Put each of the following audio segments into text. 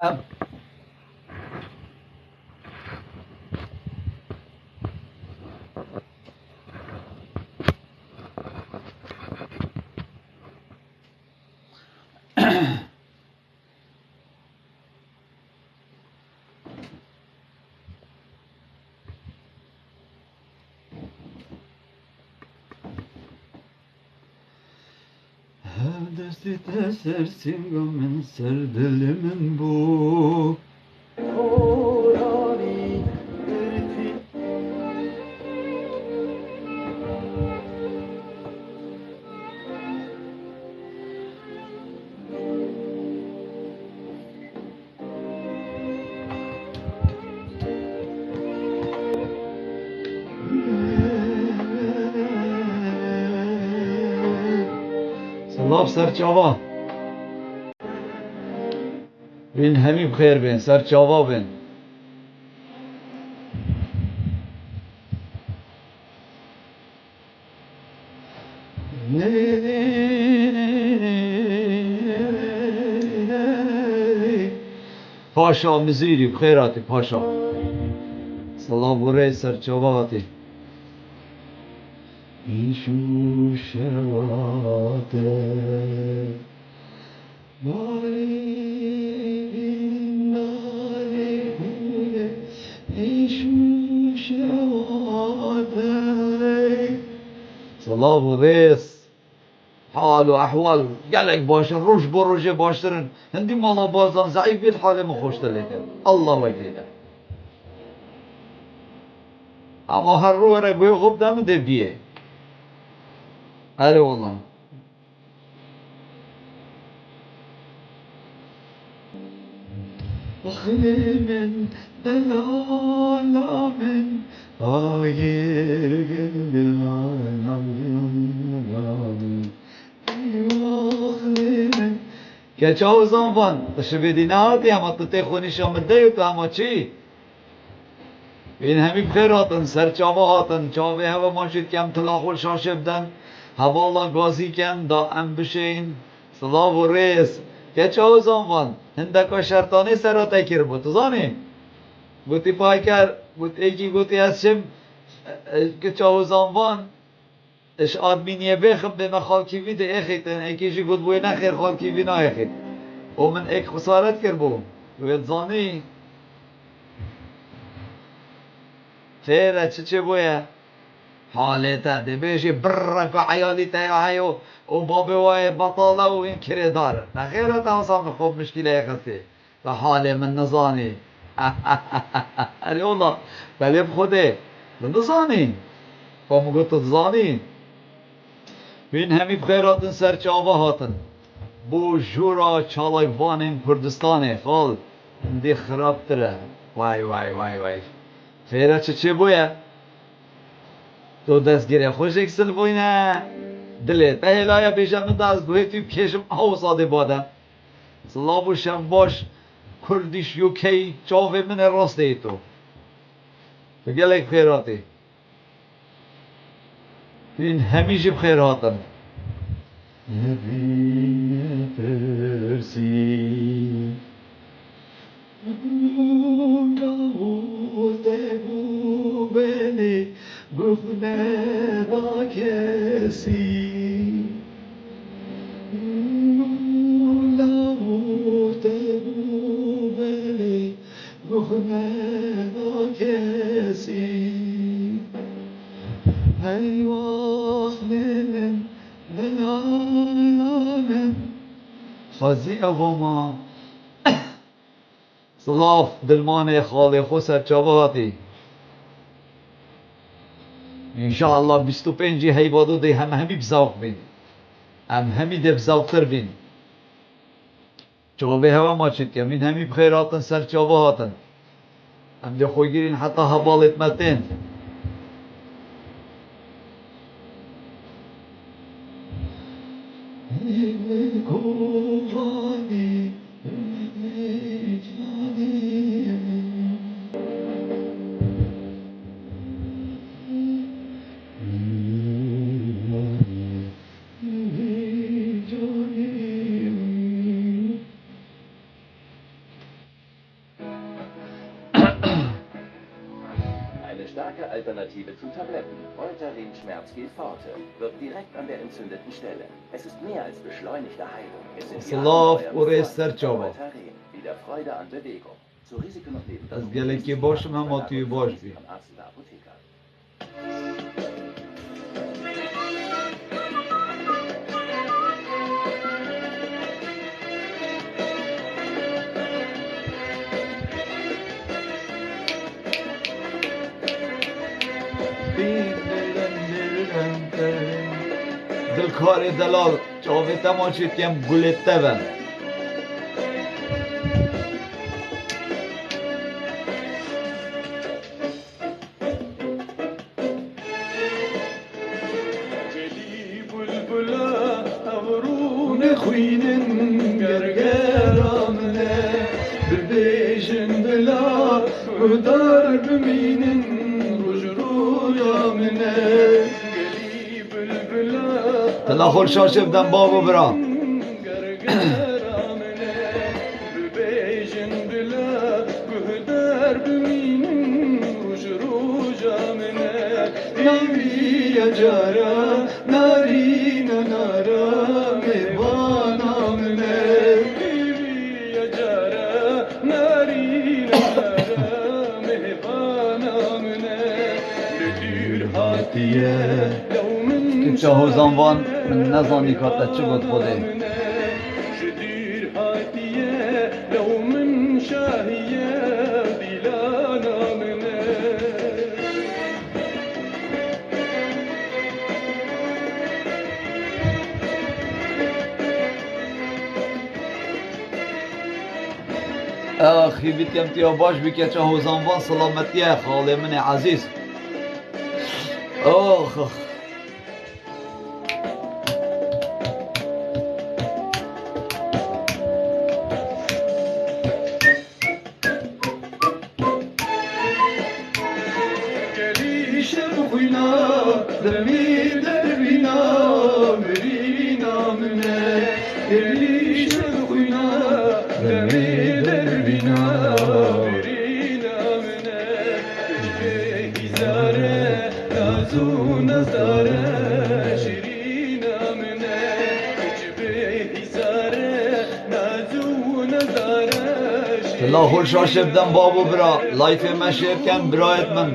ام Desti tesersin gamın serdelimin bu Korani derti Salam serçava bin hemi bxeyr bin serçava bin Paşa miziri bxeyrati paşa Salam buraya serçavati İşu şevate Salam reis حال و احوال گلک باشن روش بروژه باشترن هندی مالا بازان ضعیف بیت حال ما خوشتر لیدن الله وکیله اما هر رو را گوی خوب دم ده بیه اره والله من دلالامن آگیر که چه اوزان فان تشبیدی نهاتی اما تو تخونی شامده تو اما چی؟ این همی بخیر هاتن سرچاوه هاتن چاوه هوا ماشید که هم تلاخول شاشه بدن حوالا گازی کن دا ام بشین صلاح و ریس که چه اوزان فان هندکا شرطانه سرا تکر بود زانی؟ گوتی پای کرد گوت ایکی گوتی هستشم که چه اوزان فان اش آدمینیه بخم به من خالکی ویده اخیتن ایکیشی گوت بوی نخیر خالکی وی نا اخیت و من ایک خسارت کر بو وید زانی فیره چه بویه حالته ده بیشی برر که عیالی تایو و بابی وای بطاله و این کره داره نخیره تا انسان خوب مشکله اخستی و حال من نزانی اری والله بلی بخوده نزانی فامو گوتو زانی بین همی بخیراتن سرچاوه هاتن بو جورا چالایوانین کردستانه خال دی خراب تره وای وای وای وای فیره چه بویه تو دستگیره خوش اکسل بوینه دلت بهلایا بیشم دست گوه توی کشم آوزاده باده سلابوشم باش کردیش یوکی چاوه من راسته ای تو بگلک بخیراتی این همیشه بخیراتن نبی فرسی گو بلی گفنه با کسی گو بلی گفنه با کسی ای وقت دلالم خازی اوما صلاف دلمان خالی خو سرچاواتی انشاءالله 25 هیوادو دی همی بزاق بین همی دی بزاقتر بین چوبه هوا ماچید که من همی بخیراتن سرچاواتن هم دی خوی گیرین حتی حوالت متین starke Alternative zu Tabletten. Voltaren Schmerzgel Forte wirkt direkt an der entzündeten Stelle. Es ist mehr als beschleunigte Heilung. Es sind die Voltaren, wieder Freude an Bewegung. Zu Risiken und Nebenwirkungen. Arzt oder Apotheker. دلکار دلال جاوید ماچید کم گلته بن خوینن گرگرامنه ببیجن دلا دار بمینن روز رویامنه گلی بلبلا تلا خور شاشه بدن بابو برام گرگرامنه ببیجن دلا دار بمینن روز رویامنه ناوی جارا ناری نارا که چه زنوان من نزانی کاتا چه بود خوده آخی بیتیم تیا باش بی که چه زنوان سلامتی خاله من عزیز آخ لاحول شاشه بدم بابو برا لایف مشیر کن برایت من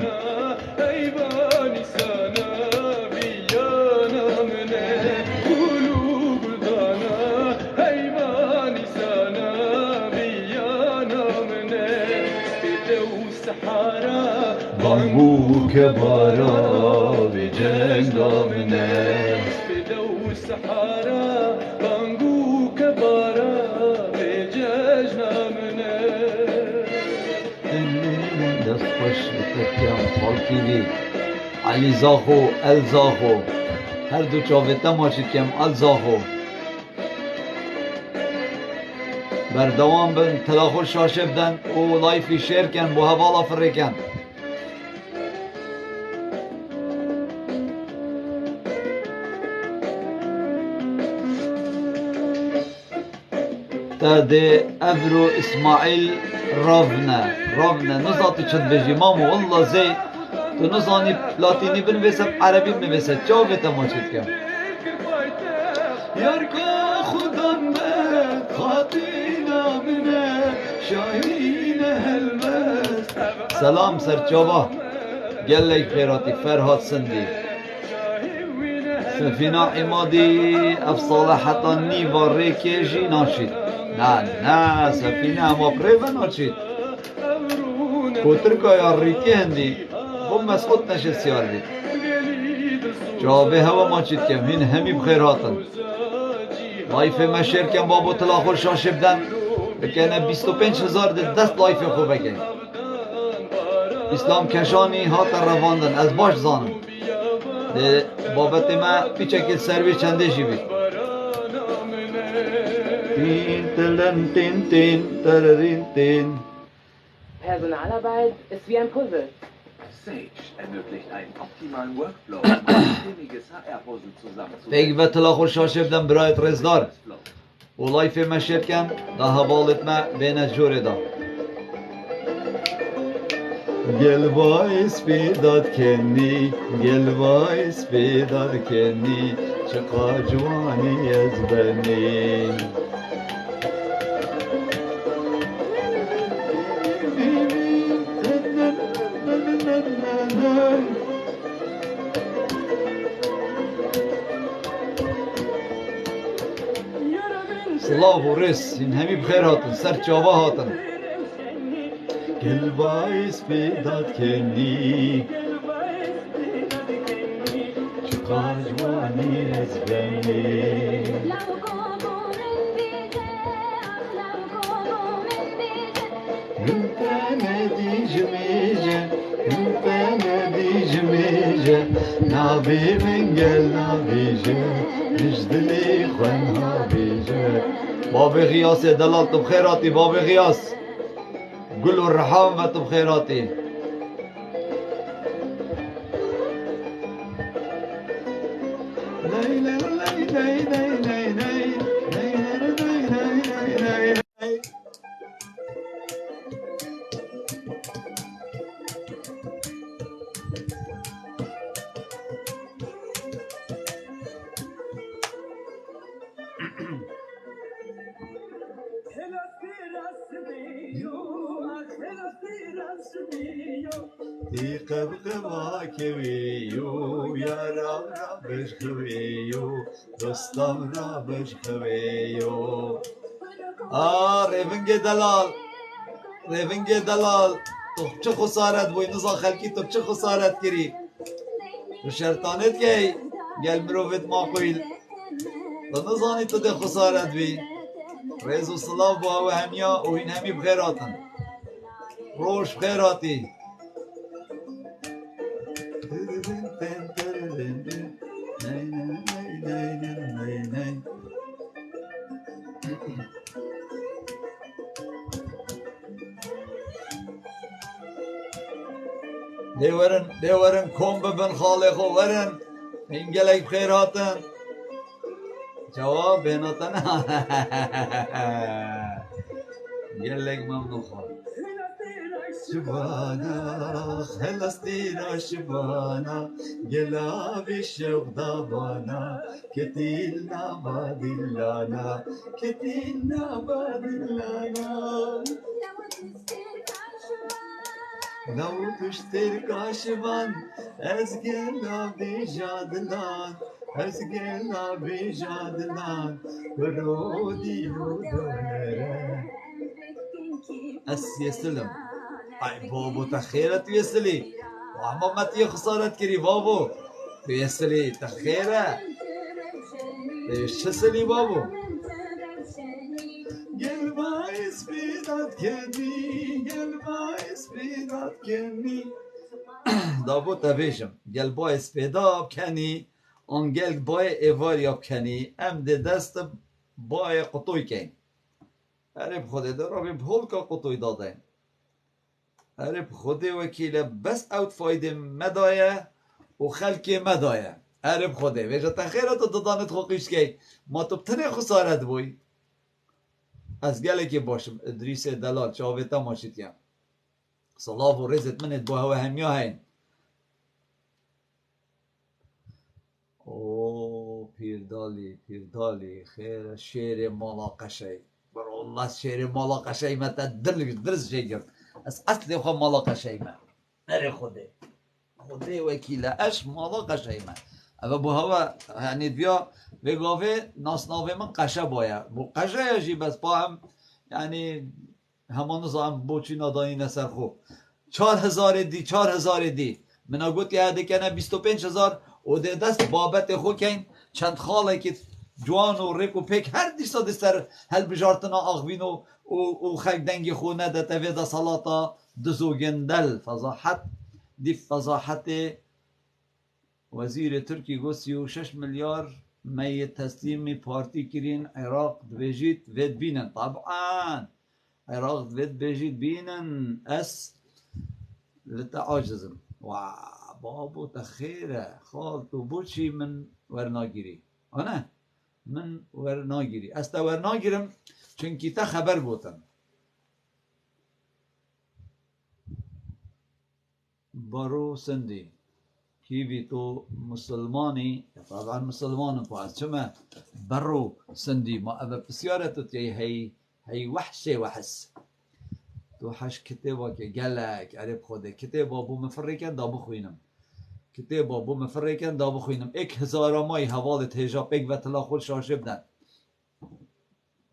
بانگو که بارا بی جنگامنه بدو سحارا بانگو که بارا بی جنگامنه دست خوش بتکیم خالکی بی علی زاخو ال زاخو هر دو چاویتا ماشید کم ال زاخو بردوام بن تلاخور شاشه بدن و لایفی شیر کن بو حوالا فره کن ده افرو اسماعیل رافنه نزاتی چند بجی مامو والله زی تو نزانی لاتینی بنویسم عربی بنویسم چاوه تماشید کم یارکا خودم به خاطینا منه شاهین هلمست سلام سرچاوا گلک خیراتی فرهاد سندی سفینا عمادی افصالحتا نیوا ریکیجی ناشید نه سفینه اما پریوه ناشید کوترکا یا ریکی هندی خب مسخوط نشه سیار بید جوابه هوا ماچید کم هین همی بخیراتن لایف مشیر کم بابو تلاخور شاشه بدن بکنه 25,000 دست لایف خوب بکن اسلام کشانی هات رواندن از باش زانم ده بابت ما پیچه سروی چنده جی بید تین تلن تین تین تررین تین Personalarbeit ist wie ein Puzzle. Sage ermöglicht einen optimalen Workflow, um ein stimmiges HR-Puzzle zusammenzustellen. فکر و تلاخور شاشه بدن برایت رزدار و لایف مشیر کن ده حوالت ما بین جوره دا گل باعث بیداد کنی گل باعث بیداد کنی چقدر جوانی از بنی سلاف و رس این همی بخیر هاتن سر چاوا هاتن گل باعث بیداد کنی چقدر جوانی از بنی نابی من گل نابیجه نجدلی خوان نابیجه باب غیاس دلال تو بخیراتی باب غیاس گل و رحام و تو بخیراتی قبقبا کویو یارم را بشخویو دوستم را بشخویو ریونگ دلال تو چه خسارت بوی نزا خلکی تو چه خسارت کری تو شرطانت گی گل مروفت ما قویل تو نزانی تو ده خسارت بی ریز و سلاف با و همیا و این همی بخیراتن روش بخیراتی دیورن کم ببن خالق و ورن این گلک بخیر هاتن جواب بیناتن گلک ممنون خواهد شبانا خلصتينا شبانا قلابي الشوق ضبانا كتيلنا بادلانا كتيلنا بادلانا لو تشترك عشبان ازقنا بجادلان ازقنا بجادلان برودي ودوره اسيا سلم ay بابو تخيرة تويسلي وعما ما تيه خسارة كري بابو تويسلي تخيرة شسلي بابو قلبا اسبيدات كني قلبا اسبيدات كني دابو تفيشم قلبا اسبيدات كني اون قلبا ايفاريا كني ام ده دست باي قطوي كين ارب خود ده رابي بهولكا قطوي دادين ارب خود وكيله بس اوت فايده مدايه وخلكي مدايه ارب خوده وجه تخيرات دادانت خوقيش كي ما تبتني خسارت بوي از گله که باشم ادریس دلال چاویتا ماشیتیم صلاف و رزت منت با هوا همیا هین او پیردالی خیر شیر مالا قشی بر الله شیر مالا قشی متا درز شگر از اصلی خو مالا قشی ما نری خوده وکیله اش مالا قشی ما اما با هوا یعنی بیا بگاوه ناسناوه من قشه باید بو قشه جی بس با هم یعنی همان نظام بوچی نادانی نسر خوب 4000 دی منا گوت که هده کنه 25000 و ده دست بابت خو کن چند خاله که جوان و ریک و پیک هر دیستا دستر هل بجارتنا آغوین و خک دنگی خو نده تفیده صلاتا دزوگندل فضاحت دی فضاحت وزیر ترکی گو 36 میلیارد می تسلیم پارتی کرین عراق دویجید وید بینن طبعا عراق وید بیجید بینن اس لتعاجزم و بابو تخیره خالتو بوچی من ورناگیری آنه من ورناگیری استا ورناگیرم چونکی تا خبر بوتن برو سندی كيفي تو مسلماني طبعا مسلمان باز شما برو سندي ما أبا بسيارة تي هي وحشة وحس تو حش كتابك قالك عرب خودك كتاب أبو مفركن دا بخوينم كتاب أبو مفركن دا بخوينم إك هزار ماي حوالت هجا بيك وطلا خول شاشبدن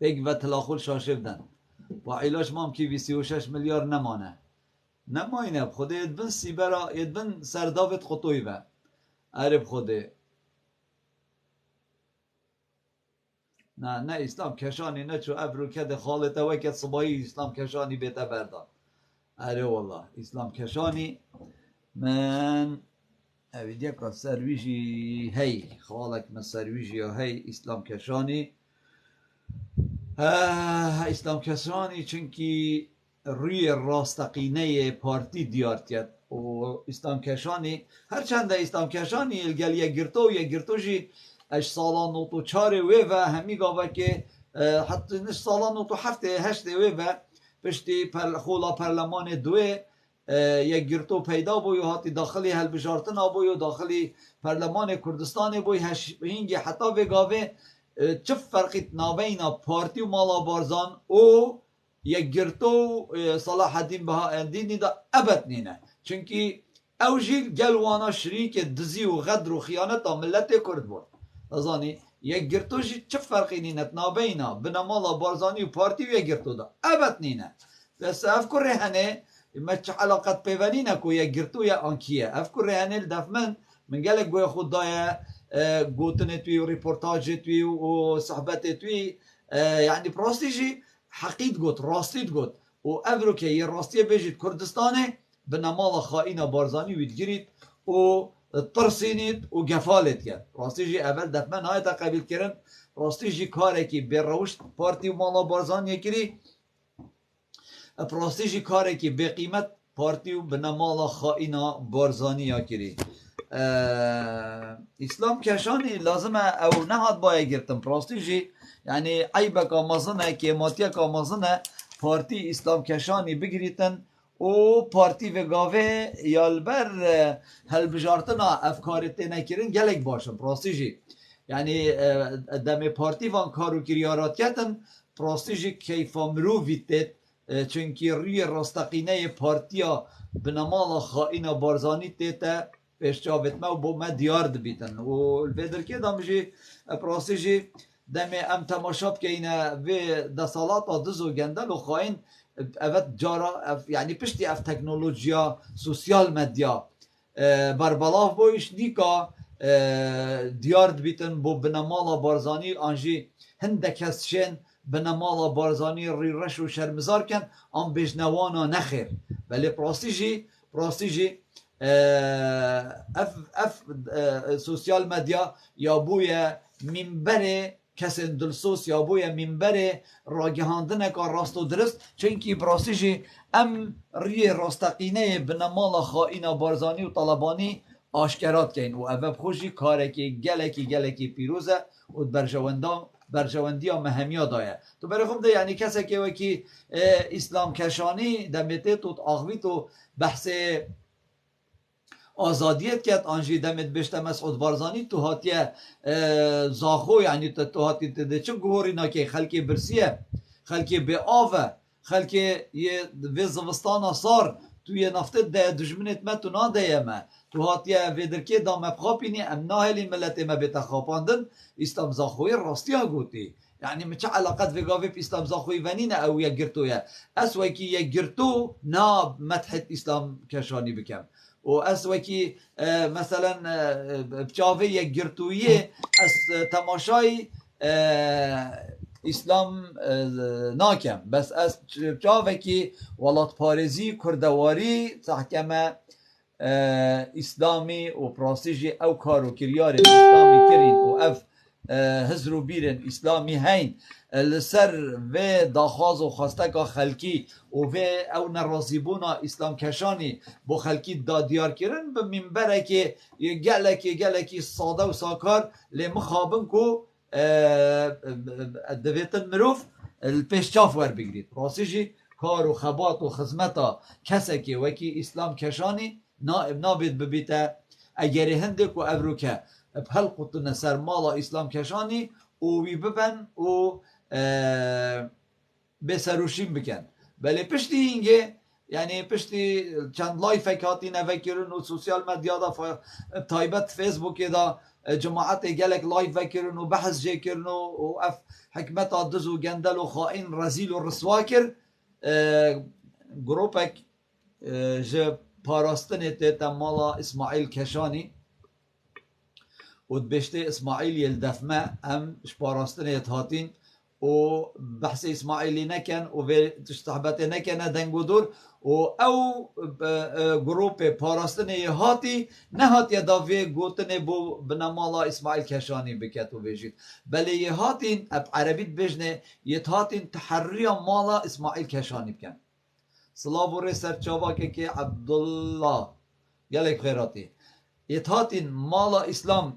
بيك وطلا خول شاشبدن با علاج مام كيفي 36 مليار نمانه نماینه بخوده یدبن سیبرا یدبن سرداوت خطوی و عرب خوده نه اسلام کشانی نه چو ابرو کده خالته وکت صبایی اسلام کشانی بیتا بردان اره والله اسلام کشانی من اوید یکا سرویجی هی خالک من سرویجی هی اسلام کشانی اسلام کشانی چونکی روی راستقینه پارتی دیار کرد و اسلام کشانی هرچند اسلام کشانی الگل یک گرتو جی اش سالان و تو چاره و همی گاوه که حتی نش سالان و تو هفته هشته و پشتی خولا پرلمان دوه یک گرتو پیدا بوی هاتی داخلی هل بجارتنا بوی و داخلی پرلمان کردستان بوی هنگی حتی و گاوه چه فرقیت نابینا پارتی و مالا بارزان او یک گرتو صلاح الدین بهاءالدینی دا ابد نینه چونکی اوجیل گلوانا شریک دزی و غدر و خیانت ملت کرد بود ازانی یک گرتو جی چه فرقی نینت نابینا بنامالا بارزانی و پارتی و یک گرتو دا ابد نینه بس افکر رهنه ما چه علاقت پیونینه که یک گرتو یا آنکیه افکر رهنه دفمن من گلک گوی خود دایه گوتنه توی و ریپورتاج توی و صحبت توی یعنی پراستی جی حقیقت گوت راستید گوت و افرو که یه راستیه بجید کردستانه به نمال خائن بارزانی ویدگیرید و ترسینید و گفالت کرد راستی جی اول دفمن های تا قبیل کرن راستی جی کاره که به روشت پارتی و مالا بارزانی کری راستی جی کاره که به قیمت پارتی و به نمال خائن بارزانی کری اسلام کشانی لازمه او نهاد باید گرتم راستی جی یعنی عیبک آمازنه که ماتیک آمازنه پارتی اسلام کشانی بگریتن و پارتی و گاوه یالبر هل بجارتنا افکارت نکرین گلک باشم راستی جی یعنی دم پارتی وان کارو کریارات کتن راستی جی کیفا مروویتت چونکی روی راستقینه پارتیا بنمال خائن بارزانی تیتا پیشچاوت ما و بو ما دیارد بیتن و الفیدر که دامجی راستی جی دم ام تماشاب که اینه و دسالات دزو گندل و خواهین اوت جارا یعنی پشتی اف تکنولوژیا سوسیال مدیا بربلاف بویش نیکا دیارد بیتن بو بنمالا بارزانی آنجی هندک هستشن بنمالا بارزانی ری رش و شرمزار کن آن بجنوانا نخیر ولی پراستی جی اف سوسیال مدیا یا بوی منبره کسی دلسوس یا بوی منبره راگهاندنه که راست و درست چونکی براستی ام ری راستقینه بنمال خائن بارزانی و طلبانی آشکرات کن و اوه خوشی کاره که گلکی پیروزه و برجواندی ها مهمی دایه تو برای خوب ده یعنی کسی که وکی اسلام کشانی دمیته تو آغوی تو بحث آزادیت کرد آنجی دمت بشته مسعود بارزانی تو هاتیه زاخو یعنی تو هاتی ده چه گوهری ناکه خلکی برسیه خلکی به آوه خلکی یه وزوستان سار توی نفته ده دجمنت ما تو ناده ما تو هاتیه ویدرکی دام بخوابینی ام ناهلی ملت ما بتخواباندن اسلام زاخوی راستی ها گوتی یعنی چه علاقت و گاوی اسلام زاخوی ونینه او یک گرتویه اسوی که یک گرتو نا مدحت اسلام کشانی بکم و از وکی مثلا بچاوه یک گرتویه از تماشای اسلام ناکم بس از بچاوه که ولات پارزی کردواری تحکمه اسلامی و پراسیجی او کارو کریار اسلامی کرین و اف هزرو بیرن اسلامی هین لسر و داخواز و خواسته که خلکی و او نرازیبونا اسلام کشانی بو خلکی دادیار کرن به منبره که گلکی ساده و ساکار لی مخابن که دویتن مروف الپیشچاف ور بگرید راسیجی کار و خبات و خدمتا کسی که وکی اسلام کشانی نابد ببیتا اگر هندک و ابروکه بهل قطن سر مالا اسلام کشانی و وی ببن و بسروشیم بکن بله پشتی اینگه یعنی پشتی چند لایف هاتی نفکرون و سوسیال مدیا دا تایبت فیسبوک دا جماعت گلک لایف وکرون و بحث جه کرن و اف حکمت آدز و گندل و خائن رزیل و رسوا کر گروپک جه پاراستن تیتا مالا اسماعیل کشانی و بشته اسماعیل یلدفمه هم شپاراستن هاتین و بحث اسماعیلی نکن و تشتحبت نکن دنگو دور و او گروپ پاراستن هاتی نهات یداوی گوتن بو بنامالا اسماعیل کشانی بکت و بیجید بله یهاتین اب عربیت بجنه یهاتین تحریه مالا اسماعیل کشانی بکن صلاة و رسر چابا که عبدالله گلک خیراتی یهاتین مالا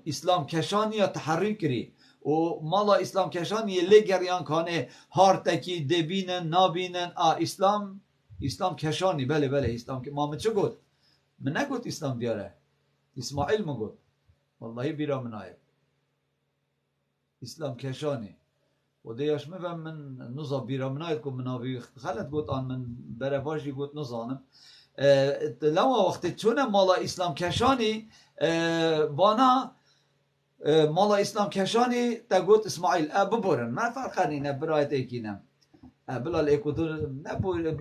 اسلام کشانی یا تحریه کری و مالا اسلام کشانی لگریان کانه هارتکی دبینن نابینن اسلام کشانی بله اسلام ما من چه گفت من نگفت اسلام دیاره اسماعیل من گفت والله بیرا من آید اسلام کشانی و دیاش من نزا بیرا من آید که مناوی خلط گفت آن من برواجی گفت نزانم لما وقتی چونه مالا اسلام کشانی وانا مالا اسلام کشانی تا گفت اسماعیل ببورن ما فرق نینه برایت ایکینم بلال اکودور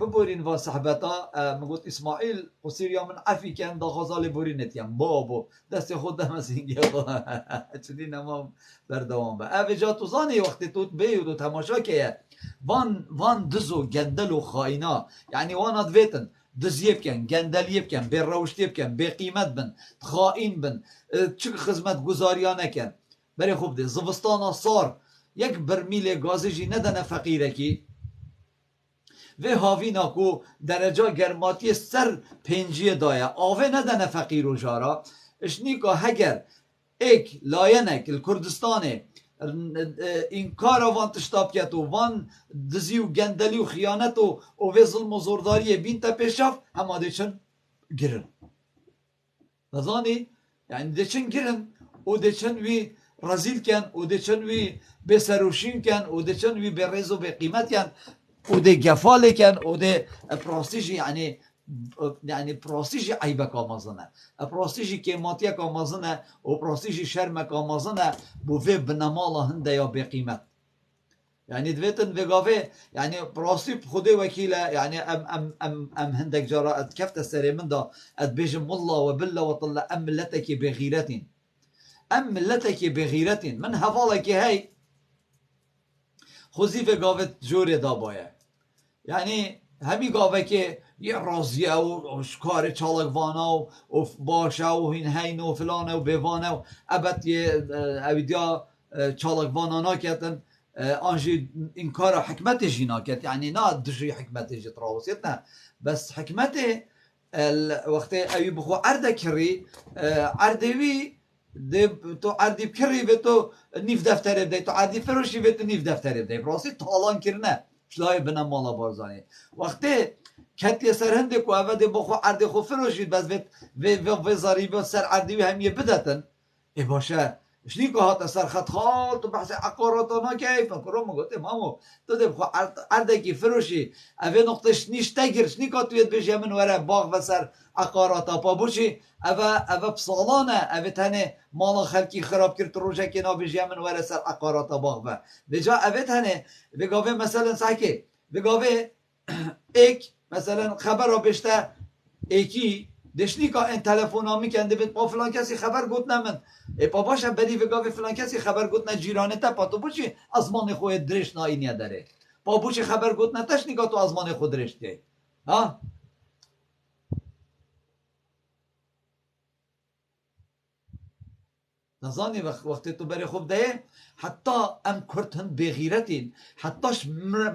ببورین و صحبتا مگوت اسماعیل قصیر یا من عفی کن دا غزال بورینتیم بابو دست خود دمسینگی چلی نمام بردوام با اوجا توزانی وقتی توت بیود و تماشا که وان دزو گندل و خائنا یعنی وان دویتن دزیب کن گندلیب کن بی روشتیب کن بی قیمت بن خائن بن چک خدمت گزاریانه کن بری خوب ده زوستانا صار یک برمیل گازجی ندن فقیره کی و هاوینا کو درجه گرماتی سر پنجی دایا آوه ندن فقیر و جارا اشنیکا هگر ایک لاینک الکردستانه این کار وان تشتاب کت و وان دزی و گندلی و خیانت و ظلم و زورداری بین تا پیشاف همه دیچن گرن نظانی یعنی دیچن گرن و دیچن وی رزیل کن و دیچن وی بسروشین کن و دیچن وی برز و بقیمت کن و ده گفاله کن و ده پراستیجی یعنی پراستیجی عیبه کامازنه پراستیجی کماتیه کامازنه و پراستیجی شرمه کامازنه بوفه بنمالا هنده یا بقیمت یعنی دویتن وگاوه یعنی پراستی خوده وکیله یعنی ام هندک جارا کفت سری من دا اد بیجم والله و بالله و طلع ام ملتکی بغیرتین من حفاظه که هی خوزی وگاوه جوری دا باید یعنی همی گاوه که یه رازیه و شکار چالقوانه و باشه و هین و فلانه و بیوانه و ابد یه اویدیا چالقوانه ناکتن آنجی این کار حکمتشی ناکت یعنی نه دشی حکمتشی تراوسیت نه بس حکمت وقتی اوی بخو عرده کری عردوی تو عردی بکری به تو نیف دفتره بده تو عردی فروشی به تو نیف دفتره بده براستی تالان کرنه شلای بنا مالا بارزانی وقتی کتی سرهنده کو اوده بخو عردی خو فروشید بس و زاریبی سر عردی همیه بدتن ای باشه شنیکو هات سر خط خال تو بحث عقاراتانا کیف کرم گفته مامو تو ده بخو عرده کی فروشی اوه نقطش نیش تگیر شنیکو توید بشه من وره باغ و سر عقاراتا پا بوشی اوه بسالانه اوه تنه مالا خلکی خراب کرد روشه که نا بشه من وره سر عقاراتا باغ و بجا اوه تنه بگاوه مثلا ساکی بگاوه ایک مثلا خبر را بشته ایکی دشنی که این تلفن ها میکنده بید با فلان کسی خبر گوت نمن ای پا باشه بدی وگاه فلان کسی خبر گوت نه جیرانه تا پا تو بوچی ازمان خود درش ناینیه داره پا بوچی خبر گوت نه تش نگاه تو ازمان خود درش ده ها نزانی وقتی تو بری خوب ده حتی ام کرتن بغیرتین حتیش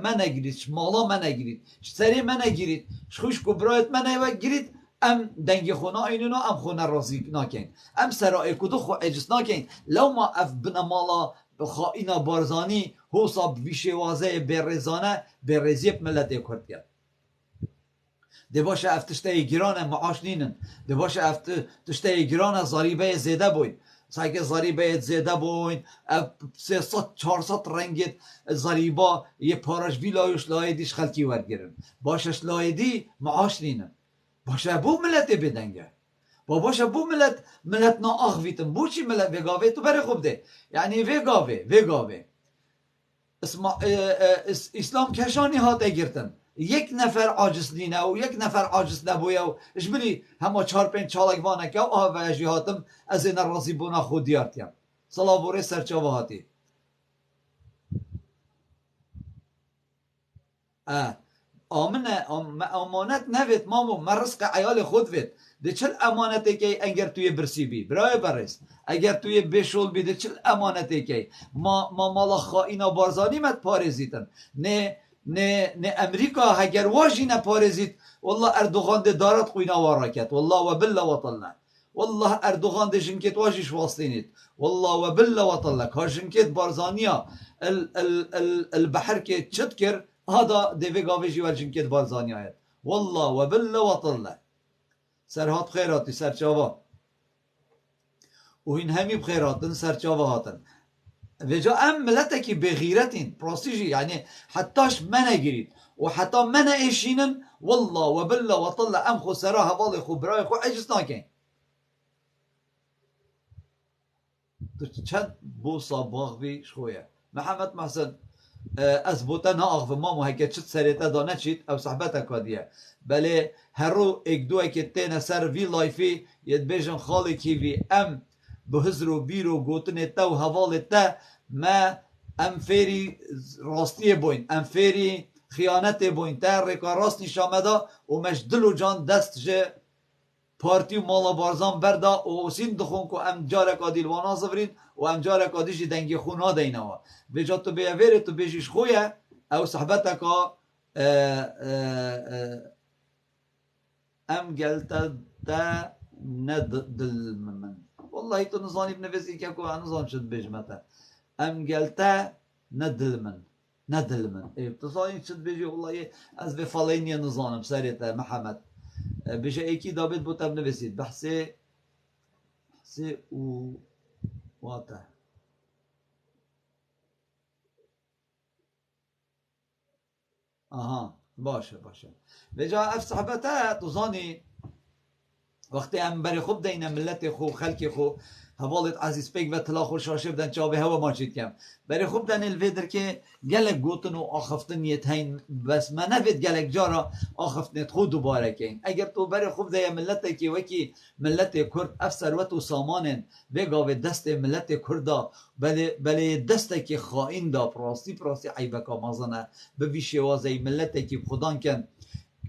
من نگیرید مالا من نگیرید سری من نگیرید خوش کبرایت من نگیرید ام دنگ خونه اینونا ام خونه رازی ناکن ام سرای کدو خو عجز ناکن لو ما اف بنا مالا بخائینا بارزانی حوصا بیشوازه برزانه برزیب ملت کرد کرد ده باشه افتشته گران معاش نینن ده باشه افتشته گران ضریبه زیده بوین سعی ضریبه زیده بوین 300-400 رنگت ضریبا یه پارش ویلایش لایدیش خلکی ورگیرن باشش لایدی معاش نینن باشه بو ملت بدنگه باشه بو ملت نا آخویتن بو چی ملت وگاوه تو بره خوب ده یعنی وگاوه اسلام کشانی هاته گرتن یک نفر عاجز نینه و یک نفر عاجز نبویه و اش بلی همه 4-5 چالک وانه که آه و اجی هاتم از این رازی بونا خود دیارتیم صلاح بوره سرچاوه هاتی امانت نوید مامو من رزق عیال خود وید ده چل امانتی که اگر توی برسی بی برای برس اگر توی بشول بی ده چل امانتی که ما مالا خائینا بارزانی مد پارزیتن نه امریکا اگر واجی نپارزید والله اردوغان ده دارد قوینا وارکت والله و بالله و طلع والله اردوغان ده جنکت واجیش واستینید والله و بالله و طلع ها جنکت بارزانیا البحر که چد کر هذا دوی گاویجی و جنکت بارزانی آید والله و بالله و طلع سرهات بخیراتی سرچاوا و این همی بخیراتن سرچاوا هاتن وجا ام ملتکی بغیرتین پراستیجی یعنی حتاش منه گیرید و حتی منه ایشینن والله و بالله و طلع ام خو سرا حوال خو برای خو عجز ناکن تو چند بوسا باغوی شخویه محمد محسن از بوتا نا آغف مامو هکه چت سریتا دانه چید او صحبتا کادیه بله هر رو ایک دو که تینه سر وی لایفی ید بیجن خالی کیوی ام بهزر و بیر و گوتن تا و حوال تا ما ام فیری راستی بوین ام فیری خیانت بوین تا رکا راست نشامده و مش دل و جان دست جه پارتی و مالا بارزان بردا و سین دخون که ام جارکا دیلوانا زفرین و ام جارکا دیجی دنگی خونا دینوا بجا تو بیاویره تو بیجیش خویه او صحبتا که ام گلتا دا ندل من والله تو نزانی بنفسی که که نزان شد بجمتا ام گلتا ندل من تو زانی شد بجی والله از به فالینی نزانم سریتا محمد بجا ایکی دابد بوتا بنفسید بحثی و واتا آها باشه بجا اف صحبتا تو زانی وقتی ام بری خوب دینه ملت خو خلق خو حوالت عزیز پیک و طلا خو شاشه بدن چاوه هوا ماچید کم بری خوب دن الویدر که گلک گوتن و آخفتن یتین بس ما نوید گلک جارا آخفتنیت خود دوباره کن اگر تو بری خوب دینه ملت که وکی ملت کرد اف ثروت و سامانن بگاوه دست ملت کردا بله دست که خائن دا پراستی عیبکا مازنه به ویشه وازه ملت که خودان کن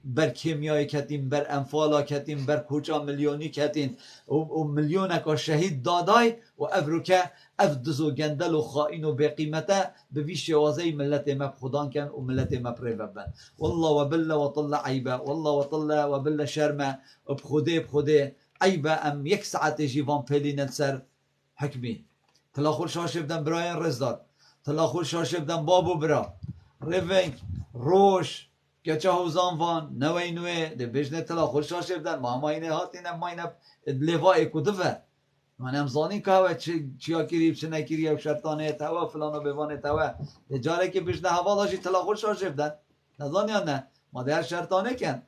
بر کیمیایی کتیم بر انفالا کتیم بر کوچا میلیونی کتیم و میلیونکا شهید دادای و افروکه افدزو گندل و خائن و بقیمته به ویش وازه ملت ما خدان کن و ملت ما پریبن والله و بالله و طلع عیبه والله و طلع و بالله شرمه و بخوده عیبه ام یک ساعت جیوان پلین سر حکمی تلاخور شاشه بدن براین رزدار تلاخور شاشه بدن بابو برا ریونگ روش که چه هوزان وان نوه ده بجنه تلا خوشا شدن ما اینه هاتینه ما اینه لوای کدفه من امزانی که هوا چیا کریب چه نکریب و شرطانه توا فلانو بوانه توا ده جاره که بجنه هوا داشتی تلا خوشا شدن نزانی یا نه ما ده هر شرطانه کن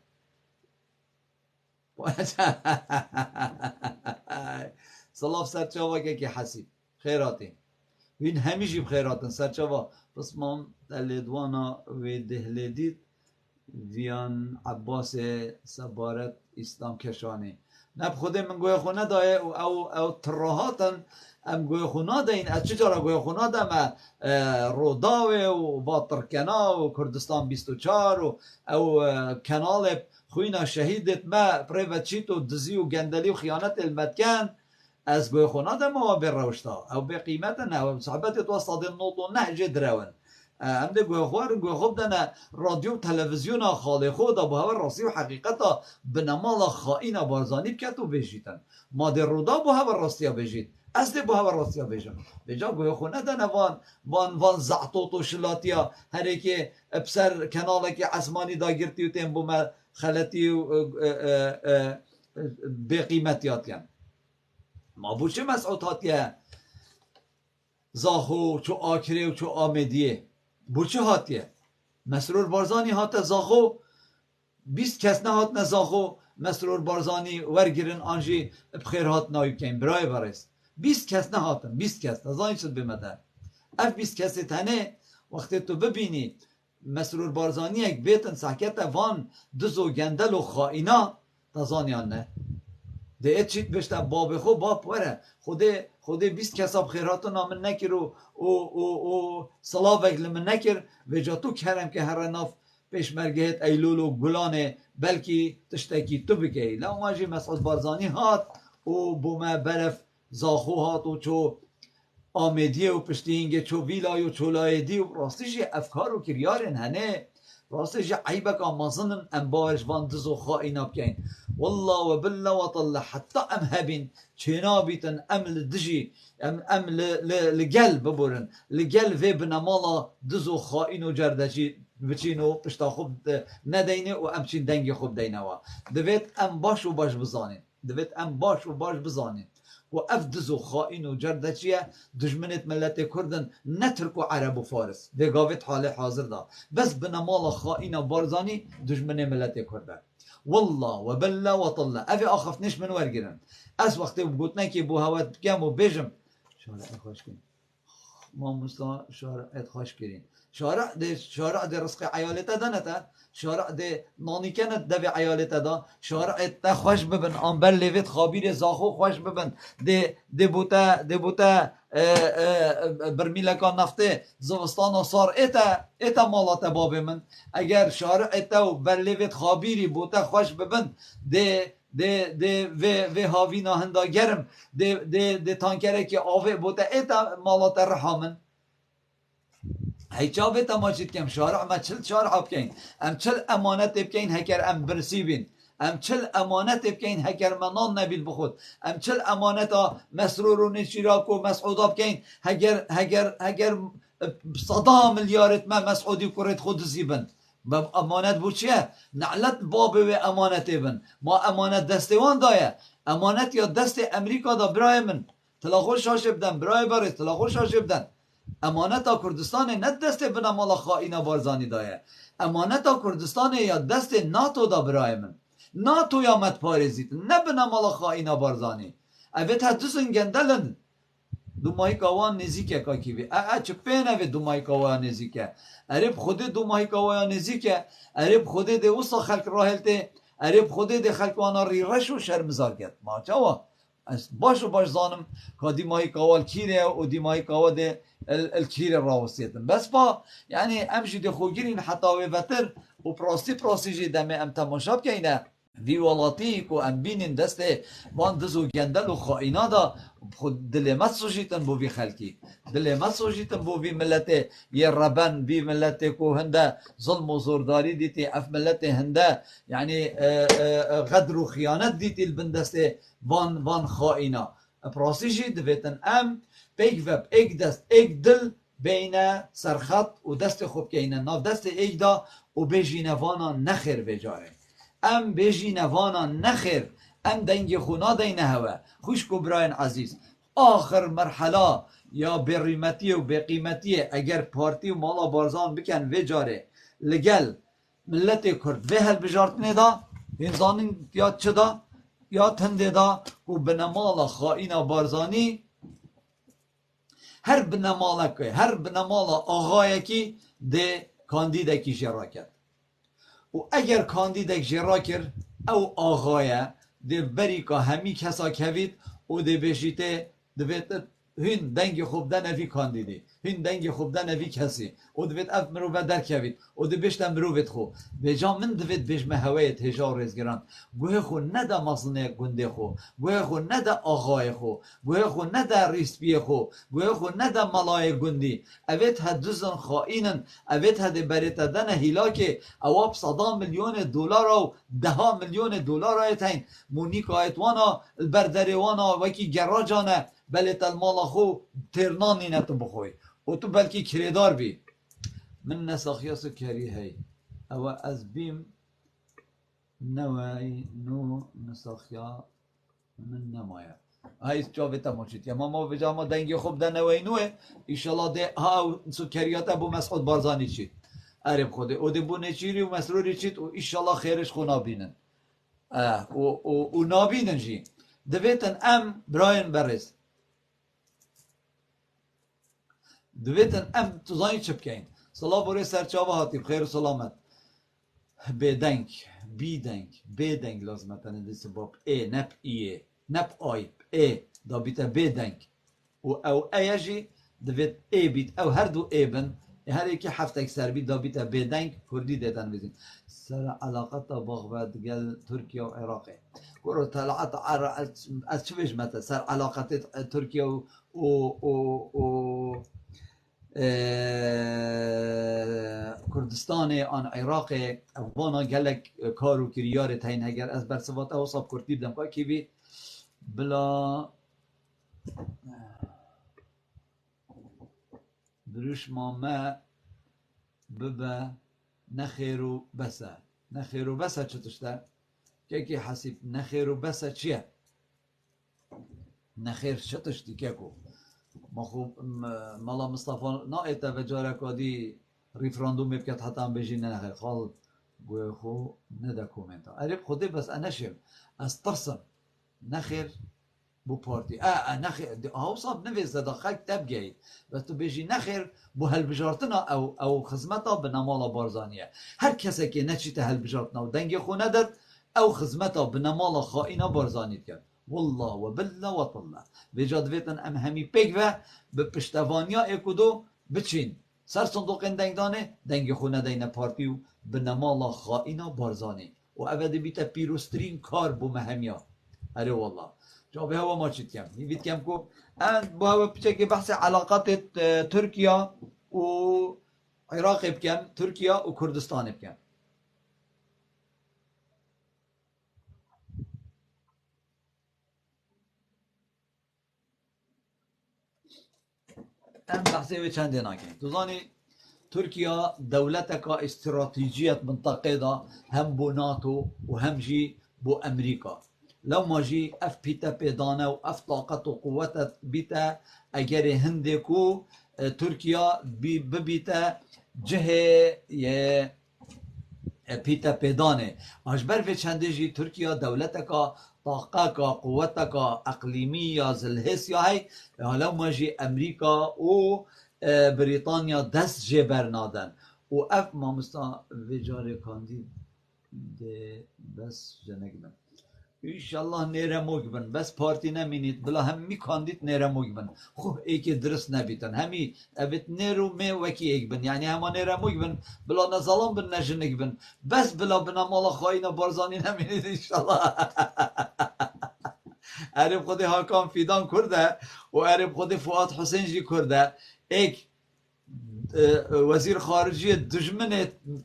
صلاف سرچاوا که حسیب خیراتی این همیشه بخیراتن سرچاوا بس ما دلیدوانا و دهلیدید ویان عباس سبارت اسلام کشانی نب خود من گوی خونه دای او تراهاتن ام گوی خونه داین از چجارا گوی خونه دام روداوی و باطرکنا و کردستان 24 و او کانال خوینا شهیدت ما پریوچیتو دزی و گندلی و خیانت المدکن از گوی خونه دام و بر روشتا او به قیمت نه صحبت تو صاد النوط و نهج درون ام ده گوی خوب دنه رادیو تلویزیون خاله خود با هوا راسی و حقیقتا بنمال خائن بارزانی بکتو بجیتن ما ده رودا با هوا راستی بجید از ده با هوا راستی بجن بجا گوی خونه دنه وان زعطوت و شلاتیا هر که بسر کنال که اسمانی دا گرتی و تیم بوم خلطی و بقیمتیات کن ما بوچه مسعود هاتیه زاخو چو آکره و چو آمدیه بوچه هاتیه مسرور بارزانی هات زاخو 20 کس نه هات نزاخو مسرور بارزانی ورگرن آنجی بخیر هات نایب کن برای برست 20 کس نه هاتن 20 کس نزانی شد بمده اف 20 کسی تنه وقتی تو ببینی مسرور بارزانی یک بیتن سحکت وان دزو گندل و خائینا تزانیان نه ده ایت چیت بشته باب خو باب وره خوده 20 کسا بخیراتو نامن نکر و صلاوک لمن نکر و جا تو کرم که هر ناف پیشمرگهت ایلول و گلانه بلکی تشتکی تو بکی لو ماجی مسعود بارزانی هات و بومه برف زاخو هات و چو آمدیه و پشتینگه چو ویلای و چو لایدی و راستش افکار و کریارن هنه راستش عیبک آمازنن ام بارش واندز و خائینا بکن والله و بالله و طلع حتی ام هبین چینا بیتن ام لدجی ام لگل ببورن لگل وی بنمالا دز و خائین و جردجی بچینو پشتا خوب ندینه و ام چین دنگی خوب دینه و دوید ام باش و باش بزانین دوید ام باش و باش بزانین و افدز و خائن و جردچیه دجمنت ملت کردن نترک و عرب و فارس ده گاوت حال حاضر دا بس بنمال خائن و بارزانی دجمن ملت کردن والله و بالله و طلع افی آخفتنش من ورگرن از وقتی بگوتنه که بو هوت بگم و بیجم شارع خوش کرین ما مسلم شارع خوش کرین شارع ده رزق عیالت دانتا شارع ده نانی کنت ده به عیالت دا شارع ده خوش ببن آنبر لیویت خابیر زاخو خوش ببن ده بوتا برمیلکان نفته زوستان و سار ایتا مالات باب من اگر شارع ده بر لیویت خابیری بوتا خوش ببن ده هاوینا هندا گرم ده تانکره که آوه بوتا ایتا مالات رحامن هیچا به تماشید کم شارع ما چل شارع بکین ام چل امانت بکین هکر ام برسی بین ام چل امانت بکین هکر منان نبیل بخود ام چل امانت مسرور و نشیراک و مسعود بکین هگر 100 میلیارد ما مسعودی کرد خود زیبن امانت بود چیه؟ نعلت باب و امانت بن ما امانت دستوان دایه امانت یا دست امریکا دا برای من تلاخور شاش بدن برای بارز تلاخور شاش بدن امانت کردستان نه دست بنا مالا خائینا بارزانی دایه امانت کردستان یا دست ناتو دا برای من ناتو یا مت پارزید نه بنا مالا خائینا بارزانی اوید هدوسن گندلن دومایی کاوان نزیکه کاکیوی چه پینه وی دومایی کاوان نزیکه عرب خود دومایی کاوان نزیکه عرب خود ده اوسا خلق راهلته عرب خود ده خلق وانا ریرش و شرمزار گد ما چاوا باش زانم که دیمایی کاوال کیره و دیمایی کاوال ده الكير الراوسيتن بس با يعني امشي دي خوغيرين حتى وتر وبراستي جي دمي ام تماشاب كاينه في ولاتيك وام بينين دسته وان دزو گندل و خائنا دا خود دلمت سوجيتن بو في خلقي دلمت سوجيتن بو في ملته يربن بي ملته كو هندا ظلم و زورداري ديتي اف ملته هندا يعني غدر و خيانت ديتي البندسته وان خائنا براستي جي دفتن ام ایک وب ایک دست ایک دل بین سرخط و دست خوب که اینه ناف دست ایک دا و بیجی نوانا نخیر بجاره ام بیجی نوانا نخیر ام دنگ خونا دینه هوا خوش کبراین عزیز آخر مرحله یا بریمتی و بقیمتی اگر پارتی و مالا بارزان بکن وجاره لگل ملت کرد و هل بجارتنه دا انسانین یا چه دا یا تنده دا و بنمال خائینا بارزانی هر بنمال آقای کی ده کاندیده کی جرا کرد و اگر کاندیده جرا کرد او آقای ده بری که همی کسا کوید و ده بشیته دوید هین دنگ خوب ده نوی کاندیدی هین دنگ خوب ده نوی کسی و دوید اف مروفه در کوید و ده بشتن مروفت خو به جا من دوید بشمه هوایت هجار رزگران گوه خو نده مزنه گنده خو گوه خو نده آقای خو گوه خو نده ریسپی خو گوه خو نده ملای گندی اوید هدوزن خائینن اوید هده بریت دن هیلاک اواب 100 میلیون دلار و 10 میلیون دلار آیتین مونیک آیتوانا البردریوانا وکی گراجانه بلت المال خو ترنانی نتو بخوی و تو بلکی کریدار بی من نساخیاس کری هی او از بیم نوعی نو نسخیا من نمایا هاي جاوه تماشید یا ما بجا ما دنگی خوب در نوعی نوه ایشالله ده ها سکریات ابو مسعود بارزانی چید عرب خوده او ده بو نچیری و مسروری چید و ایشالله خیرش خونا بینن و نابینن جی دویتن ام براین برز دویتن ام تزانی چه بکین صلاح بوری سرچاوه هاتی بخیر و سلامت بدنگ بیدنگ بدنگ لازمتن دی سباب نپ ایه نپ آی دا بیتا بدنگ و او ایجی دوید بیت او هر دو بن هر یکی هفت اکثر بیت دا بیتا بدنگ کردی دیتن بزین سر علاقت باغبت گل ترکیه و عراقه برو طلعت از چه بجمته سر علاقت ترکیه و کردستان آن عراق افغانا گلک کارو کریار تاین اگر از برسوات او صاب کردی بدم که کیوی بلا دروش ما ببا نخیرو بسه نخیرو بسه چطشته که حسیب نخیرو بسه چیه نخیر چطشتی که کو ما خوب مالا مصطفى نایت و جارکادی ریفراندوم بکت حتی هم بجی نخیر خال گوی خو نده کومنتا عرب خوده بس انشم از ترسم نخیر بو پارتی نخیر ها صاب نویزده دا خلق تبگید بس تو بجی نخیر بو هل بجارتنا او خزمتا بنمالا بارزانیه هر کسی که نچیت هل بجارتنا و دنگ خو ندد او خزمتا بنمالا خائنا بارزانید کرد والله و بالله و طالله بجاد ویتن ام همی پیگ و به پشتوانیا اکودو بچین سر صندوق دنگ دانه دنگ خونه دین پارتی و به نمالا خائنا بارزانی و اوید بیتا پیروسترین کار بو مهمیا اره والله جا به هوا ما چید کم بیت کم کو با هوا پیچه که بحث علاقات ترکیه و عراق بکن ترکیه و کردستان بکن ام بحثی به چند ناکن دوزانی ترکیه دولتك استراتيجية منطقة دا هم بو ناتو و هم جي بو امريكا لو ما جي اف بيتا بيدانا و اف طاقت و قوة بيتا اگر هندكو تركيا ببيتا جهة بيتا بيدانه اجبر في چنده جي تركيا دولتك طاقتك قوتك اقليمية زلهس يا هاي لو ما جي امريكا و بريطانيا دست جبر نادن و اف ما مستا وجار کاندید بس جنگ بن ایشالله نیرموگ بن بس پارتی نمینید بلا همی کاندید نیرموگ بن خب ای که درست نبیتن همی اوید نیرو می وکی ایک بن یعنی هما نیرموگ بن بلا نظالم بن نجنگ بن بس بلا بنا مالا خواهینا بارزانی نمینید ایشالله عرب خود حاکم فیدان کرده و عرب خود فؤاد حسین جی کرده ایک وزیر خارجی دشمن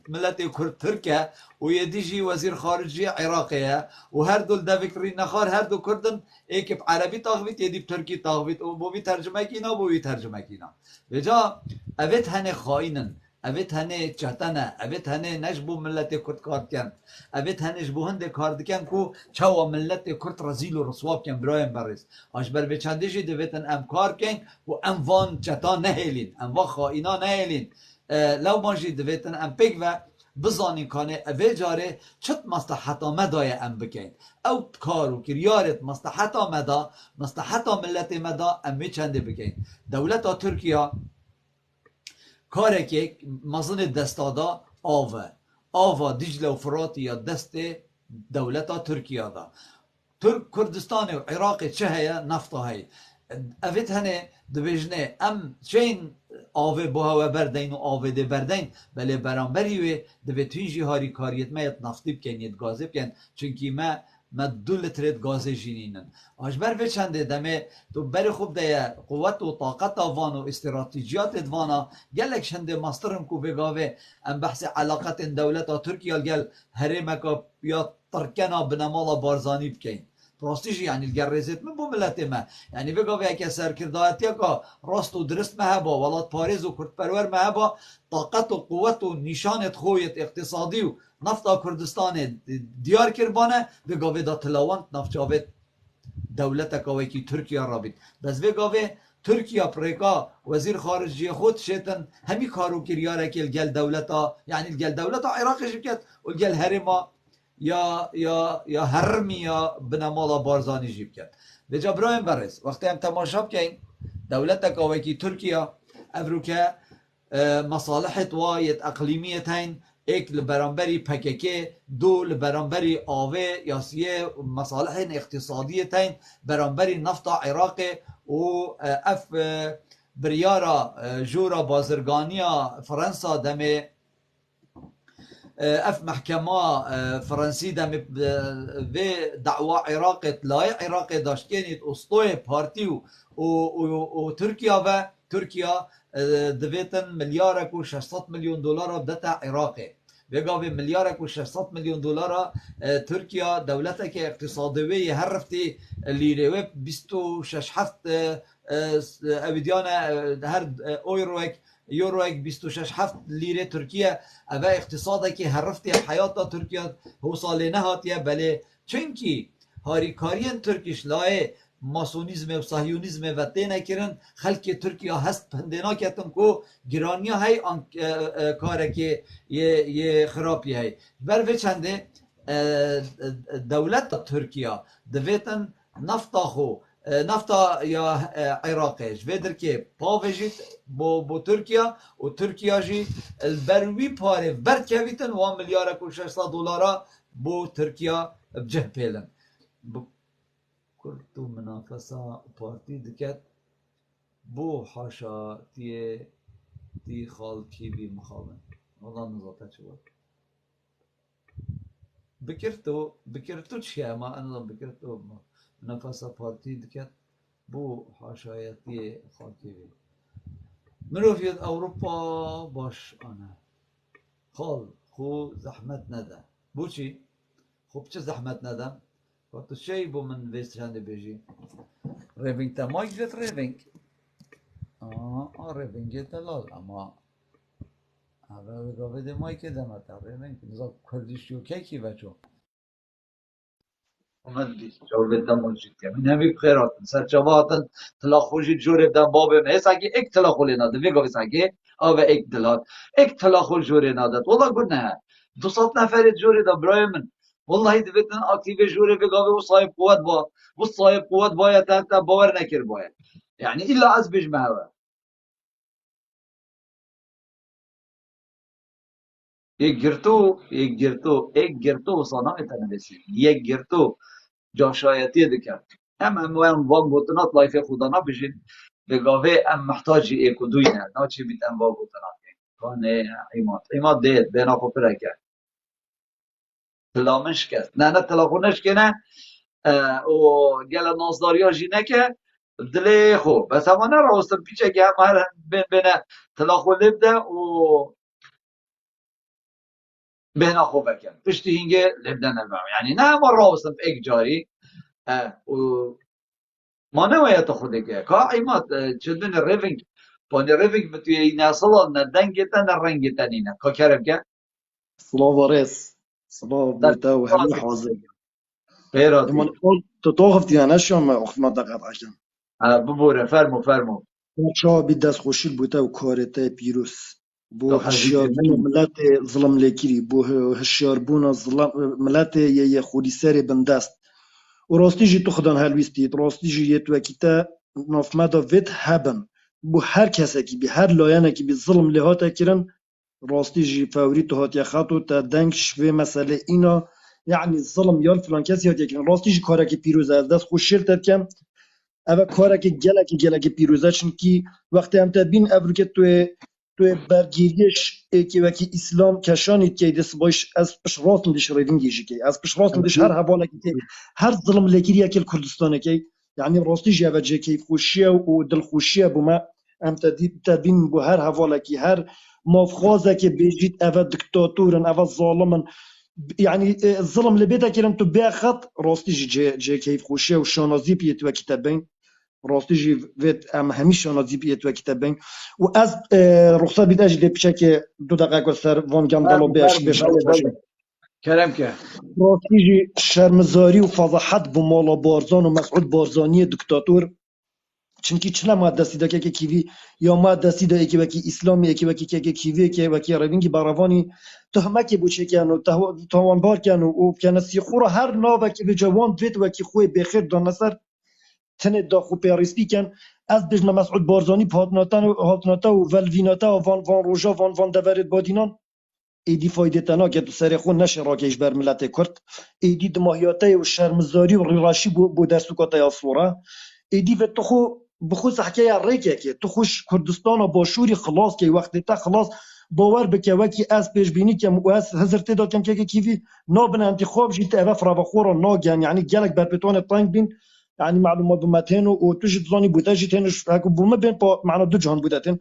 ملت کرد ترکیه و یدیجی وزیر خارجی عراقیه و هر دو دفکری نخار هر دو کردن ایک عربی تاغویت یدی ترکی تاغویت و بوی ترجمه کینا بوی ترجمه کینا بجا اوید هنه خائنن اوید هنه چهتنه اوید هنه نجبو ملت کرد کار کن اوید هنه جبو هنده کار دکن کو چوا ملت کرد رزیل و رسواب کن برایم برس آش بر بچنده جی دویتن ام کار کن و ام وان چتا نهیلین ام وان خائنا نهیلین لو ماجی دویتن ام پیگ و بزانین کانه اوی جاره چت مصلحتا مدای ام بکن او کارو کریارت مصلحتا مدا مصلحتا ملت مدا ام چنده بکن دولتا ترکیه کاری که مزن دستادا آوا دیجله و فراتی یا دست دولتا ترکیه دا کردستان و عراق چه هیا نفتا هی اوید هنه دویجنه ام چین آوه بوها بردین و آوه ده بردین بله برانبری و دوی توینجی هاری کاریت مایت نفتی بکن یت گازه بکن چونکی ما 2 لیتر گاز جینینن آجبر به چنده دمه تو بری خوب ده قوت و طاقت وان و استراتیجیات وانا گلک شنده ماسترم کو بگاوه ام بحث علاقت دولت ترکیه گل هرمکا یا ترکنا بنمالا بارزانی بکن راستیش یعنی گرزت من بو ملت ما یعنی بگاو یک سرکردایتی که راست و درست ما با ولات پاریز و کرد پرور ما با طاقت و قوت و نشانت خویت اقتصادی و نفتا کردستان دیار کربانه بگاو دا تلاوانت نفچاوت دولت کاوی کی ترکیه رابط بس بگاوه ترکیه پریکا وزیر خارجی خود شیطن همی کارو کریاره که الگل دولتا یعنی الگل دولتا عراق شرکت الگل هرما یا هرمی یا بنمالا بارزانی جیب کرد به جبرایم برس وقتی هم تماشا کنیم دولت کاوی کی ترکیه افروکه مصالحت وایت اقلیمیت هین ایک لبرانبری پککه دو لبرانبری آوه یا سیه مصالح اقتصادی تین برانبری نفط عراق و اف بریارا جورا بازرگانیا فرنسا دمه اف محکمه فرنسی دمه و دعوا عراق لای عراق داشتینیت اسطوه پارتی و ترکیه دویتن ملیارک و 600 میلیون دلار بدتا عراقه بگاوی ملیارک و 600 میلیون دلار ترکیه دولت که اقتصادی هر رفتی لیره و 26 هفت اویدیان هر یورویک 26 هفت لیره ترکیه اوه اقتصاده که هر رفتی حیات ترکیه هو ساله نهاتیه بله چونکی هاریکارین ترکیش لایه ماسونیزم و صهیونیزم و تینه کرن خلق ترکیه هست پندینا کتن کو گرانیا های کاره که یه خرابی های بر چنده دولت ترکیه دویتن نفتا یا عراقش ویدر که پاوشید با ترکیه و ترکیه جی البروی پاره برد کویتن و ملیارک و 600 دلار با ترکیه بجه پیلن كرتو منافسة بارتي دكت بو حاشا تي خال كي بي مخالن والله نزلت شو بكرتو شيء ما انا بكرتو منافسة بارتي دكت بو حاشا تي خال كي بي مروفيت اوروبا باش انا خال خو زحمت ندا بوشي خو بچه زحمت ندا تو شی بو من ویست چنده بیجی ریوینگ تا مایک جت ریوینگ ریوینگ تلال اما اول گاوه ده مایک دم تا ریوینگ نزا کردیشیو کی بچو اومد بیست جواب دم موجود که من همی بخیرات سر جواباتن تلا خوشی جوره دم بابه هست اگه ایک تلا خولی ناده وی گاوه ساگه آوه ایک دلات ایک تلا خول جوره ناده والله گو نه 200 نفر جوره دا برای من والله دفتن اکتیو جوره بگاوه و صاحب قوت با و صاحب قوت باید تا باور نکر باید يعني الا از بجمعه یک گرتو صناعه تنبسی یک گرتو جاشایتی دکر هم وان بوتنات لایف خدا نبجید بگاوه ام محتاجی ایکو دوینه ناچی بیت ام وان بوتنات کانه ایماد دید بینا خو پرکه تلامش کرد نه تلاخونش کنه و گل نازداری ها جی نکه دلی خوب بس همانه راستم پیچه که همه بینه تلاخو لبده و بهنا خوب بکن پشتی هنگه لبده نمیم یعنی نه همه راستم ایک جاری و ما نویت خوده که که ایمات چندن ریوینگ پانی ریوینگ بتوی این اصلا ندنگتا نرنگتا نینه که کرم که صلاة وريس صلاة بوتا وهمي حاضر خیرات لما تطاقفتي أنا شو ما أخت ما دقت عشان ببوره فرمو شو بدأس خوشيل بوتا وكارته بيروس بو تو هشيار حزیزی بونا ملات ظلم لكيري بو هشيار بونا ظلم ملات يا خودي ساري بندست وراستي جي تخدن هالويستي راستي جي يتوكيتا ناف مادا فيت هابن بو هر كسكي بي هر لايانا كي بالظلم اللي هاتا كيرن راستي جي فاوريتو هات يا خاطو تا دنكش في مسألة إنا يعني الظلم يال فلان كسي هات يكن راستي جي كارك بيروزا دست خوش شيرتت كم أبا كارك جلك بيروزا چنكي وقت هم تبين أبركت تو برگیریش که وکی اسلام کشانید که دست باش از پش راست ندش ریدینگی که از پش راست ندش هر حواله که هر ظلم لگیری اکل کردستانه که یعنی راستی جوجه که خوشیه و دل خوشیه بوما ام تبین بو هر حواله که هر مافخازه که بیجید اوه دکتاتورن اوه ظالمن يعني الظلم اللي بيتك كلام تبيع خط راستي جي كيف خوشي وشانازي بيت وكتابين راستي جي فيت ام هميش شانازي بيت وكتابين واز رخصة بيت اجي بشكل 2 دقائق وسر فون جاندالو بيش بله کرم که راستی جی شرمزاری و فضاحت بو مالا بارزان و مسعود بارزانی دکتاتور چونکی چلا ما دستی دا که کیوی یا ما دستی دا که وکی اسلامی که وکی که کیوی که وکی روینگی باروانی تهمه که بوچه کنو تاوان بار کنو و کنسی خورا هر ناو که به جوان دوید وکی خوی بخیر دانسر تنه دا خو پیاریسپی کن از بجنه مسعود بارزانی پادناتا و ولویناتا و وان روژا وان دورید بادینان ایدی فایده تنها که تو سر خون نشه راکش بر ملت کرد ایدی دماهیاته و شرمزاری و ریراشی بو در سکاته اصورا ایدی و تو خو بخصوص حکایه ریکه که تو خوش کردستان و باشوری خلاص که وقتی تا خلاص باور بکه وکی از پیش بینی که مؤسس هزرت داد کم که کیوی نابن انتخاب جیت اوه فرابخور ناگن يعني گلک بر بتوان طنگ بین يعني معلومات بمتين وتجد ظني بوتاجي هنش هكو بوما بين معنا دو جهان بوداتين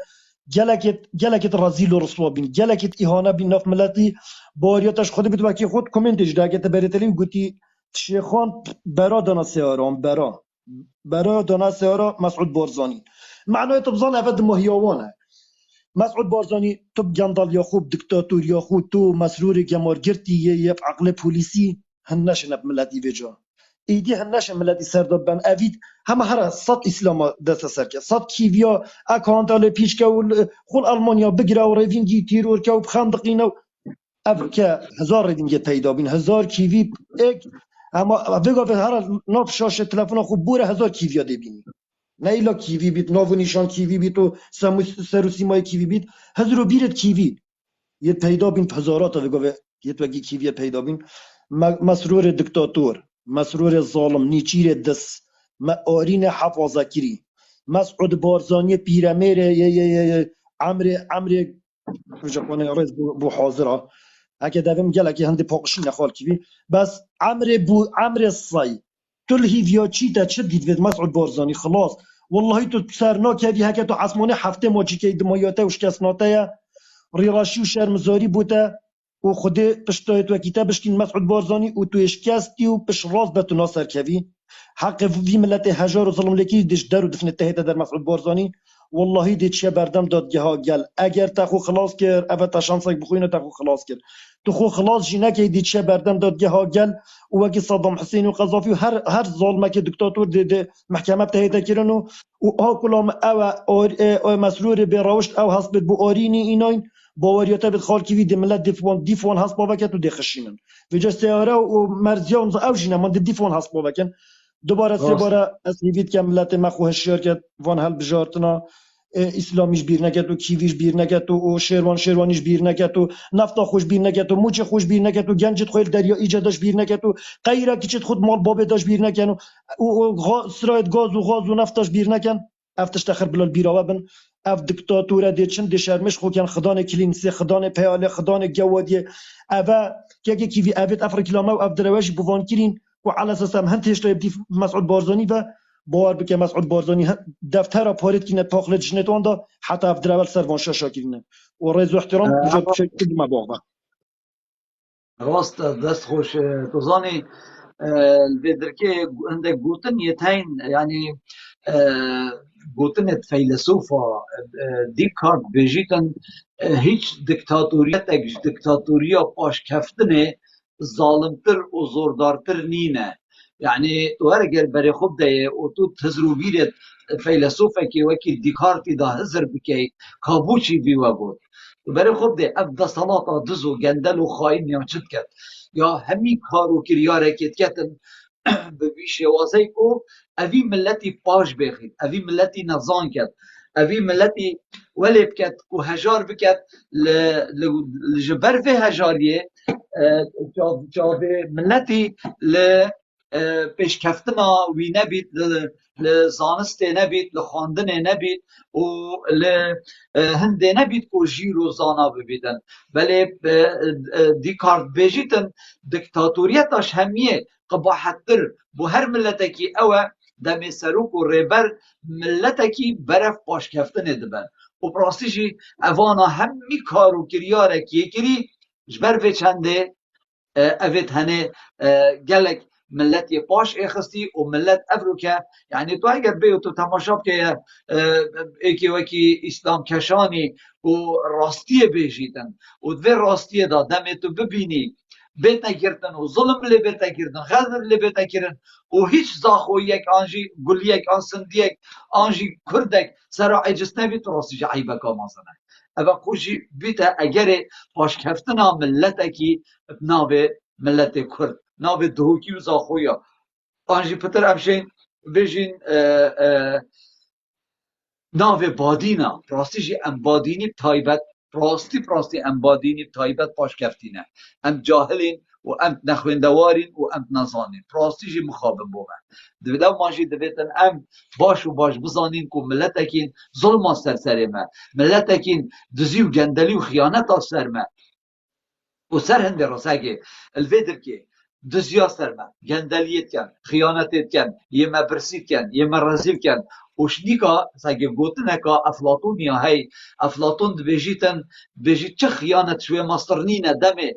جلكت رزيل ورسوا بين جلكت اهانه بين ناف ملتي بارياتش خود بده وكي خود كومنتج دا كت بريتلين قلتي شيخان برا دانا سيارام برا دانا سيارا مسعود بارزاني معناه تبزان افد مهيوانه مسعود بارزاني تب جندال يا خوب دكتاتور يا خو تو مسرور جمار گرتي يف عقل بوليسي هنش نب ملتي بجا ایدی هنش ملتی سرداب بن اوید همه هر صد اسلام دست سر که صد کیویا اکانتال پیش که خون آلمانیا بگیره و روینگی تیرور که و بخندقینه اف که هزار ریدینگ پیدا بین هزار کیوی ایک اما بگو به هر ناف شاشه تلفن خوب بوره هزار کیویا دی بینی نه ایلا کیوی بیت ناو و نیشان کیوی بیت و سر و سیمای کیوی بیت هزار و بیرت کیوی یه پیدا بین هزارات بگو به یه توگی کیوی پیدا بین مسرور دکتاتور مسرور ظالم نیچیر دس ما آرین حفاظه کری مسعود بارزانی پیرمیر عمر جوانه رئیس بو حاضره اگه دویم گل اگه هندی پاقشی نخال کیوی بس عمر الصی تل هیویا چی تا چه دید مسعود بارزانی خلاص والله تو سرنا کدی هکه تو عصمانه هفته ماچی که دمایاته و شکسناته ریراشی و شرمزاری بوده و خود پشتایت و کتابش کن مسعود بارزانی و تو اشکستی و پش راز به تو ناصر کوی حق وی ملت هجار و ظلم لکی دیش در و دفن تهیت در مسعود بارزانی والله دی چه بردم دادگه ها گل اگر تا خو خلاص کرد اوه تا شانسک بخوینه تا خو خلاص کرد تو خو خلاص جی نکی دی چه بردم دادگه ها گل و وکی صدام حسین و قذافی و هر ظالمه که دکتاتور دی محکمه تهیت کردن و ها کلام او مسرور به روشت او حسب بو آرینی ایناین باوریاته بید خال کی وید ملت دیفون هست باوکت و دخشینن و جا سیاره و مرزیان او جینه من دیفون هست باوکن دوباره سه باره از وید که ملت مخو هشیار کرد وان هل بجارتنا اسلامیش بیر نکت و کیویش بیر نکت و شیروانیش بیر نکت و نفتا خوش بیر نکت و موچ خوش بیر نکت و گنجت خویل دریا ایجادش بیر نکت و غیره کیچت خود مال بابه داش بیر نکن و سرایت گاز و نفتاش بیر نکن افتش تخر بلال بیراوه بن اف دکتاتوره دی چند دی شرمش خو کن خدان کلینسی خدان پیاله خدان گوادی اوا که کیوی اوت افریکلامه و اف دروش بوان کرین و على اساس هم هنتش لایب دی مسعود بارزانی و باور بک مسعود بارزانی دفتر پارت کینه پاخله جنتون دا حتی اف درول سروان شاکرینه و رضا احترام بجا شکل ما باغ راست دست خوش تو زانی الفيدركي عندك جوتن يتين يعني جوتن فيلسوفا ديكارت بيجيتن هيج ديكتاتوريا باش كفتنه ظالمتر و زوردارتر نينه يعني تو هرگر بري خود ده و تو تزرو بيرت فيلسوفا كي وكي ديكارتي ده هزر بكي كابوشي بيوا بود بري خود ده افدا صلاة دزو گندل و خاين يا چد كت یا همی کارو کریا رکت کتن به بیشوازی کو اوی ملتی پاش بخید اوی ملتی نزان کت اوی ملتی ولب کت کو هجار بکت لجبر في هجاریه جاوه ملتی پیش کفتنا وی نبید لزانسته نبید لخواندنه نبید و لهنده نبید که جیرو زانا ببیدن بله دیکارت بیجیتن دکتاتوریتاش همیه قباحتر بو هر ملتکی اوه دمی سروک و ریبر ملتکی برف باش کفتنه دبن و پراستیجی اوانا همی کارو کریاره که کری جبر به چنده اوید هنه گلک ملت باش اخستی و ملت افروکه یعنی تو اگر بیو تو تماشا که ایکی وکی اسلام کشانی و راستی بیجیدن و دوی راستی دا دم تو ببینی بیت نکردن و ظلم لی بیت نکردن غدر لی بیت نکردن و هیچ زاخو یک آنجی گلیک آنسندیک آنجی کردک سرا عجز نبید راستی جا عیبه کامازنه اما خوشی بیت اگر پاش کفتنا ملتکی ناوه ملت کرد ناوه دهوکی و زاخویا آنجی پتر امشین بجین ناوه بادینا راستی جی ام بادینی تایبت راستی ام بادینی تایبت پاش کفتینه ام جاهلین و ام نخوندوارین و ام نزانین راستی جی مخابن بومن دویده ماجی دویتن ام باش و باش بزانین که ملتکین ظلم سر سرمه ملتکین دزی و گندلی و خیانت سرمه و سر هنده راسته الویدر که دزیا سرمه گندلیت کن خیانتت کن یه مبرسید کن یه مرزیل کن وشنیکا ساگه گوتنه که افلاطون یا هی افلاطون بجیت چه خیانت شوی ماسترنینه دمه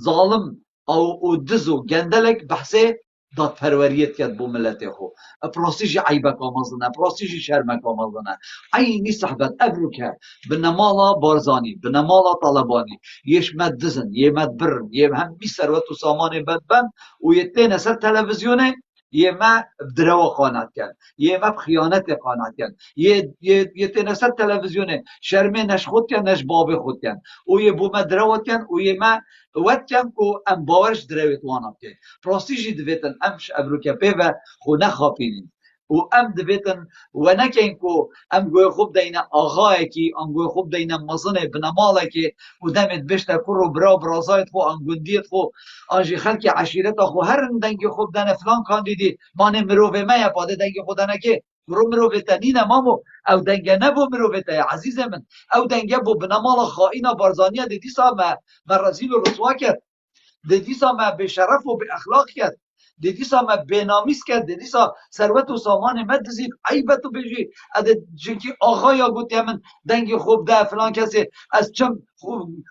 ظالم او دزو گندلک بحثه داد پروریت کرد بو ملت خو پروسیج عیبه کامازنه پروسیج شرمه کامازنه عینی صحبت افروکه بنمالا بارزانی بنمالا طالبانی یش مد دزن یه مد برن یه هم بی ثروت و سامان بدبن و یه سر تلویزیونه یه ما بدروا خانت کن یه ما خیانت خانت کن یه سر تلویزیونه شرمه نش خود کن نش باب خود کن و یه بو ما دروا کن و یه ما وقت کن که ام باورش درویت وانا کن راستی جی دویتن امش ابروکه و خو نخوابینین و ام دویتن و نکن که ام گوی خوب دینه آغای کی ام گوی خوب دینه مزنه بنماله کی و دمت بشته کرو برا برازایت خو انگوندیت خو آنجی خلک عشیرت خو هر دنگ خوب دنه فلان کاندیدی مانه مروه میا پاده دنگ خودنه که برو مروه تنین مامو او دنگ نبو مروه تا عزیز من او دنگ بو بنمال خائن بارزانیه دیدی سا ما رزیل و رسوا کرد دیدی سا ما به شرف و به اخلاق کرد دیدی سا ما بینامیز کرد دیدی سا ثروت و سامان مدزید عیبت و بجی اده جنکی آقا یا گوتی من دنگ خوب ده فلان کسی از چم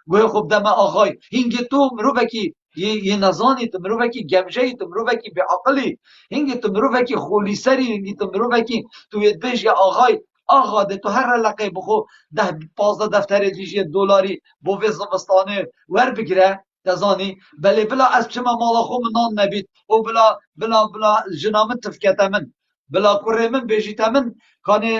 گوی خوب ده من آقای هنگی تو مروفکی یه نزانی تو مروفکی گمجهی تو مروفکی به عقلی هنگی تو مروفکی خولی سری هنگی تو مروفکی تو یه بش یا آقای آقا ده تو هر لقه بخو 10-15 دفتر دیجی دلاری بو وزمستانه ور بگیره تزانی بله بلا از چما مالا خو من نبید او بلا جنامت تفکت من بلا کره من بیجیت من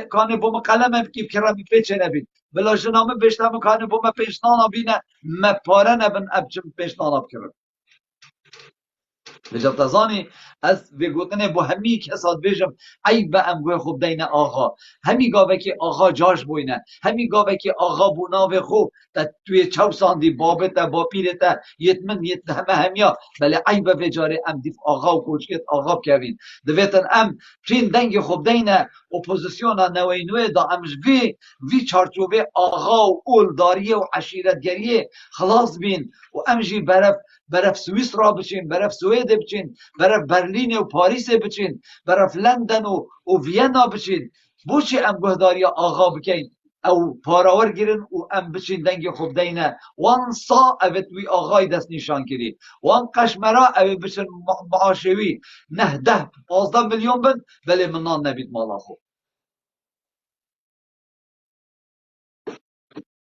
کانه بوم قلم بکی کرم پیچه نبید بلا جنامه بیشتم کانه بوم پیشنانا بینه مپاره نبن ابچم پیشنانا بکرم بجا تزانی از بگوتنه با همی کساد بیجم ای با امگوی خوب دین آقا همی گاوه که آقا جاش بوینه همی گاوه که آقا بوناوه خوب تا توی چو ساندی بابتا با پیرتا یتمن یت همه همیا بله ای با بجاره ام دیف آقا و کوچکت آقا بکوین دویتن ام چین دنگ خوب دینه اپوزیسیونا نوینوه دا امش وی چارچوبه آقا و اولداریه و عشیرتگریه خلاص بین و امجی برف سوئیس را بچین برف سوئد بچین برف برلین و پاریس بچین برف لندن و وینا بچین بوچی ام گهداری آقا بکین او پاراور گیرن و ام بچین دنگ خوب دینه وان سا اوید وی آقای دست نشان کری وان قشمرا اوید بچین معاشوی 10-15 میلیون بن بله منان نبید مالا خوب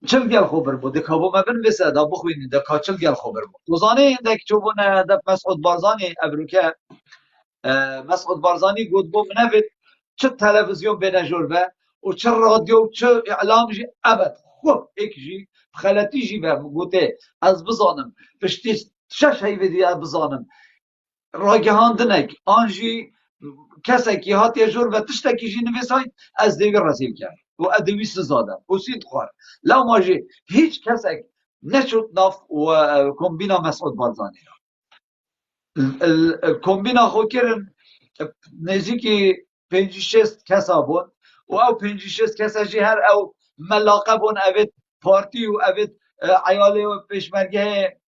چل گل خوبر بود دکابو مبن بسه دا بخوینی دکا چل گل خوبر بود دوزانه دک چوبونه دک مسعود بارزانی ابروکه مسعود بارزانی گود بو منوید چه تلویزیون بینه جربه و چه رادیو چه اعلام جی ابد خوب ایک جی خلطی جی به گوته از بزانم پشتی شش هیوی دیگه بزانم راگهاندنک آنجی کسی که هاتی جربه تشتکی جی نویسای از دیگه رسیل کرد و ادوی سزاده و سید خوار لو ماجی هیچ کسی نشد ناف و کمبینا مسعود بارزانی کمبینا خو کرن نزدیکی 5-6 کسا بود و او 5-6 کسا جی هر او ملاقه بون اوید پارتی و اوید عیاله و پیشمرگه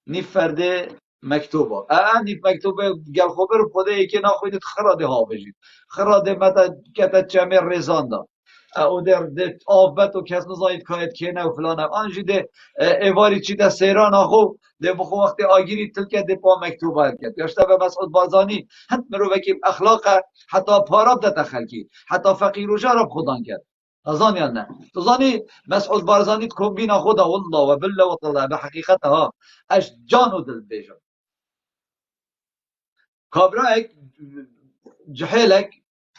نیف فرده مکتوبه نیف مکتوبه گل خوبر خوده ای که ناخویدید خراده ها بجید خراده متا کتا چمه رزانده او در آبت و کس نزاید کاید کنه و فلانه آنجی ده ایواری چی ده سیران آخو ده بخو وقت آگیری تلکه ده پا مکتوب باید کرد یاشته به مسعود بارزانی حتی مرو وکی اخلاق حتی پاراب ده تخلکی حتی فقیر و جارب خودان کرد ازان یا نه تو زانی مسعود بارزانی کمبینا خدا والله و بالله و طلع به حقیقتها اش جان و دل بیجم کابرایک جحیلک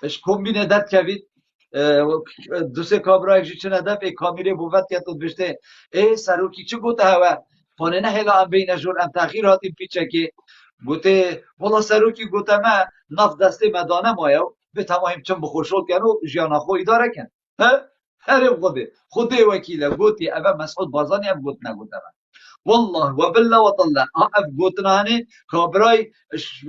اش کمبینه داد کوید دو سه کابرایک جی چنه دف ای کامیره بوفت که تو بشته ای سروکی چه گوته هوا پانه نه هلا ام بین جور ام تاخیر هاتیم پیچه که گوته والا سروکی گوته ما نف دسته مدانه مایو به تمایم چم بخوشول کنو جیانا خوی داره کن ها هرم خوده وکیله گوتی اوه مسعود بازانی ام گوت نگوته والله وبالله وطلع اف گوتنانه کابرای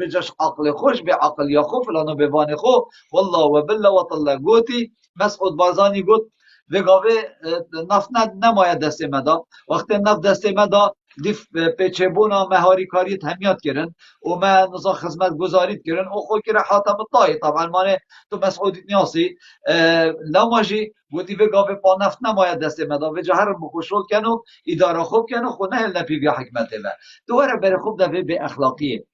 بجاش عقل خوش به عقل یا خو فلانو به وان خو والله وبالله وطلع گوتی مسعود بازانی گوت وگاوه نفت نماید دست مدا وقت نفت دست مدا دیف پیچه بونا مهاری کاریت همیات کرن و ما نزا خدمت گزارید کرن او خو کرا حاتم الطایی طبعا مانه تو مسعودی نیاسی لو ماجی گوتی وگاوه پا نفت نماید دست مدا و جهر بخوشول کنو اداره خوب کنو خو نه نپی بیا حکمته و دواره بر خوب دوه به اخلاقیه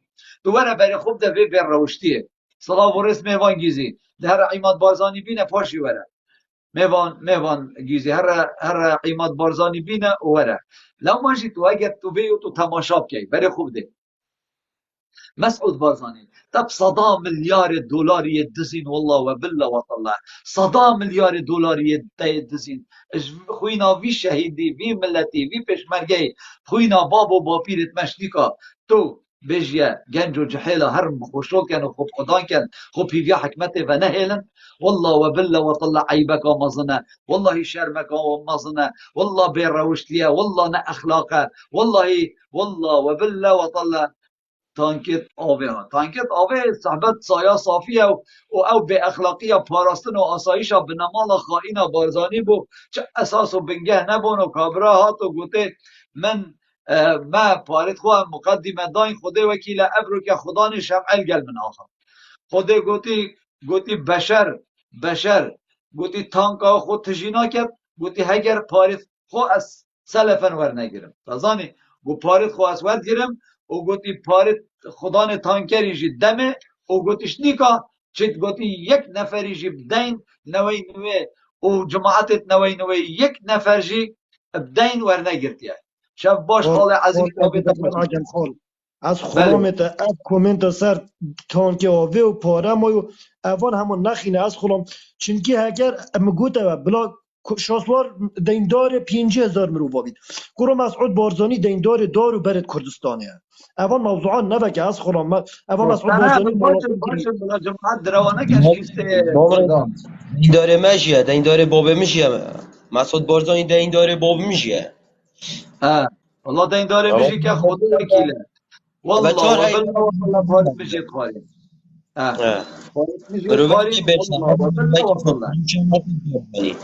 دواره بر خوب دوه به روشتیه صلاح و رسم میوان گیزی در عماد بارزانی بینه پاشی وره میوان گیزی هر عماد بارزانی بینه وره لو ماجی تو اگر تو بیو تو تماشا کی بر خوب ده مسعود بارزانی تب 100 میلیارد دلاری دزین والله و بالله و طلع 100 میلیارد دلاری دزین خوینا وی شهیدی وی ملتی وی پشمرگی خوینا باب و باپیرت مشتیکا تو بجیا گنج و جحیلا هر خوشول کن و خوب خدان کن خوب پیویا حکمت و نهیلن والله و بالله و طلع عیبک و مزنه والله شرمک و مزنه والله بیر روشتلیه والله نه اخلاقه والله و بالله و طلع تانکت آوه صحبت سایا صافیه و او به اخلاقی پاراستن و آسایش به نمال خائن بارزانی بو چه اساس و بنگه نبون و کابرا هات و گوته من ما پارت خواه مقدمه داین خوده وکیل ابرو که خدا شمعل گل من آخر خوده گوتی بشر گوتی تانکا خود تجینا کرد گوتی هگر پارت خو از سلفن ور نگیرم تازانی گو پارت خو از ور گیرم و گوتی پارت خدان تانکری جی دمه و گوتیش نیکا چید گوتی یک نفری جی بدین نوی و جماعتت نوی یک نفر جی بدین ور نگرتیه شب باش خال عزیز از خلامت اف کومنت سر تانک آوه و پاره مایو اوان همون نخینه از خلام چونکی اگر مگوته بلا شاسوار دیندار 5000 مرو بابید گروه مسعود بارزانی دیندار دارو برد کردستانه اوان موضوعان نبکه از خلام اوان مسعود بارزانی باشه بلا جماعت دروانه کشکیسته دیندار مجیه دیندار بابه میشه مسعود بارزانی دیندار باب میشه والله دیندار میشه که خود وکیله والله والله فارغ میشه خارج فارغ میشه خارج والله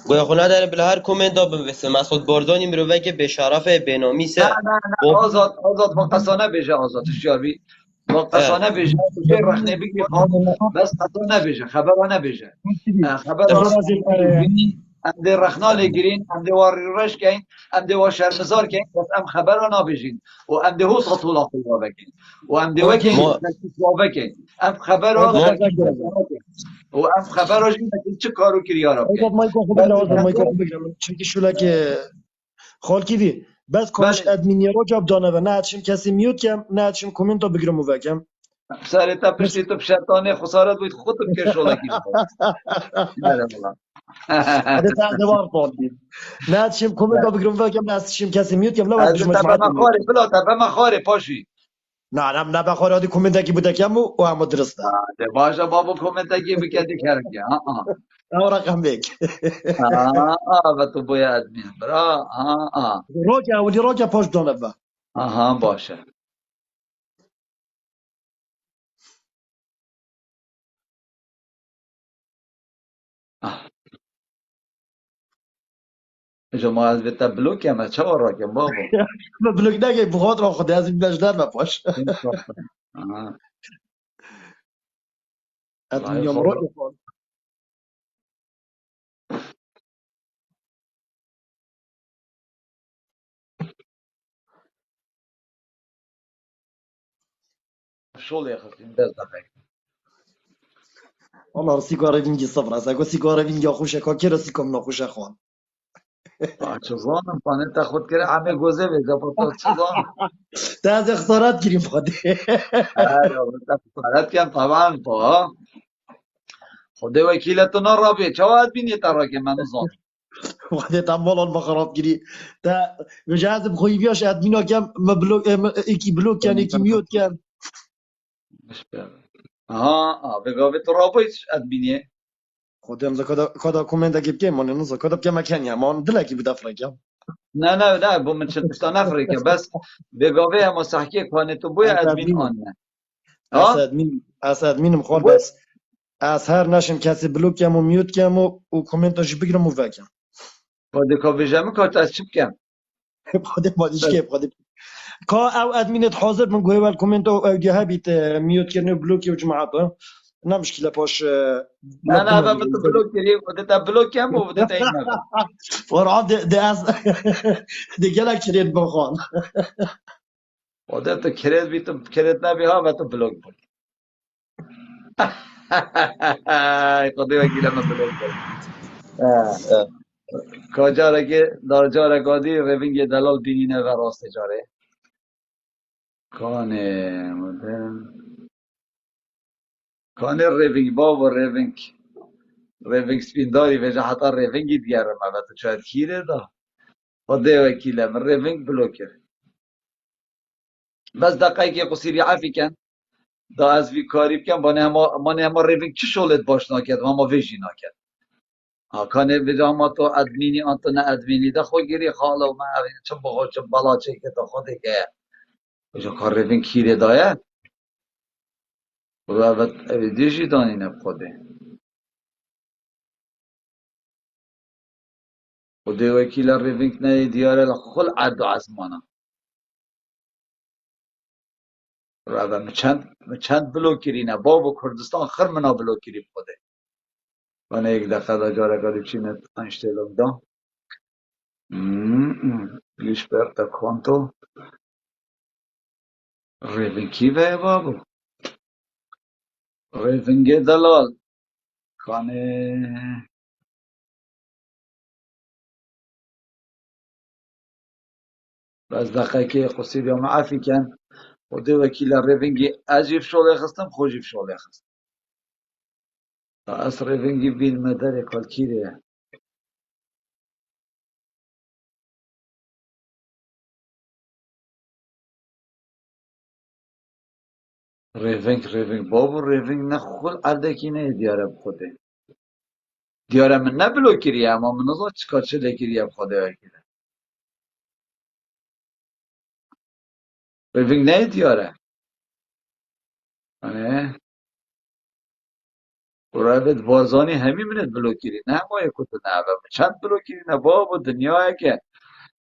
گویا خونه داره بله هر کومنت دا بنویسه مسعود بارزانی مروه که به شرف بینامی سه نه آزاد با قصانه بیجه آزاد شیاری با قصانه بیجه که رخنه بگی خواب بس قصانه بیجه خبرانه بیجه خبرانه ام ده رخنا لگیرین ام ده واری رش کن ام ده وار شرمزار کن بس ام خبرانه بیجین و ام ده هوت خطولا خلا بکن و ام ده وکن بکن ام خبرانه و ام خبرانه چه کارو کری آرام کن مایکو خوب بگم مایکو خوب بگم چون که شولک خالکی دی بس کاش ادمینی رو جاب دانه و نه اتشم کسی میوت کم نه اتشم کومنت رو بگیرم و وکم سر تا پشتی تو شیطانه خسارت بود خودت که شولکی نه والله هذا تاع دوار طالبين لا تشم كومنت بقرب فاكم لا تشم كاسي ميوت يم لا هذا واحد مش تبع مجموعات مخاري بلا تبع مخاري باشي نعم لا بخور هذه كومنت كي بدك يمو وعم درسته ده باشا بابا كومنت كيف كده كارك او رقم بيك بتو بويا ادمين برا روجا ولي روجا باش دونفا باشا جماعت بتا بلوك يا ما شو وراك يا بابا بلوك ناقي بخاطر اخذ لازم باش دار ما باش ادمي يوم روجا شغل خستیم دست دقیق والله سیگار وینگی صفر است اگه سیگار وینگی خوشه که کی رسی کم نخوشه خوان چه زانم پانه تا خود کرده همه گوزه ویزا پا چه زانم تا از اختارات گیریم خواده فقط کم طبعا پا خود وکیلتون را بی چه باید بینی تا را که منو زانم خواده تا مالان بخرات گیری تا وجهاز بخوی بیاش ادمینا کم مبلوک ایکی بلوک کن ایکی میوت کن بگاوه تو را باید ادبینیه خواده امزا کدا کومنت اگه بکن من نزا کدا بکن مکنی اما دلکی بود افرکم نه با من چلتشتا نفره که بس بگاوه اما صحکی کنه تو بوی ادبین آن نه از ادمینم خوال بوی بس از هر نشم کسی بلوک کم و میوت کم و کومنتاش بگیرم و وکم خود که بجمه کارت از چی بکن خواده مادیش که خواده کا او ادمینت حاضر من گویا الكومنت او دي هابيت ميوت كرني بلوكي وجماعات نا مشكله باش نه مقدمه با تو بلوک کردی خودت بلوک کم و خودت این مگه فرعون دي از دي گلک چرید بخوان خودت کرد بی تو کرد نبی ها و تو بلوک بود خودی وکیل من بلوک بود کجا را که در جا را گادی روینگ دلال بینینه و راست جاره کانه مدرن کانه روینگ با و روینگ سپینداری وجه حتی روینگی دیگر ما و تو چاید کیره دا خودی وکیل من روینگ بلوک کرد بس دقیقی قصیری عفی کن دا از وی کاری بکن مانه همه روینگ چی شولت باش ناکد و همه ویجی ناکد کانه ویجا همه تو ادمینی انتو نه ادمینی دا خود گیری خاله و من چه بخور چه بلا چه که تا خودی که ویجا کار روینگ کیره دایه و دیجی دانی نب خوده خودی وکیل روینگ نه دیاره لخل عد و عزمانه و چند بلوک کری نه باب و کردستان خر منا بلوک کری خوده و نه یک دفعه دا جاره کاری چینه انشتیلوگ دا گیش برتا کانتو روینگ کی وی بابو روینگ دلال کانه بس دقیقه قصیری هم عفی کن خودی وکیل روینگی عجیب شوله خستم خوشیب شوله خستم از روینگی بین مدر کال کیره روینگ بابو روینگ نه خل عردکی نه دیاره بخوده دیاره من نه بلو کریه اما من نظر چکار چه لکریه بخوده وکیله روینگ نه دیاره آنه قرابت بازانی همی منت بلو کری نه ما یکوت نه و چند بلو کری نه بابو دنیاه که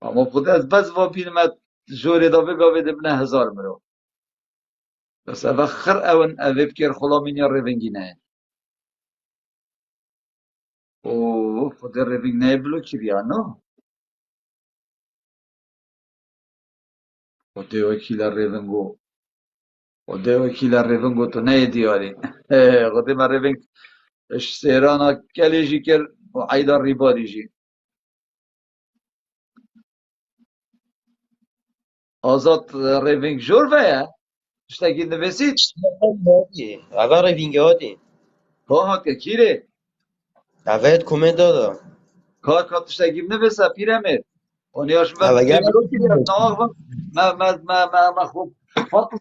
اما خود از بس و بیلمت جوری دا بگاوه دبنه 1000 مرو بس اوه خر اون اوه بکر خلا من یا روینگی نه اوه خود روینگ نه بلو کری آنو خود وکیل روینگو تو نه دیاری خود من روینگ اش سیرانا کلیجی کر و عیدار ریباری جی آزاد روینگ جور ویا اشتاکی نویسید اول روینگ هاتی که ها که کیره اول کومنت دادا کار اشتاکی نویسه پیرمید اونیاش من اول بلو کری از نواق ما خوب فاطمه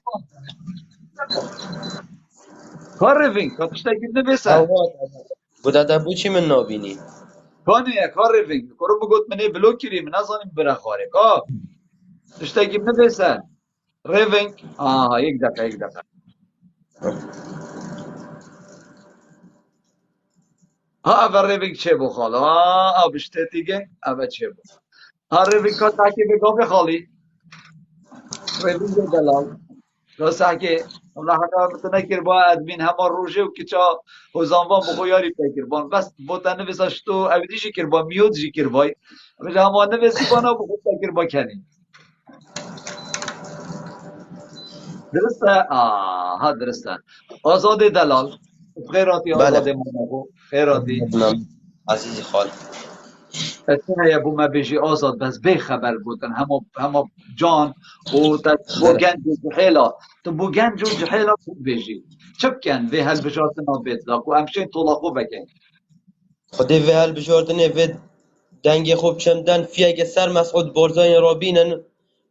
کار روینگ اشتاکی نویسه بوده دبو چی من نابینی کانه کار روینگ کرو بگوت منی بلو کری من نزانیم برا خاره که اشتاکی نویسه روینگ یک دقیقه ها اول روینگ چه بو خاله ها بشته دیگه اول چه بو ها روینگ که تاکی بگو بخالی روینگ دلال راسته که الله حقا بتونه کر با ادمین همه روژه و کچا حوزانوان بخو یاری پیکر بان بس بوتا نویساش تو اویدی شکر با میود شکر بای اما همه نویسی بانا بخو پیکر با کنی درسته؟ ها درسته. آزاد دلال خیراتی بله آزاد مانگو خیراتی بدونم عزیزی خال. اصلا هیا بو ما بیجی آزاد بس بی خبر بودن همه جان و تا بو بله گنج و جحیلا تو بو گنج و جحیلا بود بیجی چپ کن وی هل بجاتنا بیت لاکو همشین طلاقو بکن خودی وی هل بجاردنه وی دنگ خوب چمدن فیه سر مسعود بارزانی را بینن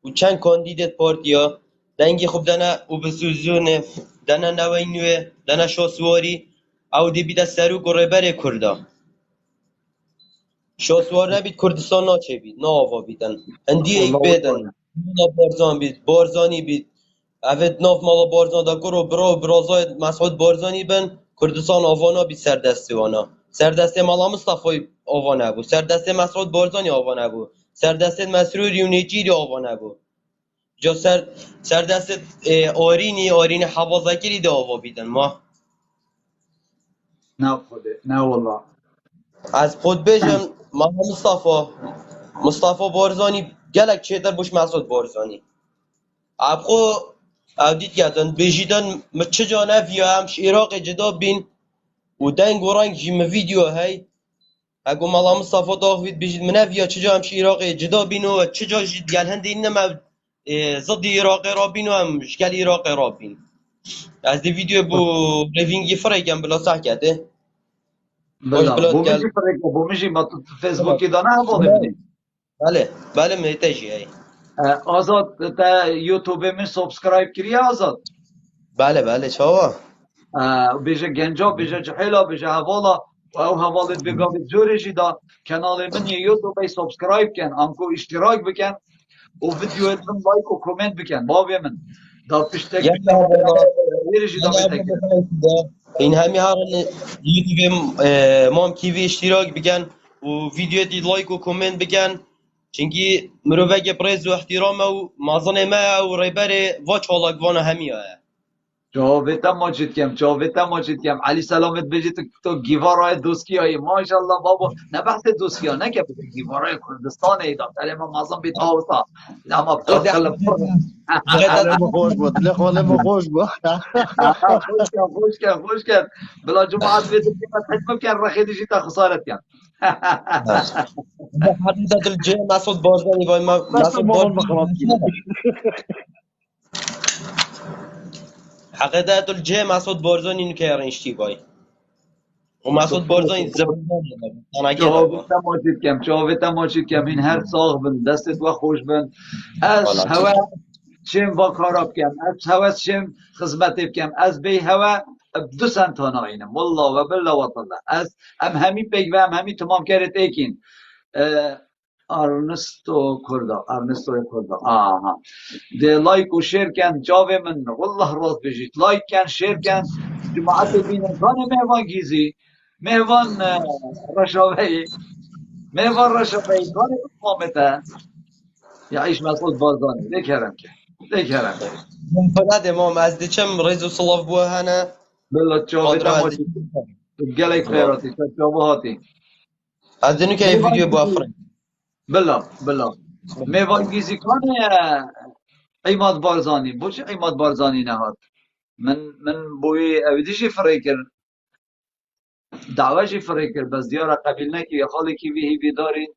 و چند کاندیدت پارتیا دنگ خوب دنه و بسوزونه دنه نوی نوی دنه شاسواری او دی بیده سرو گره بره کرده شاسوار نبید کردستان ناچه بید نا آوا بیدن هندی ایک والله بیدن والله نا بارزان بید بارزانی بید اوید ناف مالا بارزان دا کرو برازای مسعود بارزانی بن کردستان آوانا بید سردستی وانا سردستی مالا مصطفی آوانا بو سردستی مسعود بارزانی آوانا بو سردستی مسرور یونیجیری آوانا بو جا سردستی آرین حوازکری دا آوا بیدن ما نه خوده نه والله از خود بجم ما مصطفی بارزانی گلک چیتر بوش مسعود بارزانی ابخو اودیت گردن بجیدن مچه جانه ویا همش عراق جدا بین و دنگ و رنگ جیم ویدیو هی اگه مالا مصطفی داوید بجید منه ویا چجا همش عراق جدا بین و چجا جید گل هنده اینما ضد عراق را بین و همش گل عراق را بین از دی ویدیو بو ریوینگی فرایگم بلا سح کرده باش بلا بلاد بو گل میشی فرق بو میشی ما تو فیسبوکی دانه حوالی منی بله بله میتجی هی آزاد تا یوتیوب من سابسکرایب کردی آزاد بله بله چاوا بیجه گنجا بیجه جحیلا بیجه حوالا و او حوالت بگاوی جوری جدا کانال من یوتیوب ای سابسکرایب کن امکو اشتراک بکن و ویدیو من لایک و کومنت بکن باوی من دا پشتک یک بینا یری جدا بیتکر این همی هر یوتیوب مام کیوی اشتراک بگن و ویدیو دی لایک و کامنت بگن چنگی مروفگ پریز و احترام و مازن ما و ریبر و چالاک وانا همی آیا جاویتا ماجید کم جاویتا ماجید کم علی سلامت بجی تو گیوارای دوسکی هایی ماشاءالله بابا نه بحث دوسکی ها نه که بگی گیوارای کردستان ای دختر ما مازم بیت آوسا اما خود داخل پر حقیقت حالم خوش بود لخ حالم خوش بود خوش کن خوش کن بلا جماعت بيت الجمعة تحكم كان رخيدي جيتا خسارة كان حقیقت الجه مسعود بارزانی وای نسل مسعود مامان بارزانی بخلاص كده حقیقت الجه مسعود بارزانی اینو که ارنشتی وای و مسعود بارزانی زبردانی انا گلا با جاوبتا ماجد كم جاوبتا ماجد كم این هر ساغ بن دستت و خوش بن از والا هوا چیم با کاراب کم از هوا چیم خدمت بکم از بی هوا دو سنتان آینم والله و بالله و طالله از ام همی پیگ و ام همی تمام کرد ایکین ارنستو کردا آها ده لایک و شیر کن جاوه من والله راست بجید لایک کن شیر کن جماعت بینن کان مهوان گیزی مهوان رشاوی مهوان رشاوی کان امامته یعیش مسعود بازانه دیکرم که فلاد امام از دیچم ریز و صلاف بوه هنه بالله جاوه قادر از تماشی گلک تمام خیراتی شجابه هاتی از دنو که مهوان ویدیو با گیزی افرین بالله مهوان گیزی کان عماد بارزانی بوچه عماد بارزانی نهاد من بوی اودیشی فریکر دعواجی فریکر بس دیارا قبیل نکی خالی کی وی بیدارین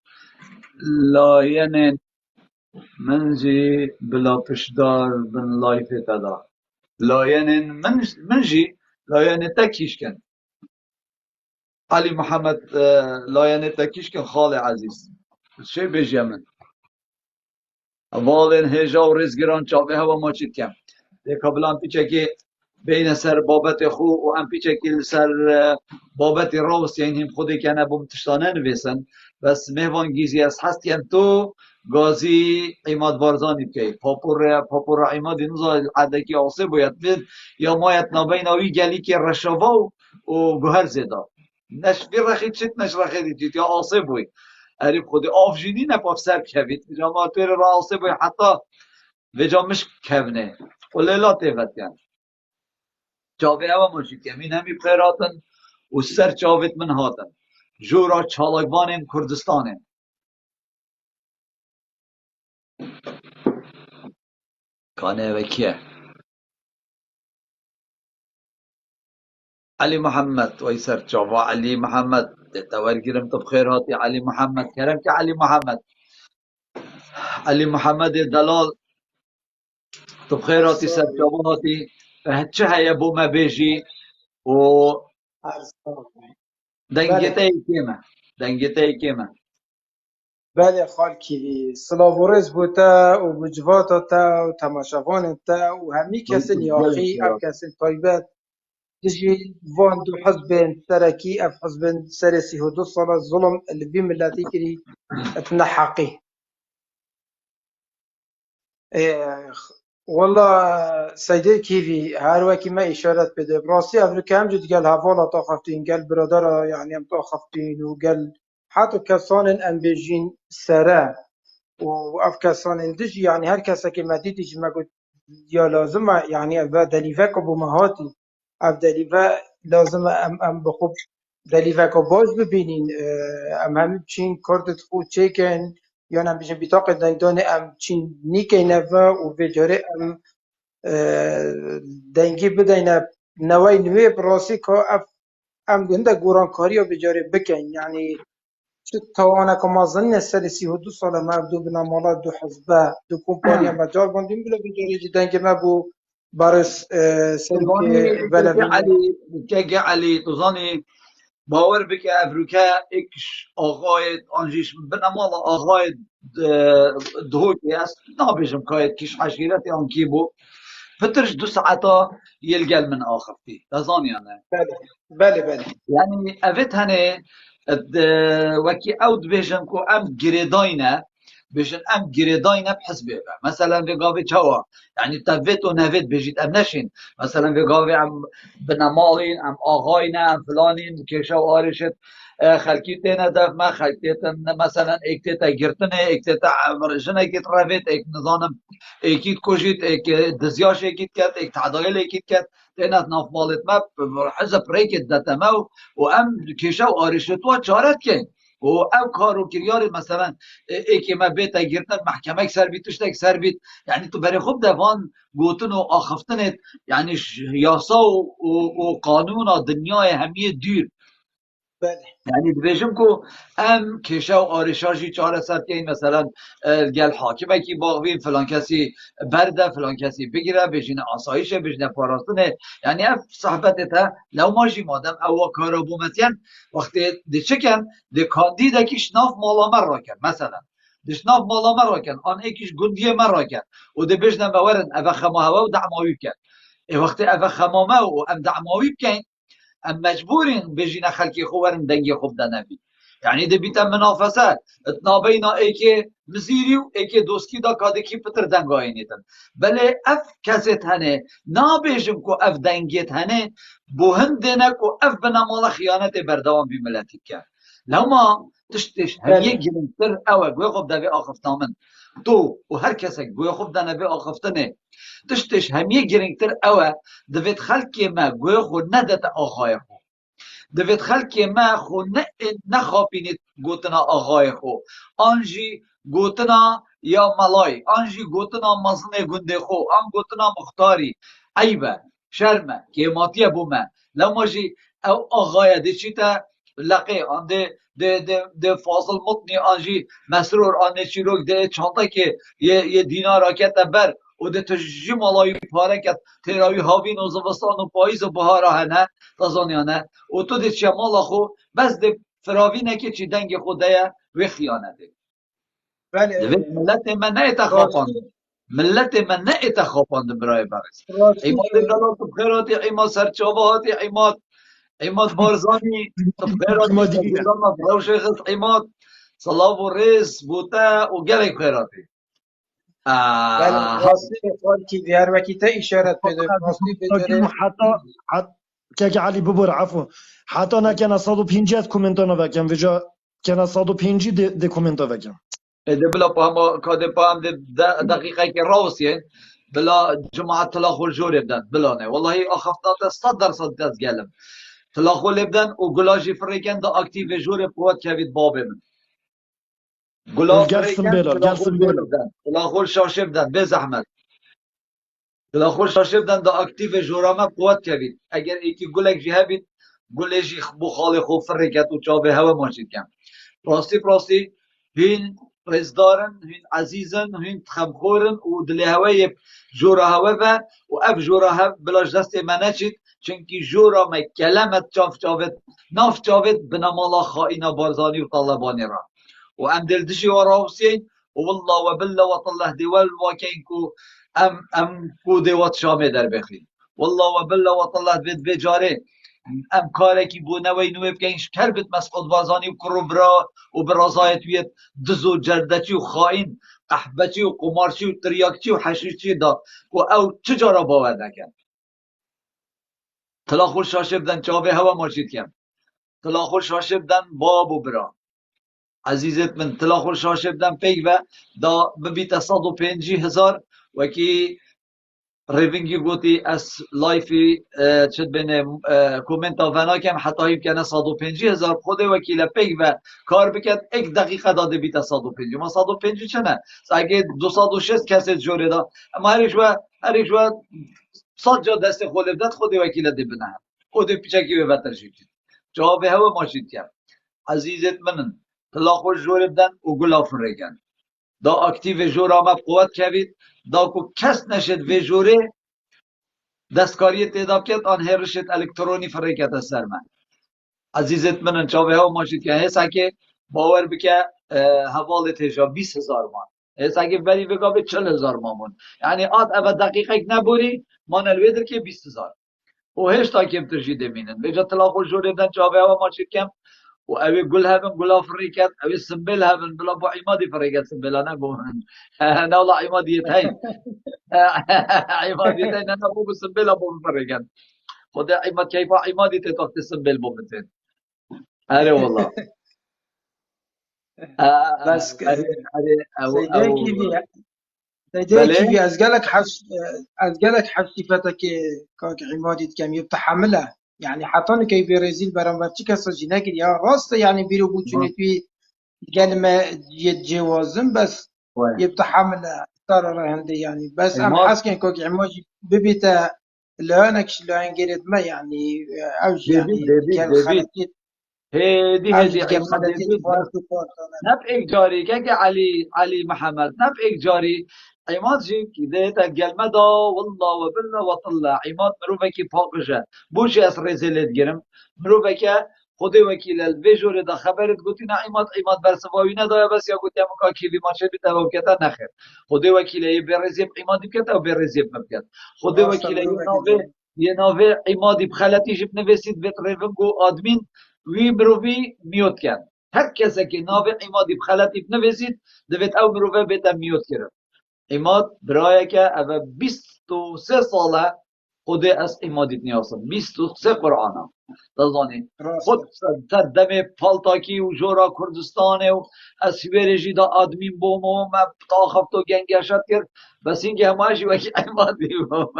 لاین منجی بلا پشدار بن لایف تدا لاین منجی لاین تکیش کن علی محمد لاین تکیش کن خال عزیز چه بجیم من والین هجا و رزگران چاوه هوا ماچید کم دیکا بلان پیچه که بین سر بابت خو و ام پیچه که سر بابت راست یعنی هم خودی که نبوم تشتانه نویسن بس مهوان گیزی از هست یم تو گازی عماد بارزانی بکی پاپور عماد نوزا عدکی آسه باید بید یا مایت نابین آوی گلی که رشاوا و گوهر زیدا نش بی رخید چید نش رخیدی چید یا آسه بوی اريب خودي آفجینی نپاف سر کبید جا توی را آسه بوی حتی و جا مش کبنه و لیلا تیفت کن جاوه او ماشید که این همی خیراتن و سر جاوید من هاتن جورا چالکوانیم کردستانیم کانه و کیه علي محمد ويسر تشوفوا علي محمد تورجرم بخير هاتي علي محمد كرمك علي محمد علي محمد دلال بخير هاتي سر تشوفوا هاتي هتشها بو ما بيجي و دنجتي كيما دنجتي كيما بله خالکی سلاورز بوده و بجوات تا و تماشاوان تا و همی کسی نیاخی اف کسی تایبت دجی وان دو حزب ترکی اف حزب سرسی و دو سال ظلم اللي بی ملتی کری اتنحقی والله سيدي كيفي هاروكي ما إشارات بده براسي أفريقيا هم جد قال هفولا طاقفتين قال برادرة يعني هم طاقفتين وقال حتى كسان أم بيجين سرا وأف كسان دج يعني هر كسا كما ديدش ما قلت يا لازم يعني أف دليفا كبو مهاتي أف دليفا لازم أم بخوب دليفا كباز ببينين هم بچين كارت خود چيكن یا هم بیشتر بیتاق دنگدان ام چین نیکی نوا و وجاره ام دنگی بدین نوای نوی براسی که ام گنده گورانکاری و بجاره بکن یعنی چه توانا که ما ظن سر 32 سال ما دو بنا مالا دو حزبه دو کمپانی مجار بندیم بلا بجاره جی دنگ ما بو بارس سر که ولوینه علي علي تظني باور بك افریقا اكش آقای آنجیش بنمال آقای دهوکی است نابجم كايت كيش عشيرتي آن كي بو فترش 2 ساعتا يلقل من آخفتي تظني أنا بله بله بله يعني أفت هني وكي أود بيجن كو أم جريداينة بيجن أم جريداينة بحسبه مثلا في قاوي تشوا يعني تفت ونفت بيجيت أم نشين مثلا في قاوي أم بنمالين أم آغاينا أم فلانين كيشو آرشت خلقيتنا دف ما خلقيتنا مثلا اكتتا جرتنا اكتتا مرجنا اكت رفت اك نظام اكيد كوجيت اك دزياش اكيد كات اك تعدايل اكيد كات تنات ناف مالت ما حزب ريكت دتمو وام كيشو آرشتوا چارت كن و او کارو کریار مثلا ای که ما بیت گرتن محکمه سر بیت تشتک سر بیت یعنی تو برای خوب دوان گوتن و آخفتنت یعنی یاسا و قانون و دنیای همیه دیر بله يعني دبيجم كو ام كيشا و آرشاجي چهار سر که مثلا گل حاکمه کی باغوین فلان کسی برده فلان کسی بگیره بجینه آسایشه بجینه پاراستنه یعنی اف صحبتته لو ماجی مادم او کارا بومتین وقتی دی چکن دی کاندیده کش ناف مالا مر را کن مثلا دش ناف مالا مر را کن آن ایکش گندیه مر را کن و دی بجنه بورن او خماهوه و دعماوی کن وقتی او خمامه و ام دعماوی بکن ام مجبورين بجينا خلقي خوارن دنگي خوب دنبي يعني ده بيتا منافسه اتنابينا ايكي مزيري و ايكي دوسكي دا كادكي پتر دنگاينيتن بله اف كسيت هنه نابيجم كو اف دنگيت هنه بو هندنا كو اف بنامال خيانت بردوان بي ملتك كر لو ما تشتش هنيه جرمتر اوه گوه خوب دوي آخفتامن تو و هر کسك گوه خوب دنبي آخفتنه تشتش همیه گرنگتر اوه دوید خلکی ما گوه خود ندت آقای خو دوید خلکی ما خو نخوابینید گوتنا آقای خو آنجی گوتنا یا ملای آنجی گوتنا مزن گنده خو آن گوتنا مختاری عیبه شرمه کیماتیه بومه لما او آقای دی چی تا لقی آن ده فاصل مطنی آنجی مسرور آن چیروک ده چانتا که یه دینار راکت بر و ده تجی مالای پاره که تیراوی هاوین و زمستان و پاییز و بهارا هنه تازانیانه و تو ده چه مالا خو بس ده فراوینه که چی دنگ خوده و خیانته بله دوید ملت من نه اتخاباند ملت من نه اتخاباند برای برس ایماد دلال تو بخیراتی ایماد سرچابهاتی ایماد بارزانی تو بخیراتی تبیران براو شیخ ایماد صلاح و رز بوته و گلک بخیراتی بله راستی خالکی دیار وکیتا اشارت بده راستی بجاره حتی که علی ببر عفو حتی نکنه 150 کومنتانا وکم وجا کنه 150 ده کومنتا وکم ده بلا پاهم کاده پاهم دقیقه که راوسیه بلا جماعت تلاخول جوری بدن بلا نه والله آخفتات 100% دست گلم تلاخول بدن و گلاجی فریکن دا اکتیو جوری قوت کوید بابه من گلا فریکن تلاخول شاشه بدن به زحمت تلاخول شاشه بدن دا اکتیو جورامه قوت کوید اگر ایکی گلک جه بید گلجی بخال خوب فرقت و چابه هوا ماشید کم راستی هین رزدارن هین عزیزن هین خمخورن و دل هوای جورا هوا و اف جورا هوا بلاش دست منه چید چونکی جورا ما کلمت ناف چاوید بنامالا خائنا بارزانی و طالبانی را و ام دلدشی و راوسین و والله و بالله و طالله دیوال واکین کو ام کو دیوات شامه در بخین والله و بالله و طالله بید بجاره ام کارێکی بۆ نەوەی نوێ بکەین کەر بێت مەسقۆت بازانی و کوڕ و برا و بەڕازایەت وێت دز و جەردەچی و خائین قەحبەچی و قومارچی و تریاکچی و حەشیشچی دا و ئەو چ جارە باوەر نەکەن تلا خۆ شاشێ بدەن چاوێ هەوە ماچیت کەم تلا خۆ شاشێ بدەن باب و برا عزیزت من تلا خۆ شاشێ بدەن پێی بە دا ببیتە 150,000 وەکی ریوینگی گوتی از لایفی چت بین کومنت آونا کم حتی کنه 150,000 خود وکیل پیک و کار بکرد 1 دقیقه داده بیت 150 ما 150 چنه اگه 260 کسی جوری دا اما هریش و 100 جا دست خود بدد خود وکیل دی بنه خود پیچکی به بتر شید جواب هوا ماشید کرد عزیزت منن طلاق جوری بدن و گل فرگن دا اکتیو جور آمد قوت کوید دا کو کس نشد و جوره دستکاری تعداد کرد آن هرشت الکترونی فرقت سر من عزیزت منن چاوه ها ماشید که هست که باور بکه حوال تیجا 20,000 مان هست که بری بگا به 40,000 مامون یعنی آد اول دقیقه نبوری مان الویدر که 20,000 و هشت تا کم ترجیده مینن بجا طلاق جوره بدن چاوه ها ماشید کم و اوی گل هبن گلا فريكات اوی سنبل هبن بلا با عمادي فريكات سنبلا نبو انا والله عمادي هاي عمادي هاي انا بو سنبلا بو فريكات خدا عماد كيف عمادي تتوقت سنبل بو متين اره والله بس سيدي أزجلك حسيفتك كاك عمادي كم يتحمله يعني حتى كي برازيل برامبرتي كسر نكد يا راست يعني بيرو بوتشوني في قال ما يتجاوزن بس يتحمل ترى عندي يعني بس أم حاسس كاك عمادي ببيتا لانكش لان قريت ما يعني أوج يعني كان خلتي هدي نب جاری که علی محمد نب جاری عماد جی که دیتا گلمه دا والله و بالله و طلع عماد مروفه که پاکشه بوشی از رزیلت گرم مروفه که خودی وکیل الویجور دا خبرت گوتی نه عماد برسوایی نداره بس یا گوتی همون که کیوی ماشه بی توابکتا نخیر خودی وکیل ای برزیب عمادی بکتا و برزیب مبکت خودی وکیل یه ناوه عمادی بخلطیش بنویسید بیت ریفنگو آدمین وی مروی میوت کرد هر کسی که ناو عمادی بخلطی بنویسید دوید او مروی بیتا میوت کرد عماد برای که او 23 ساله خود از عمادیت نیاستم 23 قرآن دازانی خود سر دم پالتاکی و جورا کردستانه و از سویرجی دا آدمین بوم و ما تاخفت و گنگشت کرد بس اینکه هماشی وکی عمادی بوم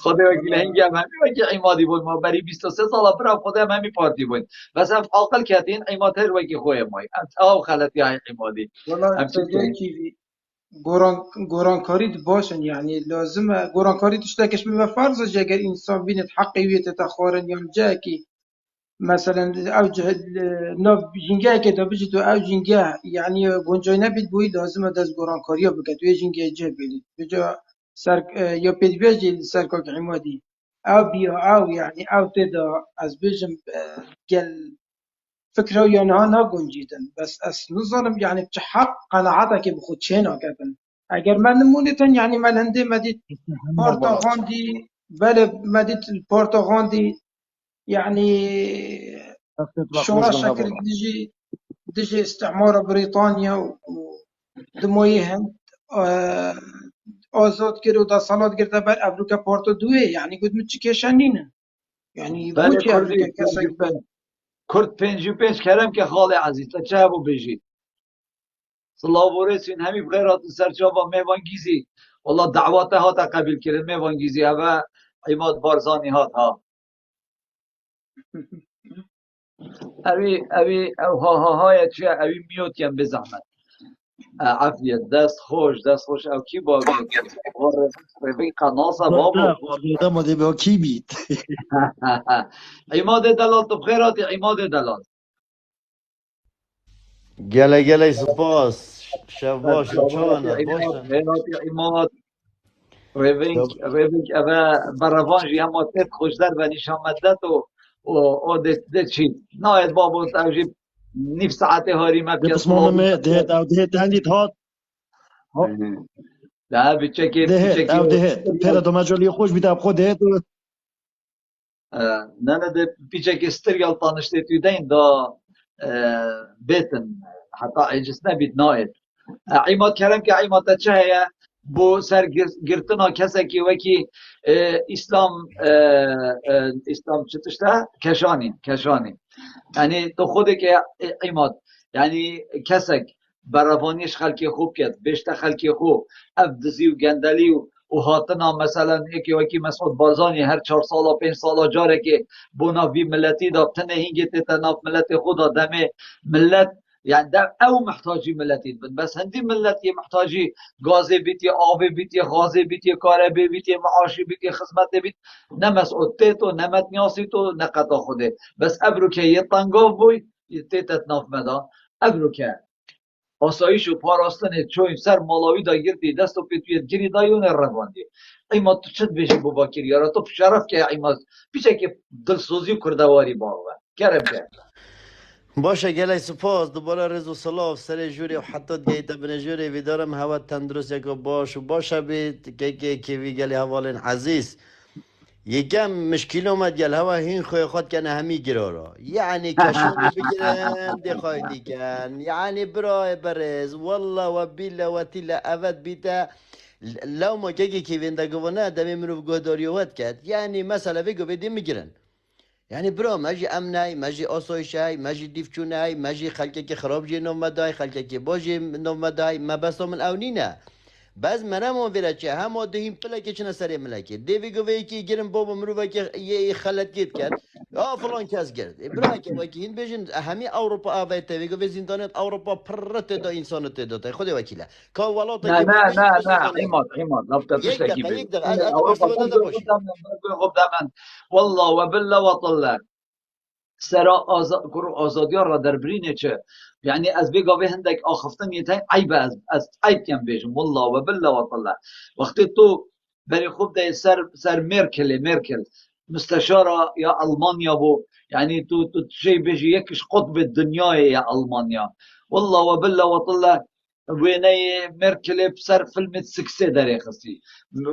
خود وکیل هنگی هم همی وکی عمادی بود ما بری 23 سال برای خود هم همی پارتی بود بس هم عقل کردین عماد هر وکی خوی مای تا خلطی های عمادی گورانکاری باشن يعني لازم گورانکاری تشتكش من فرض جاگر انسان بينت حقيوية تخورن يوم جاكي مثلا او ناف جنگاه که دا بجد او جنگاه يعني گنجای نبید بوی لازم دست گورانکاری ها بکد و جنگاه جا بید بجا سر یا پید بیجی سرکاک عمادی او بیا او يعني او تدا از بجم گل فكرة يعني ها نگنجیدن بس از نظرم يعني بحق قناعتك بخود شينا كتن اگر من نمونتن يعني من هنده مديت بارتاغاندي بله مديت البارتاغاندي يعني شورا شكل دجي استعمار بريطانيا ودموي هند آزاد کرد و دا سالات گرده بر افریقا پارتو دوه يعني قد متشكيشانين يعني بوچي افریقا کسا کرد 55 کرم که خال عزیز تا چه بو بجید صلاح همی بغیرات سرچابا میوانگیزی والله دعوات ها تا قبیل کرد میوانگیزی و عماد بارزانی ها اوی او ها های چه اوی میوت کم بزحمت عافیت دست خوش او کی باگه روی قناصه بابو خدا ما دی به کی بیت عماد دلال تو بخیراتی عماد دلال گله گله سپاس شب باشه سلامتی چانت عماد باشه خیراتی عماد شب روینک اوه برروانجی اما تت خوش در و نشان مدت و ده چی ناید بابو اوجی نیف ساعت هاری ده مبکت بسمام ملاوی ما دهت او دهت هندیت هات ده بیچکی او دهت پره دو مجالی خوش بیت اب خود دهت نه نه ده بیچکی ستریال تانشتی توی دین دا بیتن حتی عجز نبید ناید عیمات کرم که عیمات چه هیا بو سر گرتنا کسی که وکی اسلام اسلام چطشته کشانی یعنی تو خودی که عیمات یعنی کسک بروانیش خلکی خوب کرد بیشتر خلکی خوب افدزی و گندلی و هاتنا مثلا یکی وکی مسعود بارزانی هر 4 سالا 5 سالا جاره که بونا وی ملتی دا تنه هینگی تناف ملت خدا دمه ملت يعني ده او محتاجي ملتي بس هندي ملتي محتاجي غازي بيتي آبي بيتي غازي بيتي كهرباء بيتي معاشي بيتي خدمت بيت نمسعود تيتو نمت نياسيتو نقطع خوده بس ابرو که یه تنگاف بوی تیتت ناف مدا ابرو که آسایش و پاراستن چویم سر مالاوی دا گرتی دست و پیتویت گیری دایون رواندی ایما تو چند بیشی بابا کری یارا تو شرف که ایما پیچه که دلسوزی و کردواری باوه کرم که باشه گله سپاس دوباره رز و سلاف سر جوری و حتی گیتا بن جوری ویدارم هوا تندرست یکو باش و باشه بید که وی گلی حوالین عزیز یکم مشکل اومد گل هوا هین خوی خود کنه همی گرارا یعنی کشانی بگیرن دی خواه دیگن یعنی برای برز والله و بیلا و تیلا اود بیتا لو ما که ویندگوانه دمی منو گهداری ود کرد یعنی مثلا بگو بدیم میگیرن یعنی برا مجی امنای مجی آسایشای مجی دیفچونای مجی خلقه که خراب جی نومدای خلقه که باجی نومدای ما بس من اونینه باز منم اون ویرا چه هم دهیم پلا که چنه سری ملکی دیوی گوی کی گیرم بابا مروه که یه خلط گید کرد فلان کس گرد برای که وکی هین بیشن همی اروپا آوای تاوی گوی زندانت اروپا پرت دا انسانت دا خود وکیله که ولاتا نه که نه بیشی نه بس نه زندانه عماد لفت یک تشتكي دقیقه بي یک دقیقه از اوروبا باستفاده ده باشی خب دامن والله وبالله وطلع سرا آزادی را در برینه چه یعنی از بگاوه هندک آخفتن یه تای عیب از عیب کم بیشم والله وبالله وطلع وقتی تو بری خوب ده سر مرکل مستشارة يا ألمانيا بو يعني تو شيء بيجي يكش قطب الدنيا يا ألمانيا والله وبالله وطلع ويني ميركل بسر فيلم سكسي داري خصي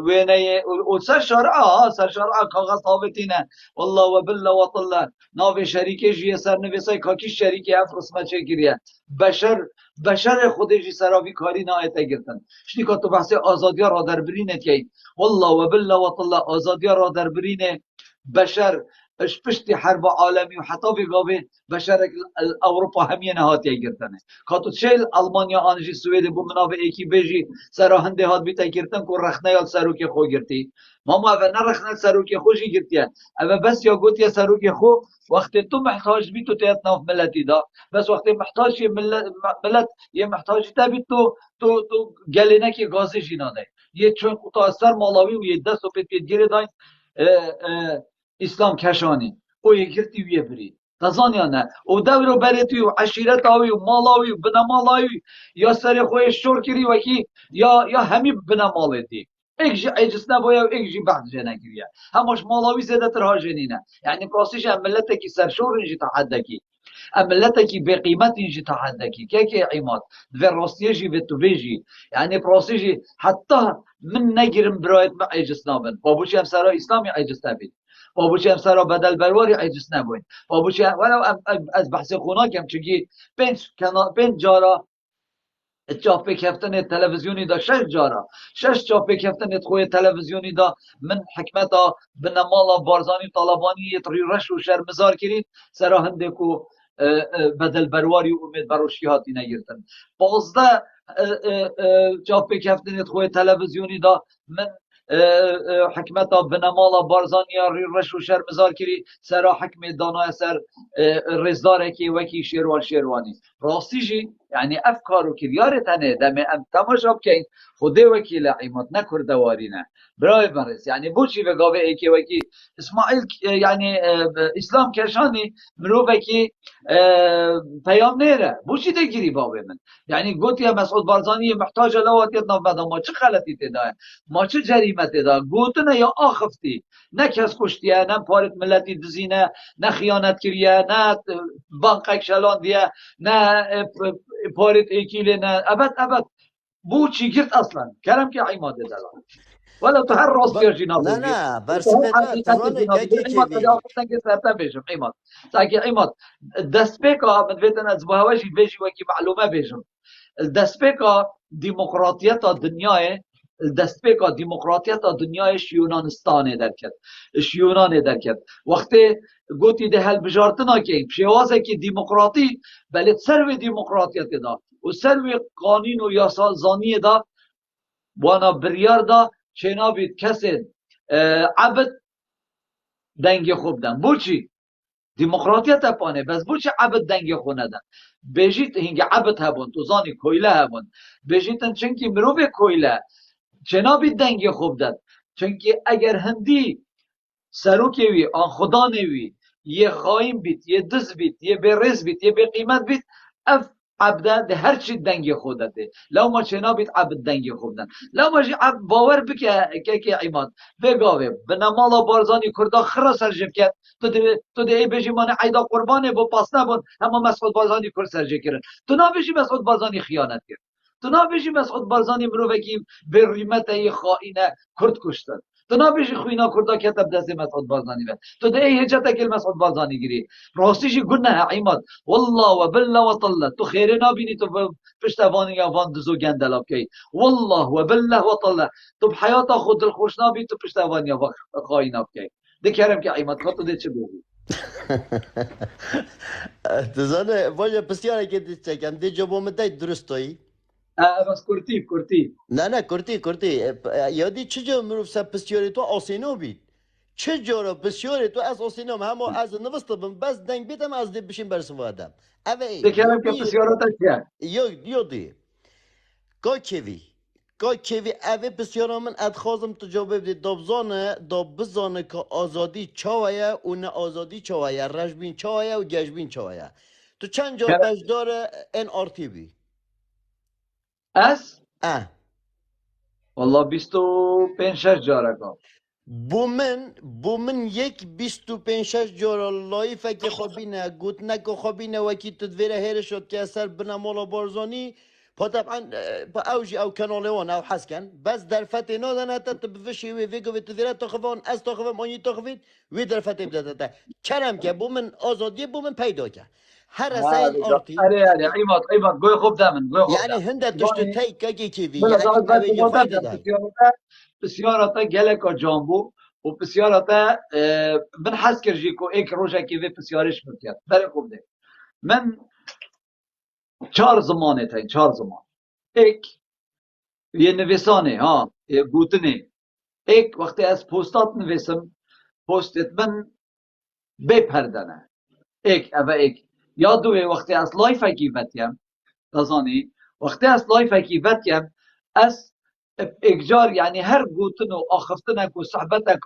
ويني وسر شرعة كاغاز طابتينا والله وبالله وطلع ناوي شريكي جي سر نويساي كاكي شريكي افرس ما چكريا بشر خودشی سراوی کاری نایتا گرتن شنی که تو بحث آزادی را در برینه که والله وبالله وطلع آزادی را در برینه بشر اش پشتی حرب عالمی و حتی بگاوه بشر اوروپا همین هاتیه گرتنه کاتو چهل المانیا آنجی سویده بو منابع ایکی بیجی سرا هنده هات بیتا گرتن که رخنه یال سروک خو گرتی ماما اوه نرخنه سروک خوشی گرتیه اوه بس یا گوتیه سروک خو وقتی تو محتاج بی تو تیت ناف ملتی دا بس وقتی محتاج یه ملت یه محتاج تبی تو گلینه که گازی جینانه یه چون قطع سر مالاوی و یه دست و پیت گیره داین اسلام کشانی او یکرتی ویه بری تزان یا نه او دور برتی و عشیرت آوی و مالاوی و بنمالاوی یا سر خوی شور کری و کی یا همی بنمالتی ایک جی عجز نبایا و ایک جی بعد جنه کریه همش مالاوی زیده ترها جنینه یعنی پراسیش هم ملت کی سرشور اینجی تحدکی ملت کی به قیمت اینجی تحدکی که عیمات و راستیه جی و تو ویجی یعنی پراسیجی حتی من نگیرم برایت ما عجز نابن بابوشی هم سرا اسلامی عجز نبید بابوشی هم سرا بدل برواری عجز نبوین بابوشی هم ولو از بحث خوناکم چگی پنج جارا چاپ کفتن تلویزیونی دا 6 جارا 6 چاپ کفتن خوی تلویزیونی دا من حکمتا بنمالا بارزانی طالبانی یتری رش و شرمزار کرید سرا هنده کو بدل برواری و امید بروشی هاتی نگرتن 15 چاپ کفتن خوی تلویزیونی دا من حکمتا بنمالا بارزانی رش و شرمزار کری سرا حکم دانای سر رزداره که وکی شیروانی راستی جی يعني افكار وكريار تنه دم ام تماشا بكين خدي وكيل عماد نكر دوارينا براي برس يعني بوشي بقابه ايكي وكي اسماعيل يعني اسلام كشاني مروفكي پیام نيره بوشي تجري بابه من يعني قلت يا مسعود بارزاني محتاجه لو تيتنا بعد ما چه غلطی تدا ما چه جریمه تدا قلتنا یا آخفتی نه کس کشتیه نه پارت ملتی دزینه نه خیانت کریه نه بانقک شلان دیه نه پارت ایکیله نه ابد بو چی گرت اصلا کرم که عماده دلال ولا تو هر راست یا جناب نه بگیر نه تو هر برسبتا حقیقت ترانه جناب بگیر گکی عماد کیوی قد آخفتن که سرطه بیشم عماد تاکی عماد دست پیکا من بیتن از بهوشی بیشی وکی معلومه بیشم الدستپێکە دیموکراتیەتە دنیاە الدەستپێکە دیموکراتیەتە دنیایش یونانستانê derket iş Yunanê derket wextê gotî di helbijartinakê şêwazekî dîmokratî belê ser wê dîmokratiyetê da û ser wê qanîn û yasazaniyê da wana biryar da çênabî kesên ebid dengê xwe bidin boçî ديمقراطية بانه بس بوش عبد دنگي خونه ده بيجيت هنگي عبد هبون تو زاني کويله هبون بيجيتن چنكي مروفي کويله چنابي دنگي خوب داد چنكي اگر هندي سروكي وي آن خدا نوي يه غايم بيت يه دز بيت يه برز بيت يه بقيمت بيت اف عبده ده هر چی دنگي خوده ده لو ما چنابيت عبد دنگي خوب دن لو ما جي عبد باور بك كي عماد بگاوه بنمالا بارزاني كردا خرا سرجم كت تو ده ای بجی من عیدا قربانه با پاس نبون اما مسعود بارزانی کر سرجه کرن تو نبیشی مسعود بارزانی خیانت کرد تو نبیشی مسعود بارزانی مروفکی به ریمت ای خائنه کرد کشتن تو نبیشی خوینا کردا کتب دست مسعود بارزانی بد تو ده ای هجت کل مسعود بارزانی گیری راستیشی گنه عیماد والله و بالله و طله تو خیره نبینی تو پشتوانی یا وان دزو گندلاب کی والله و بالله و طله تو بحیات خود دلخوش نبی تو پشتوانی یا خائناب کی دکرم که عیماد خاطر ده چه بگو تزانه واجه پسیاره که دیچکم دی جوابو مدای درستایی بس کرتی نه کرتی یادی چجا مروف سر پسیاره تو آسینو بید چجا پسیاره تو از آسینو همه از نوستم بس دنگ بیدم از دی بشین برسو آدم اوه دکرم که پسیاره تا چیه یادی که کیوی اوه بسیارا من ادخوازم تو جواب بدی داب بزانه که آزادی چاویه و نه آزادی چاویه رجبین چاویه و گجبین چاویه تو چند جا بجدار این آرتی بی؟ از؟ والله 25 جاره کام بو من یک 25 جارا لایفه که خوابینه گوت نکو خوابینه وکی تدویره هیر شد که اثر بنامالا بارزانی با طبعا با اوجي او كاناليون او حسكن بس در فتي نادن حتى تبفشي وي فيجو تديرات تخفون از تخفون ماني تخفيت وي در فتي بدات كرم که بو من آزادی بو من پیدا که هر سين ارتي اري عماد گوي خوب دامن گوي خوب يعني هنده تشتو تاي كاكي كيفي بلا يعني داد اوي بس فايده ده بسيارتا گلك جامبو و بسيارتا من حس کرجيكو ایک روزه کی و بسيارش مكيات بلا خوب ده من 4 زمانه تاين 4 زمان ایک یه نویسانه ها یه گوتنه ایک وقتی از پوستات نویسم پوستت من بپردنه ایک یا دوی وقتی از لایف اکی بتیم تزانی وقتی از لایف اکی بتیم از اکجار یعنی هر گوتن و آخفتنک و صحبتک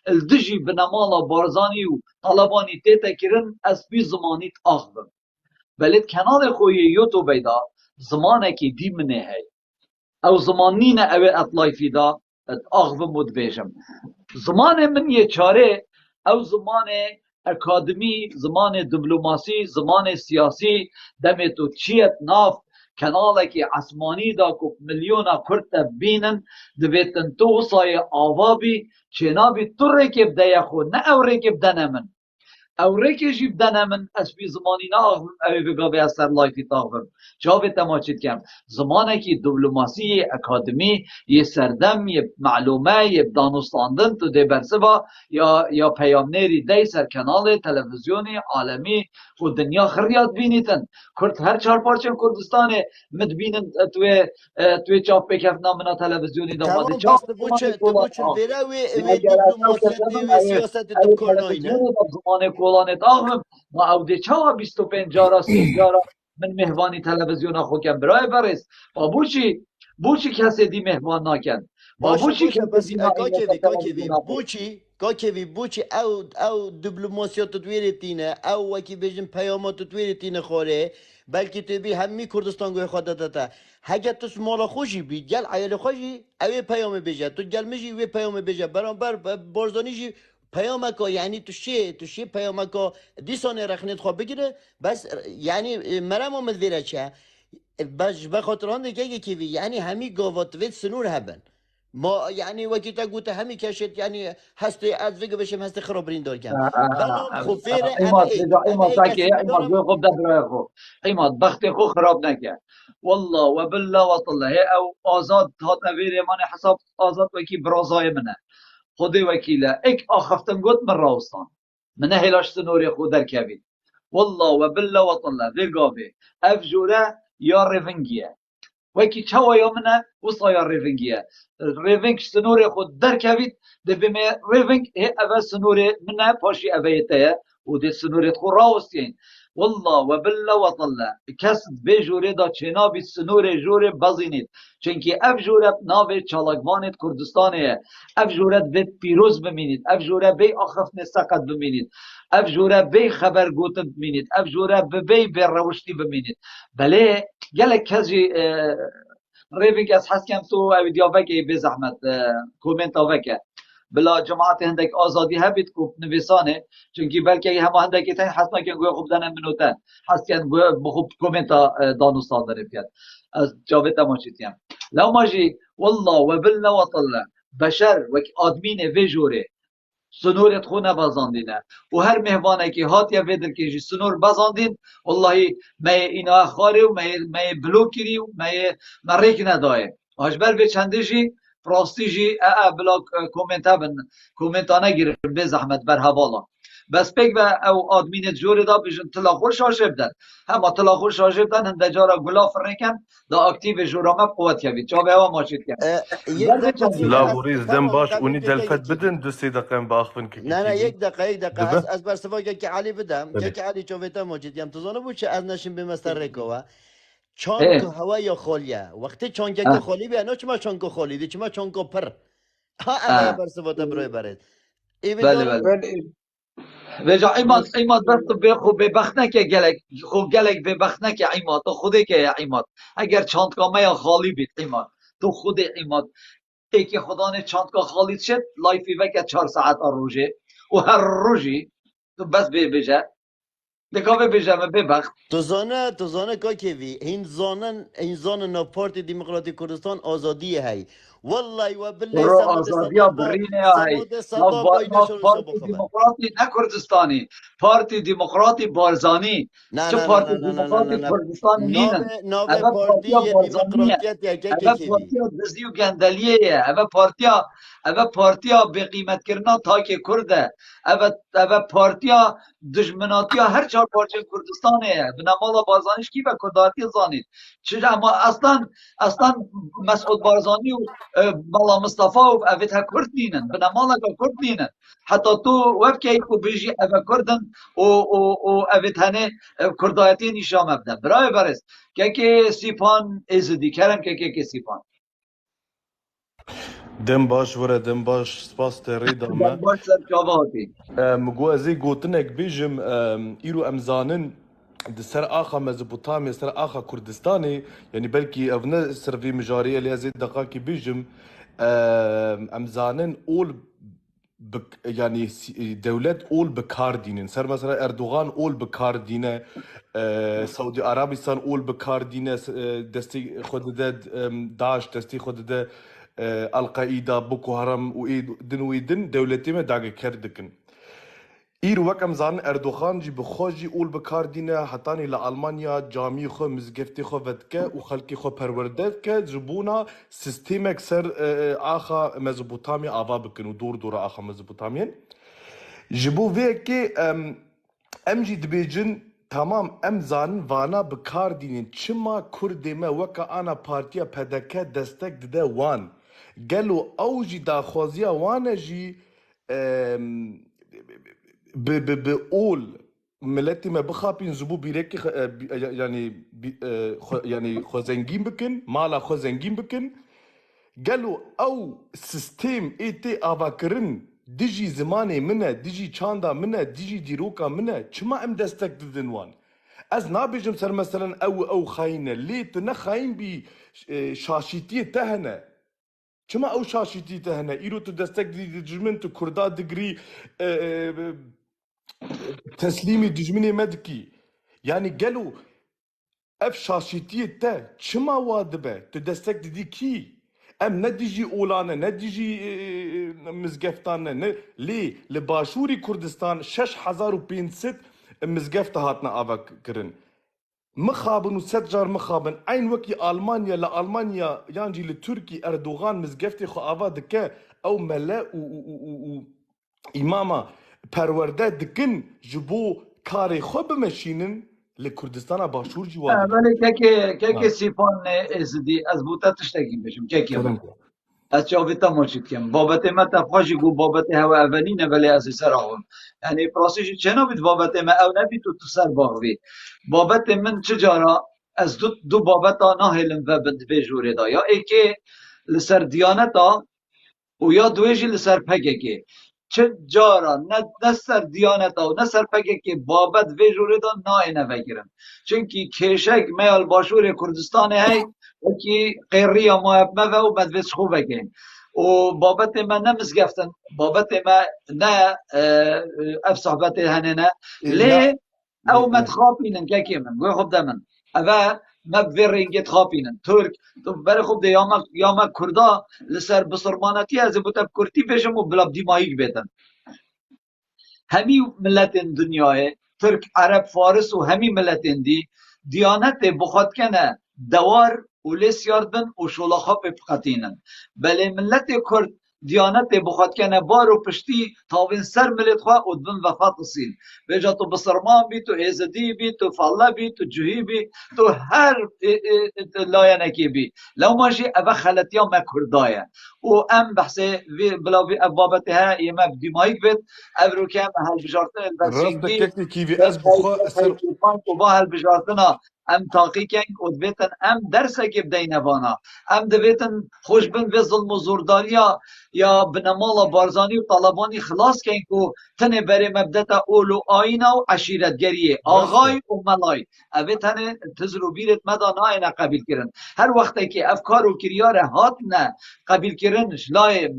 الدجی بنمالا بارزانی و طلبانی تیتا کرن از بی زمانیت آخبم بلید کنال خوی یوتیوب ایدا زمانکی دی منه هی او زمانین اوه اطلایفی دا اغوه مد بیشم زمان من یه چاره او زمان اکادمی زمان دیپلماسی زمان سیاسی دمه تو چیت ناف کناله که عثمانی دا که میلیونا کرد بینن دویتن تو سای آوابی چنابی تو رکب ده خود نه او رکب دنه من او ریکشی بدنه من از بی زمانی ناغم اوی بگاوی از سر لایفی تاغم جاوی تماچید کم زمانه که دیپلماسی اکادمی یه سردم یه معلومه یه دانستاندن تو دی برسوا یا پیامنری دی سر کانال تلویزیونی عالمی و دنیا خریاد بینیتن کرد هر 4 پارچه کردستانه مد بینن توی چاپ بکف نامنا تلویزیونی داماده تمام بس تبوچه ویره وی دیپلوماسیت وی سیاست دب کرناینه زمان کولانت آغم ما او ده چاوا 25 جارا 30 جارا من مهوانی تلویزیون خو کم برای برس با بوچی کسی دی مهمان ناکن با باشه بوچی باشه کسی بس دی نا این كاكيفي تلویزیون خو بوچي او دبلوماسيات تويرتينه او وكي بيجن پیامات تويرتينه خوره بلکه تبي همي كردستان گوی خود داتا هگه تو مالا خوشی بید گل عیال خوشی اوی پیام بیجه تو گل میجی وی پیام بیجه برانبر بارزانی جی پیامک یعنی تو شی پیامک دیسان رخنت خواب بگیره بس یعنی مرم آمد ویره چه باش بخاطر آن دیگه کیوی یعنی همی گاوات وید سنور هبن ما يعني وقت قلت همي كشت يعني هستي از فيجو بشم هستي خرابرين دار كم بلام خفيره ایماد رجا ایماد ساکی كسي ایماد بدارم گوی خوب ده برای خو ایماد بخت خو خراب نکه والله و بالله و طالله هی او آزاد هات اویر من حساب آزاد وکی برازای منه خودی وکیله ایک آخفتن گوت من راوستان منه هلاش سنوری خود در کبید والله و بالله و طالله وی گاوی اف جوره یا رفنگیه وکی چاوا یا منه وصا یا ریفنگیه ریفنگ سنوری خود در کوید ده بیم ریفنگ اول سنوری منه پاشی اویته و ده سنوری خود راوستین والله و بالله و طالله کس به جوره دا چنا بی سنوری جوره بزینید چونکه اف جوره ناوی چالاگوانید کردستانه اف جوره به پیروز بمینید اف جوره به آخفت سقط بمینید اف جوره به خبر گوتن بمینید اف جوره به روشتی بمینید بله گله کسی ریوینگ از حس کم تو اویدیا وکی به زحمت کومنت وکه بلا جماعت هندک آزادی هبید کوب نویسانه چونکی بلکه همه هندکی تن حسنا کن گویا خوب دانم منوتن حس کن گویا بخوب کومنت دانو صادره بیاد از جاوید ماچیتیم لو ماجی والله و بالله و طالله بشر وک آدمین وی جوره سنورت خو نبازاندینه و هر مهوانه که هات یا ویدر که جی سنور بازاندین والله می اینا خاری و می بلوکری و می مریک ندایه آجبر به چنده جی پراستی جی بلا کومنتا نگیرم به زحمت بر حوالا بس بگ و او آدمین جوری دا بیشن تلاخور شاشه بدن همه تلاخور شاشه بدن هنده جارا گلاف رکن دا اکتیو جورامه قوت کبید چا به هوا ماشید کن یک بر دقیقه چنده کیوی لا جی از بوريس دم تمام باش قبل اونی دقیقه دلفت کیوی بدن 2 3 دقيقة باخفن كيكي نه كيفي یک دقیقه دبه از برسوا که علی بدم بله که علی چوبتا موجود یم تو زانو بود چه از نشین به مستر رکوه چانک اه هوا یا خالیه وقتی چانک اه خالی بیانا چما چانک خالی دی چما چانک پر ها اوه اه برسوا تا برای برد ایوی بله دارم بله ولی وجا عماد بس عماد بس به خوب به بخت نکه گلک خوب گلک به بخت نکه عماد تو خوده که عماد اگر چانتکامه یا خالی بید عماد تو خود عماد ای که خدا نه چانتکا خالی شد لایفی وکه 4 ساعت روزه و هر روزی تو بس به بجه دکاوه بجه به بخت تو زانه که کیوی این زانن نا پارتی دموکراتی کردستان آزادی هی والله و بالله رو آزادیا برینه هی صدا با اینا شروع شو پارتی بخوابه دموکراتی نه کردستانی پارتی دموکراتی بارزانی نه چه نه نه پارتی نه نه نه نه دموکراتی نه نه کردستان نینن ناوه اول پارتیا پارتی بارزانیه دموکراتیت یا که اول کیوی پارتیا دزدی و گندلیه اول پارتیا به قیمت کردن تاک کرده اول پارتیا دشمناتیا هر 4 پارچه کردستانه به نمالا بارزانیش کی به کرداتی زانید چرا اما اصلا مسعود بارزانی و ملا مصطفى و اویت ها کرد نینن به نمالا که کرد نینن حتی تو وقت که ایکو بیجی اوه کردن و اویت هنه کردایتی نشام ابدن برای برست که سیپان ازدی کرم که سیپان دم باش ورا دم باش سپاس تريد دم اما باش سر چاواتی مگو ازی گوتنك بيجم ايرو امزانن سر آخا مزبوطامي سر آخا كردستاني يعني بلكي افنا سرفي مجارية اللي ازي دقاقي بيجم امزانن اول يعني دولت اول بكار دينن سر مثلا اردوغان اول بكار دينه سعودي عربستان اول بكار دينه دستي خود داعش دستي خود القاعده بوكو هرم ويدن دولتي ما داغ كردكن ایر وکم زان اردوغان جی بخوجی اول بکار دینه حتانی لالمانیا جامی خو مزگفتی خو ودکه و خلکی خو پرورده که جبونا سیستم اکثر آخا مزبوطامی آوا بکن و دور آخا مزبوطامین جبو وی که ام جی دبیجن تمام ام زان وانا بکار دینین چما کردی ما وکا آنا پارتیا پدکه دستک دده وان گلو او جی داخوازیا وانا جی به اول ملتي ما بخابين زبو بيريكي يعني خوزنجين بكن مالا خوزنجين بكن قالوا او سيستم ايتي افاكرن ديجي زماني منا ديجي چاندا منا ديجي ديروكا منا چما ام دستك ددنوان از نابجم سر مثلا او خاينه ليه تنا خاين بي شاشيتي تهنا چما او شاشيتي تهنا ايرو تو دستك دي دجمن تو كردا دغري تسليمي دجمني مدكي يعني قالوا اف شاشيتي تا چما وادبه تو دستك دي كي ام نديجي اولانا نديجي مزقفتانا ليه لباشوري كردستان 6500 مزقفت هاتنا افك كرن مخابن وست جار مخابن عين وكي المانيا لالمانيا يانجي لتركي اردوغان مزقفتي خو افا دكه او ملا و اماما پرورده دكن جبو كاري خو بمشينن لكردستان باشور جواد ولی که سیپان ازدی از بوتا تشتگی بشم که از چاویتا ماچید کم بابت ما تفاجی گو بابت هوا اولینه ولی از سر آن یعنی پراسیش چنا بید بابت ما او نبید تو سر باغوی بابت من چجارا از دو بابت آنا هلم و بند بجوره دا یا ای که لسر دیانتا و یا دویجی لسر پگه که چه جارا نه سر دیانتا و نه سر پگه که بابت ویجوره دا نه وگیرم چونکی کشک میال باشور کردستان هی وکی قیری ما ابمه و بد ویس خوب بگیم و بابت ما نمزگفتن بابت ما نه اف صحبت هنه نه لی او متخابینن که که من گوی خوب ده من اوه ما بفرینگی تخابینن ترک تو برای خوب ده یا ما کردا لسر بسرمانتی از بوتا کرتی بشم و بلاب دیمایی بیتن همی ملت دنیای ترک عرب فارس و همی ملت دی دیانت بخواد کنه دوار و لیس یاردن و شولاخا بپقتینن بله ملت کرد دیانت بخواد کنه بار و پشتی تاوین سر ملت خواه و دبن وفات سین بجا تو بسرمان بی تو ایزدی بی تو فالله بی تو جوهی بی تو هر لاینکی بی لو ماشی اوه خلطی ها ما کردایه و ام بحثه بلاوی بابت ها ایمه بدیمایک بید او که هم هل بجارتن راست كيكي كيفي از بخوا اثر و با هل بجارتنا ام تاقیقن و دویتن ام درسه که بدین وانا ام دویتن خوش بن و ظلم و زورداریا یا بنمال بارزانی و طالبانی خلاص کن که تنه بری مبدت اولو آینا و عشیرتگریه آغای و ملای اوه تنه تزرو بیرت مدا ناینا قبیل کرن هر وقتی که افکار و کریار هات نه قبیل کرنش لای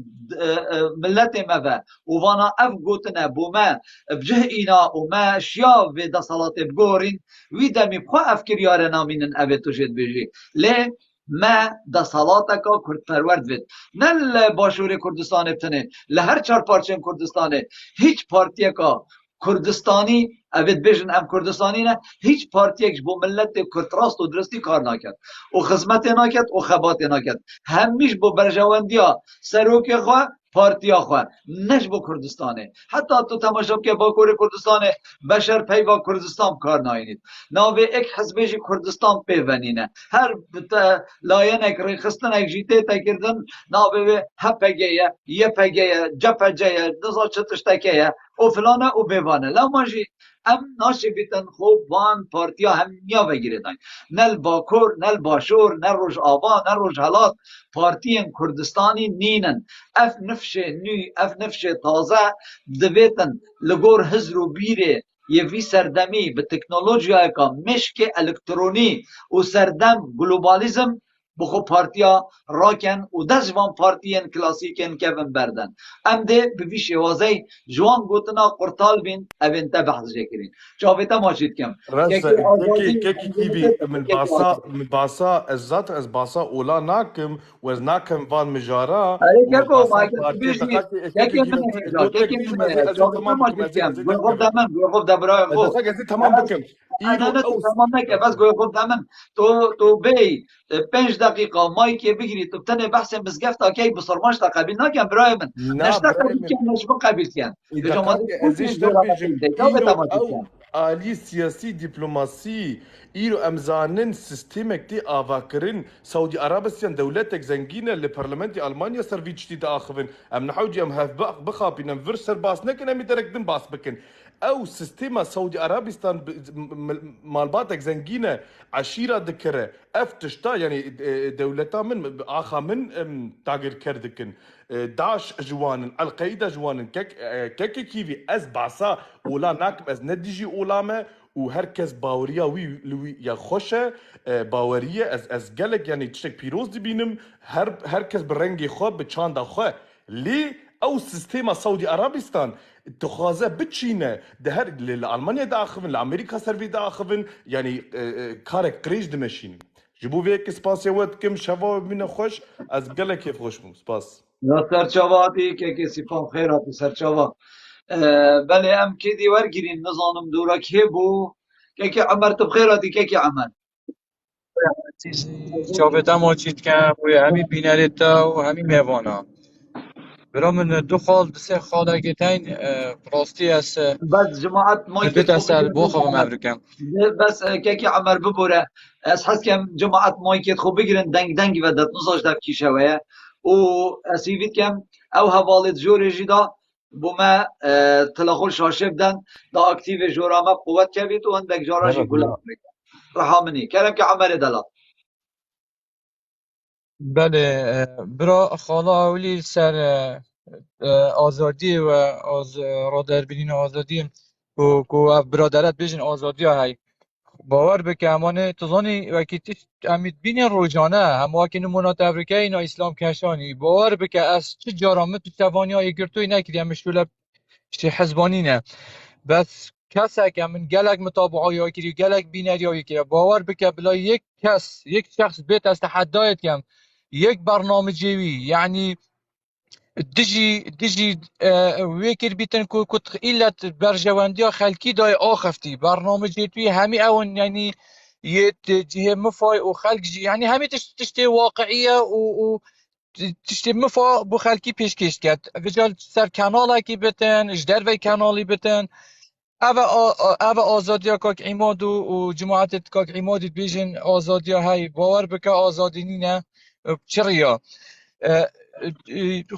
ملت مبه و وانا اف گوتنه بو ما بجه اینا و ما شیا و دا صلات بگورین وی دمی بخوا افکر یار نامینن اوه توشید بیجی لی ما دا صلاتکا کرد پرورد وید نل باشور کردستان ابتنه لهر چار پارچه کردستانه هیچ پارتیه کا کردستانی اوید بیشن ام کردستانی نه هیچ پارتیکش بو ملت کرد راست و درستی کار نکرد و خدمت نکرد و خبات نکرد همیش بو برجواندیا سروک خواه پارتیا خواه نش با کردستانه حتی تو تماشا که با کردستانه بشر پی با کردستان کار ناینید ناوه ایک حزبیش کردستان پیونینه هر لاین ایک ریخستن ایک جیته تکردن ناوه هپگه یه پگه جپجه نزا چتشتکه و فلانه و بیوانه لاماجی ام ناشی بیتن خوب وان پارتیا هم نیا بگیردن نل باکور نل باشور نل روش آبا نل روش حالات پارتیان کردستانی نینن اف نفش نی اف نفش تازه دویتن لگور هزرو بیره یه وی سردمی به تکنولوژیا که مشک الکترونی و سردم گلوبالیزم بخو پارتیا راکن و دست جوان پارتیان کلاسیکن که بردن ام ده به وی شوازه جوان گوتنا قرطال بین اوین تا بحث جکرین جاویتا ماشید کم كيكي كيفي من باسا الزات از باسا اولا ناكم وز ناكم فان مجارا اره ککو مایکل بیشی یکی من جاویتا ماشید کم گوی خوب دمن گوی خوب دبرای خوب تمام بكم انا تو تمام نکه بس گوی خوب دمن تو بی 5 دقیقه مایک بگیری تو تنه بحث مزگفت اکی بسرماش تا قبیل نکن برای من نشتا قبیل کن نشبه قبیل کن ازيش دربيجم آلی سیاسی دیپلوماسی ایرو امزانن سیستمک دی آواکرین سعودی عربستان دولتك زنگینه لپرلمنتی آلمانیا سرویچتی دا آخوین ام نحوجی ام هف بخابین ام ورسر باس نکن امی درکدن باس بکن او سیستم سعودی عربستان مالباتك زنگینه عشيرة دكره افتشتا يعني دولتا من آخا من تاجر كردكن داعش جوانن القاعدة جوانن كك كيفي از بعصا ولا ناكم از نديجي اولامه وهركز باوريا وي يا خوشه باوريه از قالك يعني تشك بيروز دي بينم هركز برنگي خو بچاندا خو لي او سيستم سعودي عربستان تخازه بتشينه ده هر لألمانيا دا اخفن لأمريكا سرفي دا اخفن يعني كارك قريش دمشين جبو فيك سباسي وقت كم شفا من خوش از قالك كيف خوش مو سپاس سرچاواتی که سیفان خیراتی سرچاوا بله ام که دیوار گیرین نظانم دورا که بو که عمر بخیراتی که عمل چاپتا ماچید کم و همی بینریتا و همی میوانا برا من دو خال سه خال اگه تین راستی از بس جماعت مایکت البيت خوب هسه بگیرن البوخة عمر بمبركان بس که عمر ببوره از حس کم جماعت مایکت خوب بگیرن دنگ و دت نصاش دب کی شوه و اسیویت کم او حوالت جوری جدا بوما تلاخل شاشه بدن دا اکتیو جورامه قوت کبید و اندک جاراجی گلاب میکن رحمنی کرم که عمر دلات بله برا خالا اولی سر آزادی و رادربینین آزادی کو برادرت بیشن آزادی های باور بکه همانه تزانی وکی تیش امید بین روزانه هم واکی نمونات افریقای اینا اسلام کشانی باور بکه از چه جارامه تو توانی های گرتوی نکردی همش طول شی حزبانی نه بس کسی که من گلک مطابقه یا کری گلک بینری یا کری باور بکه بلا یک کس یک شخص بیت از تحدایت کم یک برنامه جوی یعنی دجی ویکر بیتن کو کت ایلت برجواندی خلکی دای آخفتی برنامه جوی همی اون یعنی یه جه مفای و خلق یعنی همی تشتی واقعیه و تشتی مفا بو خلکی پیشکش کرد وجال سر کانالا کی بتن اجدر وی کانالی بتن او آزادیا کاک عماد و جماعت کاک عماد بیجن آزادیا های باور بکه آزادی نینه چریا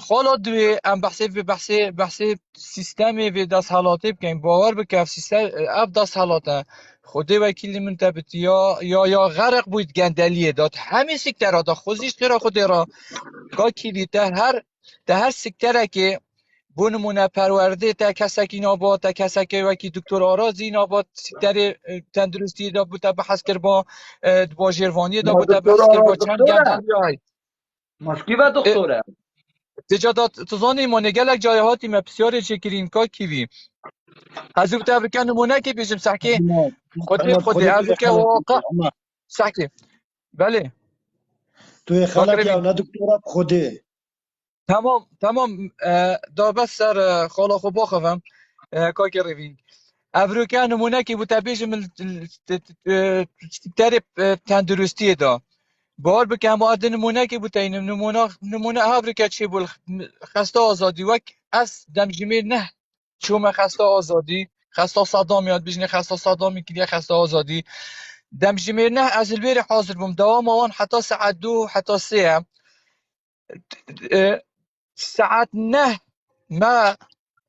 خالا دوی ام بحثی سیستمی و دست حالاتی بکن باور بکه سیستم اف دست حالاته خودی وکیلی من تبت یا غرق بود گندلیه داد همه سکتر دا خوزیش تیرا خودی را که کلی ده هر سکتره که بو نمونه پرورده تا کسکی ناباد تا کسکی وکی دکتر آرازی ناباد سکتر تندرستی دا بوده بحث کر با جروانی دا بوده دکتر بحث کر با آراز چند دکتره گندلی های مشکی و دکتره تجادات تزانی ما نگلک جای هاتی ما بسیار چکرین که کیوی حضرت افریقا نمونه که بیشم سحکه اما خود خودی توی افریقا خلکی واقع اما سحکه بله توی خلکی او کاکروین نه دکترات خوده تمام دا بس سر خالا خو باخوام کاکروین افریقا نمونه که بوده بیشم سکتر تندرستی دا بار بکن با نمونه که بوده این نمونه افریقا چی بود خسته آزادی وک از دمجمیر نه چوم خسته آزادی خسته صدام یاد بجنه خسته صدامی که خسته آزادی دمجمیر نه از البیر حاضر بوم دوام آن حتی ساعت 2 حتی 3 ساعت نه ما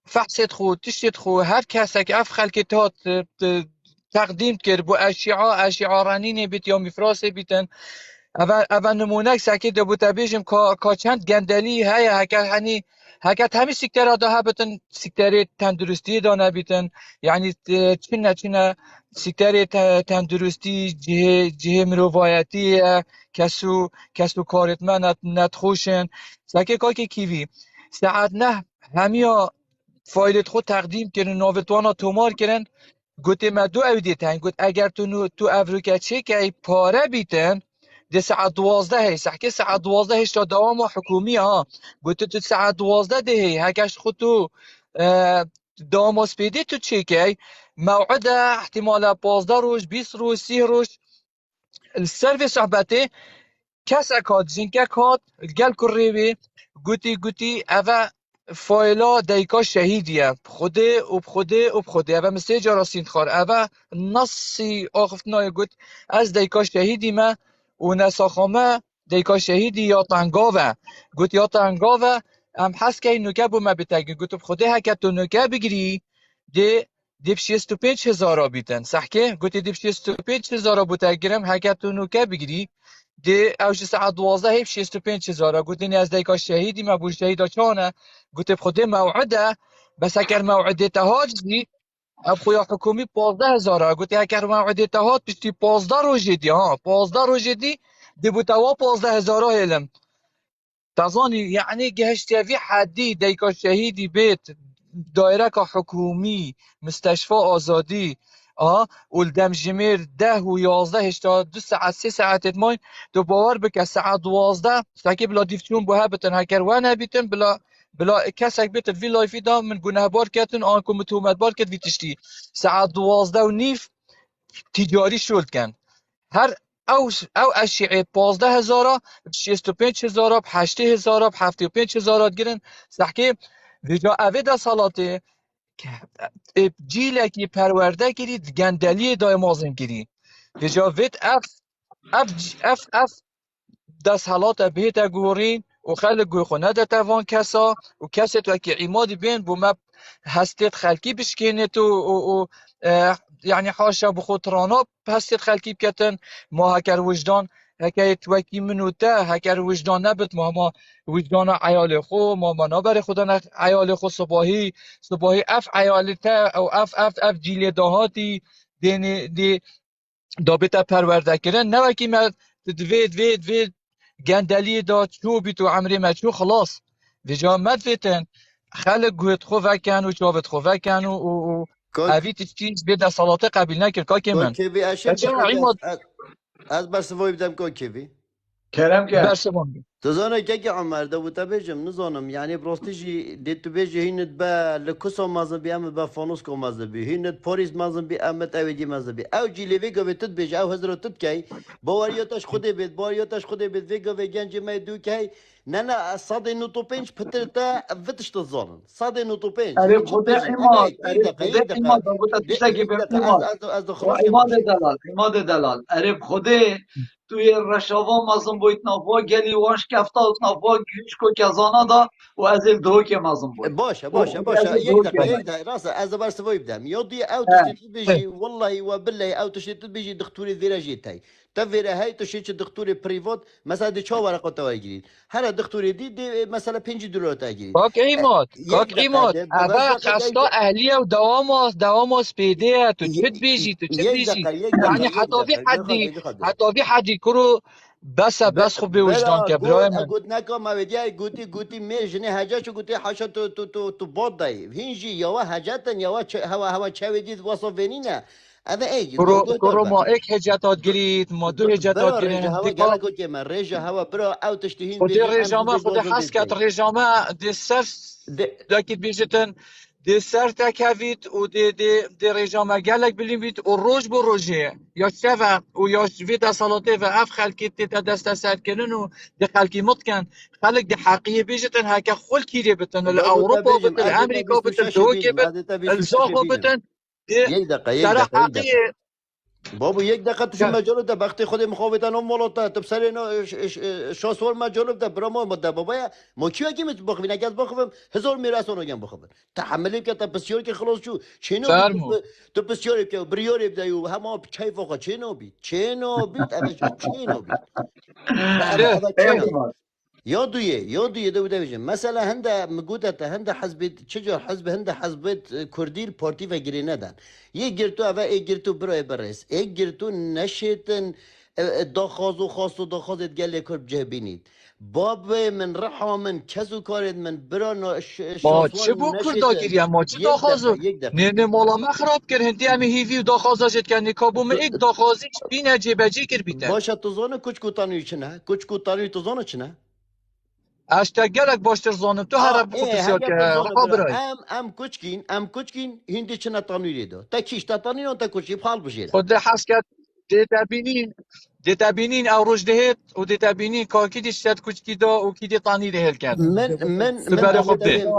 فحصت خو تشت خو هر کسی که اف خلک تا تقدیم کرد بو اشعه رنینه بیت یا مفراس بیتن اول نمونه ساکت دو بوده بیشم که چند گندلی های هکت همی سکتر دا ها بتن سکتر تندرستی دا نبیتن یعنی چنه سکتر تندرستی جه مروایتی کسو کارت من ندخوشن ساکت که کیوی ساعت نه همیا فایلت خود تقدیم کردن ناوتوانا تومار کردن گوته ما دو او دیتن گوت اگر تو افریقا چه که پاره بیتن ده ساعت 12 هی سحكي ساعت 12 هیش تا دوام حکومی ها گوت تو ساعت 12 ده هی هکش خود تو دوام سپیدی تو چه که موعد احتمال 15 روز 20 روز 30 روز السيرفيس صحبته كاس اكاد زينكا كاد الجال كريبي قوتي اوا فایلا دیکا شهیدیه بخوده و بخوده و بخوده و مثل جاراسین خار اوه نصی آخفتنای گوت از دیکا شهیدی ما و نساخامه دیکا شهیدی یا تنگاوه گوت یا تنگاوه ام حس که این نکه بو ما بتگی گوت بخوده هکه تو نکه بگیری دی بشیستو پینچ هزارا بیتن سحکه گوتی دی بشیستو پینچ هزارا بو تگیرم هکه تو نکه بگیری دی اوش ساعت 12 هیچ 65 هزار گوتی از دیکا شهیدی ما بو شهیدا چانه گوتی بخوده موعده بس اگر موعده تهاج دی اب خویا حکومی 15000 گوتی اگر موعده تهاج پشتی 15 روزی دی ها 15 روزی دی بو توا 15000 هلم تظني يعني جهشتي في حدي ديكا شهيدي بيت دائره حكومي مستشفى آزادی والدم جمیر 10 و 11 تا 2 ساعت 3 ساعت ماین تو باور بک ساعت 12 ساکی بلا دیفتون بو هبتن هکر و بیتن بلا کسک بیت وی لایفی دا من گناه بار کتن آن کو متومت بار کت وی تشتی ساعت 12 و نیف تجاری شولد کن هر او اشیاء 15000 65000 80000 75000 گیرن سحکی ویجا اوید سالاته جیلکی پرورده گیرید گندلی دای مازن گیری ویجا وید اف دست حالات بهت گورین و خلق گوی خونه ده توان کسا و کسی تو اکی ایمادی بین بو مب هستید خلکی بشکینه تو يعني حاشا بخوت رانا هستید خلکی بکتن ما هکر وجدان هکر توکی منو تا هکر وجدان نبت ما وجدان عیال خو ما نبر خدا عیال خو صباحی اف عیال تا او اف جیل دهاتی دی دابتا پرورده کردن نوکی ما دوید گندلی دا چو بیتو عمری ما چو خلاص ویجا مدویتن خلق گوید خو وکن و چاوت خو وکن و اویت چیز بده صلاته قبیل نکرد که من کوکیوی اشیر از برسوایی بدم کوکیوی کرم که برسوان تزانه که عمر ده و تبجم نزانم یعنی براستیجی دیت تو بیجی هینت با لکوسا مذهبی ام با فانوس کو مذهبی هینت پاریس مذهبی امت اویدی مذهبی او جیلی ویگا به تد بیج او هزار تد کی باوریاتش خودی بید باوریاتش خودی بید ویگا و گنج می دو کی نه صد نوتو پنج پترتا فتش تزانن صد نوتو پنج اره خود ایماد اره خود ایماد بابتا تشتگی به ایماد از و خلاص ایماد دلال اره خود توی رشاوا مازن بویت نافوا گلی واش کفتا نافوا گیش کو کزانا دا و از دو که مازن بویت باشه یک دقیقه راست از بر سوای بدم یادی او تشتت بيجي والله وبالله او تشتت بيجي دكتوري فيراجي تاي تفيرا هاي تشتت دكتوري بريفوت مثلا دي چا ورقه تاجرين هر دكتوري دي مثلا 5 دلار تاجرين کاک ایماد اوه خستا اهلیه و دوام سپیده تو چت بیجی یعنی حتی بی حدی کرو بس خوب به وجدان که برای من گوت نکا مویدی گوتی میجنه هجا چو گوتی حاشا تو باد دای هینجی یا هجاتن یا هوا چویدید واسه ونینه اما ای کرو ما ایک هجتات گرید ما دو هجتات گرید هوا گلگو که من رجا هوا برا او تشتهین خود رجامه خود حسکت رجامه دی سر داکید بیجتن دی سر تکوید و دی رجامه گلک بلیم بید و روش بو روشه یا شفا و یا وید اصالاته و اف خلکی تا دست سر کنن و دی خلکی متکن خلق دی حقیه بیجتن هکا خل کیری بتن الاوروپا بتن امریکا بتن دوکی بتن الزاقو بتن یک دقیقه بابا یک دقیقه توش مجال ده وقتی خود مخاوتن هم مالاتا تو سر اینا شاسوار مجال ده برا ما ده بابا ما کیو اگه میتونم بخویم اگه از بخویم 1000 میرسون اگه بخویم تحملی که تا بسیار که خلاص شو چینو تو بسیار که بریاری بده و همه کیف آقا چینو بید چینو بید یادویه دو بده بجم مثلا هنده مگودت هنده حزب چجور هنده حزب کردی پارتی و گیری ندن یک گرتو اوه یک گرتو برای برس یک گرتو نشیتن داخازو خواستو داخازت گله کرد جهبینید باب من رحا من کزو کارید من برا ما چه بو کردا گیری ما چه داخازو نه مالا ما خراب کرد هندی همه هیوی و داخازا جد کنی کابو من ایک داخازی بینه جیبجی کر بیتن باشه توزانه کچکو تانوی چنه کچکو تانوی توزانه چنه اشتا گلک باشتر زانم تو هر بخو بسیار که رقا برای ام کچکین هندی چنه تانوی لیدو تا کیش تا تانوی تا کچی پال بشید خود حس کرد ده بینین دتابينين او رجدهت ودتابينين كاكيدي شتات كوشكي دا وكيدي طاني لهل كان من سباري ابو خب ده تميم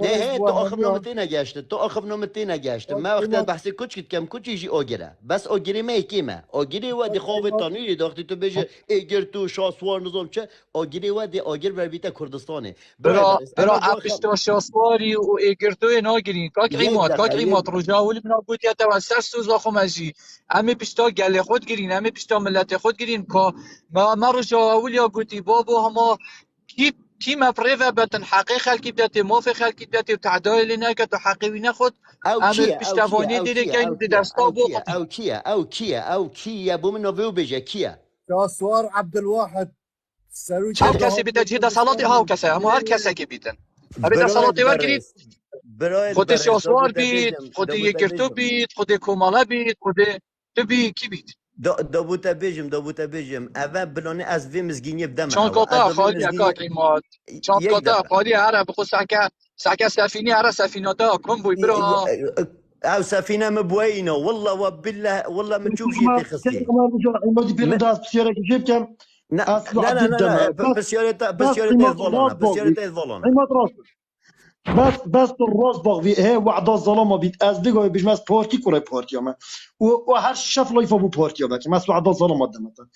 ده تو اخر نومتينا گشت تو اخر نومتينا گشت ما وقت بحث كوچ كم كوچ يجي اوگره بس اوگري ما يكيما اوگري ودي خوب طاني داخت تو بيجي ايگر تو شاسوار نظام چه اوگري ودي اوگر بر بيتا كردستاني برا برادرز برا اما باخم عبشتا شاسواري وايجرتوي ناگرين كاك عيمات يك كاك دقه عيمات رجاول من ابوت يا تو سوز اخو ماشي امي بشتا گله خود گرين امي بشتا ملت خود گرين كا ما رجاول يا گوتي بابو هما کی مفرفه بتن حقیقت کی بتن موافق کی بتن تعدایل نه که تو حقیقی نخود او امر كيا او كيا پشتوانی او دیده كيا که او این كيا دستا او بو كيا خطی او كيا او كيا او كيا بو منو فيو بيجا كيا شاسوار عبد الواحد هاو سروکی کسی داخل بیده جهد سلاطی هاو کردستان کسی اما هر کسی که بیدن ابدا برايت سلاطی ور گرید برس برايت خود برس شاسوار بید خود دابوتا یگرتو بيجم بید خود کومالا بید خود تو بی کی بید دابوتا بيجم اوا بلوني از في مزگینی بدم چون هوا از کتا في خالی اکا مزگینی قیمات چون یک کتا دقه خالی هر بخو ساکا سفینی هر سفینه تا کن بوی برا او سفينه مبوينه والله وبالله والله من تشوف جيتي خصي عمر بجور عمودي م- بيرنداز بسيارة كيف كم لا أصل لا لا عدد لا دمها لا بس بس بسيارة قيمة فولونا الراس بوغي بسيارة فولونا قيمة راس بس الراس بوغي هي وعد الظلمة بيت از بيجو بيجمس بورتي كوري بورتي ما وهر شف لايف ابو بورتي باكي ما وعد الظلمة دمتا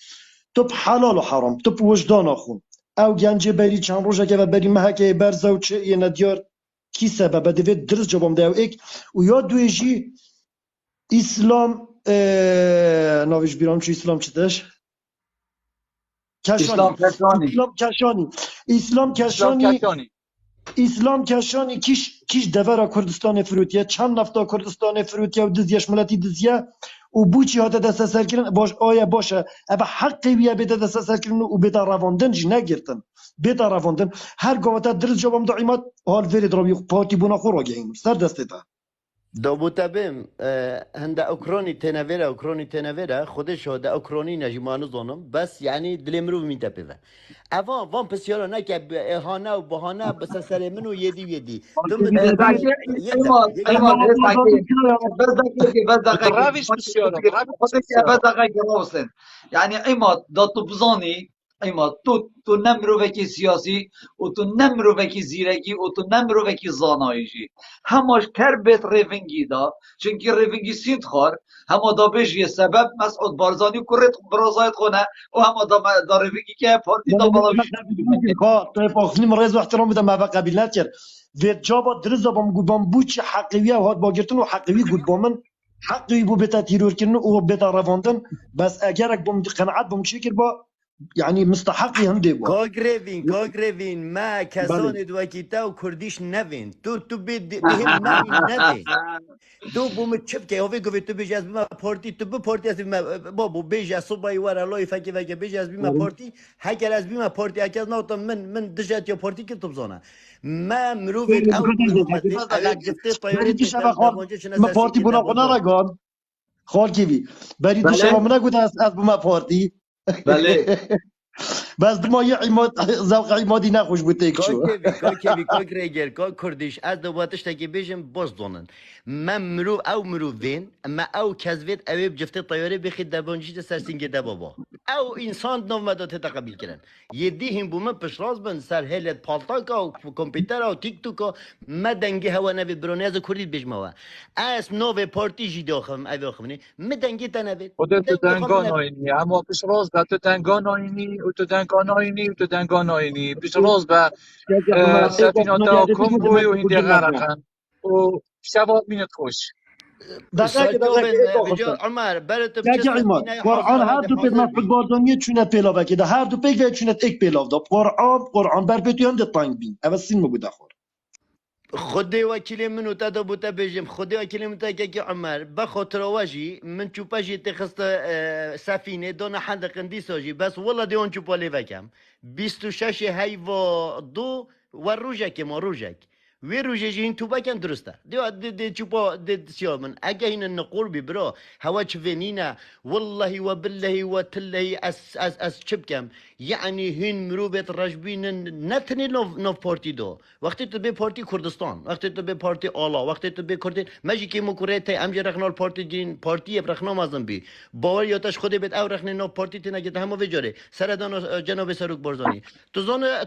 تب حلال وحرام تب وجدان اخون او گنج بری چند روزه که بری مهکه برزه و چه یه ندیار کی سبب دوید درست جوابم ده و ایک و یا دویجی اسلام ناویش بیرام چی اسلام چی دش اسلام کشانی کسانی اسلام کشانی اسلام اسلام کشانی کشانی اسلام کشانی کیش دورا کردستان فروتیه چند نفتا کردستان فروتیه و دزیش ملتی دزیه و بوچی هاته دست سر کردن باش آیا باشه اما حقی بیا بده دست سر کردن و بده رواندن جی نگرتن بده رواندن هر گوته درست جوابم دعیمات حال فرید رابی پارتی بونا خورا گیم سر دسته دابوتا بیم هنده اوکرانی تنویره خودش ده اوکرانی نجیمانو زنم بس یعنی دل مرو می تپیده اوا وان پسیارا نه که اهانه و بهانه بس سر منو یدی تو زکی یک ایمان دقه زکی بس دقیقه بس دقیقه دراویش بسیارم دراویش خودت بس بسیارم دقیقه روسن یعنی ایمان دا تو بزانی ایمان تو نمرو وکی سیاسی و تو نمرو وکی زیرگی و تو نمرو وکی زانایشی هماش کر بیت ریونگی دا چونکی ریونگی سید خور هما دا بجی سبب مسعود بارزانی کرد برازایت خونه و هما دا ریونگی که پارتی دا بلاویش طيب اخني مريض واحترام بده ما بقى قبيلات كر في جابا درز بام قبام بوچ حقيقيه وهاد باگرتن و حقيقي قد بامن حقي بو بتا تيرور كرن و بتا رفاندن بس اگرك بم قناعات بم شكر با يعني مستحقي هم دي با کاگروین ما بله کسانی دو کیتا و کردیش نوین تو بهم نوین نوین تو بوم چپ که هوی گوی تو بیش از بیما پارتی تو پارتی از بیما بابو بیش از صبحی ورا لای فکی فکی بیش از بیما پارتی هکر از بیما پارتی هکر ناتم من دشت یا پارتی که تو بزنه ما مروفید او مروفتی اگر جفته طیاره بري دي شبا تتر خال دبانجه شنا ما سرسین بارتي که بونا قنا دبازان رقان خال كيفي بري دي شبا بله منا قد از بما بارتي بله بس ما يعماد ذوق عمادي نخوش بوتيك شو کاکریگر کا کردیش از دواتش تکی بیشم باز دونن من مرو وین اما او کذبت اویب جفته طیاره بخید دبانجی تا سرسینگ دبابا او انسان نو مدات تقبیل کردن یدی هم بومن پشراز بن سر هلت پالتاکا و کمپیوتر و تیک توکا ما دنگی هوا نوی برونیاز کردید بجماوا اس نو پارتی جی داخم اوی خمنی ما دنگی تنوید خودت تو دنگی دنگان خمنه آینی اما پیش روز به تو دنگان آینی و تو دنگان آینی و تو دنگان آینی پیش روز به سفیناتا و کمبوی و هندی غرقن و شباب مینت خوش ساکوبن بجا عمر برات بچه داکی عماد سفینه قرآن هر دو پید حاضر مسعود بی باردانیه چونه پیلا وکی ده هر دو پیگ و چونه ایک پیلا ده قرآن بر بیتو هم ده تانگ بین اوه سین مگو دخور خدي وكيلي منو تادا بوتا بيجم خدي وكيلي منو كي عمر بخاطر واجي من شوباجي تخست سفينه دون حد قندي ساجي بس والله دي اون شوبا لي فكم 26 هيفا دو وروجك ما روجك وی روژه جین تو بکن درسته دی چوبا دی سیامن اگه این نقول بی برا هوا چفینینا والله و بالله و تله از چه بکم یعنی هین مروبت رجبین نتنی نو پارتی دو وقتی تو به پارتی کردستان وقتی تو به پارتی آلا وقتی تو به کردی مجی که مکوره تی امجا رخنال پارتی جین پارتی رخنا مازن بی باور یاتش خودی بیت او رخنی نو پارتی تی نگید همه وجاره سردان جناب سروک برزانی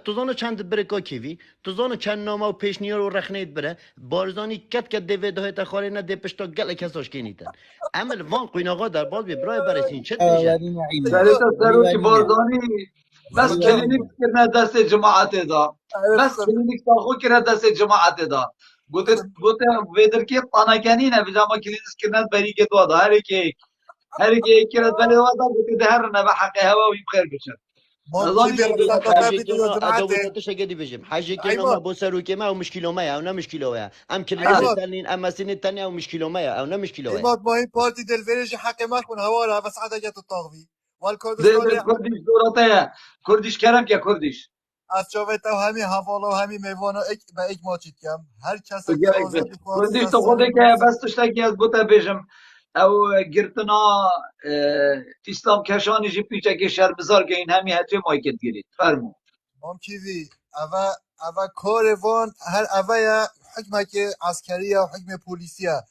تو زان چند برکا کیوی تو زان چند نامه و پیشنیار و رخنید بره بارزانی کت دیوید های تخاری نه دی پشتا گل کساش کینیتن عمل وان قیناغا در باز بی برای برسین چت میشه ورینه عیمه سرتا سروکی ورینه بارزانی بس کلینیک کرنا دست جماعت دا بس کلینیک تاخو کرنا دست جماعت دا گوته ویدر که پاناکنی نه بجاما کلینیک کرنا بری که دو دا هر کی کرد بری وادا گوته ده هر نه به حق هوا و بخیر بشه ممكن نظانی دير شده السلطة حاجه تابت يا كنا جماعة ادو تشقدي بجم حاجه كنا ما عماد بوسرو كما او مشكله ما او نه مشكله يا ام كلمه عماد تانين اما سنه تانية او مشكله ما او نه مشكله يا عماد مهم بارتي دلفيريج حق ما كون هوالا بس عدا جت الطاغوي ده والكردستان کردیش دورته کردیش کرم که کردیش از جاوید و همین حوالا و همین میوانا به یک ماچید کم هر کس تو که گرک بید آزادی خواست کردیش از تو سر خوده که مرزی بس تشتکی از بوته بیشم او گرتنا اسلام کشانی جی پیچه که شرمزار که این همی هچه مایکت گیرید فرمو مام کیوی اوا کاروان هر اوا یا حکمه که عسکری یا حکم پولیسیه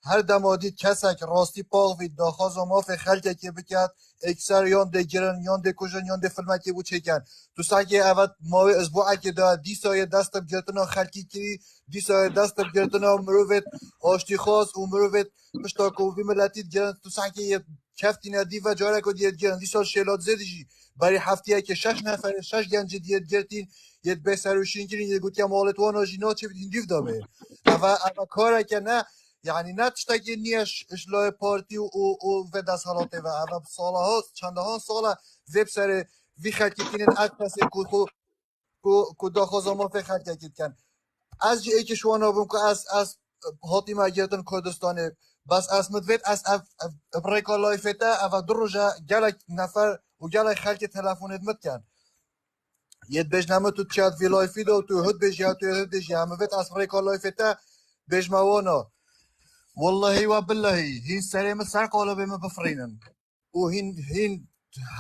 هر دمادید کسک راستی پاوید داخواز و ماف خلکه که بکد اکثر یان ده گرن یان ده کجن یان ده فیلمه که بود چکن تو ساکه اول ماوی اسبوعه که دا دی سایه دستم گرتنا خلکی کی دی سایه دستم گرتنا مروفت آشتی خواست و مروفت پشتا کووی ملتید گرن تو ساکه یه کفتی ندی و جاره که دید گرن دی سال شیلات زدیجی برای هفتیه که 6 نفر 6 گنج دیت گرتین یه به سروشین گیرین یه گوتی مالت وانا جینا چه بدین دیو دابه اوا کاره که نه یعنی نه تشتگی نیش اشلای پارتی و دست حالاته و اوا ساله ها چنده ها ساله ویب سر وی خلکتینن از کسی که داخوزا ما فی خلکتین کن از جی ای که شوانا بون که از هاتی مگیرتن کردستانه بس از مدوید از بریکا لایفته اوا دو روژه گلک نفر و گلک خلک تلفونت مد یه بجنامه تو چات وی لایفی دو تو هد بج یا تو هد بج یا مفت از بریکا لایفته بجموانا والله و بالله هین سریم سر قالب ما بفرینن و هین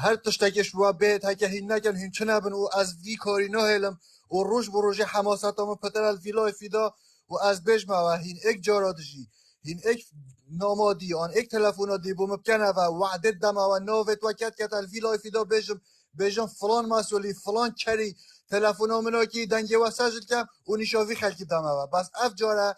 هر تشتکش و بیت هک هین نکن هین چنابن و از وی کاری نه هلم و روش بروج حماسات ما پتر از وی لایفی دا و از بجما و هین اک جارادشی هین اک نامادی آن اک تلفونا دی بوم بکنه و وعده دم و نوت و کت کت الوی لایفی دا بجم فلان مسئولی فلان چری تلفونا منا کی دنگه و سجل کم و نشاوی خلکی دم و بس اف جاره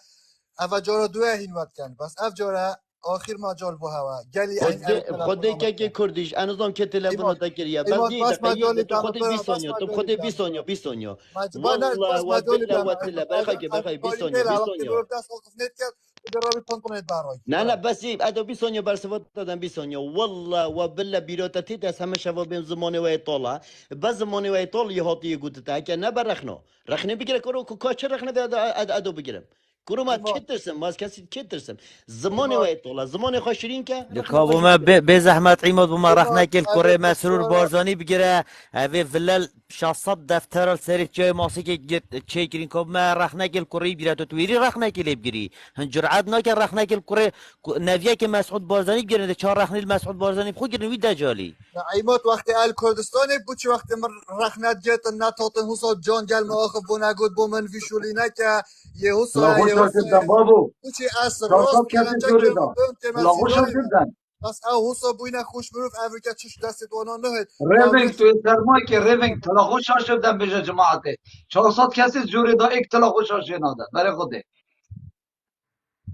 اف جاره دوه هین وقت کن بس اف جاره آخر مجال بو هوا گلی این خودی که کردیش انظام که تلفن تا کریه بس دی بس مجالی تو دم خودی 20 ثانیه تو خودی 20 ثانیه 20 ثانیه بس والله و مجالی بالله دم و تله بخای 20 کاری ثانیه تل 20 الان که ثانیه دور دست وقف نت کرد درابی پنتونت برای نه بس ادو 20 ثانیه بر سوات دادم 20 ثانیه والله و بالله بیروتتی دست همه شباب بین زمانه و ایطالا بس زمانه و ایطال یه هاتی گوتتا که نه برخنو رخنه بگیره کرو کاچه رخنه ادو بگیرم کرو ما چه ترسم ما از کسی چه ترسم زمانه و ایطالا زمانه خوشرین که رخنه دکا ما به زحمت عیماد بما رخ نکل کره اوه مسرور بارزانی بگیره اوه فلل 600 دفتر سریف جای ماسی که چه کرین که ما رخ نکل کره بگیره تو تویری رخ نکل بگیری هن جرعت نکل رخ نکل کره نویه که مسعود بارزانی بگیره ده 4 رخ نیل مسعود بارزانی بخو گیرن وی دجالی نعیمات وقتی ال کردستانی بود چه وقتی من رخنت جت نتاتن حساب جان گل ما آخف و نگود با من ویشولی نکه یه لاغو حسای شاشدن بابو بود چه از راست 400 کسی کلنجا جوری که دا بون که لاغو مسیدای شاشدن بس او حساب بوینه خوش بروف اوریکا چش دست وانا نهد ریونگ دولت توی سرمایه که ریونگ تلاخو شاشدن بشه جماعته 400 کسی جوری دا ایک تلاخو شاشه ناده برای خوده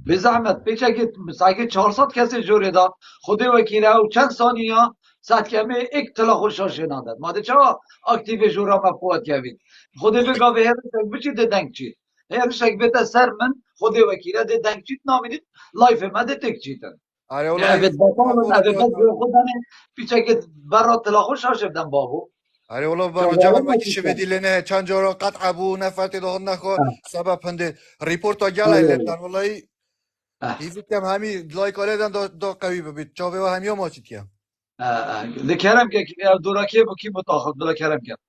به زحمت پیچه که ساگه 400 کسی جوری دا خود وکیله او چند ثانیه ساعت کمه ایک تلاخو شاشه ناده ماده چرا اکتیو جورا مفقوت کردید خود بگا به هر شک بچی دنگ چید هر شک بیت سر من خود وکیله دنگ چید نامید لایف مده تک چیدن آره نه والله اوید بطال نه اوید بد خودانه پیچه که برا تلاخو شاشه بدن بابو آره والله چون برا جمع واقعا ما کشی نتیجه بدی لنه چند جارا قطع ابو نفرت دهان نخوا سبب هنده ریپورت ها گلای آره لبتن والله هیچ کم همی لایک آله دن دا قوی ببید چاوه و همی ها ماچید کم ذکرم که دوراکی با کی متاخد بلا کرم کرد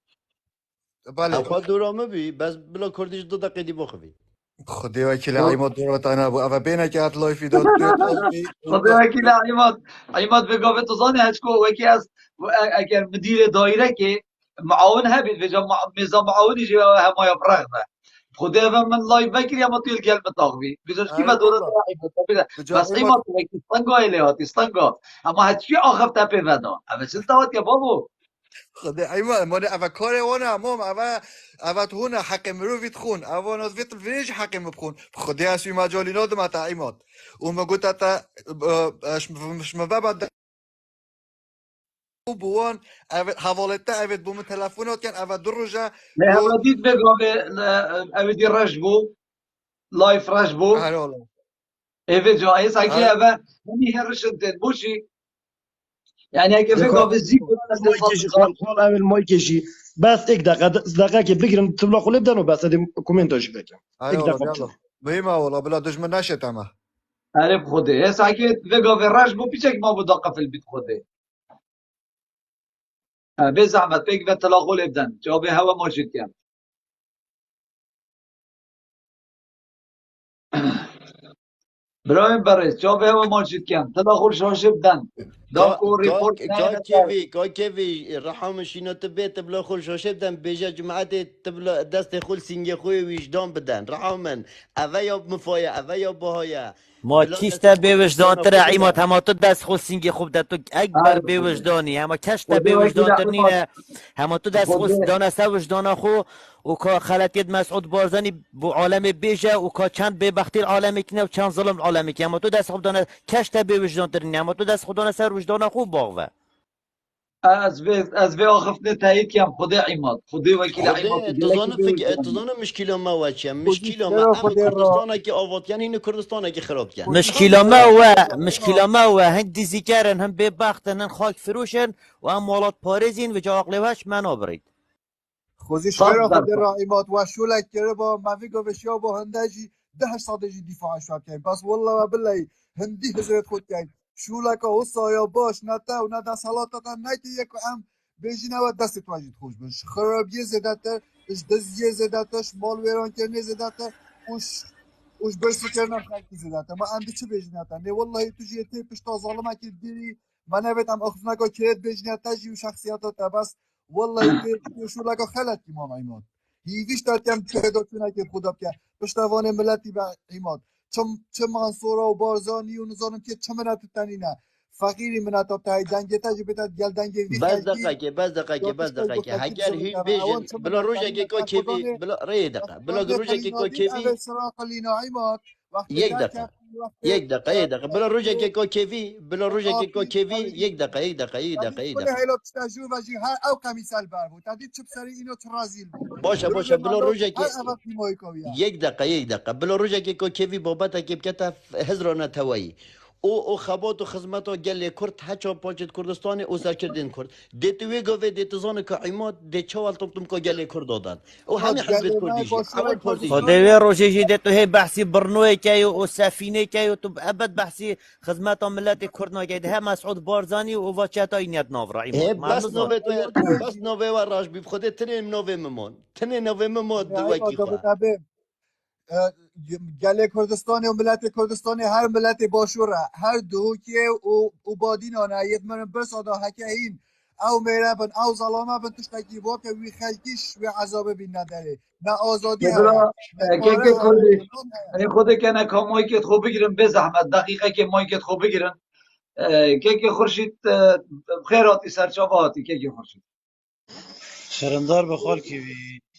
بله خود دورامه بی بس بلا کردیش 2 دقیقه دی بخوی خدای وکیل عیماد دورت انا ابو اوا بینه که لایفی داد توی قلبی خدا وکیل عیماد بگاوه تو زانی هچکو وکی از اگر مدیر دایره که معاون هبید و جا میزا معاونی جو همایا برغبه خدا و من لایف وکیل یا مطیل کلمه تاغوی بیزاش کی اره بدورت والله عیماد بجا بس عیماد عیماد وکی استنگا الهات استنگا اما هچی آخف تپه ودا اما چل تاوت یا بابو خدای عیماد مانه اوا کار وانا مام اوا تو هنا حق مروفي تخون اوا ناس فيت الفريج حق مبخون خدای اسوی مجالی نادم اتا عیماد وما قلت اتا مش مبابا بوان حوالتا اوید بوم تلفونات کن اوا دو روزه نه گو اما دید بگاوه اویدی رش بو لایف رش بو اره والله اوی جایز اگه اره اوه همی هرشن تن بوشی يعني هيك دكا بيقف الزيكو ناس مايكيجي تصدقات خال عامل مايكيجي بس اك دقيقة كي بقرن تبلا خلي بدنا بس هذه كومنت اجي بك اره اك والله دقيقة بيلا بتشوف مهمه والله بلا دشمن نشت اما عارف خده هسه هيك بيقف الرش مو بيشك ما بدقة في البيت خده بزعمت بيك بتلاقوا لبدن جواب هوا ماجد كان برايم بريس جواب هوا ماجد كان تلاقوا شاش بدن داكو ريبورت ناين کا کیوی رحم شینو تبه تبلا خول شاشه بدن بیجا جماعت تبلا دست خول سینگ خوی ویجدان بدن رحمن اوه یا مفایا اوه یا بهایا ما بلا کیش دست تا خود بوجدان ویجدان تر خود عیمات بدن هما تو دست خود سینگی خوب ده تو اکبر عارف خده بوجدانی هما کش تا خده وكي بوجدان تر لحظات نینه هما تو دست خود خده دانسته وجدان خو و که خلطیت مسعود بارزانی بو عالم بیجه و که چند به بختیر عالم کنه و چند ظلم عالم کنه هما تو دست خود دانه کش تا بوجدان تر نینه هما تو دست خود دانسته وجدان خو باغوه از به آخفت تایید کم خده عماد خده وكيل عماد خدا جلكي بيوجداني تزانه مشکل ما وچه خودی مشکل ما چرا ام خودی را کردستانه که آوات کن این کردستانه که خراب کن خودی مشكلة چرا ما هو را مشكلة ما هو هندي زيكارن هم ببختن هم خاك فروشن وهم ولاد باريزين و جاقلوهاش منو بريد خودی صد شویرا خودی درصد را ایمات و شولک کرده با مفیگو بشیا با هندجی 10 سالجی دفاع شواب کن پس والله و بالله هندی حضرت خود کن شولک و سایا باش نتا و نتا سلاتا تا نکی یک هم بیجی نو دست واجد خوش بش خرابی زدتر اش دزیه زدتش مال ویران کنی زدتر وش برسو کردن خلقی زدتر ما اندی چه بیجی نتا نه والله تو جیه تی پشتا ظالمه که دیری من نویتم اخفنگا کرد بیجی نتا جی و شخصیتا بس والله تو شو لگا خلط امام عماد هیویش دادم که داتونه که خدا که پشتوان ملتی به عماد چه منصورا و بارزانی و نظارم که چه منت تنینه فقیری منت تا دنگ تاجی بتاد گل دنگ وی خلکی بس دقیقه یا بس تشکای دقیقه گفتگی هگر بزرگ هین کردن اوان بیجن چه بلا منت روژه که تنینه که کیوی بلا ری دقیقه بلا روژه که قلینادین اول کیوی سرا قلینا عماد وقتی یک در دقیقه کرد وقتی یک دقیقه یک دقیقه بلا روژه که کیوی بلا روژه که آفی کیوی قلیدی یک تدید دقیقه یک كل دقیقه هاي لو تستاجور باجي ها او قميص البار بو تدید چه بسری اینو ترازیل بو باشه بروز بلا مالو روژه هر که اول پیمای کویا یک دقیقه بلا روژه که کیوی بابت که بکتا هزرانه توایی او خبات و خدمت و گل کرد هچا پاچت کردستان او سر کردین کرد دیتوی گوه دیت زان که عماد دی چوال طبتم که گل کرد دادن او عماد همه گله حزب ما کردیجی باشور اول پارتیجی خديوي کردستان روجي جديتو هي بحثي برنوي كايو وسفينه كايو تب ابد بحثي خدمات ملتي كردنا كاي ده مسعود بارزاني وفاتشاتا ينيت نافرا عماد ما بس نزان نوبت و یادی بس ایجی نوبه و راج بی خود تنین نوبه ممان تنین نوبه ممان نه ای با دوکی دو خواه بتابه گله کردستان و ملت کردستان هر ملت باشوره هر دو که او بادین آنه ید من برسادا حکه این او میره بن او ظلامه بن تشتکی با که وی خلکیش و عذاب بین نداره نه آزادی هیا بلا نه که کاره هیا کردی نه نام هیا این خود کنه که مایکت خوب بگیرن به زحمت دقیقه که مایکت خوب بگیرن که خورشید خیراتی سرچاواتی که خورشید شرمدار به خال کیوی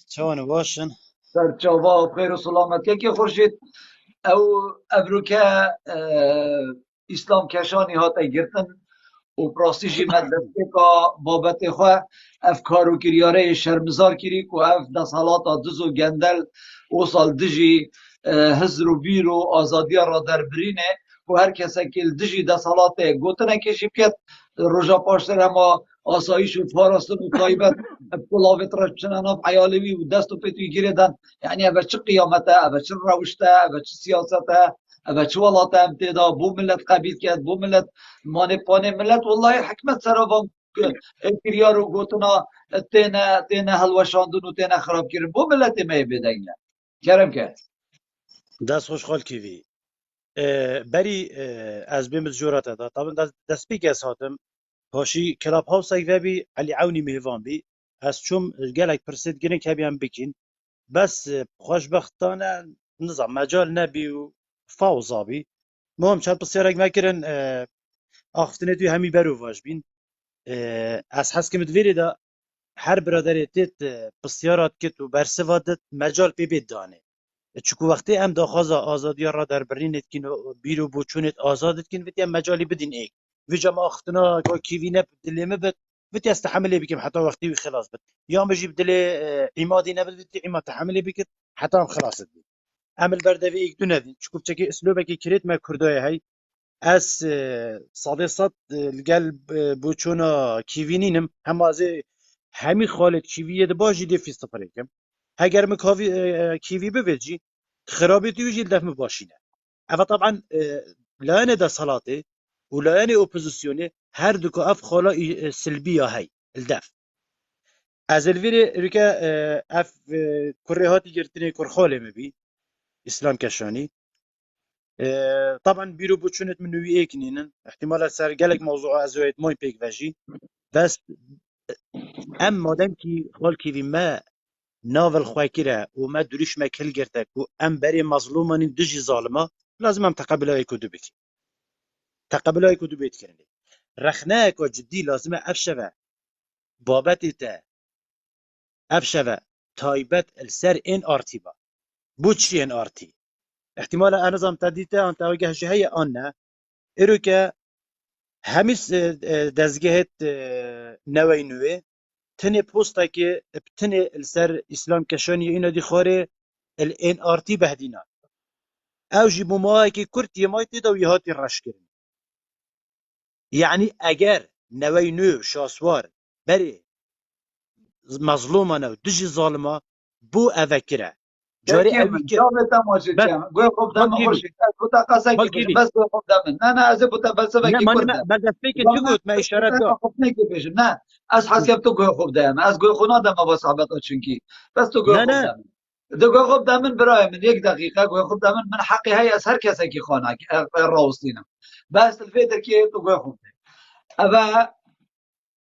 چاوان باشن سرچاوا خیر و سلامت که خورشید او ابروکه اسلام کشانی هاته گرتن و پراستیجی مدرسه که بابت خواه اف کارو کریاره شرمزار کری که اف دستالات دز و گندل او سال دجی هزر و بیر و آزادی را در برینه و هر کسی که دجی دستالات گوتنه کشی بکت رجا پاشتر اما آسایش و فارستن و تایبت کلاوت را چنان اف عیالوی و دست و پیتوی گیردن یعنی اوه چه قیامته اوه چه روشته اوه چه سیاسته اوه چه ولات امتدا بو ملت قبیل کرد بو ملت مانه پانه ملت والله حکمت سراغم کریار و گوتنا تینا هلوشاندن و تینا خراب کردن بو ملت می بدنگه کرم که دست خوشحال کیوی بری از بیم جورات دا طبعا دست پیک از هاتم هاشی کلاب هاوس ای بی علی عونی مهوان بی از چوم گلک پرسید گرین که بیان بکین بس خوشبختانه نظام مجال نبی و فاوضا بی مهم چند بسیارک مکرن آختنه توی همی برو واش بین از حس که مدویری دا هر برادری تیت بسیارات کت و برسوادت مجال پی بید دانه چکو وقتی ام داخواز آزادی را در برین اتکین و بیرو بوچونت آزاد اتکین ویتی ام مجالی بدین ایک ویجا ما اختنا که کیوی نب دلیمه بد ویتی از تحملی بکم حتی وقتی وی خلاص بد یا مجیب دلی ایمادی نبد ویتی ایماد تحملی بکت حتی هم خلاص بد عمل بردوی ایک دو ندین چکو بچکی اسلوبه که کرید ما کردای های از صادق صد القلب بوچونا کیوینینم هم از همی خالد کیویه ده باجی دی فی صفر کم اگر مکاوی کیوی بویجی خرابی توی دفع باشینه اما طبعا لانه ده صلاته ولانه اپوزیسیونه هر دو که اف خالا سلبیه هی الدفع از الویره رکا اف کره هاتی گرتنه کرخاله مبی اسلام کشانی طبعا بيرو بوتشونت من نوي ايكنينن احتمال سر قالك موضوع ازويت موي بيك فاجي بس ام مادام كي خال كيفي ما ناول خواكيرا وما دريش ما كل جرتك و ام بري مظلومان دجي ظالمه لازم ام تقبلها يكودو بك تقبلها يكودو بيت كرني رخناك وجدي لازم افشفه بابتي افشفه تايبت السر ان ارتيبا بوتشي ان ارتي احتمال انا زم تديته انت وجه جهه انا ايروكا همیس دزگهت نوی نوی تنه پوستا که بتنه السر اسلام کشانی اینا دی خوره الان آرتی بهدینا او جیبو ماهی که کرتی مای تیدا و یهاتی رش کرن یعنی اگر نوی نو شاسوار بری مظلومانه و دجی ظالمه بو اوکره جاری من اوی که جامعه تماشا بس کم گوی خوب دم خال خوشی از بوتا قصه خال کی بشه بس گوی خوب دم نه نه از بوتا فلسفه نه کی مانی کرده ما دسته که چی گام نه گفت ما اشارت بوتا دا خوب نه کی بشه نه از حسب تو گوی خوب دم از گوی خونا دم با صحبت چونکی بس تو گوی نه خوب نه دم دو گوی خوب دم برای من یک دقیقه گوی خوب دم من حقی های از هر کسی کی خانه راوستینم بس الفكر که تو گوی خوب اما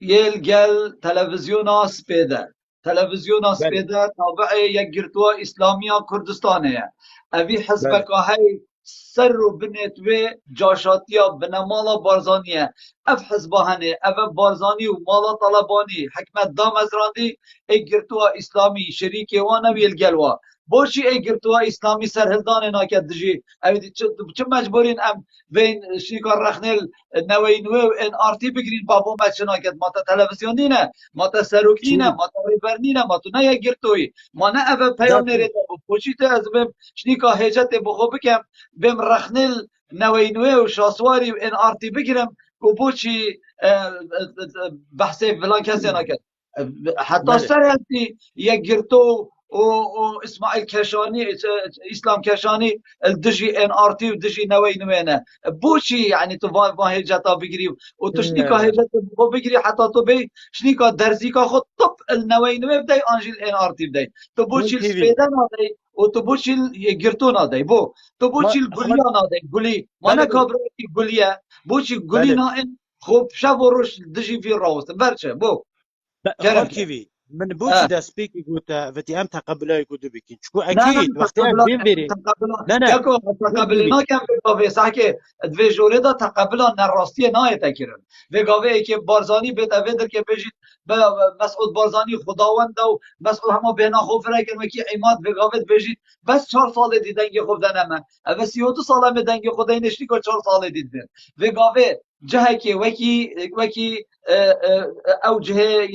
يلقى تلفزيون سبيدا تلفزيون بله سبيدا تابع يقرتوا إسلامية كردستانية أبي حزبك بله هاي سر بنتوي جاشاتيا بنمالا بارزانية أف حزبهاني أف بارزاني ومالا طلباني حكمة دام أزراندي يقرتوا إسلامي شريكي وانا ويلقلوا بوشي يقرتوا إسلامي سرهلدان ناكد دجي أبي چه مجبورين أم بين شيكار رخنل نوی نوی و ان آرتی بگیرین بابا مچنا کد ما تا تلویزیونی نه ما تا سروکی نه چی ما تا ریبرنی نه ما تو نه یک گرتوی ما نه اوه پیام داتی نرید بخوشی تو از بیم شنی که هجت بخو بکم بیم رخنل نوی نوی و شاسواری و ان آرتی بگیرم و بوچی بحث فلان کسی نکد حتی بله سر هستی یک گرتو و اسماعیل کشانی اسلام کشانی الدجي ان ار تي ودجي نوي نوينه بوشي يعني تو فان هجتا بگیری و تو شنیکا هجت بخو بگیری حتی تو بی شنیکا درزیکا خود طب النوي نوي بدای انجیل ان ار تي بدای تو خال بوشي کیوی السپیدا نادای و تو بوشي گرتو نادای بو تو ما بوشي خال الگلیا نادای گلی ما بله نه بله کابرای گلیه بوشي گلی بله نا ان خوب شب و روش دجي في راوست برچه بو کرم خال کرد کیوی من بوچی دست پیکی گوتا وتی ام تقبلای کدو بکن چکو نه نه اکید وقتی از تقبلا بین بری تقبلا نه نه یکو خال تقبلنا کیوی کم به که دوی جوره دا تقبلا نراستی نه تکرن وگاوه ای که بارزانی به دویدر که بجید مسعود بارزانی خداوند و مسعود همه بنا خوف را کرد که ایماد وگاوه بجید بس 4 سال دیدنگ خوب دنمه و 32 سال می دنگ خدای نشتی که 4 سال دید بر وگاوه جهه که وکی او جهه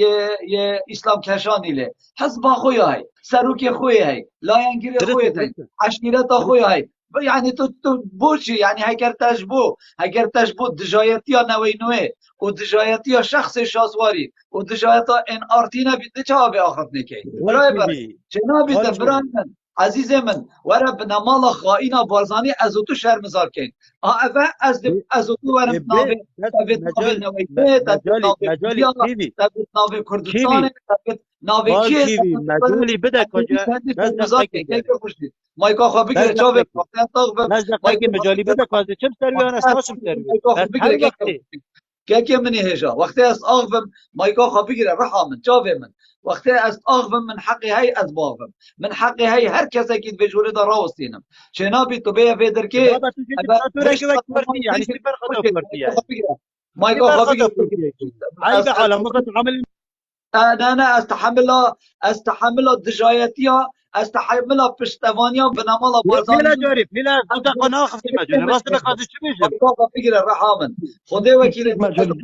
ی اسلام کشانی له حزب خوی های سروک خوی های لاینگیر خوی درسته های درسته عشیرت خوی درسته های يعني تو بوشي يعني هكر تجبو دجايتي نوي نوي ودجايتي شخص شاسواري ودجايتا ان ارتينا بيت چا به اخر نكي خال برای کیوی چنا خال بيت کیوی بران عزیز من ورا بنمالا خائینا بارزانی از تو شرمزار کن اوه از تو ورا ناوه تبت ناوه نویته تبت ناوه مجالی کردیا کیوی تبت ناوه کردستان کیوی تبت ناوه بال کیه کیوی مجالی بده کجا تبت بس شرمزار دقیقه کن گره که خوشی مایکا خواه بس بگیره چاوه دقیقه وقتی طاق بس مایکا دقیقه خواه مجالی بگیره بده کازی چم سرویان استاشم سروی مایکا بس خواه بگیره هر که وقتی که منی هجا وقتی از آغم مایکا خواه بگیره رحا من چاوه من وقتی از آغم من حقی های از باغم من حقی های هر کسی که به جوره داره راوستینم چنابی تو به ویدر که بابا تو جدی اما خاطره که برشت وقت نمایی ورتی يعني دیگه سفر خدا خوشید كورتي مایکا خواه يعني بگیره مایکا سفر خواه خدا بگیره كورتي عيب على مقت عمل انا استحمل دجایتیا استحمل پشتوانیا به نمال بلا بارزانی جاري بلا دوتا قناة خفتي ما جاري راست بقاضي شو بيجم مایکا بگیره رحامن خدا وکیل مجالی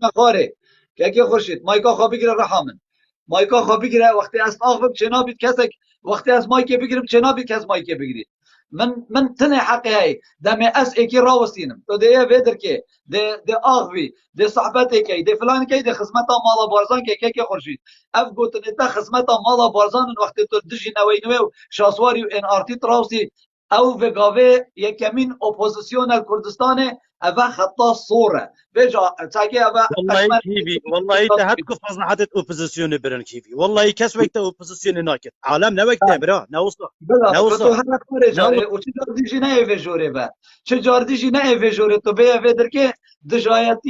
مخاره که خورشید مایکا خواه بگیره رحامن مایکا خواه بگیره وقتی از آخم چنا بید کسک وقتی از مایک بگیرم چنا بید کس مایک بگیرید من تنه حقی های دم اس اکی راوستینم تو ده ویدر که ده آغوی ده صحبت اکی ده فلان اکی ده خدمت مالا بارزان که خورشید اف گوتن ده خدمت مالا بارزان وقتی تو دجی نوی نوی و شاسواری و ان آرتی تراوسی او وگاوه یکمین اپوزیسیون کردستان اوه خطا صوره بجا تاگه اوه والله قشمر كيفي والله تهتكو فضحت اوبوزيسيون برن كيفي والله كاس وقت اوبوزيسيون ناكت عالم نوقت برا نوصل بلا تو نوصل هر کاری نو جاره و چه جار دیجی نه ایوه جوره با چه جار دیجی نه ایوه جوره تو به ایوه در که دجایت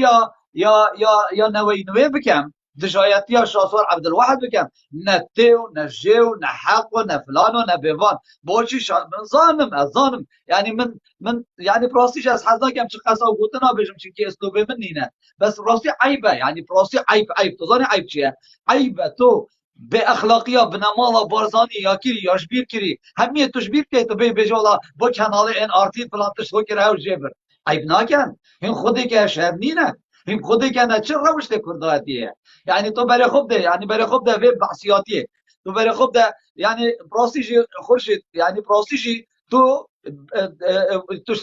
یا نوی نوی بکم دجایت یا شاسوار عبدالواحد بکم نه تیو نه جیو نه حق و نه فلان و نه بیوان بوچی من ظانم یعنی من یعنی پراستیش از حزا کم چه قصا و گوتنا بجم چه که استوبه من نینه بس راستی عیبه یعنی پراستی عیب تو زانی عیب چیه عیبه تو به اخلاقیا به نمالا بارزانی یا کری یا شبیر کری همیه تو شبیر که تو به بجالا با کانال این آرتی فلان تشتو کره او جبر عیب ناکن این خودی که شهر نینه این خودی که نه چه روشت کرداتیه یعنی تو برای خوب ده یعنی برای خوب ده وی بحثیاتیه تو برای خوب ده یعنی پراستیجی خورشید یعنی پراستیجی تو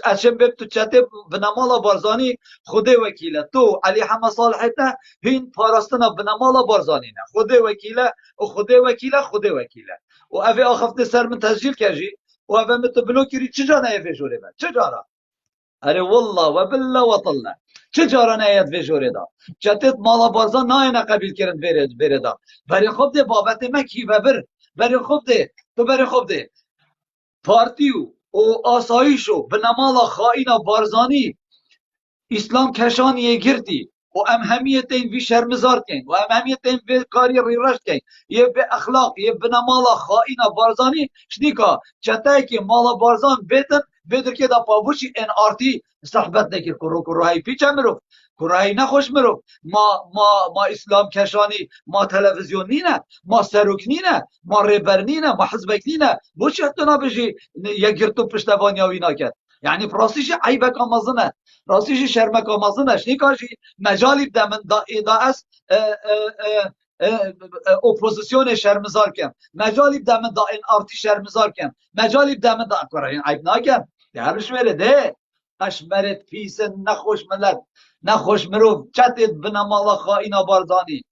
اشم بب تو چته به نمالا بارزانی خود وکیله تو علی حما صالحته هین پاراستنا به نمالا بارزانی نه خود وکیله و خود وکیله و اوی آخفت سر من تسجیل کردی و اوی مت بلو کری چجا نه اوی جوره با چجارا اره والله و بالله و طلع چجارا نه اوی جوره دا چتت مالا بارزان نه قبیل کرد بره دا برای خوب ده بابت مکی و برای خوب ده تو برای خوب ده پارتیو و آسایشو به نمالا خائینا بارزانی اسلام کشانی گردی و ام همیت این وی شرمزار کن و ام همیت این وی کاری ریرش کن یه به اخلاق یه به نمالا خائینا بارزانی شنیکا چتای که مالا بارزان بیتن بیتر که دا پابوشی ان آرتی صحبت نکر کروهای پیچه مرو کروهای نخوش مرو ما اسلام کشانی ما تلویزیون نینه ما سروک نینه ما ریبر نینه ما حزبک نینه بوچی حتی نبجی یک گرتو پشتوانی ها وینا کرد یعنی پراستیش عیبک آمازنه راستیش شرمک آمازنه شنیکاشی مجالی بده من دا ایدا است اپوزیسیون شرمزار کم مجالی بده من دا این آرتی شرمزار کم مجالی بده من دا کارین عیب ناکم درش میره ده قشمرت پیس نخوش ملت نخوش مرو چتت بنمالا خائینا بارزانی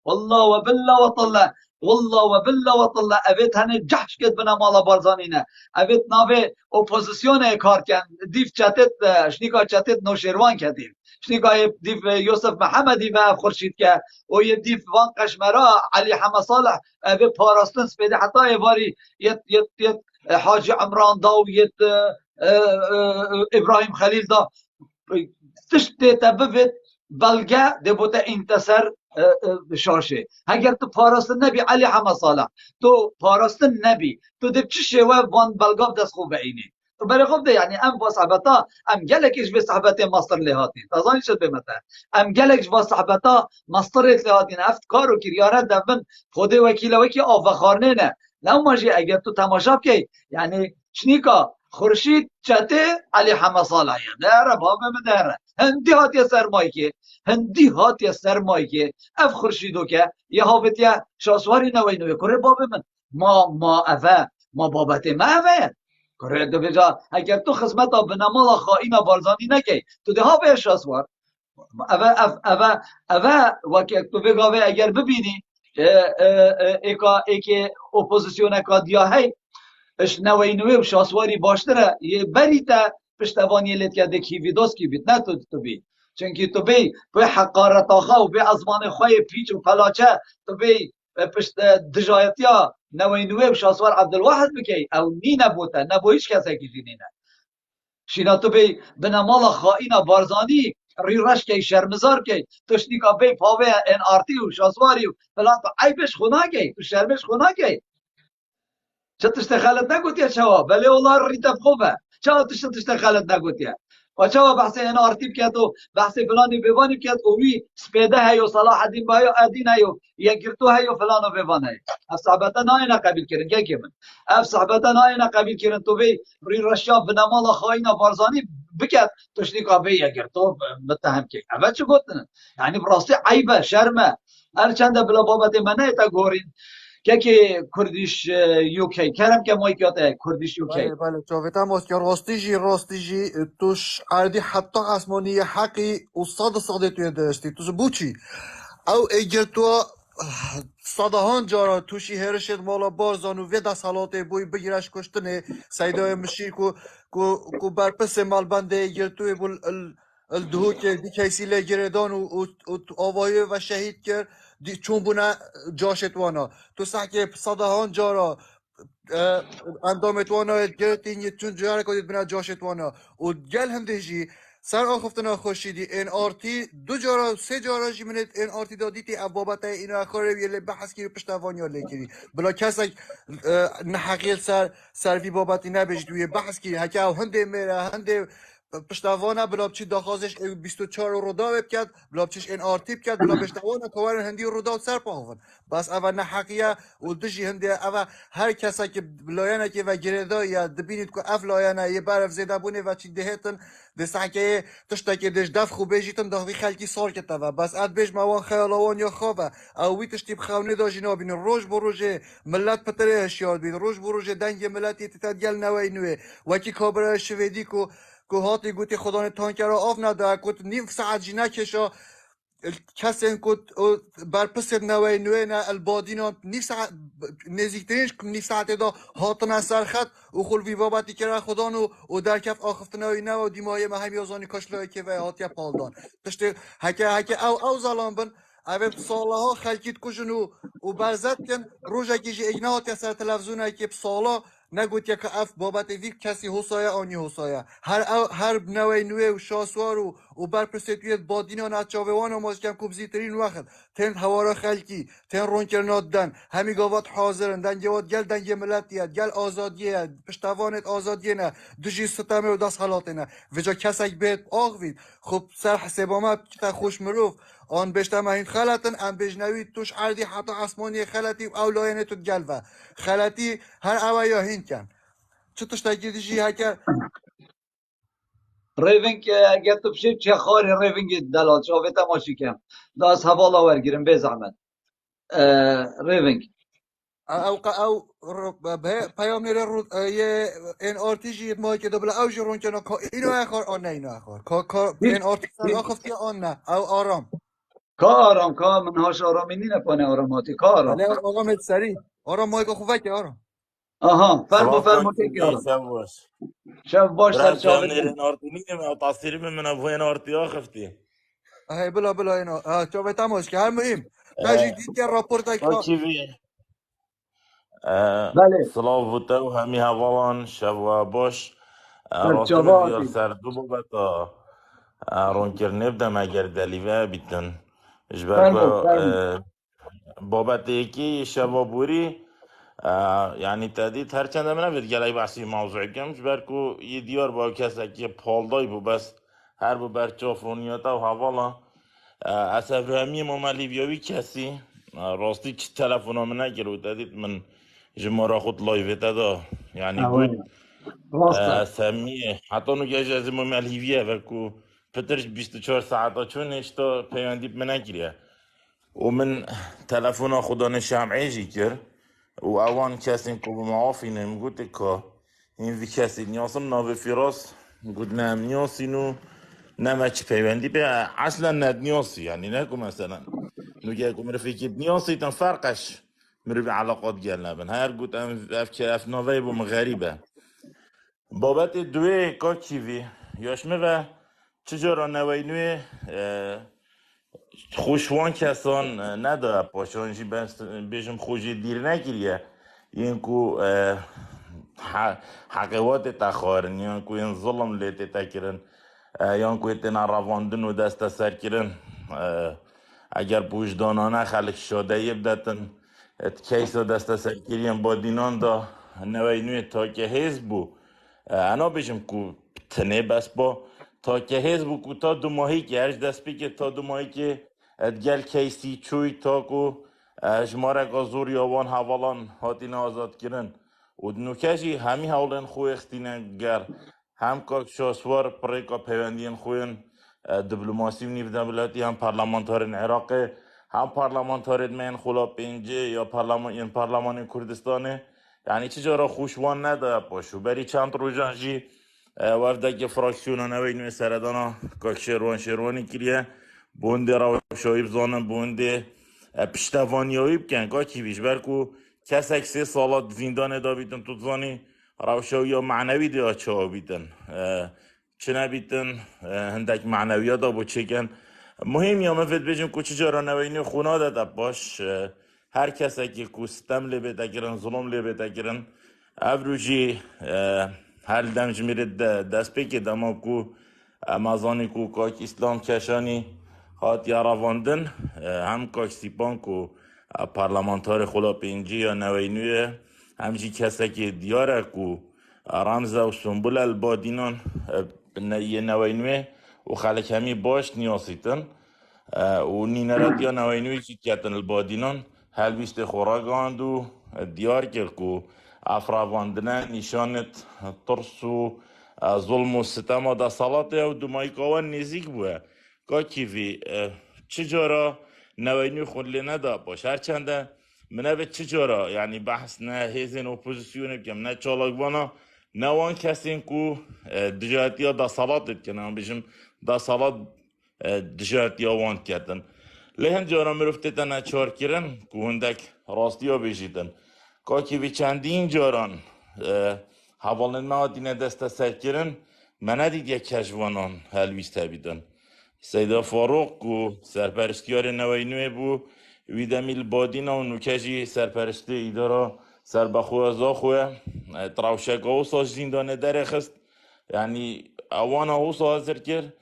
والله و بالله و طلع والله و بالله و طلع اوید هنه جحش کد بنمالا بارزانی نه اوید ناوه اپوزیسیون کار کن دیف چتت شنیکا چتت نوشیروان کدیم شنیکا دیف یوسف محمدی و خورشید که و یه دیف وان قشمرا علی حما صالح اوید پاراستن سپیده حتی ایواری یت حاجی عمران دا و یت ابراهیم خلیل دا تشتی تبفت بلگه ده بوده انتصر شاشه اگر تو پاراستن نبی علی حما صالح تو پاراستن نبی تو دب چه شوه وان بلگاف دست خوب اینی تو برای خوب ده یعنی ام با صحبتا ام گلکش به صحبت مصر لحاتین تازانی شد بمتن ام گلکش با صحبتا مصر لحاتین افت کارو کریاره دفن خود وکیل وکی آفخارنه نه لو ماجی اگر تو تماشا بکی یعنی چنیکا خورشید چته علی حما صالحیه داره بابا داره هندی هاتی سرمایه که هندی هاتی سرمایه که اف خورشیدو که یه هاوتیا شاسواری نوی نوی کره بابا من ما اوه ما بابت ما اوه کره دو بجا اگر تو خدمت به نمالا خائینا بارزانی نکی تو ده ها به شاسوار اوه وکی تو بگاوه اگر ببینی ایکا اپوزیسیون اکا دیاهی اش نوینوی و شاسواری باشتره یه بری تا پشتوانی لیت کرده کیوی دوست کی بیت نه تو بی چونکی تو بی به حقارت آخا و به ازمان خواه پیچ و پلاچه تو بی پشت دجایتیا نوینوی و شاسوار عبدالواحد بکی او نی نبوته نبو هیچ کسی که نینه شینا تو بی بنامال خائینا بارزانی ری رش کی شرمزار کی توشتی کا بی پاوه ان آرتی و شاسواری و فلان تو عیبش خونا کی تو شرمش خونا کی چه تشتغلت نگوتیا چوا بله والله ریتب خوبه چوا تشتغلت نگوتیا و چوا بحث این آرتیب کرد و بحث فلانی بیوانی کرد و وی سپیده هیو صلاح الدین بایو ادین هیو یکرتو هیو فلانو بیوان هیو اف صحبتا ناینا قبیل کرن که من اف صحبتا ناینا قبیل کرن تو بی ری رشیا بنامال خائینا بارزانی بکرد تشتی که بی یکرتو متهم که اول چه گوتن یعنی براستی عیبه شرمه هر چند بلا بابت منه تا گورین که کردیش یوکی کرم که مایکاته کردیش یوکی بله بله جاویدم است که راستیجی توش عردی حتی اسمانی حقی استاد ساده توی داشتی توش بوچی او اگر تو صداهان جارا توشی هرشت مالا بارزانو و دست حالات بوی بگیرش کشتنه سیدای مشیر کو برپس مالبنده اگر توی بول الدهو که دی کیسی لگردان و آوایی و شهید کرد چون بونه جاشت وانا تو سحکه صداهان جارا اندامت وانا گرتین یه چون جاره کدید بنا جاشت وانا و گل هم دیجی سر آخفتنا خوشیدی این آرتی دو جارا سه جارا جی منت این آرتی دادیتی ابابت اینا اخاره یه بحث کی پشتوانیا لیکری بلا کسک نحقیل سر وی بابتی نبج دوی بحث کی هکه او هنده میره هنده پشتوانه بلا چی داخازش 24 رو دا کرد بلا چیش این آرتی کرد بلا پشتوانه کوار هندی رو دا سر پاهون بس اول نحقیه و دجی هنده اول هر کسی که لایانه که و گردا یا دبینید که اف لایانه یه برف زیده بونه و چی دهتن دسته که تشتکی دش دف خوب بیجیتن داخلی خلکی سار کته و بس اد بیج موان خیالوان یا خوابه او وی تشتی بخونه دا جنا بین روز بروجه ملت پتره هشیار بین روز بروجه دنگ ملتی تتدگل نوی نوی وکی کابره شویدی که هاتی گوتی خدا تانکر آف نده که نیم ساعت جی نکشا کسی که بر پس نوی نوی نه البادینا نیم ساعت نزیکترینش نیم ساعت دا هاتن سرخط و خلوی بابتی که خدا و در کف آخفت نوی نه و دیمای مهم یازانی کشلای که و هاتی پالدان تشتی هکه او زلان بن اوه ساله ها خلکیت کشن و برزد کن روژه که جی اگنات یا سر تلفزیون که ساله نگوت که اف بابت وی کسی حسایه آنی حسایه هر نوی نوی و شاسوار و بر پرستویت بادینا نچاوان و مازکم کبزی ترین وقت تن هوارا خلکی تن رونکر نادن همی گاوات حاضرن دنگوات گل دنگ ملتیت گل آزادیه پشتوانت آزادیه نه دجی ستمه و دست حالات نه وجا کسک بیت آغوید خب سر حسابامه که خوش مروف آن بشتم این خلطن ام بجنوی توش عردی حتی اسمانی خلطی و اولاینه تو گلوه خلطی هر اویا هین کن چه توش تگیدیشی هکر ریونگ اگر تو بشید چه خاری ریونگ دلال شاوه تماشی کم داز حوالا ورگیرم به زحمت ریونگ او پیام میره رو یه این آرتیجی ما که دبل او جرون کنه اینو اخر آن نه اینو اخر این آرتی سر آخفتی آن نه او آرام که آرام که من هاش آرامی نی نکنه آراماتی که آرام بله آرام سری آرام مایک خوبه که آرام آها فرمو که Slavkan آرام Savaş. شب باش سر Bırak چاوه canların ortini mi? O tasiri mi من ابو این آرتی آخفتی. هی بلا اینا چا به تماش که هر مهم تاجی دید که راپورت تا که کیوی بله سلاو بوده و همی هوالان شب و باش سر راستی چاوه من ویال آتی سر دو بابتا رونکر نبدم اگر دلیوه بیتن جبر فرمو که بابت یکی شبابوری یعنی تدید هر چند من نبید گلای بحثی موضوعی کم جبر که یه دیار با کسی که پالدای بو بس هر بو برچه فرونیاتا و حوالا از افرامی ما لیبیاوی کسی راستی که تلفن من نگیرو تدید من جمعه خود لایو دا یعنی گود اوه راسته سمیه حتی نو گیج از ما لیبیه و که پترش 24 ساعتا چون اشتا پیوندی من نگیریه و من تلفن خدا نشمعه جی کرد و اوان کسی که به معافی نمیگوت که این وی کسی نیاسم ناو فراس گود نم نیاسی نو نمچ پیوندی به اصلا ند نیاسی یعنی نکو مثلا نوگه که مرفی که نیاسی تن فرقش مروی علاقات گل نبن هر گوت اف که اف نوی بوم غریبه بابت دوی کا کیوی یاشمه و چجورا نوی نوی خوشوان کسان نداره پاشانجی بشم خوشی دیر نگیریه این کو حقیقات تخارن یا کو این ظلم لیت تکرن یا کو ایتنا رواندن و دست سر کرن اگر بوجدانانه خلق شده یبدتن کیس و دست سر کریم با دینان دا نوی نوی تا که حزب بو انا بشم کو تنه بس با تا که حزب کو تا دو ماهی که هرچ دست بی که تا دو ماهی که ادگل کیسی چوی تا کو جماره گازور یاوان حوالان هاتین آزاد کرن و نوکشی همی حولن خوی اختینن گر هم که شاسوار پریکا پیوندین خوین دیپلماسی نیو دولتی هم پارلمانتارین عراق هم پارلمانتارین من خلا پنجه یا پارلمان کردستانه یعنی چجورا خوشوان نداره پاشو بری چند روزانجی وفده که فراکسیون نوی نوی سردانا که شیروانی کریه بونده را شایب زانم بونده پشتوانیایی بکن که کی بیش برکو کسک 3 سالات زندان دا بیتن تو زانی روشایی یا معنوی دا چه بیتن چه نبیتن هندک معنوی دا با چکن مهم یا مفید بجیم که چجارا نوینی خونا داده باش هر کسی که ستم لی بیتا کرن ظلم لی بیتا کرن افروجی هر دمج میرد دست بکی دما کو امازانی کو کاک اسلام کشانی هات یا رواندن هم کاک سیپان کو پارلمانتار خلا پینجی یا نوینوی همجی کسی که دیاره کو رمز و سنبول البادینان یه نوینوی و خلق همی باش نیاسیتن و نینرات یا نوینوی چی کتن البادینان هل بیست خوراگاند و دیار کرد کو افراواندنه نشانت ترس و ظلم و ستم دا صلات و دمایی کوان نزیک بوه که کیوی چجورا نوینوی خود لی ندا باش هرچنده منه به چجورا یعنی بحث نه هیزن اپوزیسیونه بکم نه چالاکوانا نه وان کسین کو دجاتی ها دا صلات بکنن بشم دا صلات دجاتی ها وان کردن لهن جارا مرفته تا نچار کرن که هندک راستی ها بشیدن که کیوی چندین جاران حوالن مادینه دسته سر کرن منه دید یک کشوانان هلویسته بیدن سیدا فاروق کو سرپرستیار نوینوی بو ویدمیل بادینا و نوکجی سرپرستی ایدارا سربخوی ازاخوی تراوشک او ساش زندانه در خست یعنی اوانا او سا حاضر کرد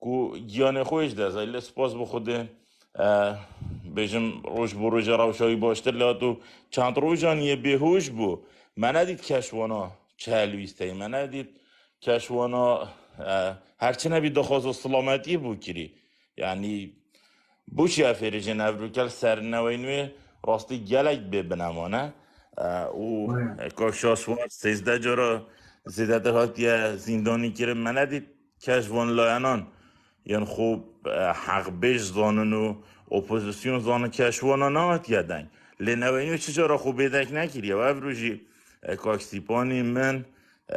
کو گیانه خویش ده زیل سپاس بخوده بجم روش بو روش روشایی باشتر لاتو چند روشان یه بهوش بو من ندید کشوانا چه هلویسته من ندید کشوانا هرچه نبید دخواست و سلامتی بو کری یعنی بوشی افریجه نوروکل سرنوینوی راستی گلک ببنمانه و که شاسوار 13 جارا زیده دهات یه زندانی کرد من ندید کشوان لاینان یعنی خوب حق بیش زانن و اپوزیسیون زانن کشوانا نهات یدن لنوینوی چجارا خوب بیدک نکریه و افروجی کاکسیپانی من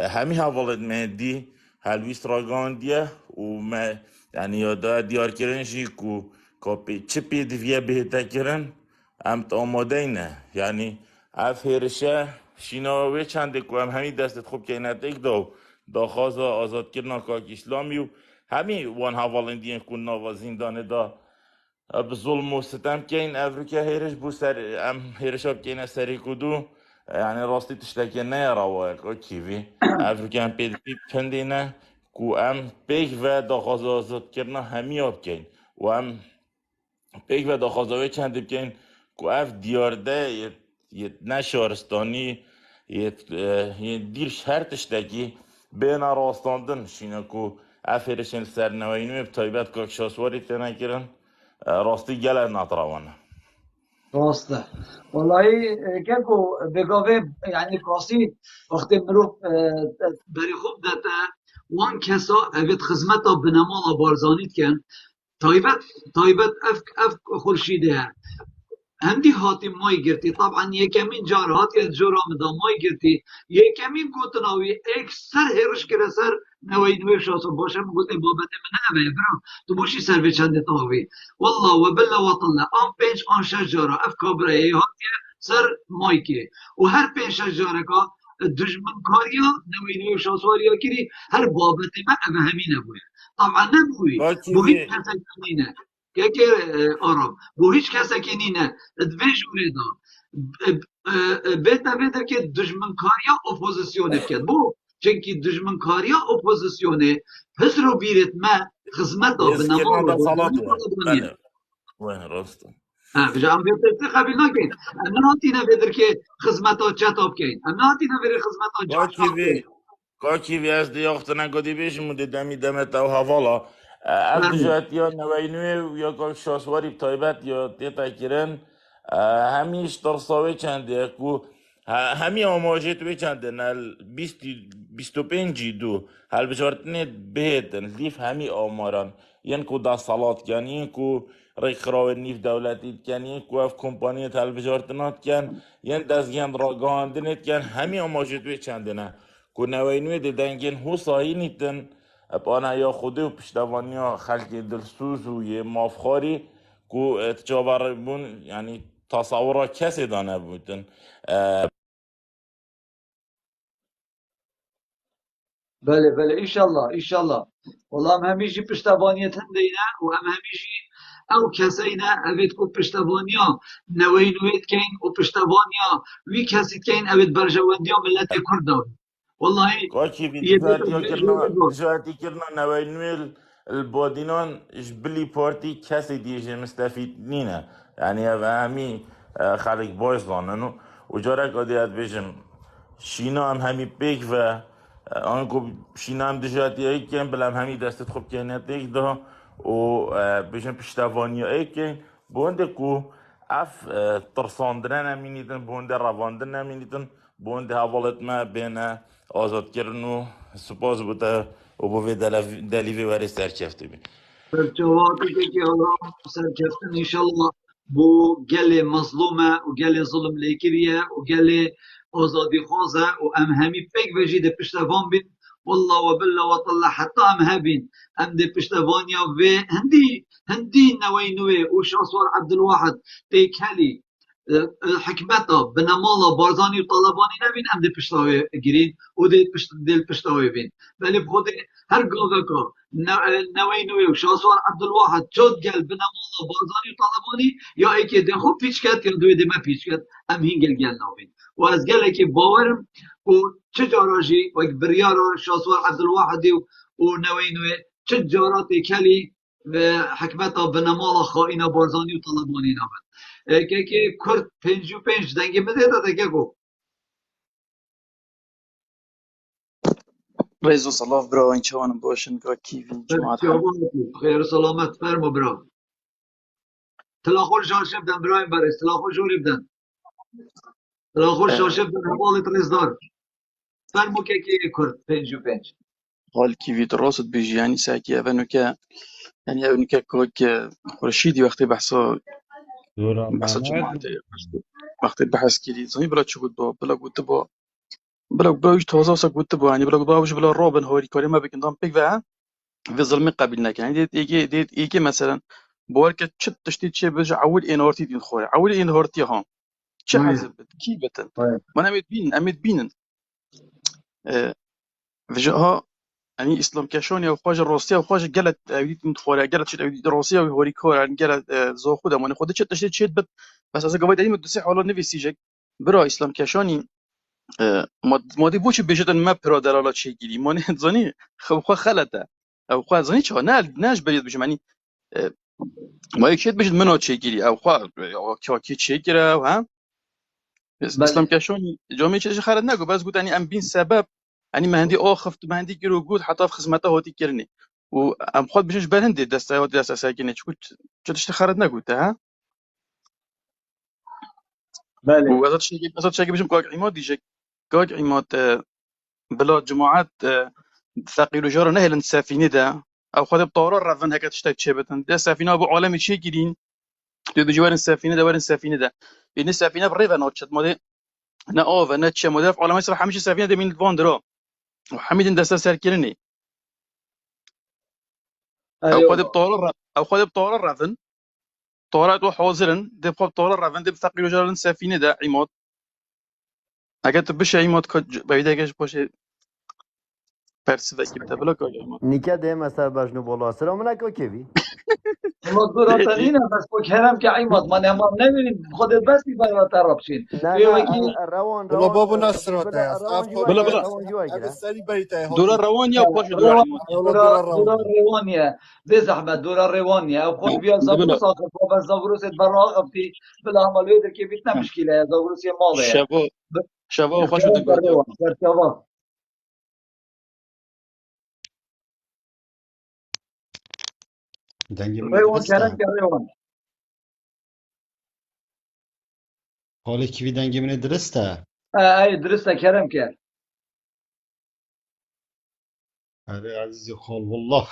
همی حوالت مهدی هلویست راگاندیه و ما یعنی یادا دیار کرنشی که کپی چه پیدویه بهتا کرن امت آماده اینه یعنی اف هرشه شیناوی چنده که هم همی دستت خوب که اینت ایک دا خواست آزاد کرنا کاک اسلامی و همی وان حوالندین کن ناوا زندانه دا بظلم و ستم که این افرو که هرش بو سر ام هرش اب که اینه سری کدو یعنی راستی تشتکه نه رواه که کیوی افرو که هم پیدوی پندینه که ام پیک و دا خواست آزاد کرنا همی آب که و ام پیک و دا خواستاوی چند بکن که اف دیارده یه نشارستانی یه دیر شرطش دکی بین راستاندن شینه که اف هرشن سرنوینوی بتایبت که شاسواری تنه کرن راستی گله نطروانه راسته والله که بگاوه یعنی کاسی وقتی مرو بری خوب داده وان کسا اوید خدمت بنمالا بارزانید کن تایبت اف خورشیده هندی هاتی مای گرتی طبعا یکمین جار هاتی جورا مدا مای گرتی یکمین گوتناوی اکثر هرش کرده سر نوی نوی شاسو باشه مگوت بابت من اوه برام تو بوشی سر به چند تاوی والله و بلا و طلا آن 5 آن 6 جارا اف کابره هاتی سر مایکه و هر پیش جارکا دجمن کاریا نوینوی شاسواریا کری هر بابت ما اوه همین نبوید طبعا نبوی بو هیچ باکی کسی کنی نه که آرام بو هیچ کسی کنی نه دوی جوری دا بهتا بهتر که دجمن کاریا اپوزیسیونه بکد بو چونکی دجمن کاریا اپوزیسیونه پس رو بیرت ما خدمت دا بس بنما كلمة رو ده صلاة بردانی وين طالبانیه بله وين رستم بجام بهتر قبیل نکن اما ناتی نبیدر که خدمت ها چطاب کن اما ناتی نبیدر خدمت ها باکی جاشاب وی کن باکی وی از دیاختنا قدی بیش مدی دمی دمت او هوالا اف بله دجات یا نوینوی یا کل شاسواری بتایبت یا دیتا کرن همیش درساوی چنده کو همی آماجت وی چنده نل بیستو پنجی دو هل بجارتنی بهتن لیف همی آماران ین کو دا صلات کن ین کو ریخراو نیف دولتی کن ین کو اف کمپانیت هل بجارتنات کن ین دزگین را گاندنت کن همی آماجت وی چنده نه کو نوینوی ده دنگین هو ساهی نیتن اب آنا یا خوده و پشتوانی ها خلق دلسوز و یه مافخاری کو اتجابر بون یعنی تصورا کسی دانه بودن بله بله ایشالله ایشالله والله هم همیشه پشتوانیت هندینه و هم همیشه او کسینه اوید کو پشتوانیا نوین وید کین و پشتوانیا وی کسی کین اوید برجواندیا ملت کرد والله كوتشي في یه بیت دجاتي كرنا جوری دجاتي كرنا نوينويل البودينون جبلي بارتي كاسي ديجي مستفيد نينا يعني همي خارج بايز لاننو وجارك قديات بيجم شينا هم همي بيك و آنکو شینا هم دجاتی ای کن بلام همی دستت خوب کنیت ایک دا و بجن پشتوانی ای کن بونده کو اف ترساندن نمینیدن بونده رواندن نمینیدن بونده حوالت ما بین آزاد کردن و سپاس بوده و بوی دلیوی وری سرکفته بین جواتی که الله سرکفتن انشالله بو گل مظلومه و گل ظلم لیکریه و گل آزادی خوازه و ام همی پیک وجید پشتوان بین والله و بالله و طلع حتی ام هبین ام ده پشتوانیا و هندی نوی نوی و شاسوار عبدالواحد پیک هلی حکمتا بنمالا بارزانی و طالبانی نبین ام ده پشتاوی گیرین و ده دل پشتاوی بین ولی بخود هر گاگا که نوی نوی و شاسوار عبدالواحد چود گل بنمالا بارزانی و طالبانی یا ای که ده خوب پیچ کرد یا دوی ده ما پیچ کرد ام هینگل گل نوین و از گل که باورم و چه جاراجی و یک بریارا شاسوار عبدالواحد و نوی نوی چه جاراتی کلی و حکمتا بنمالا خائنا بارزانی و طالبانی نامد که کرد 55 دنگی بده داده که گو رئيس صلاف برا إن شاء الله باشن كا كيفي جماعة حق خیر و سلامت فرما برا تلاخور شاشف دن برایم برس تلاخور جوری بدن تلاخور شاشف دن حوالی ترزدار فرمو که کرد 55 حال كيفي دراسة بيجي يعني ساكي أبنو كا يعني أبنو كا كوك رشيدي وقت بحث جماعة وقت بحث كذي زني بلا شو قلت بلا قلت با بلا وش توزع قلت با يعني بلا قلت وش بلا رابن هوري كوري ما بيكن دام بيك بقى في ظلم قبلنا يعني ديت يجي مثلا بورك تشت تشتيت شيء بيجي عول إنهارتي دين خوي عول إنهارتي هون شو حزب كي بتن ما أمد بينن فجأة يعني إسلام كشان يا خواجة روسيا وخواجة قالت أوديت متخورة قالت شد أوديت روسيا وهوري كور يعني قالت زو خدها ما ناخذ شد تشد شد بس أذا قبل دايما تسيح على نفي سيجك برا إسلام كشاني ما دي بوش بيجتن ما برا دلالات شيء جدي ما نزاني خو خلته أو خو زاني شو ناش بريد بيجي يعني ما يكشد بيجت منو شيء جدي أو خو كي شيء كده ها إسلام كشاني جامعة شيء خالد نقول بس قلت يعني أم بين سبب يعني ما عندي آخفت ما عندي كيلو جود حتى في خدمته هاتي كرني وام خود بجوش برهندي دست ساكنه قلت شو خالد نقول ها بله وازات شيء بيجم كاك عماد ديجك كاك عماد بلا جماعات ثقيل جار نهل السفينه ده او خد بطاره رفن هكا تشتاك شبتن ده سفينه ابو عالمي شي جدين تو بجوار السفينه ده ورن السفينه ده ان السفينه بريفا نوتشت مودي نا اوف نا تشي مودي عالمي يصرح مش السفينه ده من الفاندرا وحميد دست سركرني او خد بطاره رفن طورات وحوزرن دي بخوب طورة رافن دي بثقيل وجرن سفينة دا عماد اگه بشه عماد که باید اگهش باشه پرسید که بتبلا که عماد نیکه ده مثلا بجنو بالا سلام علیکم کیوی والله دورة تنينة بس بكلام كعيمات ما نعمر نبين خد بس يبقى تربشين نه في نه وكي روان والله روان بابو نصرات بلا است روان اف جوای بلا خودی گره بلا روان جوای اب گره سری بریتای دورة هاتي روانيا وباش دورة عماد دورة دورة رواني الروانية دي زحمة دورة الروانية أو خد بيا بلا بلا زاغروس آخر بابا زاغروس اتبرع أبتي بلا عملية ده كي بيتنا مشكلة يا زاغروس يا ماضي شباب شباب خوش كلام دقاتي كالروان كالشباب دنگ من روان كلام درسته كالروان حالا کیوی دنگ من درسته أي درسته كلام كال آره عزیزی خال والله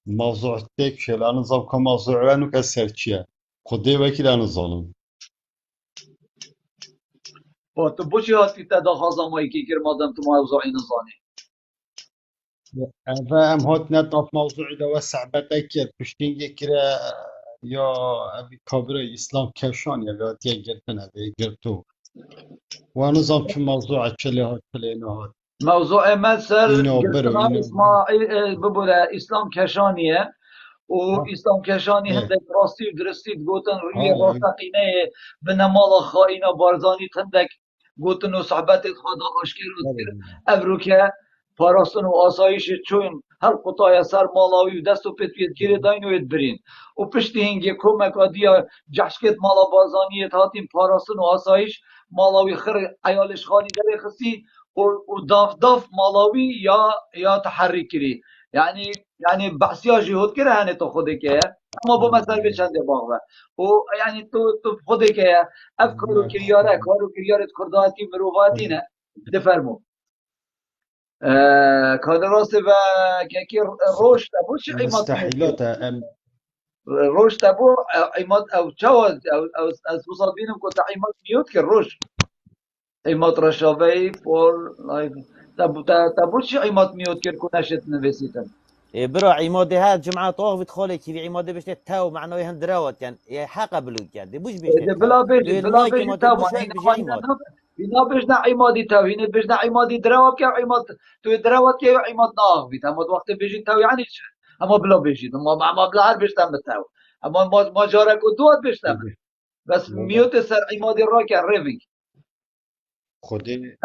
موضوع تک شل انا نظام كموضوع وانو كسرتشيا خدي وكيل انا ظالم تو بوشي هاتي تدا خازامي كي كرمادم تو موضوعي نظامي اما ام هات نطاف موضوعي ده وسع بدك پشتين يكرا يا ابي كابرا اسلام كشان يا بياتي جرتنا ده جرتو وانا نظام كم موضوع تشلي هات تشلي هات موضوع مثل اینو برو قلتنا اینو اسماعيل ببولا اسلام كشانية ها واسلام كشاني اه هندك راستي ودرستي قوتن روي اه راستقينه بنمال خائنة بارزاني هندك قوتن وصحبت خدا اشكر وذكر ابروكا پاراستن و آسایش چون هر قطای سر مالاوی و دست و پتویت گیره داین و برین و پشتی هنگی کمک آدیا جشکت مالا بازانی هاتیم پاراستن و آسایش مالاوی خر ایالش خانی داره خسی و داف داف مالاوی یا تحریک کری یعنی بحثی جهود کرده هنه تو خوده که اما با مثل بچنده باغوه و یعنی تو خوده که اف کارو کریاره کارو کریاره کرداتی مروفاتی نه دفرمو کادراست و که روش تبو چه قیمت میاد مستحيلات ام روش تبو قیمت او چاوز او از وصل بینم که قیمت میاد که روش قیمت رشاوی فور لایک تبو چه قیمت میاد که کنشت نویسیتن برا عماده ها جمعة طاغ بتخولي كيف عماده بشت تاو معناه هندراوت يعني حق بلوك يعني بوش بشت تاو بلا تو بیجی بلا اللايك بیجی ما تا بوش من هيك این بيجي خواهی عماد نه اینا بجنا عمادی تا اینه بجنا عمادی دراوت که عماد تو دراوت که عماد ناغ بیت اما وقت بیجی تا یعنی چه اما بلا بیجی اما بلا هر بشتم بتاو اما ما جارک و دوات بشتم بس میوت سر عمادی را که روی خودی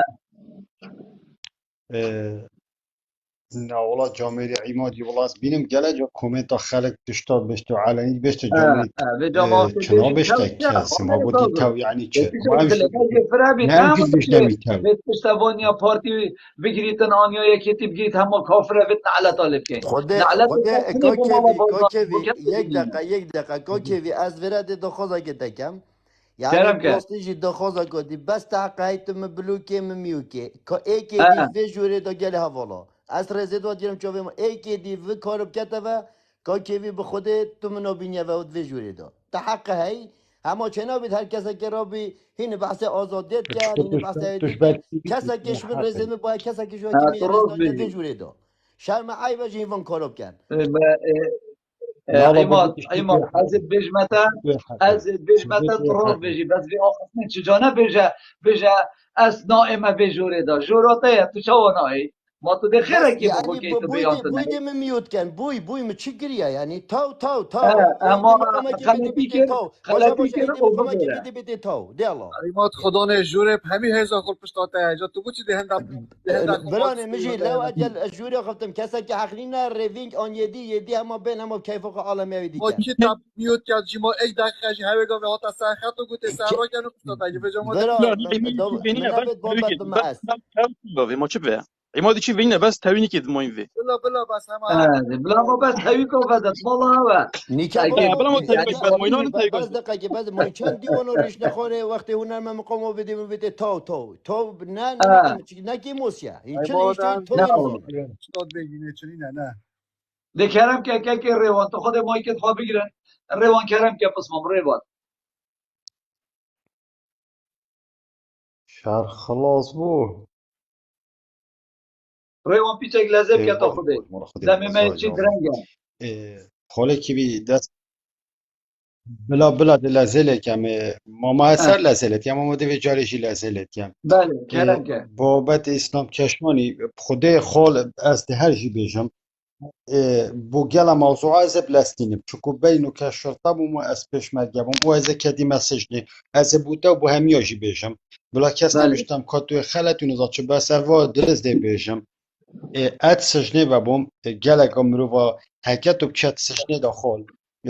نه والله جامعه عمادی والله از بینم گله جا کومنت خلق تشتاد بشتو علنی بشتو جامعه به جماعت چنا بیجی تو بشته چه کسی ما خانه بودی سازم تو یعنی چه بسیش ما همش دل که فرابی نه هم تمام کس بشته که می تو به پشتوانی پارتی بگیریتن آنیا یکی تی بگیرید همه کافره بهت نعلت طالب کن نعلت خود کنه با مالا بازار کوکیوی بکن یک دقیقه کوکیوی از ورد دخوزا گتکم يعني کرم که بلاستيجي دخوزا قدي بس تعقيت من بلوكي من ميوكي كا ايكي دي في جوري دا جالي هفولا اس رزيد وديرم شوفي ما ايكي دي في كارب كتبه كا كيفي بخوده تو منو بينيا و في جوري دا تحق هاي اما چنا بيت هر کسا که رابي هين بحث آزادیت کن هين بحث توش هيديت کن بعد کسا که شمن حقه رزيد باید کسا که شو هكي مي تو رزيد راست ناجد في بگی جوري دا شرم عيبه جيفان كارب كن لا لا بگو عماد تشتي از حقه بجمتا تشتي از حقه بجمتا تشتي تراز حقه بجی بس بی آخفتن چجانه بجه از نائمه بجوره دا جوراته تو چوانایی ما تو ده خیره بس که بگو يعني که تو بوي بیانتنه دي من ميوت كان بوي متشكريا يعني تو اما دي مقامه كي بدي غلطی بدي کرد تو غلطی باش کرد هيدي او مقامه كي بگیره بدي بدي تو دي الله عماد خدا نه جوره همین هزار خور پشتاته اجا تو بچی دهنده خو برانه ماکسته مجي لو اجل الجوري خفتم كاسا كي حقلينا ريفينج اون يدي هما بين هما كيف فوق عالمي ويدي ما كان کی تب میوت کرد جیما ای دقیقه جی همه گفت هات از سرخط و گوته سر را کنو پشتاته اجا به جما ده برا لا عمادي شي من فينينا بس نفت تاوي بومبات كده بس بمقاس ما چه بيه عمادي شي فينا بس تاويني كده ما ينفي بلا بلا بس همه حق بلا ما بس هاوی کو فدت والله هوا نيكا تاكيد بلا ما تاوي يعني باش نيكا بعد ما اوكي ينون تاوي بس دقيقة بس ما كان ديوانو ريش نخونه وقت هنا ما مقامو بدي تو نا ناكي موسيا يمكن يشتري عمادم تو نه ينظر استاد بگینه چنین نه ده کرم که روان تو خود مایکت خواه بگیرن روان کرم که پس روان شهر خلاص بو روان پیچک لازم که تو باش خوده باش مرا خودی دمی بازار ما چی جواب درنگه حالا کی بی دست بلا بلا لازلت يعني ماما هسر لازلت يعني ماما دوی جارشی لازلت يعني بله کرنکه بابت اسلام کشمانی خدای خال از ده هر جی بیجم بو گل موضوع از بلستینم چکو بینو که شرطه بوم از پشمرگه بوم او از کدی مسیج نه از بوده و بو همیاجی بیجم بلا کس بله نمیشتم کاتوی خلتون از چه بس اوا درز دی بیجم ات سجنه و بوم گلک مروفا حکت و بچت سجنه داخل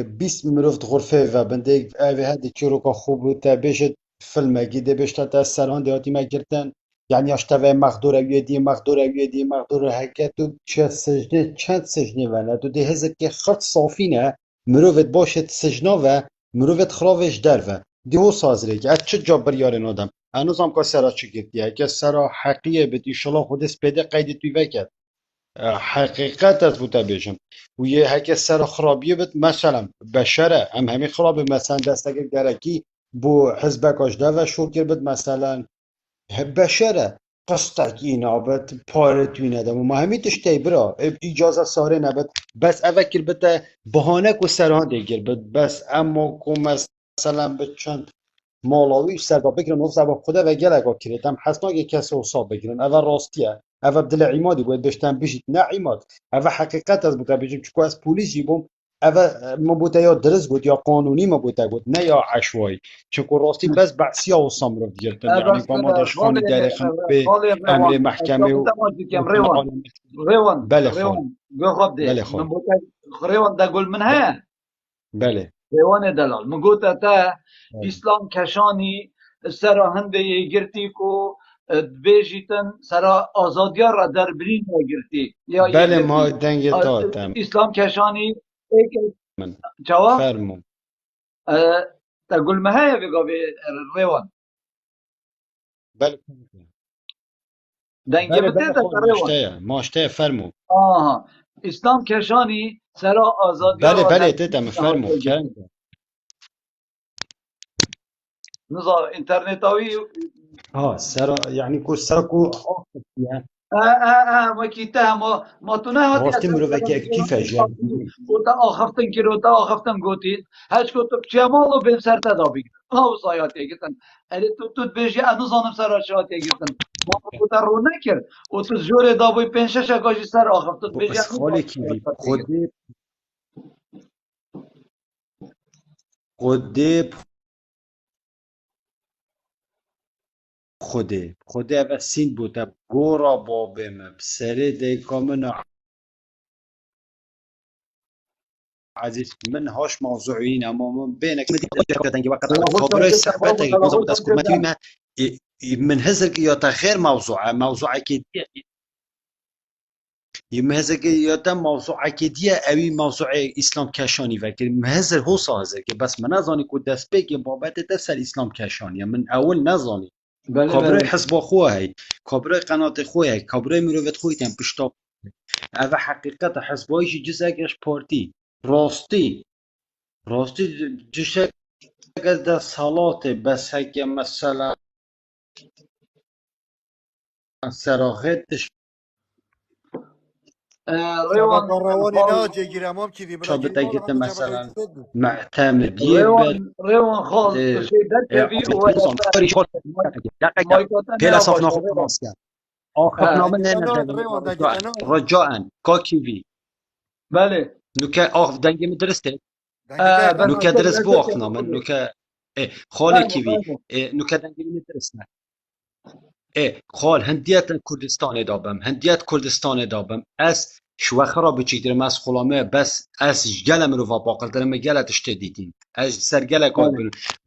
20 مروف غرفه و بنده اوی هدی که که خوب بود تا بیشت فیلم گیده بیشت تا سران دیاتی مگرتن یعنی اشتوه مقدور اویدی مقدور اویدی مقدور حکت و چت سجنه چند سجنه و نه تو ده هزر که خرد صافی نه مروفت باشد سجنه و مروفت خراوش در و دیو سازره که ات چه جابر یارن آدم هنوز هم که سرا چی گفتی اگه سرا حقیه بدی شلا خودش پیدا قید توی وکد حقیقت از بوده بیشم و یه هک سر خرابیه بد مثلا بشره هم همین خرابه مثلا دستگیر درکی بو حزب کاشده و شکر بد مثلا بشره قصدك اینا بد پارتوی ندم و ما همین تشتی برا اجازه ساره نبد بس اوکر بده بهانه کو سران دیگر بد بس اما کو مثلا بچند ماڵاوی سەردا بگرن و زەبە خودە بە گەلێکا کرێتم حەسناگە کەسە و سا بگرن ئەvە ڕاستیە ئەvە دلە عیمادی بۆت بشتان بژیت نە عیماد ئەvە حقیقەت ئەس بوتە بژیم چکو ئەس پولیسی بووم ئەvە مەبوتە یا درست بوت یا قانونی مەبوتە بوت نە یا عەشوایی چکو ڕاستی بەس بەعسیا و سەمرۆ گرتن یعنی بس با ما دەشخانی خاله دەرێخم بێ خاله ئەمرێ روان محکەمێ و تماجي كم روان بەلێ خۆڵ روان قخب دي بەلێ خۆڵ من بوتا روان دا قول من هيا بەلێ روان دلال من قلت تا اسلام كشاني سرا هنده يگرتي كو بيجيتن سرا آزاديا را در برين يگرتي يا بەلێ ما يگرتي دەنگێ تاتەم اسلام كشاني ايك من جواب فەرموو تقول ما هيا بقى روان بەلێ دنگه بەلێ بەلێ بتێتە خۆڵ ڕێوە ماشتەیە فەرموو ئیسلام کێشانی سەرا ئازادیا بله بله ڕادەربڕین دیدم فرمو کرد نزا ئینتەرنێتاوی ها سرا يعني كو سرا كو يعني وەکی تا ما تو نهاتی راستي مروفك كيف جاب تا ئاخفتن کرۆ تا ئاخفتن گوتیت هەچ کۆ کێماڵ و بێم سەر تەدا بیگرن ئەو زایات تێگرتن ئەرێ توت بێژی ئەنوزانم سەرا شا تێگرتن تا ڕوو نەکرد و تو زۆرێ دابووی پێ شەشە کاژی سەر ئاخفتن بێژی بس خالي كيفي خودي و سين بوتا گورا بابم بسري دي كامن عزيز من هاش موضوعين اما من بينك مدي وقت خبري صحبتك يكون بس كلمتي ما من هزك يا غير موضوع كي يمهزك يادا موضوع كديه اوي موضوع اسلام كشاني فكر مهزر هو سازه که بس من نزاني كو دست بك بابت دست اسلام كشاني من اول نزاني كبر حزب خو هي كبر قناه خو هي كبر مروت خو تن پشتا او حقیقت حزبایش جزاكش بارتي راستي جشك ده صلاه بس هك مثلا سراغتش ڕێوان روانی ناجێ گیرەمام کیوی بلا شابت گیرمام اگه همو مثلا جبرەی سێت بوو معتمدیه بر ڕێوان خاڵ دەرکەوی پیلا صاف ناخد ماسکن آخر نامه نه ڕێوان رجاء كاكيفي بله نوكا آخ دنگي مدرسته نوكا درس بو آخر نامه نوكا خالي كيفي نوكا دنگي مدرسته خال هندیت کردستان دابم هندیت کردستان دابم از شوخه را بچیدرم از خلامه بس از گلم رو و باقل درم گلتش دیدیم از سر گل کار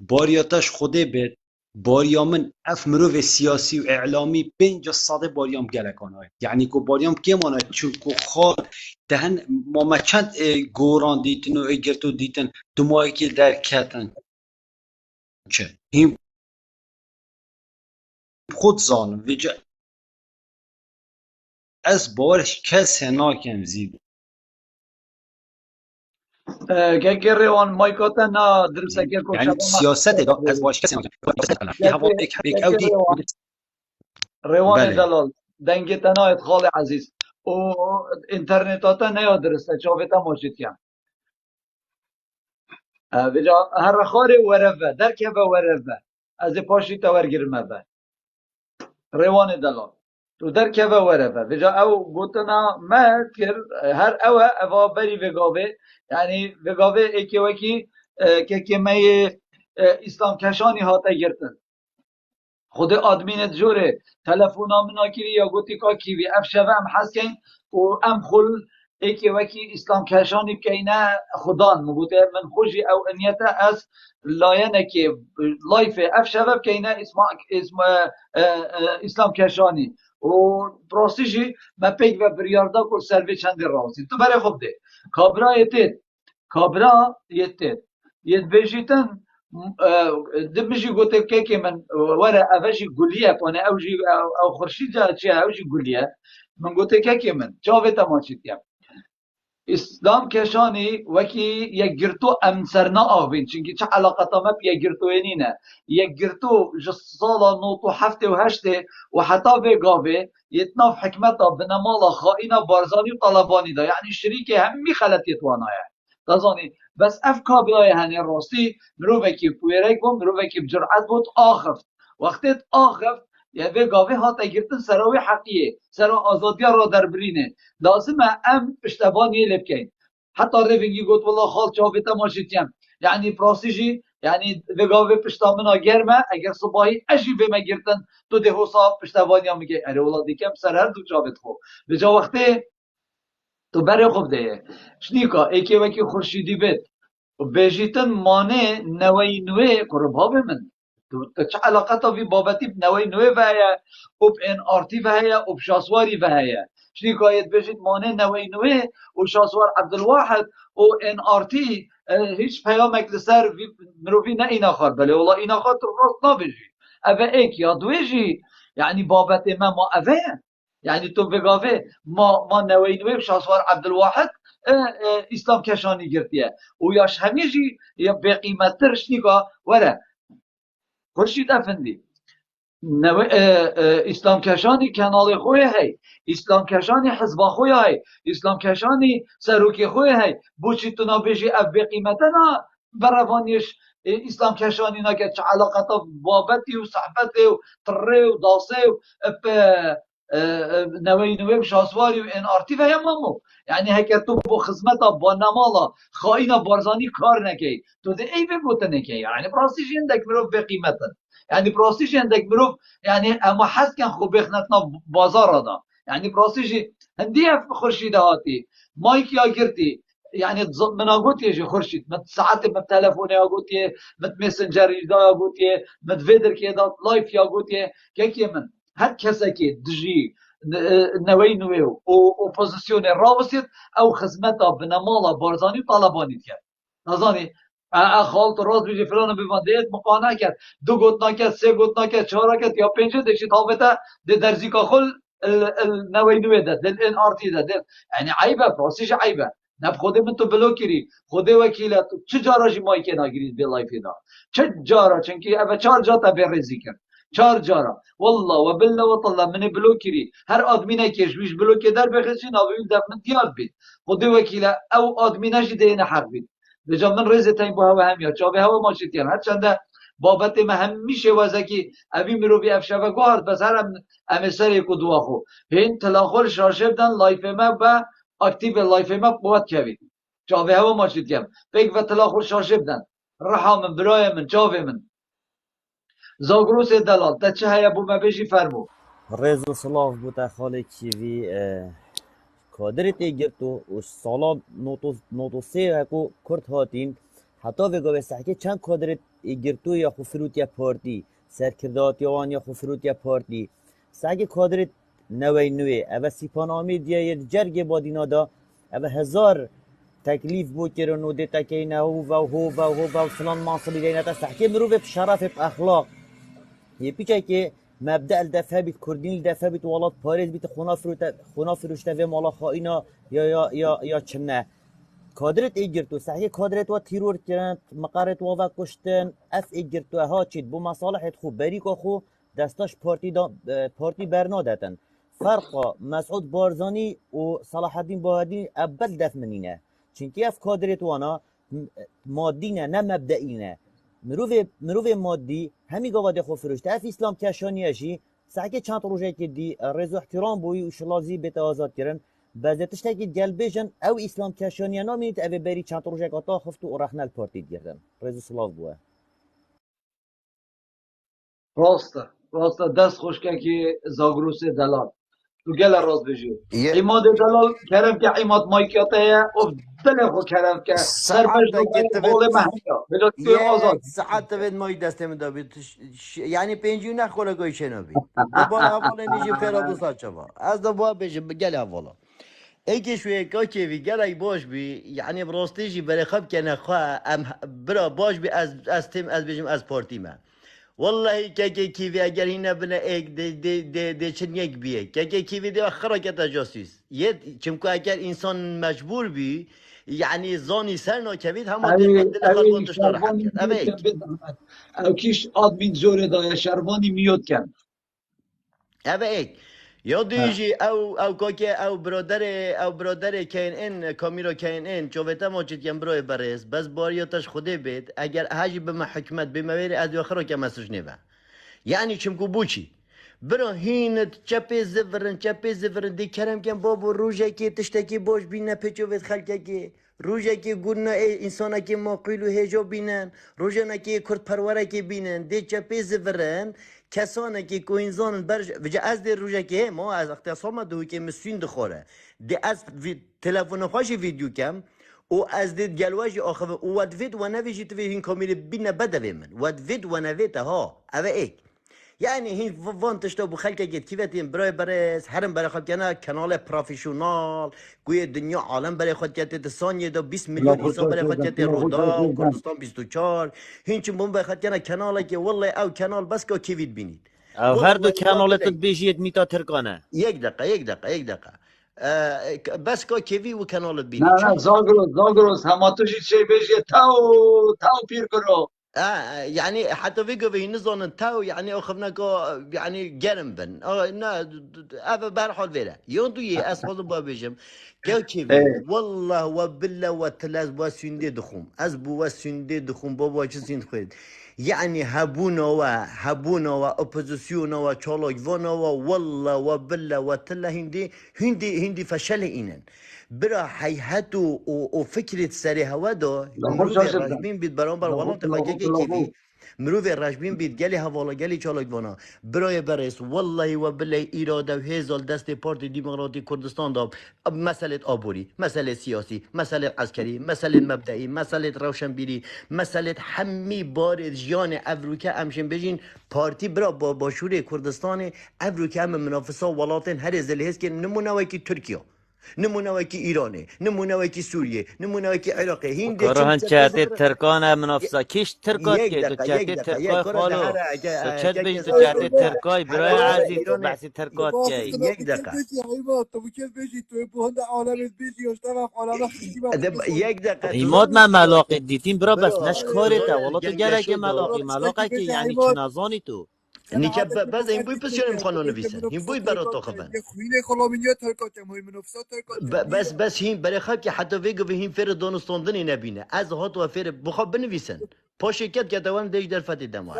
باریاتش خوده بید باریامن اف مروف سیاسی و اعلامی 500 باریام گلکان های یعنی که باریام که مانه چون که خال دهن ما چند گوران دیتن و اگرتو دیتن دمایی که در کتن چه این خود زانم ویجا از بارش کس ناکم زید گەگە ڕێوان مایکاتە نا درسەکە يعني سياسة دا از بارش کس ناکم ڕێوانێ دەڵال دەنگێتە نایەت خاڵی عەزیز و ئینتەرنێتاتە نەیا درستە چاوێتە مۆژیتیان بجا هر خاره ورفه در که ورفه از پاشی تورگرمه به روان دلال تو در که ورفه بجا او گوتنا ما کر هر او بری وگاوه یعنی وگاوه ایکی وکی که کمه اسلام کشانی هاته گرتن خود آدمینت جوره تلفون آمنا کری یا گوتی که کیوی اف شبه هم حس کن و ام خل ایکی وکی اسلام کشانی بکینه خدان مگوته من خوشی او انیته از لاینه که لایف اف شبه بکینه اسم اسلام کشانی و پروسیجی ما پیک و بریاردا کل سروی چند راوسی تو برای خوب ده کابرا یتید یت بیجیتن دمشي قلت كيكي من ورا افشي قوليه وانا اوجي او خرشيد جا چي اوجي قوليه من قلت كيكي من جاوبتا ما چيتيام اسلام کشانی وکی یک گرتو امسرنا آبین چونکه چه علاقه ما بی گرتو اینه یک گرتو جسالا نوتو هفته و هشته و حتی به گاوه یتناف حکمتا بنمالا خائینا بارزانی و طلبانی دا یعنی شریک همی خلط یتوانایه تازانی بس اف کابلای هنی راستی مروفه که پویرک بود مروفه که بجرعت بود آخفت وقتی آخفت یعنی به گاوه ها تگیرتن سراوی حقیه سرا آزادی را در برینه لازمه ام پشتبانی لبکین حتی روینگی گوت والله خال چاوی تماشیتیم یعنی پراسیجی یعنی به گاوه پشتامنا گرمه اگر صباحی اشی به مگیرتن تو ده حساب پشتبانی هم میگه اره والله دیکم سر هر دو چاوت خوب به جا وقتی تو بره خوب ده شنیکا ایکی وکی خورشیدی بید بیجیتن مانه نوی نوی قربا من تو چه علاقه وی بابتی نوی نوی وهیا اوب ان آرتی وهیا اوب شاسواری وهیا شنیکایت بیجیت مانه نوی نوی و شاسوار عبدالواحد او ان آرتی هیچ پیامک لسر مروفی نه این آخر بله والله این آخر تو راست نبیجی اوه ایک یا دویجی یعنی بابت ما اوه یعنی تو بگاوه ما نوی نوی شاسوار عبدالواحد اسلام کشانی گرتیه و یاش همیجی یا به قیمت ترش نیگا وره خورشید افندی اسلام کشانی کانال خوی هی اسلام کشانی حزب خوی هی اسلام کشانی سروکی خوی هی بوچی تو نبیجی اف به قیمت نا بروانیش اسلام کشانی نا که چه علاقه بابتی و صحبتی و تره و داسه و نوی شاسواری و این آرتی و هممو یعنی هکر تو با خدمتا با نمالا خائینا بارزانی کار نکی تو ده ای بگوت نکی یعنی پراستیش اندک مروف به قیمتن یعنی پراستیش اندک مروف یعنی اما حس کن خوب بخنتنا بازار آدم یعنی پراستیش هندی اف خورشیده هاتی مایک یا گرتی یعنی من آگوتیه جی خورشید مت ساعت مت تلفونی آگوتیه مت مسنجر ایدا آگوتیه مت ویدر که داد لایف یا آگوتیه که من هر کسی که دجی نوی نوی و اپوزیسیون راوسید او خدمتا بنمالا بارزانی طالبانی کرد نزانی خال تو راز بیجی فلان بیماندیت مقانع کرد دو گوت نکرد سه گوت نکرد چهار کرد یا پنجه دشید حافظه ده درزیکا خل نوی نوی ده دل این آرتی ده دل یعنی عیبه پراسیش عیبه نب خود من تو بلو کری خود وکیله تو چه جارا جی مایی که نگیرید به لایفی دا چه جارا چنکی اوه 4 جا تا برزی کرد 4 جارا والله و بالله و طالله من بلوکری هر آدمینه که جویش بلوکی در بخشی ناویل در من دیار بید خود وکیله او آدمینه جی دینه حق بید بجا من رزه تایم با هوا همیاد چاوه هوا ماشید کن هر چنده بابت ما همیشه وزکی اوی مروی افشاوه گوهرد بس هر امسر یکو دوا خو هین تلاخول شاشه بدن لایف ما با اکتیو لایف ما قوت کوید چاوه هوا ماشید کن پیک و تلاخول شاشه بدن رحا من برای من چاوه من زاگروس دلال تا چه هیا بو مبیشی فرمو رز و سلاف بوده خاله کیوی کادرت ایگرتو و سالا نوتو سه هکو کرد هاتین حتی وگاه سحکه چند کادرت ایگرتو یا خفروت یا پارتی سرکردات یوان یا خفروت یا پارتی سحکه کادرت نوی اوه سیپان آمید یا جرگ با دینا دا اوه 1000 تکلیف بود که رو نوده تکینه و فلان منصبی دینه تا سحکه مرو به شرف اخلاق یه پیچه که مبدأ الدفع بیت کردین الدفع بیت ولاد پاریز بیت خونا فروشته و مالا خائینا یا چنه کادرت ایگرتو صحیح کادرت و تیرور کرند مقارت و کشتن اف ایگرتو ها چید بو مصالحت خوب بریکا خو دستاش پارتی برنا دادن فرقا مسعود بارزانی و صلاح الدین باهدی ابل دف منینه چونکی اف کادرت وانا مادی نه مبدئی نه مروف مادی همی گاواده خو فرشته اف اسلام کشانیه جی سعی چند روزه که دی رضا احترام بوی و شلازی بهت آزاد کردن بعضیتش تاکید گل بیشن او اسلام کشانیه نامید او بری چند روزه که خفت و رحنال پارتی گردن رضا سلاف بوه راسته دست خوش کن که زاگروس دلال تو گل راست بجی عماد دلال کرم که عماد مایکاته و دل خو کرم که سر بش بول محیا بلا تو آزاد ساعت تبد مای دست من دابید یعنی پنجی نخوره گوی شنوی دوباره حواله نیجی خیرا دوستان شما از دوباره بجی گل حوالا ایکی شوی که وی گلای باش بی یعنی براستیجی برای خب کنه خواه برا باش بی از تیم از بجیم از پارتی من والله که کیوی اگر هینا بنا ایک ده چن یک بیه که کیوی ده آخره که تجاسیس یه چمکو اگر انسان مجبور بی یعنی زانی سر ناکوید همه دل خلقاتش نراحت کرد او کیش آدمین زوره دایه شربانی میاد کن ایک یا دیجی او که او برادر کین این کامیرا کین این چوبتا ماچید کن برای برس بس باریاتش خوده بید اگر حاجی به حکمت به مویر از آخر که مسج نیوه یعنی چمکو بوچی برا هین چپی زفرن دی کرم کن بابو روژه که تشتکی باش بینه پچوبت خلکه که روژه که گونه انسان که ماقیل و هجا بینن روژه که کرد پروره که بینن دی چپی زفرن کسانی که کوینزان برج وجه از در روزه که ما از اختصام دوی که مسین دخوره دی از تلفن خوش ویدیو کم و از دید گلواج آخر و ودفید و نویجی توی این کامیل بینه بدوی من ودفید و نویت ها اوه ایک یعنی هین وانتش تو بخلک گید کیفتیم برای هرم برای خود کنه کانال پروفیشنال گوی دنیا عالم برای خود کنه ثانیه دو 20 میلیون انسان برای خود کنه رودا و کردستان 24 هینچ بوم برای خود کنه کانالی که والله او کانال بس که کیوید بینید او هر دو کانالتون بیجید میتا ترکانه یک دقیقه بس که کیوی و کانالت بینید نه زاگروس هماتوشی چی بیجید تاو پیر کرو يعني حتى فيجو في نظن تاو يعني أخذنا يعني جرم بن نا أبى بارحول فيلا يوندي أسفل بابيجم كيف والله وبالله وتلاز واسندي دخوم أزبو واسندي دخوم بابا جسين خيد يعني هبونا وأوبوزيسيونا وشالوج فونا والله وبالله وتلا هندي فشل إنن برا حيحتو وفكرة سري هوادا مروف الرجبين بيت برانبر والله تخاكي كيفي مروف الرجبين بيت جالي هوالا جالي چالك وانا براي برس والله وبالله إرادة وهزال دست بارتي ديمقراطي كردستان داب مسألة آبوري مسألة سياسي مسألة عسكري مسألة مبدئي مسألة روشنبيري مسألة حمي بارد جيان أفروكا أمشن بجين بارتي برا باشور كردستان أفروكا هم منافسة ولاتن هر زلهز که نمونه وکی ترکیه نمونه وکی ایرانه نمونه وکی سوریه نمونه وکی عراقه هند کارهن چهته ترکانه منافسه کیش ترکات که تو چهته ترکای خالو تو چهت بیش تو چهته ترکای برای عزیز تو بحثی ترکات که یک دقیقه یک دقیقه ایماد من ملاقه دیتیم برا بس نش کارته والا تو گله که ملاقه که یعنی چه نزانی تو نیکه باز این بوی پسیونم خانو نویسن این بوی برات آخبن بس هین برای خب که حتی ویگو به هین فیر دانستاندنی نبینه از هات و فیر بخواب بنویسن پاشکت که دوان دیش در فتی دمار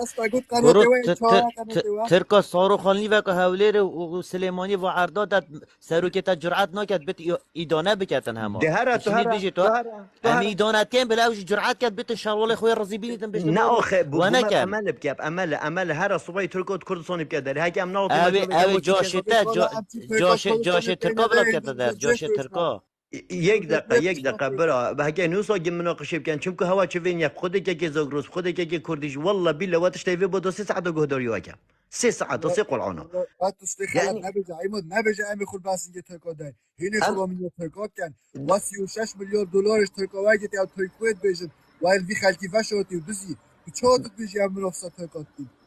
ترکا سارو خالنی و که حولیر و سلیمانی و عرداد سروکت جرعت نکد بت ایدانه بکتن همه دهره تو همی ایدانت کن بلاوش جرعت کد بت شروال خوی رزی بینیدن بشت نه آخه بومر عمل بکب عمل هر صبحی ترکات کردستانی بکد داره هکی ام ناو اوی جاش ترکا بلا بکت در جاش ترکا یک دقیقه برا به هکی نوسا گم مناقشه بکن چون که هوا چوین یک خودی که زاگروس خودی که کردیش والله بیله واتش تیوی بود 3 ساعت گهداری وکم 3 ساعت و 3 قرآن یعنی نبیجه امی خود بس اینکه ترکا داری هینه خدا میگه ترکا کن و 36 میلیارد دلارش ترکا وگه تیو ترکویت بیشن و این بی خلکی فشاتی و دزی چهار تا بیشی هم منافسه ترکا دید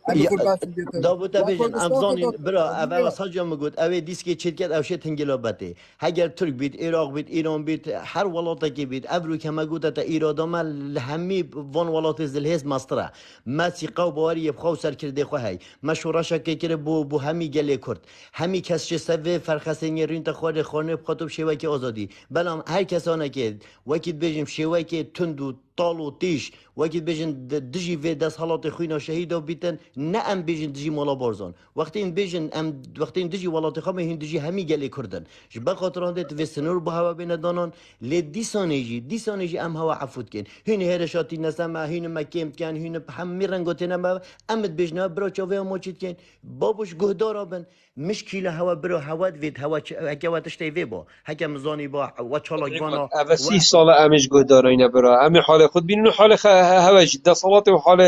دابوتا بیشن امزانی برا اول ساجا مگود اوی دیسکی چیت او شت انقلابته اگر ترک بید عراق بید ایران بید هر ولاته که بید ابرو که مگود تا ایرادا مال همی وان ولات زلهز ماسترا ماسی قو بواری بخو سر کرده خو هی مشوره شکه کره بو همی گله کرد همی کس چه سوی فرخسینی رین تا خود خانه بخاطب شوی که آزادی بلام هر کسانه که وکید بجیم شوی که تند طالو تیش وقتی بیشن دجی و دست حالات خوینا شهید و بیتن نه ام بیشن دجی مالا بارزان وقتی این بیشن ام وقتی این دجی ولات خامه هین دجی همی گلی کردن جبا خاطر آنده و سنور به هوا بین دانان لی دی سانیجی ام هوا عفوت کن هین هرشاتی نسمه هین مکیم کن هین هم میرنگوتی نما امد بیشنا برا چاوه ماچید کن بابوش گهدارا بن مشکل هوا برا هوا دوید هوا هکه واتشتی وی با هکه مزانی با و چالاک بانا اول 30 سال امش گهدارینه برا همه حال خود بینن حال هواج ده صلات و حال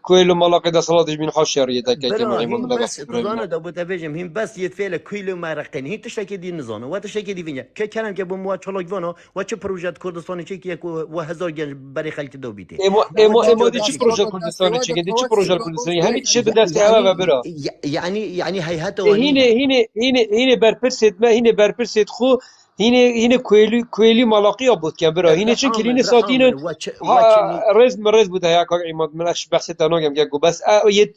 کویل و ملاقه ده صلاتش بین حال شریعه که برا امام هین الله بس تزانه دا بوده بجم هین بس یه فعل کیلو مرقین هین تشکی دی نزانه و تشکی دی وینه که کلام که بمو چالاک وانا و چه پروژه کردستانی چه که و هزار گنج برای خلک دو بیته اما دی چه پروژه کردستانی چه دی چه پروژه کردستانی همین چه به دست هوا و برا یعنی هیئت هینه برپرسید ما هینه برپرسید خو هینه کویلی ملاقی بود که برا هینه چون کلینه ساتین رز مرز بود هیا که ایماد منش بحث تناگم که بس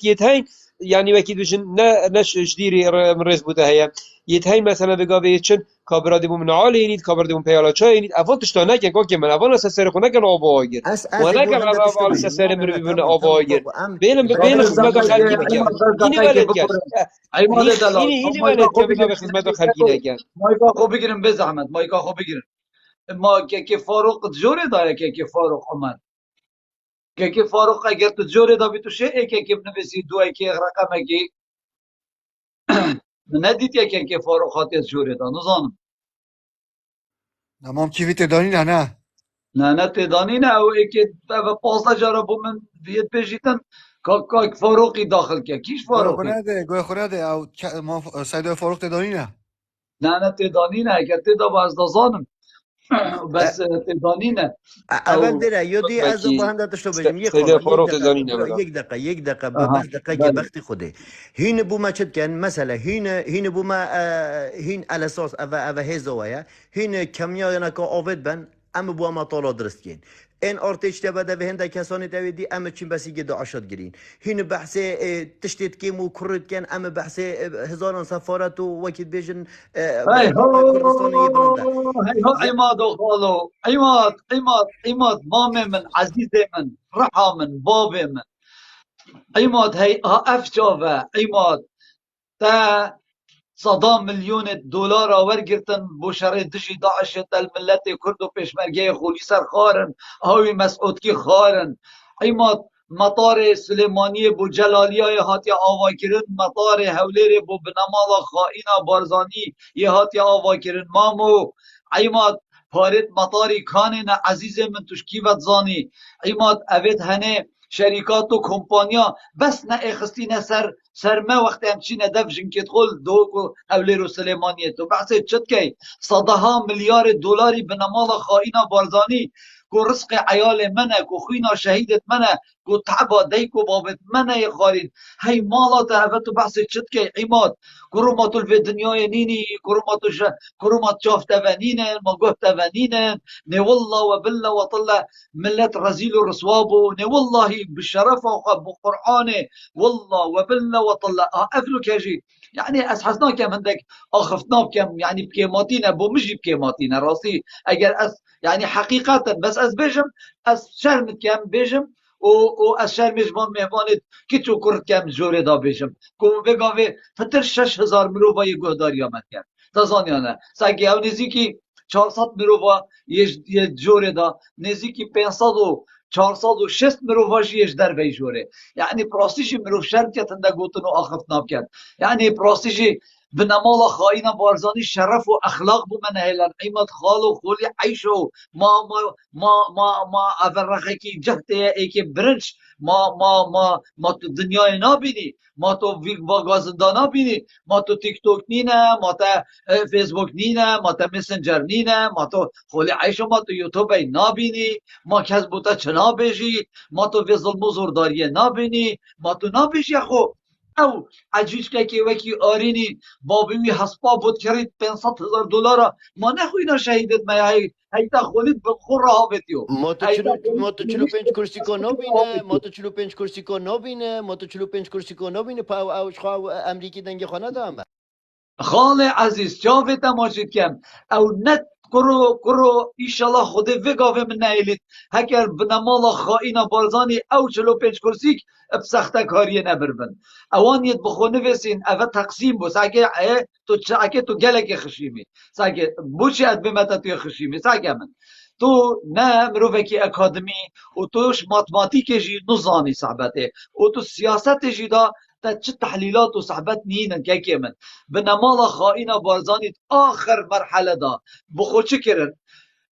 یت هاي يعني وكيد بجن نش جديري مرز بود هيا يت هاي مثلا بقى چن كابرادي من عالي نيت كابرادي من بيالا چاي نيت افون تشتانه که من افون سر خونه كن آبایر و نه که على سر مر ببن آبایر بین خدمت خلقی بگم اینی ولد کرد اینی ولد که بگم خدمت خلقی نگم مایکا خوب بگیریم به زحمت مایکا خوب بگیریم ما که فاروق جوره داره که فاروق عمر که فاروق اگر تو جوره دا بی تو شه که بنویسی دو که رقم که ندید که فاروق خاطر جوره دا نزانم نمام کیوی تدانی نه تدانی نه او که 15 جارا بو من بیت بجیتن که فاروقی داخل که کیش فاروقی گوه خونه ده او ما سیده فاروق تدانی نه تدانی نه که تدا باز دازانم بس تدانی نه اول دیره یادی از با هم داشته باشیم یک دقیقه بس دقیقه وقت خوده هین بو ما چت کن مثلا هین بو ما هین الاساس او هزویا هین کمیا نه که آود بن اما بو ما طالا درست کن این ارتش تبدا به هنده کسانی دویدی اما چین بسی که دعاشت گرین هین بحث تشتیت کیم و کرد کن اما بحث هزاران سفارت و وقت بیشن عماد و خالو عماد مام من عزیز من رحا من باب من عماد هی افجاوه عماد تا صدام مليون دلار ورگرتن بو شر دجی داعش الملت کرد و پیشمرگه خولی سر خارن هاوی مسعود کی خارن ایمات مطار سلیمانی بو جلالیای هاتی آوا کرن مطار هولیر بو بنمالا خائینا بارزانی یه هاتی آوا کرن مامو ایمات پارت مطاری کانین عزیز من توشکی وزانی ایمات اوید هنه شرکات و کمپانیا بس نه اخستی نه سر ما وقت همچین هدف جنکت خل دو هولیر و سلیمانیت و بحث چد که صدها میلیارد دلاری به نمال خائینا بارزانی کو رزق عیال منه کو خوینا شهیدت منه کو تعبا دیکو بابت منه خارین هی مالات هفت و بحث چد که عماد کرومات الوی دنیای نینی کرومات شافت و نینن ما گفت و نینن نه والله و بالله و طلع ملت رزیل و رسوابو نه والله بالشرف و قرآن والله و بالله و طلع افلو کجی يعني اسحسنا كم عندك اخفتنا بكم يعني بكيماتينا بو مش بكيماتينا راسي اگر اس يعني حقيقة بس از بيجم از شرمت كم بيجم و از شرمش من مهمانت كيتو كرد كم جوري دا بيجم كو بگاوه فتر 6000 مروفا يگهداري آمد كم تزانيانا ساقي او نزيكي 400 مروفا يج جوري دا نزيكي 500 و 406 مروفاش يش در وی جوره يعني پراستیجی مروف شرم که تنده گوتن و آخفتنا بکن يعني پراستیجی به نمال خائینا بارزانی شرف و اخلاق بو من هیلن عیمت خال و خولی عیشو ما افرخه کی جهته ای که برنج ما تو دنیای نابینی ما تو واگازندا نابینی ما تو تیک توک نینه ما تو فیسبوک نینه ما تو مسنجر نینه ما تو خولی عیشو ما تو یوتیوب نابینی ما کس بوتا چنا بیجی ما تو وی ظلم و زورداریه نابینی ما تو نابیجی خو او عجیج که وکی آرینی بابیوی حسبا بود کرید 500,000 دلار ما نخوینا شهیدت ما هیتا خولید بخور رها بیتیو ما تو 45 کرسی کو نبینه ما تو 45 کرسی کو نبینه ما تو 45 کرسی کو نبینه پاو اوش خواه امریکی دنگ خانه دامه خال عزیز چاوه تماشید کم او نت کرو ایشالله خود وگاوه من نیلید هکر بنمالا خائینا بارزانی او 45 کرسیک بسخته کاریه نبربن اوانیت بخونه وسین اوه تقسیم بو ساگه تو گلک خشیمی ساگه بوچی اد بمتا توی خشیمی ساگه من تو نه مروفکی اکادمی و توش ماتماتیک جی نزانی صحبته و تو سیاست جی دا تا چه تحلیلات و صحبت نینن که من بنمالا خائینا بارزانی آخر مرحله دا بخو چه کرن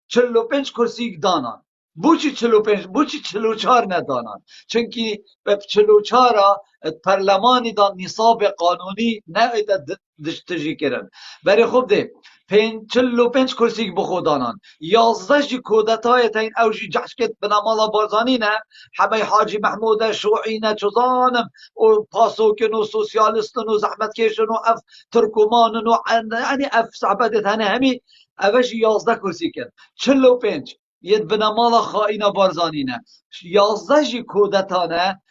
45 کرسی دانان بوچی 45 بوچی 44 ندانان چونکی به 44 پرلمانی دا نصاب قانونی نه دشتجی کرن برای خوب ده 45 کرسی بخو دانان 11 جی کودتای تین اوجی جحشکت بنامالا بارزانی نه همه حاجی محمود شوعی نه چوزانم و پاسوکن و سوسیالستن و زحمت کشن و اف ترکمان و یعنی اف صحبتت هنه همی اوش 11 کرسی کن 45 ید بنامالا خائینا بارزانی نه 11 جی کودتانه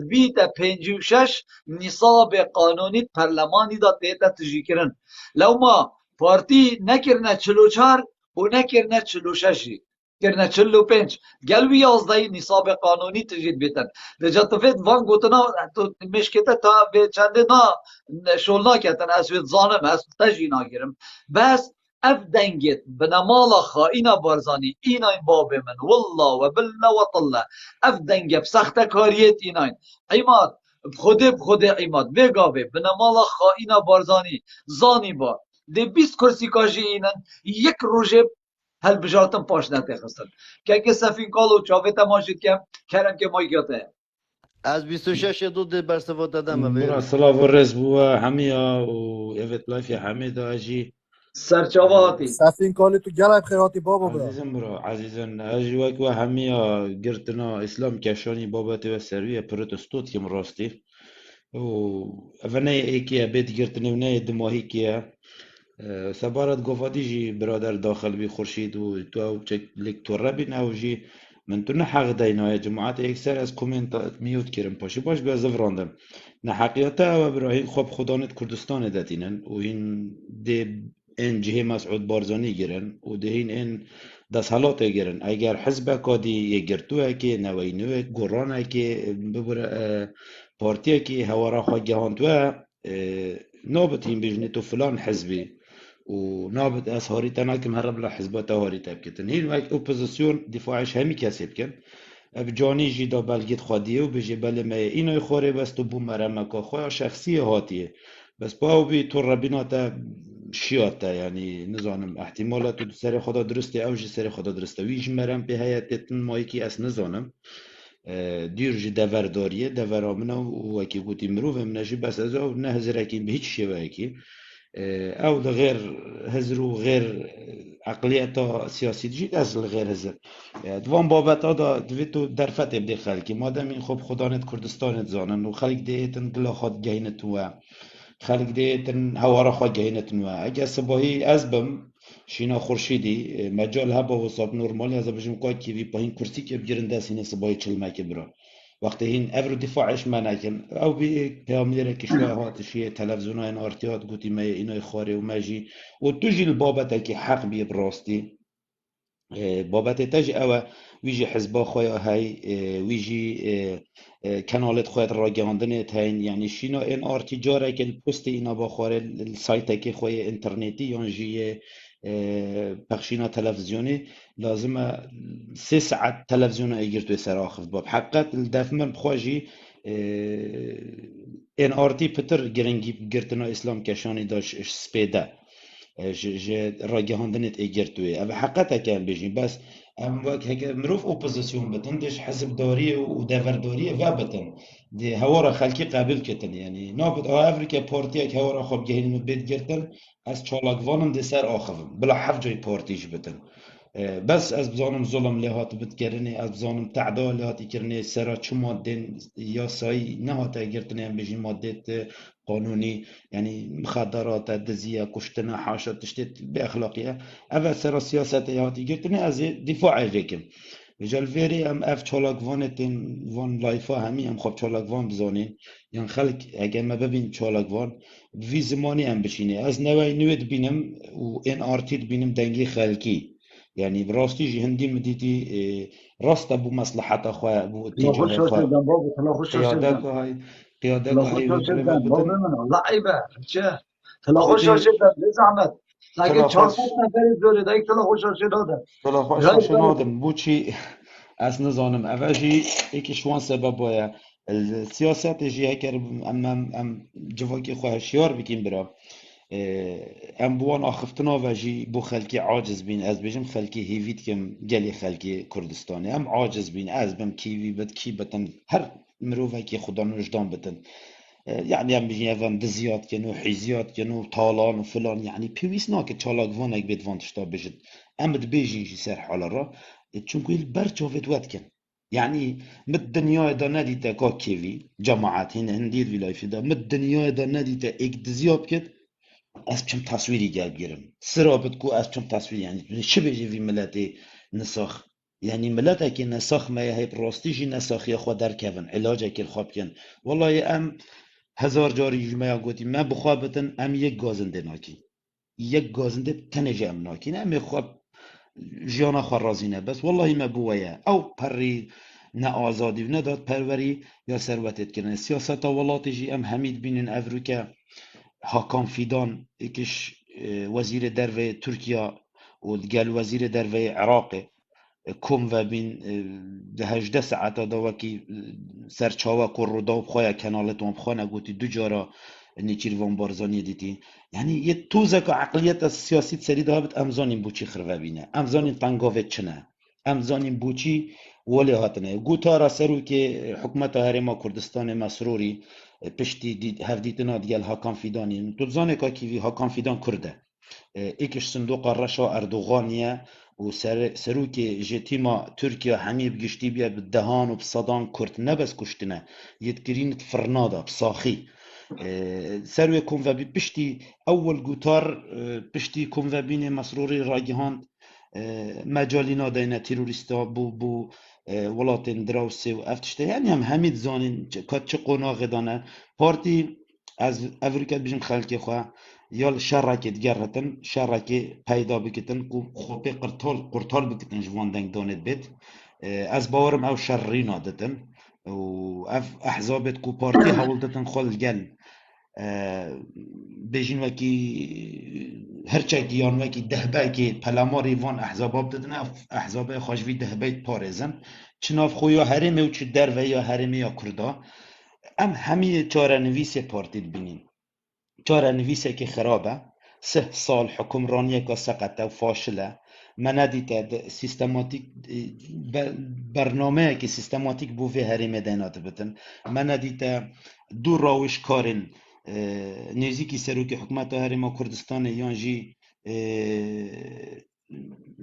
بیت 56 نصاب قانونی پرلمانی دا دیتا تجی کرن لو ما پارتی نکرنه 44 و نکرنه 46 کرنه 45 گلوی 11 نصاب قانونی تجید بیتن لجا تفید وان گوتنا تو مشکته تا به چنده نا شولنا کتن اسوید زانم از تجی ناگیرم بس اف دنگت بنمالا خائینا بارزانی ایناین باب من والله و بالله و طله اف دنگ بسخت کاریت ایناین عماد بخوده عماد بگاوه بنمالا خائینا بارزانی زانی با ده 20 کرسی کاجی اینن یک روژه هل بجارتن پاش نته خستن که سفین کالو چاوه تماشید کم کرم که مایگاته از 26 دو ده برسوات دادم برا صلاة والرز بوا هميا و ايفت لايف يا حميد اجي سرچاواتی سفین کالی تو گلب خیراتی بابا برا عزيزم برا عزيزن اجي وك هميا قرتنا اسلام كشاني بابتي وسروية بروتستوت كم راستي و افناي ايكيا بيت قرتني وناي دماهي كيا سبارت قفاتي جي برادر داخل بي خورشيد و تو او تشك لك تو ربين او جي من تو نحق دينا يا جماعات اكثر از كومنتات ميوت كيرم باشي باش بزفراندم نحقياتا و ابراهيم خوب خدانت كردستان داتينن و هين دي ان جهه مسعود بارزاني گیرن و دهین ان دستحالات گیرن اگر حزب کادی یگرتوه که نوینوه گرانه که ببره پارتیه که هوارا خواه گهاندوه نابت هین بجنی تو فلان حزبی و نابت از هاریتا ناکم هرب لا حزبات هاریتا بکتن هین وقت اپوزیسیون دفاعش همی کسی بکن بجانی جی دا بلگید خودیه و بجی بله ما اینوی خوره بس تو بو مرمکا خواه شخصی هاتیه بس باو بی تو ربیناتا شیاتا یعنی نزانم احتمالات تو سر خدا درسته او جی سر خدا درسته ویج مرم به حیاتتن مایی که اس نزانم دیر جی دورداریه دورامنا و وکی گوتی مروف من جی بس از او نه هزرکین به هیچ شیوه اکی او ده غیر هزر و غیر عقلیتا سیاسی جید از غیر هزر دوان بابت آدا دویتو در فتح بده خلکی مادم این خوب خدانت کردستانت زانن و خلق دیتن گلاخات گهینت و خلق دیتن هوارا خواه گهینتن و اگه سباهی از بم شینا خورشیدی مجال هبا و صاب نورمالی از بجم که کی بی پایین کرسی که بگیرن دست اینه سباهی چلمه که برا وقتی هین افرو دفاعش ما نکن او بی پیاملیره کشوه هاتشیه تلفزیون های ارتیات گوتی ما اینای خاره و مجی و تو جی البابتا که حق بی براستی بابت تاج او ویجی حزبا خواه های ویجی کانالت خواهد را گاندنه هین یعنی شینا این ارتجاره که پست اینا با خواره سایت که خواه انترنتی یانجی بخشینا تلفزیونی لازمه 3 ساعت تلفزیون اگر توی سر آخف باب حقیقت الدفمن بخواجی این آرتی پتر گرنگی گرتنا اسلام کشانی داشت سپیده راگهاندنت اگر توی او حقیقت کن بجین بس ام وقت هک مروف اپوزیسیون بتن دش حزب داری و دفرداری و بتن دی هوارا خلقی قابل کتن یعنی نابد افریقا پارتی که هوارا خوب گهین بيت گرتن از چالاگوانم دی سر آخفم بلا حف جای پارتیش بتن بس از بزانم ظلم لهات بتگرنی از بزانم تعدا لهاتی کرنی سرا چو مادن یا سای نهات گرتنی هم بجین مادت قانونی یعنی مخدرات دزیه کشتن حاشا تشتت به اخلاقیه اول سر سیاست هاتی گرتنی از دفاع ریکم جال ویری ام اف چالاک وانتین وان لایفا همی ام خواب چالاک وان بزانین یان خلق اگه ما ببین چالاک وان وی زمانی ام بچینه از نوای نوید بینم و این آرتید بینم دنگی خلقی يعني براستي جي هندي مديتي راست ابو مصلحة اخويا ابو تلا خوش اتجاه شدن اخويا بابا تلا خوش شدن قيادك هاي قيادك تلا خوش هاي وبريفت شدن بابا بتن من لعيبه چه تلا خوش خودي شدن بزحمت لكن تلا 400 خوش نفری دوره دایک تلا خوش شدن تلا خوش رای بله شنودم بوچي از نظانم اوجي ايكي شوان سبب ويا السياسات جي هكر ام جواكي خواه شيار بكين برا ام بوان آخفتنا و جی بو خلکی عاجز بین از بجم خلکی هیوید کم گلی خلکی کردستانی ام عاجز بین از بم کیوی بد کی بتن هر مروفه که خدا نجدان بتن يعني ام بجي افم دزيات كنو حيزيات كنو طالان وفلان يعني بيويس ناك تشالاك فونك بيت فانتش تا بجد امد بيجي جي سر حال را چونكو البرچو فيت واتكن يعني مد الدنيا دا نديتا كا كيفي جماعات هنا هندير في لايف دا مد الدنيا دا نديتا اك دزيات كد از چم تصویری گل گیرم سرابت کو از چم تصویر یعنی چه بجی وی ملت نساخ یعنی ملت که نساخ ما هی راستی جی نساخی خود در کون علاج کل خواب کن والله ام هزار جاری جمعه گوتی ما بخوابتن ام یک گازنده ناکی یک گازنده تنجه ام ناکی نه ام خواب جیانا خواه رازی نه بس والله ما بویا او پری نه آزادی و نداد پروری یا ثروتت کردن سیاست ولاتی جی ام حمید بینن افریقا هاکان فیدان یکیش وزیر درو ترکیه و دیگر وزیر درو عراق کم و بین ده 18 ساعت دا وکی سرچاوه کر رو دا بخواه کنالت هم بخواه نگوتی دو جارا نیچیر وان بارزانی دیتی یعنی یه توزک عقلیت سیاسی سری دا بید امزانین بوچی خروه بینه امزانین تنگاوه چنه امزانین بوچی ولی هاتنه گوتارا سرو که حکمت هرما کردستان مسروری پشتی دید هفدیتنا دیگل هاکان فیدانی تو زانه که کیوی هاکان فیدان کرده ایکش صندوق رشا اردوغانیه و سروک جتیما ترکیه همی بگشتی بیا بدهان و بصدان کرد نبس کشتنه یدگرین فرنادا بساخی سروی کن و بی پشتی اول گوتار پشتی کن و بین مسروری راگهاند مجالینا دینه تیروریستا بو ولاتین دراوسی و افتشته یعنی هم همید زانین که چه قناغ دانه پارتی از افریقا بجن خلکی خواه یال شرکت گرهتن شرکی پیدا بکتن کو خوبه قرطال بکتن جوان دنگ دانت بید از باورم او شرری نادتن و اف احزابت کو پارتی حول دتن خال گل بجن وکی هرچه یان وکی دهبه که پلاماری وان احزاب دتن احزاب خوشوی دهبه پارزن چناف خویا هرمه و چه در و یا هرمه یا کردا ام همی چاره نویس پارتی بینیم چاره نویسه که خرابه 3 سال حکمرانی که سقطه و فاشله من ندیده سیستماتیک برنامه که سیستماتیک بوفه هرمه دینات بتن من ندیده دو راوش کارن نزیکی سروک حکومت هرما کردستان یانجی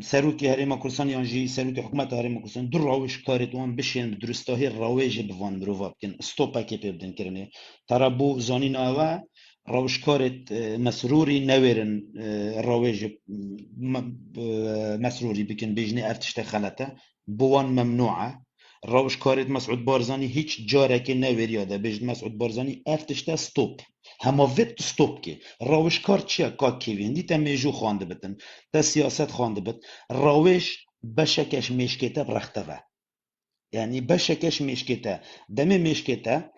سروک هرما کردستان یانجی سروک حکومت هرما کردستان دو راوش کارت وان بشین درستاهی راویج بوان مرواب کن استوپا که پیبدن کرنه ترا بو زانین آوا راوشکارت مسروری نویرن راویج مسروری بکن بجنه افتشت خلطه بوان ممنوعه راوشکارت مسعود بارزانی هیچ جاره که نویریاده بجن مسعود بارزانی افتشت ستوب هما ویت ستوب که راوشکار چیه که کیوین دیتا میجو خوانده بتن تا سیاست خوانده بت راوش بشکش میشکیته برخته و یعنی بشکش میشکیته دم میشکیته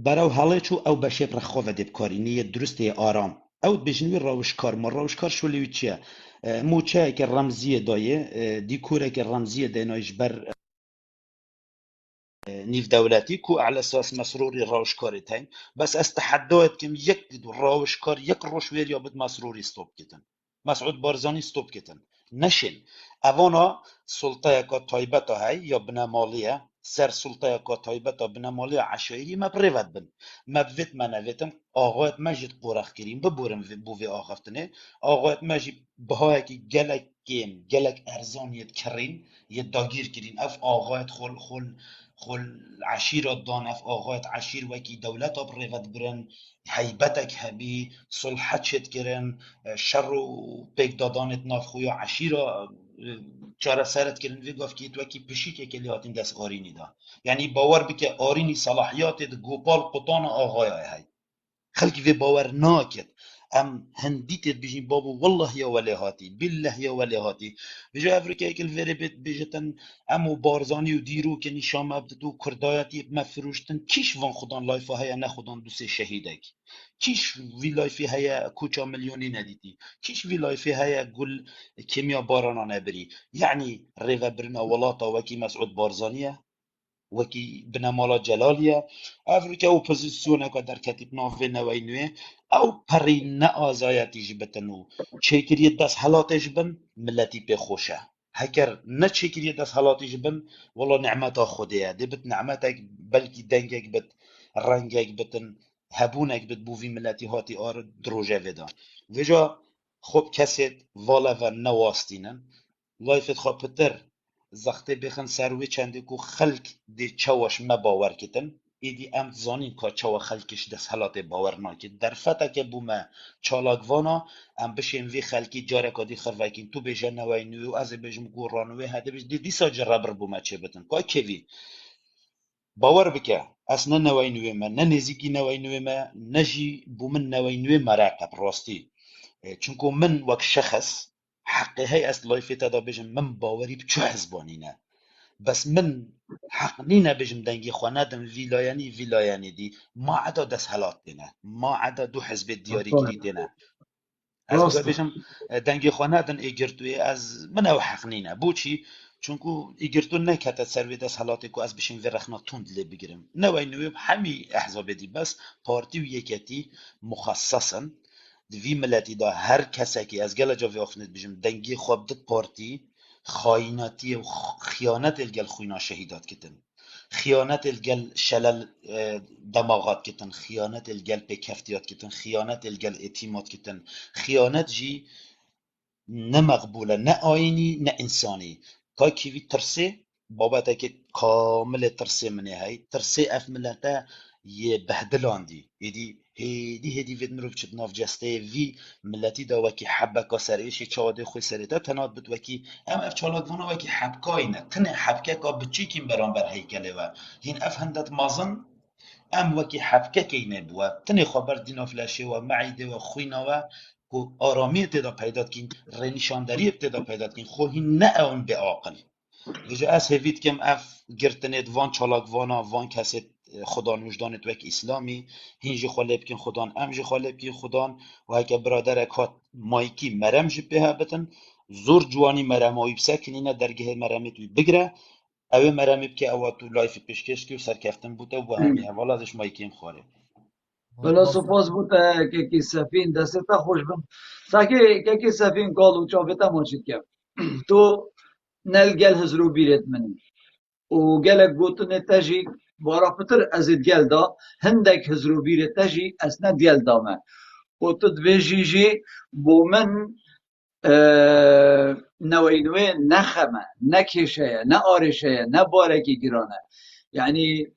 براو حاله چو او بشه پر خواه دب کاری نیه درسته آرام او بجنوی راوشکار ما راوشکار شولیوی چیه موچه که رمزیه دایه دیکوره که رمزیه دینایش بر نیف دولتی کو على اساس مسروری راوشکاری تاین بس استحدوت کم یک دیدو راوشکار یک روش ویر یا بد مسروری ستوب کتن مسعود بارزانی ستوب کتن نشین اوانا سلطه که تایبتا های یا بنمالیه سر سلطه که تایبتا بنمالیه عشایری مبریود بن مبوید منویتم آقایت مجید قورخ کریم ببورم بوی آخفتنه آقایت مجید بهای که گلک گیم گلک ارزانیت کرین یه داگیر کرین اف آقایت خل عشيرة دانف آغایت عشیر وکی دولت بریود برن حیبتک هبی صلحت شد کرن شر و پیک دادانت ناف خویا عشیره چاره سرت کردن وی گفت که تو کی پشی که کلی هاتین دست آرینی دا یعنی باور بکه آرینی صلاحیات گوپال قطان آقای های خلقی وی باور ناکد ام هندیت بيجين بابو والله يا ولي هاتي بالله يا ولي هاتي بيجي افريكا كل فيري بيت بيجتن امو بارزاني وديرو كني شام ابدو كرداياتي مفروشتن كيش وان خدان لايفا هيا نه خدان دوسي شهيدك كيش في لايفي هيا كوچا مليوني نديتي كيش في لايفي هيا قول كيميا بارانا نبري يعني ريفا برنا ولاطا وكي مسعود بارزانيه وكي بنمالا جلالية أفريقيا أوبوزيسيون که در کتیب ناوی نوی نوی او پری نه آزایتی جبتنو چیکری دست حالات جبن ملتی به خوشه هکر نه چیکری دست حالات جبن والله نعمتا خودیه دی بت نعمتك بلکی دنگك بت رنگك بتن هبونك بت بوفي ملتی هاتی آر دروجه ودا وجا خوب کسید والا و نواستینن لایفت خواب پتر زخته بخن سروی چنده کو خلق دی چاوش ما باور کتن ایدی ام زانین که چاو خلقش دست حالات باور ناکد در فتا که بوما چالاگوانا ام بشین وی خلقی جاره کدی خروکین تو بیجه نوی نوی و از بیجم گورانوی هده بیج دی دیسا جرابر بوما چه بتن که کهوی باور بکه اصلا نوی نوی ما نه نزیکی نوی نوی ما نجی بومن نوی نوی مراقب راستی چونکو من وک شخص حقي هي أصل لایفت دا بجم من باوری بچو حزبانینه بس من حق نینه بجم دنگی خوانادم ویلایانی دی ما عدا دست حالات دینه ما عدا دو حزب دیاری گیری دینه از بگه بجم دنگی خوانادن ایگرتوی از من او حق نینه بوچی چونکو ایگرتو نکت سروی دست حالاتی که از بشین ورخنا توند لی بگیرم نوی نویم همی احزاب دی بس پارتی و یکتی مخصصن دوی ملتی دا هر کسی که از گل جاوی آخفنید بجم دنگی خواب داد پارتی خایناتی و خیانت الگل خوینا شهیدات کتن خیانت الگل شلل دماغات کتن خیانت الگل پیکفتیات کتن خیانت الگل اتیمات کتن خیانت جی نه مقبوله نه آینی نه انسانی که کیوی ترسه بابتا که کامل ترسه منه های ترسه اف ملتا یه بهدلان دی هدی وید مروف چد ناف جسته وی ملتی دا وکی حبکا سریشی چاده خوی سریتا تناد بود وکی اف چالاک وانا وکی حبکای نه تنه حبکه که بچی کیم بران بر هیکله و هین اف هندت مازن وکی حبکه که نبوه تنه خبر دینا فلشه و معیده و خوینا و آرامی ابتدا پیداد کن رنشاندری ابتدا پیداد کن خو هین نه اون به عاقل وجه از هفید کم اف گرتنید وان چالاک وانا وان کسی خدا نوجدانت وک اسلامی هینجی خالب کن خدان امجی خالب کن خدان و هکه برادر اکات مایکی مرم جی به بتن زور جوانی مرم آیب سکنینه درگه مرمت وی بگره اوه مرمی بکه اوه تو لایف پیشکش که و سرکفتن بوده و همی اول ازش مایکی هم خواره بلا سپاس بوده که سفین دسته خوش بم ساکی که سفین قالو چاوتا ماشید که تو نلگل هزرو بیرت منی و گلک گوتن تجی بارا پتر از گل دا هندک هزرو بیرت تجی اسنا گل دامه و تو دویجی جی بو من نوینوی نخمه نکشه نه آرشه نه بارکی گرانه یعنی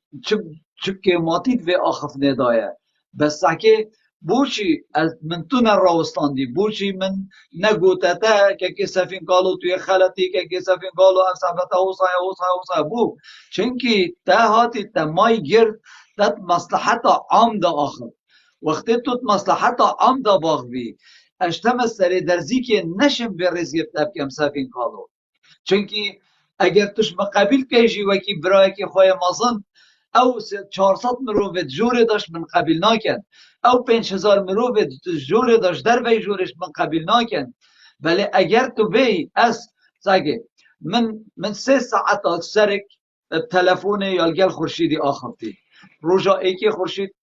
چک ماتید و آخف ندایه بس که بوچی از من تو نراوستاندی بوچی من نگوتتا که سفین قالو توی خلطی که سفین قالو افسابتا حوصای بو چنکی تا هاتی تا مای گرد تات مصلحت عام دا آخر وقتی تو مصلحت عام دا باغوی اشتم سری درزی که نشم به رزگفت کم سفین قالو چنکی اگر توش مقابل کهجی وکی برای که خواه مازن او 400 مروفت جوره داشت من قبیل ناکن او 5000 مروفت جوره داشت در وی جورش من قبیل ناکن ولی اگر تو بی از ساگه من 3 ساعت سرک تلفون یالگل خورشیدی آخرتی روژا ایکی خورشید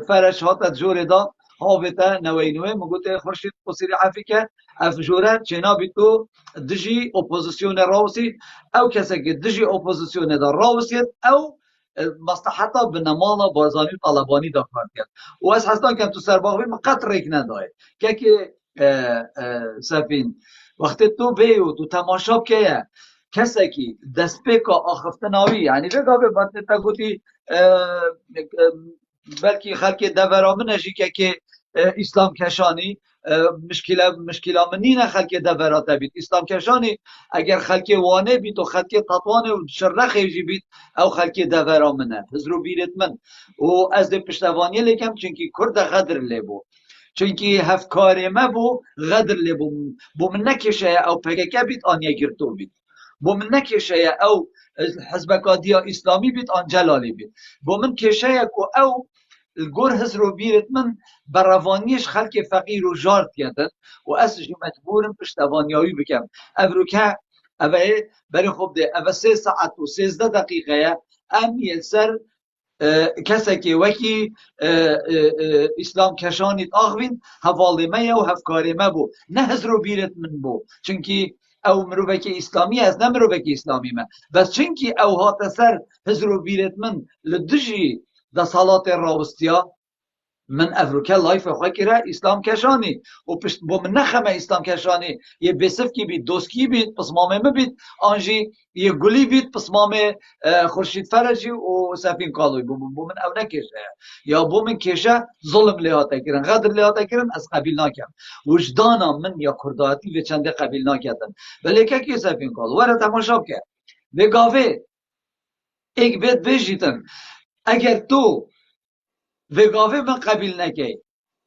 فرش هاتا جوره دا هاوتا نوینوه مگوته خورشید قصیری عفی که اف جوره چنابی تو دجی اپوزیسیون راوسید او کسی که دجی اپوزیسیون دا راوسید او مصلحتا به نمالا بازانی و طالبانی دا کار کرد و از حسنا که تو سرباغوی من قطر ریک نداره که سفین وقتی تو بیو تو تماشاب که کسی که دست پیکا آخفتناوی یعنی بگاه به بطن تا گوتی بلکی خلک دورامن نجی که اسلام کشانی مشکل منینه خلک دبراته بید اسلام کشانی اگر خلک وانه بید و خلک تطوانه و شرخی جی بید او خلک دبرا منه هزرو بیرت من و از ده پشتوانی لیکم چونکی کرد غدر لیبو چونکی هفکاری ما بو غدر لیبو بو من نکشه او پککه بید آنیا گرتو بید بو من نکشه او حزبکادیا اسلامی بید آن جلالی بید بو من کشه که او الجور هزرو بيرت من بروانيش خلق فقير و جارت يدن و اسجي مجبورم پشتوانياوي بكم افروكا اوه بري خوب ده اوه 3 ساعت و 13 دقيقه ام يلسر کسی وکی اسلام کشانید آخوین حوالی میا و هفکاری ما بو نه هزرو بیرت من بو چونکی او مروبک اسلامی از نه مروبک اسلامی ما بس چونکی او هات سر هزرو بیرت من لدجی دا صلات راوستیا من افروکه لایف خواه کرا اسلام کشانی و پشت با من نخمه اسلام کشانی یه بسف کی بید دوست کی بید پس مامه بید آنجی یه گلی بید پس مامه خورشید فرجی و سفین کالوی با من او نکشه یا با من کشه ظلم لیاته کرن غدر لیاته کرن از قبیل نکم وجدانا من یا کرداتی و چنده قبیل نکردن ولی که کی سفین کالو وره تماشا بکر به گاوه ایک بیت بجیتن اگر تو وگاوه من قبیل نکی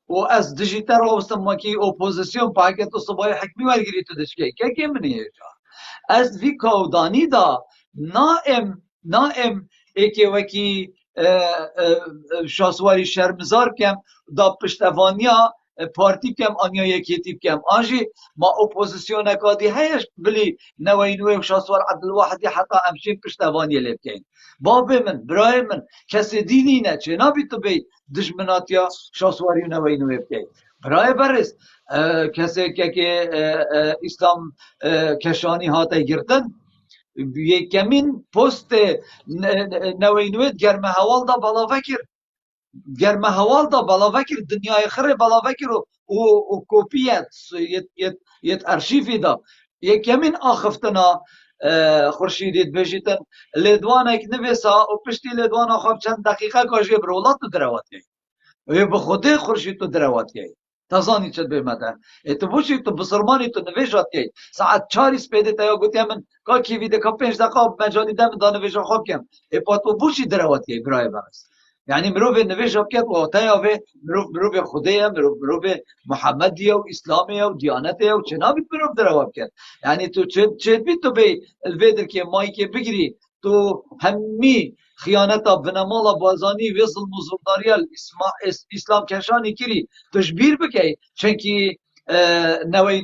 و از دیجیتال راوستم ما کی اپوزیسیون پاکت تو صبای حکمی ورگیری تو دشکی که منی جا از وی کودانی دا نائم ایکی وکی شاسواری شرمزار کم دا پشتوانیا پارتی کم آنیا یکیتیب کم آنجی ما اپوزیسیون اکادی هیش بلی نوینوی و شاسوار عبدالواحدی حتی امشین پشتوانی لیب کن باب من برای من کسی دینی نه چه نبی تو بی دشمناتیا شاسواری و نوینوی بکن برای برس کسی که اسلام کشانی هاته گردن یکمین پست نوینویت گرمه حوال دا بالا فکر گرمه حوال دا بالا فکر دنیای خره بالا فکر و کوپیت یت ارشیفی دا یکمین آخفتنا خورشیدید بجیتن لیدوان ایک نویسا و پشتی لیدوان آخاب چند دقیقه کاجی برولات تو دروات گئی و به خوده خورشید تو دروات گئی تازانی چند بیمدن تو بوشی تو بسرمانی تو نویجات گئی ساعت 4 سپیده تایا گوتی من که کیویده که 5 دقیقه مجانی دم دا نویجا خواب کم پا تو بوشی دروات گئی برای برس یعنی مروف نویجا بکت و تایا مروف خوده مروف محمدیه و اسلامیه و دیانته و چنابید مروف دروات کرد یعنی تو چند بید تو بی الویدر که مایی که بگیری تو همی خیانتا بنمالا بازانی و ظلم و ظلمداری اسلام کشانی کری تشبیر بکی چونکی نوی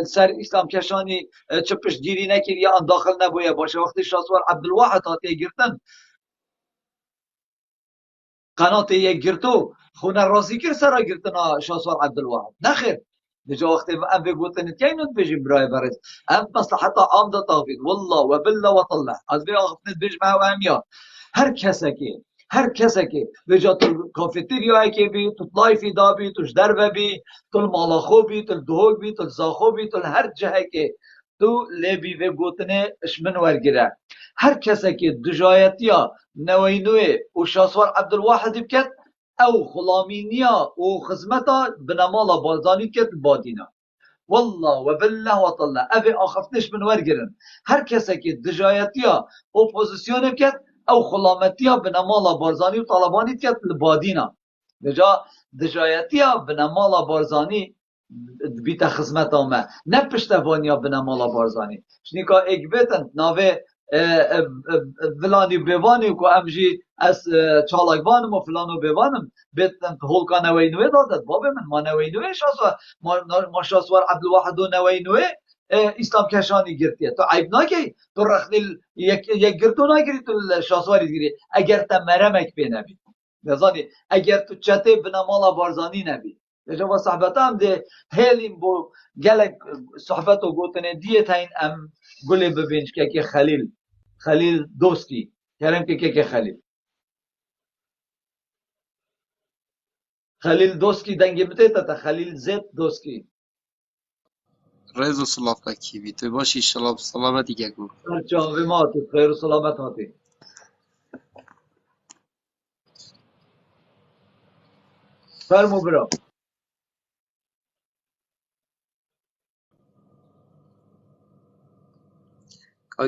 سر اسلام کشانی چپش گیری نکری یا آن داخل نبویه باشه وقتی شاسوار عبدالواحد هاتی گرتن قنات یک گرتو خونه رازی کر سرا گرتنا شاسوار عبدالواحد نخیر بجا وقتی ام بگوتن تینوت بجیم برای برز ام مصلحتا عام دا تافید والله و بالله و طلع از بی آخفتنت بجم او امیا هر کسی که بجا تو کافتریا که بی تو لایفی دا بی توش دربه بی تو مالاخو بی تو دهوگ بی تو زاخو بی تو هر جهه که تو لیبی و گوتنه اشمن ورگیره هر کسی که دجایتیا نوینوی و شاسوار عبدالواحد بکت او غلامینیا و خدمتا بنمالا بازانی کت بادینا والله و بالله و طلع اوی آخفتش من ورگرن هر کسی که دجایتیا اپوزیسیون کت او غلامتیا بنمالا بارزانی و طالبانی کت بادینا بجا دجایتیا بنمالا بارزانی بیت خدمتا ما نه پشتوانیا بنمالا بارزانی شنیکا ایک بیتن ناوه فلانی بیوانی که امجی از چالاکوانم و فلانو بیوانم بیتن هولکا نوینوی دادد بابه من ما نوینوی شاسوار ما شاسوار عبدالواحد و نوینوی اسلام کشانی گرتیه تو عیب نکی تو رخنیل یک گرتو نگیری تو شاسواری گیری اگر تا مرمک بی نبی بزانی اگر تو چته بنامالا بارزانی نبی جوا صحبت هم ده هیلیم بو گلک صحبت و گوتنه دیت این ام گلی ببینش که خلیل دوستی کرم که خلیل دوستی دنگی بته تا خلیل زد دوستی رضا سلافکی بی تو باشی سلامتی که گو جان ما تو خیر و سلامت هاتی فرمو برا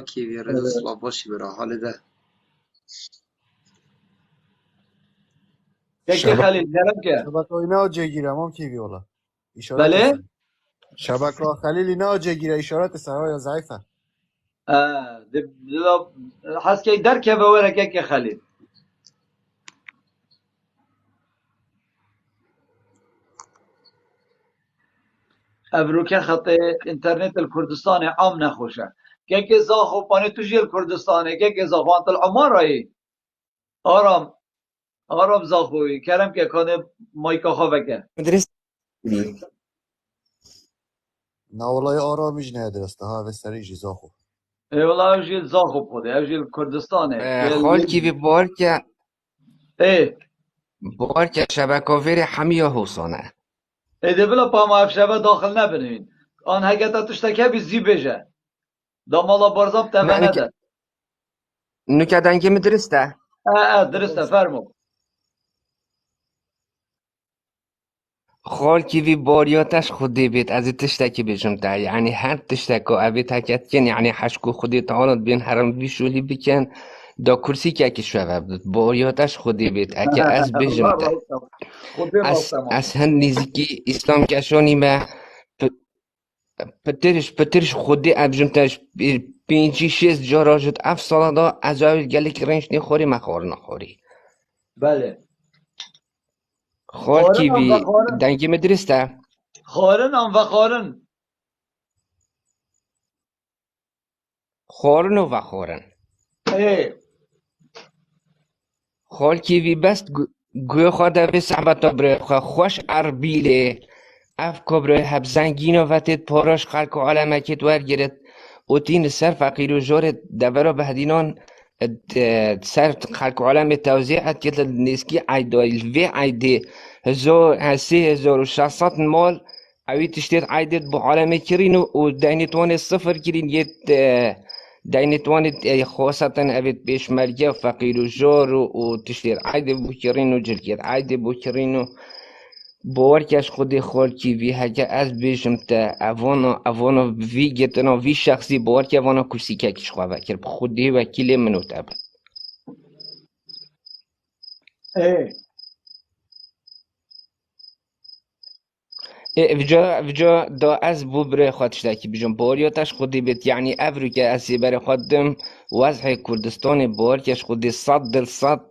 کیوی رضا سلاف باشی برا حال ده یکی خلیل جرم که شبکه اینا جگیرم هم کیوی والا اشارات بله سن شبکه خلیل اینا جگیره اشارات سن یا ضعیفه حس که در که بورک یکی خلیل ابروکه خط انترنت الكردستان عام نخوشه که زاخو پانه توجی الكردستانه که زاخوانت العمارایی آرام آرام زاخوی کرم که کانه مایکا خواه بکن مدرس نه والله آرامیج نه درسته ها و سریجی زاخو ای والله اوجی زاخو بوده اوجی الكردستانه خال كيفي باركة ای شبكة حمية حسانة ایده بلا پا ما افشبه داخل نبنوین آن هگتا تشتکه بی زی بجه دا مالا بارزاب تبه ما نده نكدنجي مدرسته درسته فرمو خال كيفي باریاتش خودی بیت از تشتکی بجم ده يعني هر تشتکو اوی تکت کن يعني حشکو خودی تعالد بین حرم بیشولی بکن دا کرسی که شوه بود باریاتش خودی بیت اکه از بجم ده خودی راستم از هند نزدیکی اسلام کشانی ما پترش خودی ابجم تاش 5-6 جا راجت اف سالا دا از اوی گلک رنش نخوری مخور نخوری بله خال خارن كيفي هم و خارن دنجي مدرسته خارن هم و خارن خورن و خورن ای خال كيفي بس گوه خواده به صحبتا بره خوش عربیله اف کبره هب زنگین و وتید پاراش خلق و عالمه کت ورگرد و تین سر فقیر و جارت دورا بهدینان سر خلق و عالم توزیعت کت نسکی عیده الوی عیده 3600 مال اوی تشتید عیدت با عالم کرین و دینتوان صفر کرین یت دینتوان خواستن اوید پیشمرگه فقیر و جار و تشتید عیده بو کرین و جلکت عیده بو کرین و باورکش خودی خال کیوی هکه از بیشم تا اوانا وی گتنا وی شخصی باورک اوانا کرسی که کش خواه کرد خودی وکیل منو تبه ای وجا دا از بو بره خودش داکی بجم باریاتش خودی بیت یعنی افرو که اسی بره خودم وضع کردستان باریاتش خودی 100%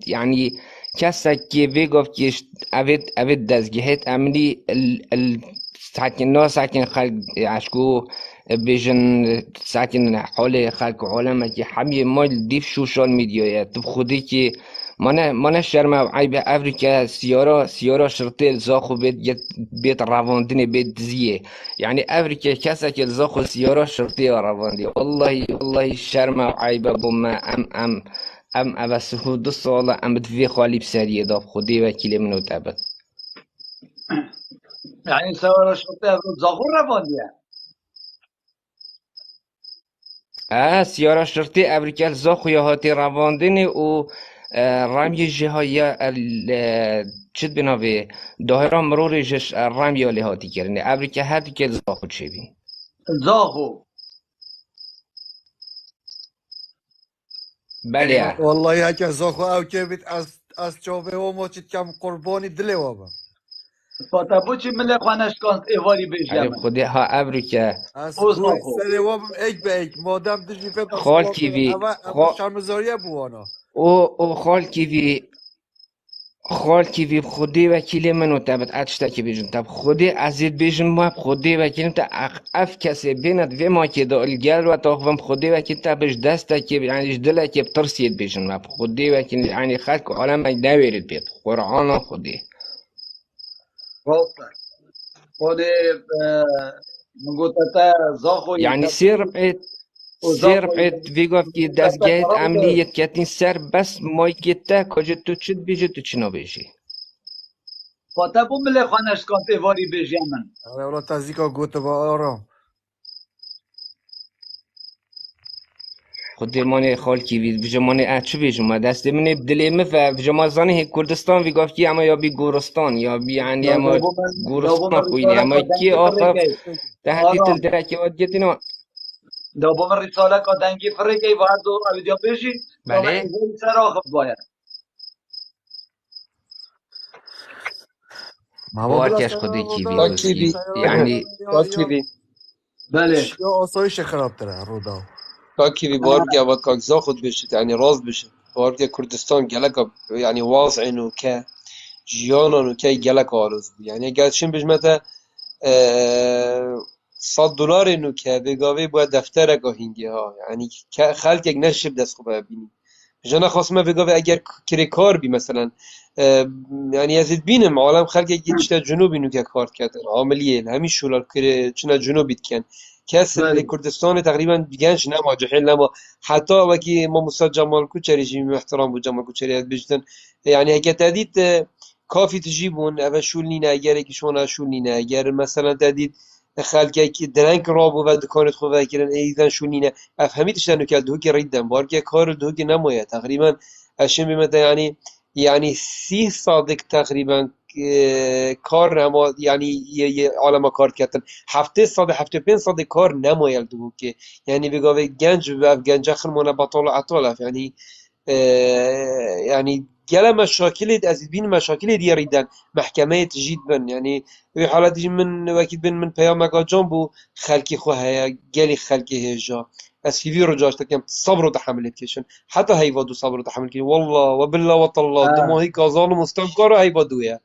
یعنی کسی که بگفت که اوید دزگهت امنی ساکن ساکن خلق عشقو بیشن ساکن حال خلق عالمه که همه مال دیف سوشال میدیایه تو خودی که من شرم و عیب افریقا سیارا شرطه زاخو بیت رواندن بیت زیه یعنی افریقا کسی که زاخو سیارا شرطه رواندی والله شرم و عیب بوم ام اوسه 2 ساله ام دوی خالی بسریه داب خودی وکیل منو تبد یعنی سوار شرطه افرو زاخور رواندیه سیارا شرطه افریقا زاخو یا هاتی رواندن و رمی جهایی چید بناوه دایره مرور جش رمی آلی هاتی کرنه افریقا هاتی که زاخو چه بین زاخو بله والله هكا زاخو او كبت از جابه و ما چید کم قربانی دله وابم فاتا بو چی مله خوانش کانت ایواری بیجه عرب من خودی ها افریقا از او گوی زاخو سره وابم ایک به ایک مادم دجی فت خال بسلا کیوی اما شرمزاریه بوانا او خال کیوی خودی وکیل منو تبت اتشتا که بیجن تب خودی ازید بیجن ما خودی وکیل تا اف کسی بیند و ما که دا الگل و تاخوام خودی وکیل تبش دستا که یعنی دل که بترسید بیجن ما خودی وکیل یعنی خلق عالم نویرید بید قرآن خودی راست خود مگوتتا زاخو يعني سير بقيت فيغوف كي داس جيت عملية كاتين سر بس ماي كيتا كوجت تو تشد بيجي تو تشنو بيجي فاتا بو مله خوانش کانت ایواری بیجه من آره اولا تزیکا گوته با آرام خودی ماني خال كي بيجي ماني اتشو بيجي ما دست مني بدلي مفا بيجي ما زاني هي كردستان فيغوف كي اما يا بي غورستان يا بي يعني اما غورستان خويني اما كي آخر تحتي تل دركي وديتنا دوم رساله کا دنگی فرقی و هر دور اویدیا بشی دوم بله ایزولی سر آخف باید باورکش خودی کیوی تا وسی کیوی یعنی تا کیوی بله یا آسایش خرابتره رودا تا کیوی بارگه و کاغذا خود بشید یعنی راز بشه بارگه کردستان گلک یعنی واضع اینو که جیانانو که گلک آرز بی یعنی گرچین بجمتا $100 اینو که بگاوی باید دفتر هنگی ها یعنی خلق یک نشب دست خوبه بینی جانا خواستم بگاوی اگر کری کار بی مثلا یعنی ازید بینم عالم خلق یک چتا جنوب اینو که کار کردن عاملیه همین شولار کری چنا جنوبیت کن کس بله کردستان تقریبا گنج نما جحیل نما حتی وکی ما مستاد جمال کوچری جیمی احترام بود جمال کوچری از بجتن یعنی اگه تدید کافی تجيبون أبا شولنينا أجر كشونا شولنينا أجر مثلا تديد خالك درنك رابو بعد كانت خوفا كرن أيضا شولنينا أفهميتش لأنه كالدهوك ريدا بارك كار الدهوك نمويا تقريبا عشان بمتى يعني 30 صادق تقريبا کار نما یعنی عالم کار کردن 75 صد کار نمایل دو که یعنی بگاوه گنج و گنج خرمانه بطال عطال یعنی يعني جل مشاكل از بين مشاكل دياريدن محكمة تجيد بن يعني في حالات من وكيد بن من بيامك جنبو خلقي خوها جالي خلقي هجا از في رجاش تكم صبر وتحمل كيشن حتى هيفادو صبر وتحمل كي والله وبالله والله دموهي كازان مستنكر هيفادويا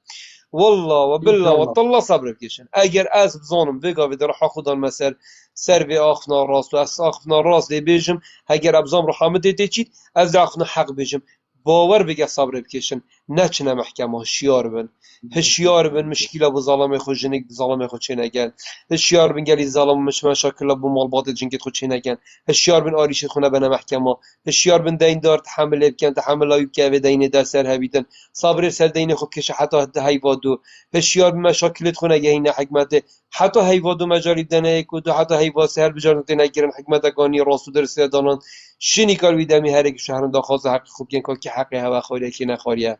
والله وبالله والله صبر بكيشن اگر از بزانم بگا و در خودان مثل سر به آخنا راست و از آخنا راست دی بیجم اگر ابزام رو حامد دیچید از آخنا حق بیجم باور بگه صبر بکشن نچنه محکمه هشیار بن هشیار بن مشکل ابو ظالم خو جنگ ظالم خو چه نگن هشیار بن گلی ظالم مش مشاکل ابو مال باطل جنگ خو چه نگن هشیار بن آریش خونه بنا محکمه هشیار بن دین دار تحمل بکن تحمل ایب که دین در سر هبیدن صبر سر دین خو کش حتی هیوادو هشیار بن مشاکل خونه گهین حکمت حتی هیوادو مجاری دنه کو دو حتی هیوا سر بجارت نگیرن حکمت گانی راستو در سردانان شنی کار ویدمی هر یک شهران داخواست حق خوب کن که حقی هوا خوریه که نخوریه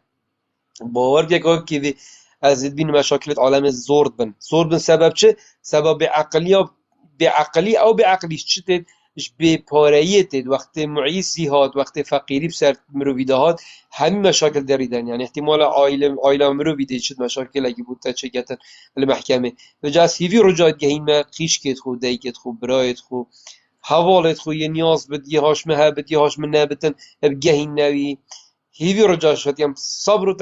باور که از بین مشاکل عالم زورد بن سبب چه سبب بعقلی او بعقلیش چه به پارهیت وقت معیسی هات وقت فقیری بسر مرویده هات همین مشاکل دریدن یعنی احتمال عائله مرویده چه مشاکل اگه بود تا چه گتن المحکمه و جاس هیوی رجاعت گهین ما خیش کت خو دیگت خو برایت خو حوالت خو یه نیاز بد یه هاش مهبت یه هاش من نبتن بگهین نوی هیوی رجاش فتیم صبر و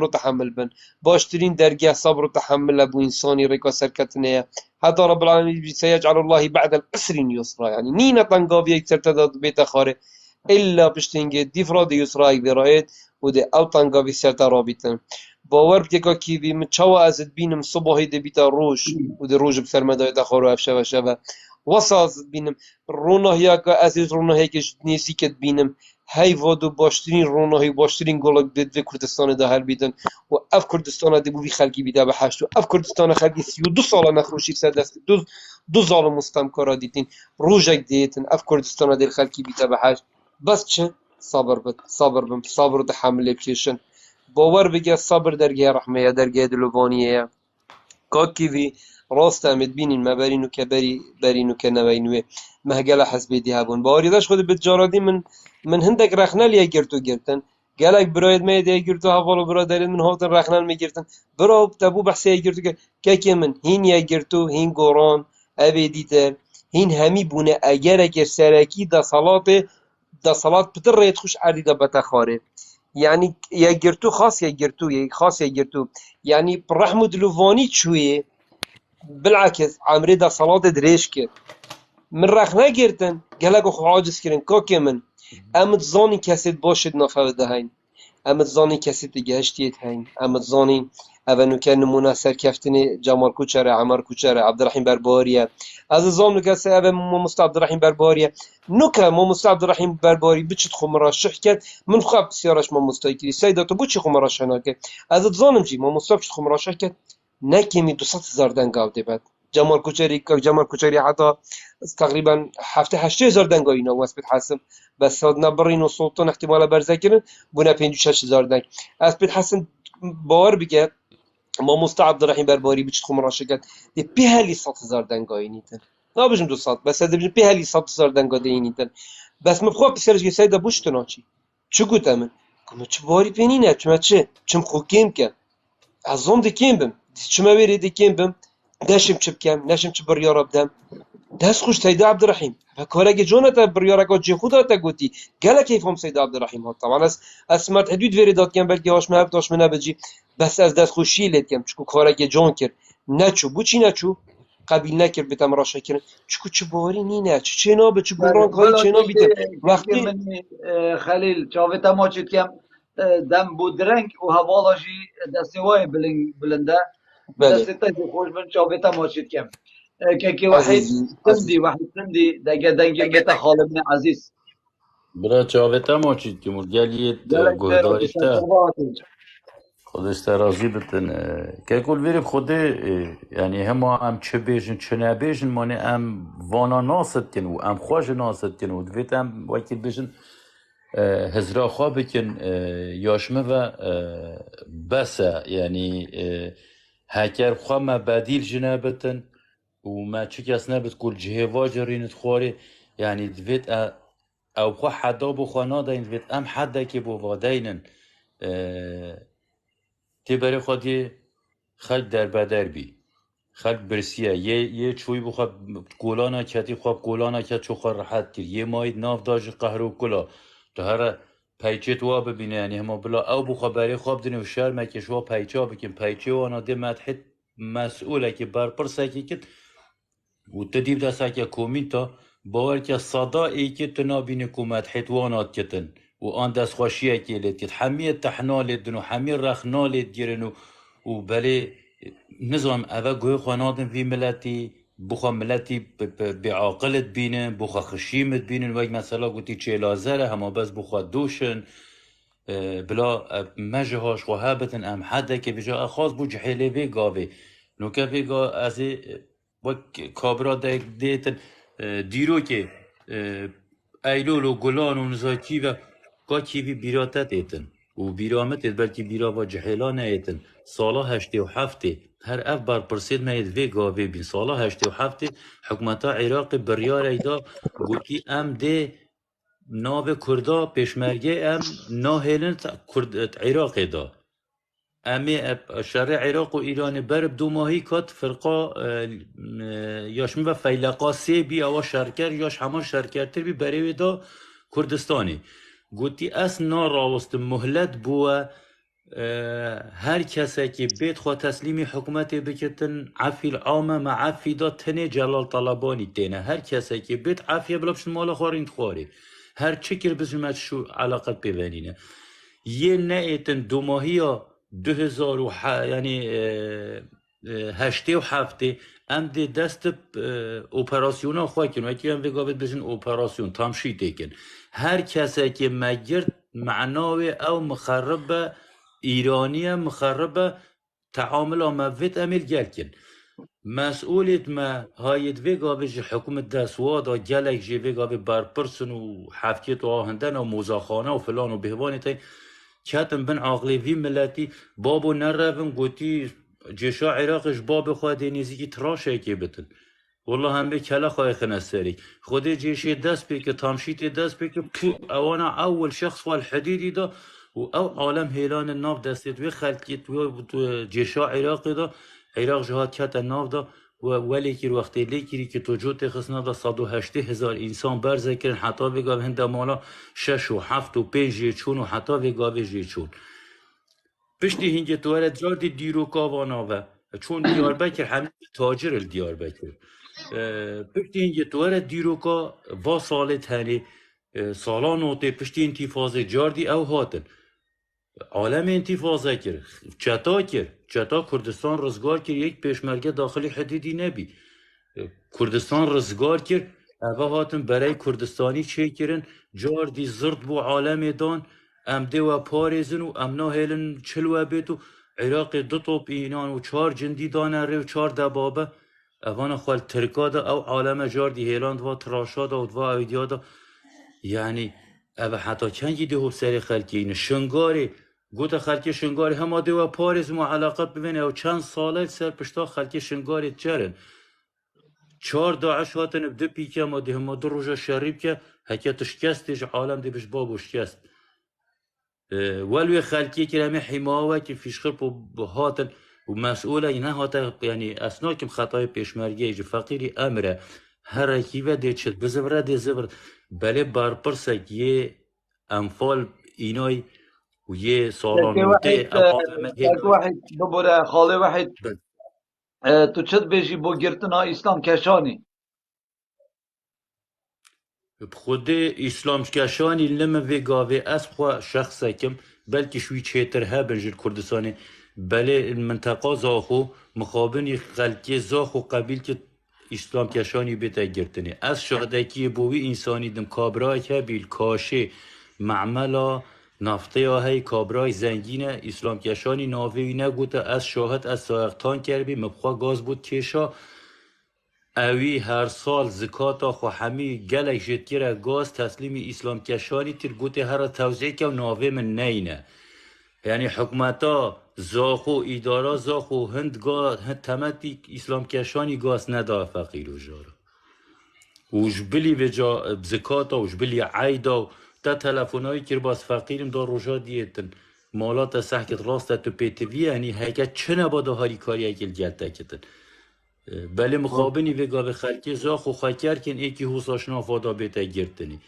تحمل بن باشترین درگه صبر و تحمل ابو انسانی ریکا سرکتنه حتی رب العالمین سيجعل الله بعد العسر يسرا يعني نينا طنقاوية ترتدد بيت خاره إلا بشتنجي ديفراد يسرا برایت و ده او طنقاوي سرتا رابطن باور بکا کی بی مچاو ازد بینم صبحی ده بیتا روش و ده روش بسر مدای دخارو افشه و شبه وساز بینم روناهی که عزیز روناهی که نیسی کد بینم هی وادو باشترین روناهی باشترین گلک بد و کردستان ده هر بیدن و اف کردستان ده بوی خلقی بیده به هشت و اف کردستان خلقی 32 سال نخروشی سر دست دو ظالم مستمکارا دیتین روژک دیتن اف کردستان ده خلقی بیده به هشت بس چه صبر و تحمل بکشن باور بگه صبر درگه رحمه درگه دلوانیه که وی راست امید بینین ما برینو که برینو که نوینوه مهگل حسبی دی هبون باوری داشت خود بتجارادی من هندک رخنل یا گرتن گلک براید می دی گرتو حوالو برادرین من هاتن رخنل می گرتن برا تبو بحثی گرتو که من هین یا گرتو هین گوران اوی دیتر هین همی بونه اگر سرکی دا صلات پتر رید خوش عردی دا بتخاره يعني يا جرتو خاص يا جرتو يعني برحمة دلوفاني شوية بالعكس عمري دا صلاة دريش كر من رخنا جرتن قالك خو عاجز كرن كوكي من امت زاني كاسيت باشد نافه دهين امت زاني كاسيت جهشتيت هين امت زاني اونو كان نمونه سركفتني جمال کوچره عمر کوچره عبدالرحیم برباریه از زام نکسه اون مستعد عبدالرحیم برباریه نوکه ما مستعد عبدالرحیم برباری بچت خو مرشح کرد من خواب بسیارش ما مستعدی سیدا تو بچی خو مرشح نکرد از زانم جی ما مستعد خو مرشح کرد نکمی 200,000 دنگ گاوده بعد جمال کوچری حتی تقریبا 7-8,000 دنگ اینا واسه حسن بس نبرین و سلطان احتمال برزکرن بنا 56,000 دنگ از حسن باور بگه ما مستعد عبدالرحیم برباری بچت خو مرشح کرد دی 100,000 دنگ اینیتن نابجم 200 بس هذا بجم بهالي 100 صار دنگا دينيتن بس مبخوا بسرج سيدا بوش تناچي چو گوتمن كما چباري بينينه چما چه چم خو كيم كان azom dikêm bim çima wêrê dikêm bim neşim çi bikem neşim çi biryara bidem dest xweş Seyda Abdirehîm ve karekê cona te biryareka cêxuda te gotî gelek keyfam Seyda Abdirehîm hat taban ez smert hedûd wêrê datkem belkî haş me hev daş min nebicî bes ez destxweşiyê lê dikem çikû karekê can kir neçû bûçî neçû qebîl nekir bi te min raşekirin çikû çi barî nîne çi çê nabe çi goran karî çê nabîtin wextî خلیل چاوێتە ماچێت کەم دەم بۆ درەنگ و هەواڵە ژی دەستێ وایە بلندە دەستێتە خۆش بن چاوێتە ماچێت کەم کەکی وحید سندی دەگە دەنگێ گێتە خاڵە منە عەزیز برا چاوێتە ماچید که مرگلیت گهداریشته خودش ترازی بتن که کل ویرب خوده یعنی همه هم چه بیشن چه نبیشن مانه هم وانا ناست کن و هم خواج ناست کن و دویت هم وکی بیشن هزرا خواه بکن یاشمه و بسه یعنی هکر خواه ما بدیل جنه بتن و ما چه کس نبت کل جهوا جرینت خواره یعنی دویت او خواه حدا بو خواه نادین دویت ام حدا که بو وادینن تی برای خودی خلق در بدر بی خلق برسیه یه چوی بخواه گولانا کتی خواب گولانا کت چو خواه راحت کر یه ماید ناف داج قهر و کلا تو هر پیچت وا ببینه یعنی همه بلا او بخواه برای خواب دنه و شهر مکش وا پیچا بکن پیچه وانا ده مدحت مسئوله که برپرسه که کت و تدیب دسته که کومین تا باور که صدا ای که تنابین که مدحت وانات کتن و آن دست خوشیه که لید کت حمیه تحنالید دن و حمیه رخنالید گیرن و بله نظام اوه گوی خوانادن وی ملتی بخوا ملتی بعاقلت بینن بخوا خشیمت بینن وی مثلا گوتی چه لازره همه بس بخوا دوشن بلا مجهاش خوابتن ام حده که بجا اخواز بو جحیله وی گاوه نوکه وی گا از وک کابرا دیتن دیرو که ایلول و گلان و نزاکی و گاچی وی بیراتت ایتن و بیرامت ایت بلکه بیرا و جحیلان ایتن سالا 87 هر اف بار پرسید مید وی گاوی بین سالا 87 حکومتا عراق بریار ایدا گوتی ام ده ناو کردا پیشمرگه ام ناهلن کرد عراق ایدا امی شرع عراق و ایران برب دو ماهی کات فرقا یاشمی و فیلقا سی بی اوا شرکر یاش همان شرکرتر بی بریوی دا کردستانی گوتی اس ناراوست مهلت بوه هر کسی که بیت خواه تسلیمی حکومت بکتن عفی العامه مع عفی دا تنه جلال طلبانی تینه هر کسی که بیت عفیه بلابشن مالا خوارین خواری هر چکر بزنمت شو علاقت ببینینه یه نه ایتن دو ماهی ها 2000 یعنی 87 ام دی دست اپراسیون ها خواه کن و اکی هم بگاوید بزن اپراسیون تامشی دیکن هر کسی که مگرد معناوی او مخرب ایرانی مخرب تعامل آموید امیل گل کن مسئولیت ما هایت ویگاوی جی حکومت دستواد و گلک جی ویگاوی برپرسن و حفکیت و آهندن و موزاخانه و فلان و بهوانی تای کتم بن عقلی وی ملتی بابو نروم گوتی جشا عراقش باب خواه دینیزی که تراشه که بتن والله هم به کلا خواه خنستری خود جیشی دست بی که تامشیت دست بی که اوانا اول شخص والحدیدی دا و او عالم هیلان الناف دستید وی خلقیت و جشا عراقی دا عراق جهاد کت الناف دا و ولی که وقتی لیکری که تو جو تخصنا دا 180,000 انسان برزه کرن حتی بگاو هنده مالا 6 و 7 و 5 چون و حتی بگاو چون پشتی هنگه توارد جاردی دیروکا واناوه چون دیاربکر همه تاجر دیاربکر پشتی هنگه توارد دیروکا و ساله تنی سالان نوته پشتی انتفاضه جاردی او هاتن عالم انتفاضه کرد چتا کردستان رزگار کرد یک پیشمرگه داخلی حدیدی نبی کردستان رزگار کرد اوه هاتن برای کردستانی چه کرن جاردی زرد بو عالم دان ام دو پارزن و ام ناهلن چلوه بیتو عراق 2 توپ اینان و 4 جندی دانه ره و 4 دبابه اوان خوال ترکاده او عالم جاردی هیلاند و تراشاده و دوا ایدیاده یعنی اوه حتی کنگی ده سری خلکی اینه شنگاری گوته خلکی شنگاری همه دو پارز مو علاقت ببینه و چند ساله سر پشتا خلکی شنگاری چرن چهار داعش هاتن بدو پیکه ما ده ما دو روژا شریب که هکه تشکستش عالم ده بش بابو شکست ولوی خلقی که همه حماوه که فیشخر بو هاتن و مسئوله اینه هاته یعنی اسنا کم خطای پیشمرگی ایج فقیری امره هر اکیوه ده چد بزبره ده زبر بله برپرسک یه انفال اینای و یه سالانوته واحد ببره خاله واحد تو چد بیجی بو گرتنا اسلام کشانی خود اسلام کشانی لما وی گاوه از خوا شخصا کم بلکه شوی چیتر ها بنجر کردستانی بله المنطقه زاخو مخابنی خلقی زاخو قبیل که اسلام کشانی بیتا گرتنی از شهدکی بوی انسانی دم کابرای که بیل کاشه معملا نفته های کابرای زنگینه اسلام کشانی ناوی نگوته از شاهد از سایقتان کربی مبخوا گاز بود کشا اوی هر سال زکاتا خو همی گلک جدگیره گاز تسلیم اسلام کشانی تیر گوته هر توزیع که ناوی من نینه یعنی حکمتا زاخو ادارا زاخو هند گاز هند تمتی اسلام کشانی گاز ندا فقیر و جارا وجبلی بجا بزکاتا وجبلی عایدا تا تلفنایی که باز فقیرم دار روژا دیتن مالات سحکت راست تو پیتوی یعنی هکه چه نباده هاری کاری اکل گلتا کتن بله مخابنی وگا به خلکی زاخو خاکر کن ایکی حوصاش نافادا بیتا گرتنی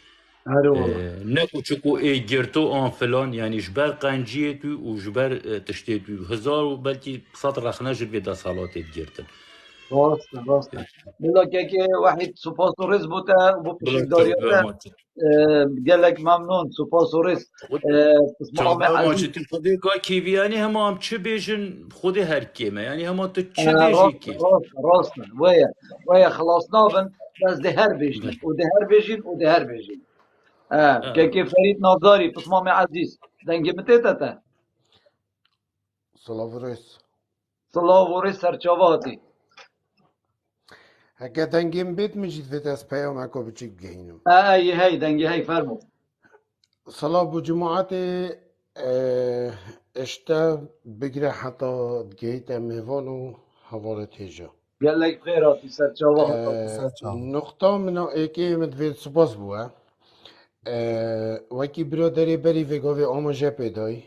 نه کوچکو ای گرتو آن فلان یعنی جبر قنجیه تو و جبر تشتی تو هزار و بلکی صد رخنه جد بیدا صلاتت گرتن راسته بلا که واحد سپاس و رز بوده و با پیشنگاریاته گلک ممنون سپاس و رز چاقا ماجتی خودی که کیویانی هم چه بیشن خود هر کیمه یعنی هم تو چه بیشی کی راسته ویا خلاص نابن بس ده هر بیشن و ده هر بیشن و ده هر بیشن که فرید نازاری پسمام عزیز دنگی متیتا صلاة ورس صلاة ورس سرچاواتی هكا دنگیم بيت مجید في دست پیام اکو بچیک بگهینم هی دنگی هی فرمو صلاة بو جماعت اشتا بگره حتی گهیت میوان و حوالت هجا قال لك خيراتي سرچاواتی نقطة من ایکی مدوید سپاس بوه وکی برادری بری وگاوی آماجه پیدای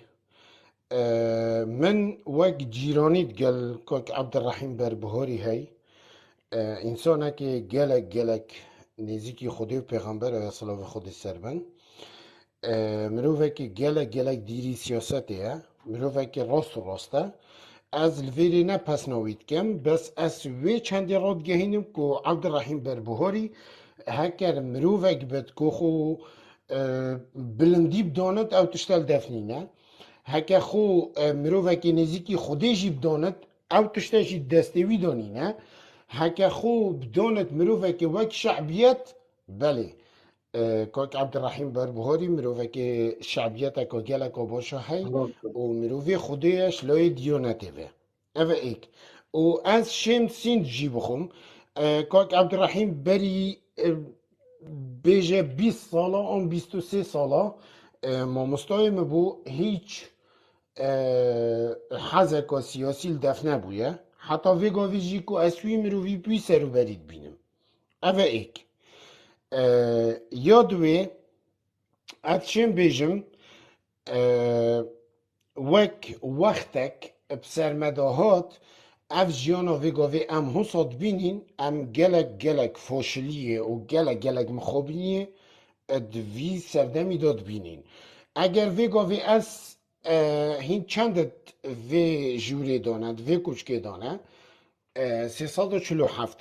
من وک جیرانیت گل که عبدالرحیم بربهاری هی انسانه که گلک نزیکی خودی و پیغمبر و صلاح خودی سربن مروفه که گلک دیری سیاسته مروفه که راست و راسته از الویری نه پس نوید کم بس از وی چندی راد گهینم که عبدالرحیم بربهاری هکر مروفه که بد که خو بلندی بداند او تشتل دفنینه هکر خو مروفه که نزیکی خودی جی بداند او تشتل جی دستوی دانینه هکه خوب دونت مروفه که وک شعبیت بله کاک عبدالرحیم بربهاری مروفه که شعبیت اکا گلک باشه هی و مروفه خودیش لای دیونته به اوه ایک و از شم سین جی بخوم کاک عبدالرحیم بری بیجه 20 ساله آن 23 ساله ما مستایم بو هیچ حزک سیاسی دفنه بویه حتی ویگاوی جی که اسوی مروی بوی سرو برید بینم اوه ایک یادوی اتشم بیجم وک وقتک بسرمداهات اف جیانا ویگاوی ام حساد بینین ام گلک فاشلیه و گلک مخابینیه دوی سردمی داد بینین اگر ویگاوی از هین چندت وی جوری داند وی کچکه دانه 347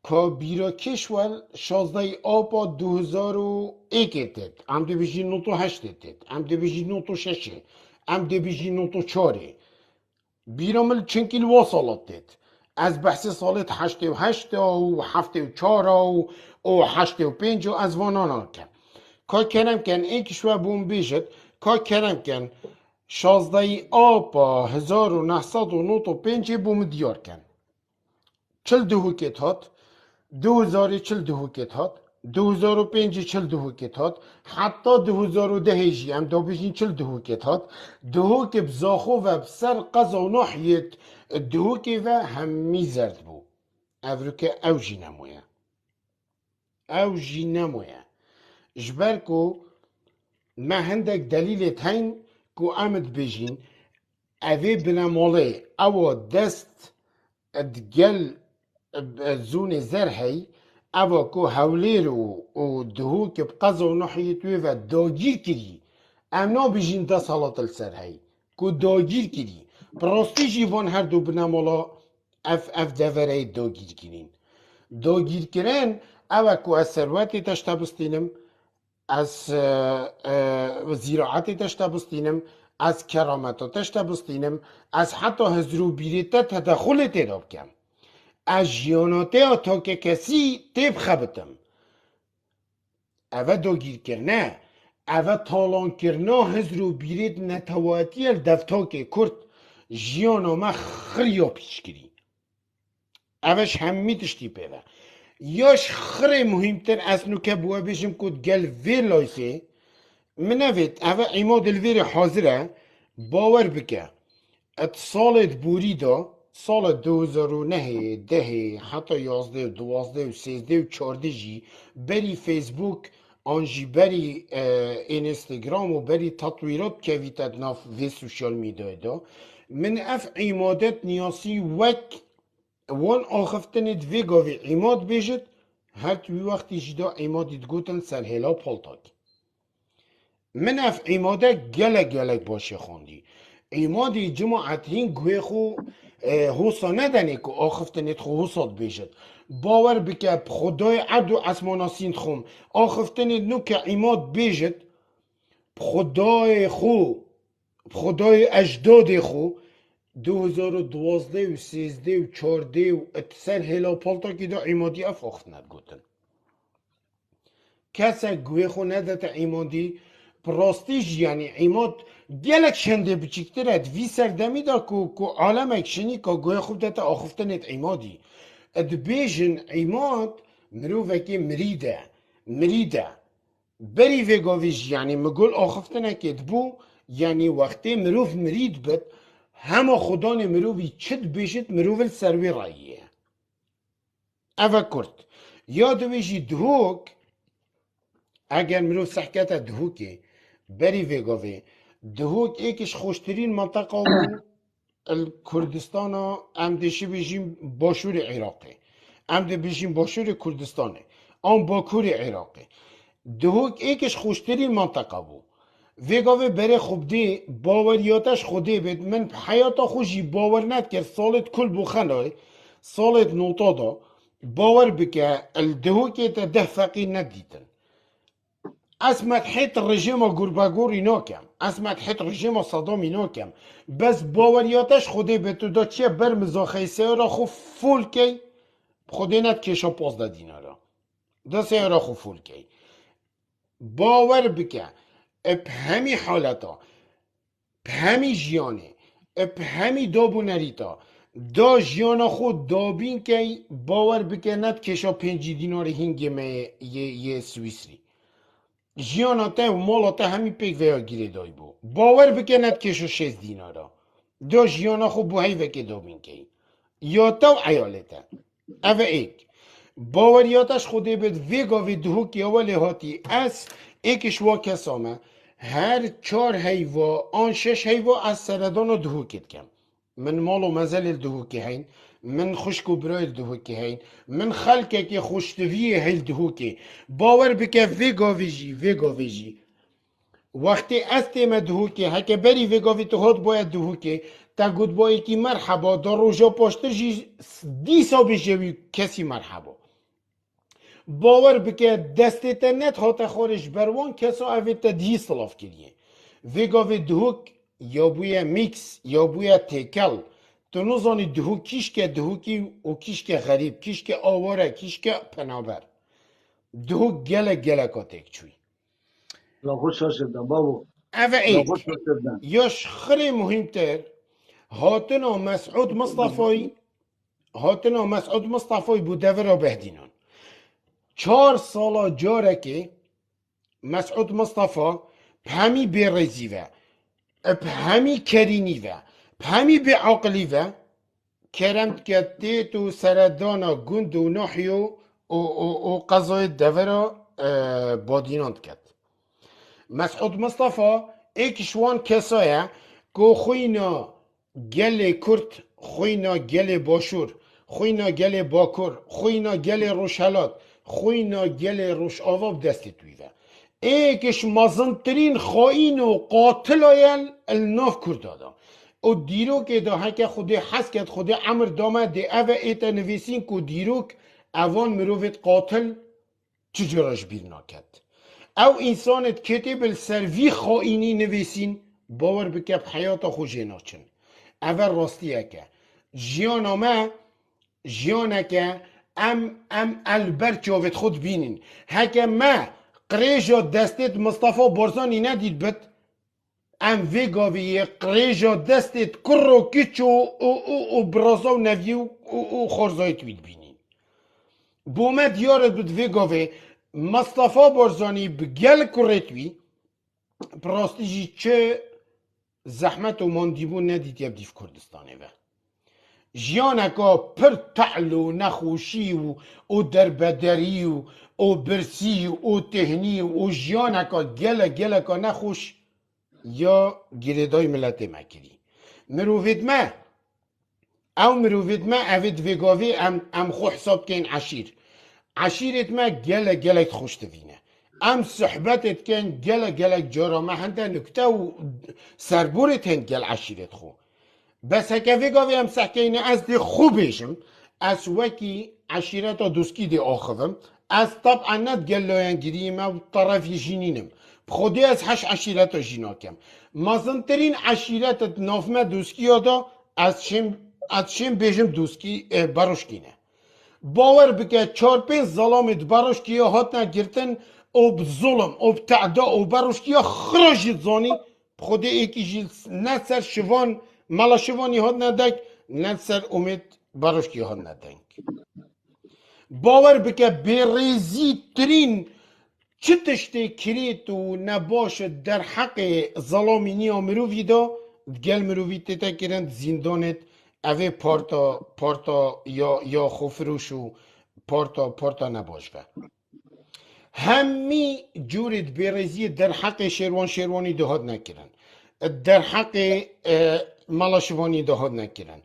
که بیرا کشول 16 آبا 2001 تد ام دو بیجی نوتو 8 تد ام دو بیجی نوتو 6 ام دو بیجی نوتو 4 بیرا مل چنکیل واصلات تد از بحث سالت 88 و 74 و 85 از وانانا کن که کنم کن این کشور بوم بیشت که کنم کن 16 آبا 1995 بوم دیار کن 42 حکت هات 2042 حکت هات 2005 42 حکت هات حتی 2010 جی هم دو بیشین 42 حکت هات دو که بزاخو و بسر قضا و نحیت دو که و همی زرد بو افروکه او جی نمویه او جی نمویه جبرکو ما هندك دليل هين كو امد بيجين اوه بناموله او دست ادگل زون زر هی او کو هولیر و دهو که بقضا و نحیتوی و داگیر کری ام نا بيجين ده صلاة السر هی کو داگیر کری براستی جیوان هر دو بنامولا اف دوره داگیر کرین داگیر کرن او کو از ثروتی تشتا بستینم از زراعتی تشتا بستینم از کرامتا تشتا بستینم از حتی هزرو بیریتا تدخل تداب کم از جیاناته تا که کسی تیب خبتم اوه داگیر کرنه اوه تالان کرنا هزرو بیرید نتواتی الدفتا که کرد جیانا ما خریا پیش کری اوش همی تشتی پیده یاش خری مهمتر از نو که بوا بشم کد گل ویر لایسه منوید اوه ایماد الویر حاضره باور بکه ات سالت بوری دا سال 2009 ده حتی 11 12 و 13 و 14 جی بری فیسبوک آنجی بری اینستاگرام و بری تطویرات که ویتد ناف وی سوشال میدای دا من اف ایمادت نیاسی وک وان آخفتنید وی گاوی ایماد بیجد هر توی وقتی جدا ایمادید گوتن سر هلا پالتاک من اف ایماده گلک باشه خوندی ایمادی جماعت هین گوه خو حوصا ندنه که آخفتنید خو حوصات بیجد باور بکه خدای عدو اسماناسین خوم آخفتنید نو که ایماد بیجد خدای خو خدای اجداد خو 2012 و 13 و 14 و اتسر هلا پالتا که دا ایمادی اف آخفتند گوتن کسا گوه خو ندت ایمادی پراستیش یعنی ایماد گلک شنده بچکترد وی سردمی دا که عالم اکشنی که گوه خوب دتا آخفتنت ایمادی اد بیجن ایماد مروفکی مریده بری وگاویش یعنی مگل آخفتنه که بو یعنی وقتی مروف مرید بد همه خدان مروفی چد بیشت مروف سروی راییه اوه کرد یاد ویجی دهوک اگر مروف سحکت دهوکه بری وگاوی دهوک ایکش خوشترین منطقه بو الکردستان ام دیشی بیجیم باشور عراقی ام دی بیجیم باشور کردستانه آن باکور عراقی دهوک ایکش خوشترین منطقه بو وگاوی بره خوب دی باوریاتش خودی بید من حیاتا خوشی باور ند کرد سالت کل بو خنای سالت نوتا دا باور بکه الدهوکی تا ده فقی ندیدن اسمت حيت الرجيم قرباقور ينوكم اسمت حيت الرجيم صدام ينوكم بس باورياتش خودي بتو دا چه بر مزاخي سيارا خو فول كي خودي نت كيشا 15 دينارا دا سيارا خو فول كي باور بكه بهمي حالتا بهمي جيانه بهمي دابو نريتا دا جیانا خود دابین که باور بکه نت کشا 5 دینار هنگی یه سویسری جیانا تا و مالا تا همی پیک ویا گیره دای بو باور بکه نت کشا 6 دینارا دا جیانا خود بو هی وکه دابین که یا تا و عیالتا اوه ایک باوریاتش خوده بید ویگا وی دهو که اولی هاتی از ایکش وا کسامه هر 4 هیوا آن 6 هیوا از سردان دهو کد کم من مال و مزل دهو که هین من خشک و برای دهو که هین من خلکه که خوشتویه هیل دهو که باور بکه ویگا ویجی وقتی از تیم دهو که هکه بری ویگا وی تو هات باید دهو که تا گود بایی که مرحبا در روژا پاشتر جی 10 بجوی کسی مرحبا باور بکه دستت نت هات خارج بروان کسا اوید تا 10 صلاف کریه ویگا وی دهوک یا بویا میکس یا بویا تکل تو نزانی دهو کیش که دهو کی و کیش که غریب کیش که آواره کیش که پنابر دهو گله کاتک چوی خوش شدم بابو اوه ایک یاش خیلی مهمتر هاتنا مسعود مصطفی بود دورا بهدینان 4 سالا جاره که مسعود مصطفی همی بیرزی و همی کرینی و همی بعقلی و کرمت کتیت و سردانا گند و نحیو و قضای دورا بادیناند کت مسعود مصطفى ایک شوان کسایه که خوینا گل کرد خوینا گل باشور خوینا گل باکور خوینا گل روشهلات خوینا گل روش آواب دستی تویده ایکش مازنترین خائن و قاتل آیل الناف کردادا او دیروک دا هکه خود حس کد خود عمر دامه ده اوه ایتا نویسین که دیروک اوان مروفت قاتل چجوراش بیر ناکد او انسانت کتب السروی خائنی نویسین باور بکب حیات خوشی ناچن اول راستیه که جیانا که ام البر چاوت خود بینین هکه ما قریجا دستت مصطفى بارزانی ندید بد ام ویگاوی قریجا دستت کر و کچ و برازا و نوی و خورزای توید بینین بومه دیارت بود ویگاوی مصطفى بارزانی بگل کرتوی براستیجی چه زحمت و ماندیبون ندید یبدیف کردستانه و جیانکا پر تعل و نخوشی و دربدری و برسی و تهنی و جیانکا گلکا نخوش یا گریدای ملت مکری مروفید ما اوید ویگاوی ام خو حساب کن عشیرت ما گلک خوش دوینه ام صحبتت کن گلک جارا ما هنده نکته و سربورت هن گل عشیرت خو بس هکه ویگاوی هم سحکینه از دی خوبشم از وکی عشیرتا دوسکی دی آخوم از طبعا ند گلوین گریم و طرفی جینینم خودی از هش عشیرتا جیناکم مازنترین عشیرتت نافمه دوسکی دا از شم بیجم دوسکی باروشکینه باور بکه 4-5 ظلامت باروشکیه هات نگرتن او بظلم او بتعدا او باروشکیه خراجت زانی خودی ایکی جیل نسر شوان مالا شوانی هات ندک نسر امید باروشکی هات ندنک باور بکه بیریزی ترین چه تشتی کریت و نباش در حق ظلامینی ها مرووی دا گل مرووی تیتا کرند زندانت اوه پارتا یا خوفروش و پارتا نباش و همی جورت بیریزی در حق شیروانی دهات نکرن در حق مالاشوانی دهات نکرن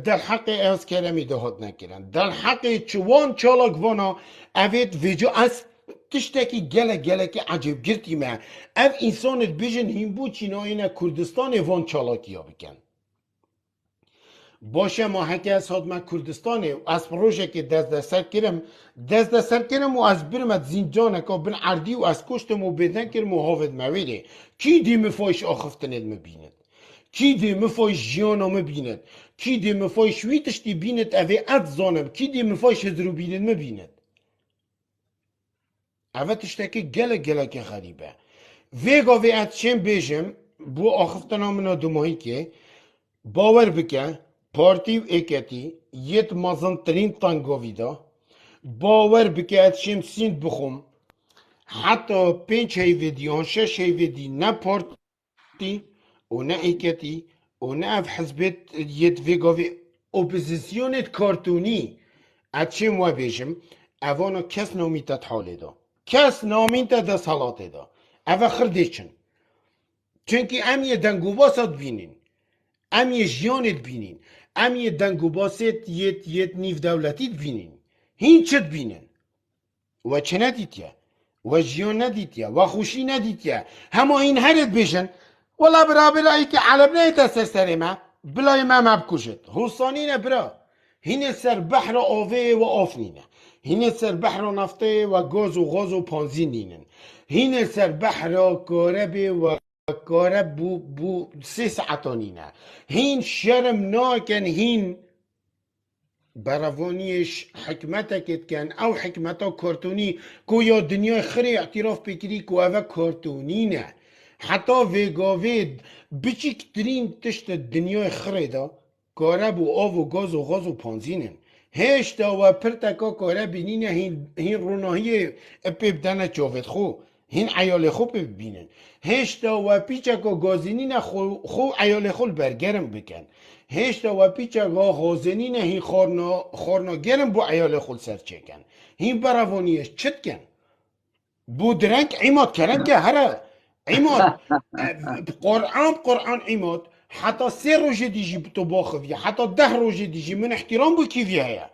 در حق از کرمی دهات نکرن در حق چوان چالاک وانا اوید ویجا از تشتکی گلک عجب گرتی ما او انسانت بیجن هیمبو چینایینا کردستان وان چالاکی ها بکن باشه ما هکی از حد ما کردستانه از پروژه که دست سر کرم و از برمت زینجانه که بن عردی و از کشتم و بدن کرم و حافظ مویره کی دی مفایش آخفتند مبیند کی دی مفایش جیانا مبیند کی دی مفایش ویتشتی بیند اوه اد زانم کی دی مفایش هدرو بیند مبیند اوه تشتکی گلک غریبه ویگا وی اد چیم بیجم بو آخفتنا منا دماهی که باور بکن پارتی و ایکتی یت مازنترین تنگاوی دا باور بکه اد شیم سیند بخوم حتی 5 هیویدی 6 هیویدی نه پارتی و نه ایکتی و نه اف حزبت یت ویگاوی اپوزیسیونت کارتونی اد شیم و بیشم اوانا کس نامیتت حاله دا کس نامیتت دست حالاته دا اوه خرده چن چونکه ام یه دنگوباسات بینین ام یه جیانت بینین ام یه دنگوباست یت نیف دولتیت بینین هین چت بینن و چه ندیتیا و جیان ندیتیا و خوشی ندیتیا همه این هرت بیشن ولا برا ای که علب نیتا سرسره ما بلای ما مبکشت حسانینه برا هین سر بحر آوه و آفنینه هین سر بحر نفته و گاز و پانزین نینن هین سر بحر کاربه و کارب بو 3 ساعتانینه هین شرم ناکن هین براوانیش حکمتکت کن او حکمتا کارتونی کو یا دنیای خری اعتراف بکری کو اوه کارتونی نه حتی ویگاوید بچکترین تشت دنیای خری دا کارب و آو و گاز و پانزینن هشتا و پرتکا کارب بینینه هین روناهی اپیب دانه چاوت خو هین عیال خوب ببینن هشتا و پیچه که گازینین خو عیال خول برگرم بکن هشتا و پیچه که غازنین هین خورنا گرم بو عیال خول سر چکن هین براوانیش چت کن بو درنگ عماد کرن که هره عماد قرآن عماد حتی 3 روزه دیجی تو باخوی حتی 10 روزه دیجی من احترام بو کیوی هیا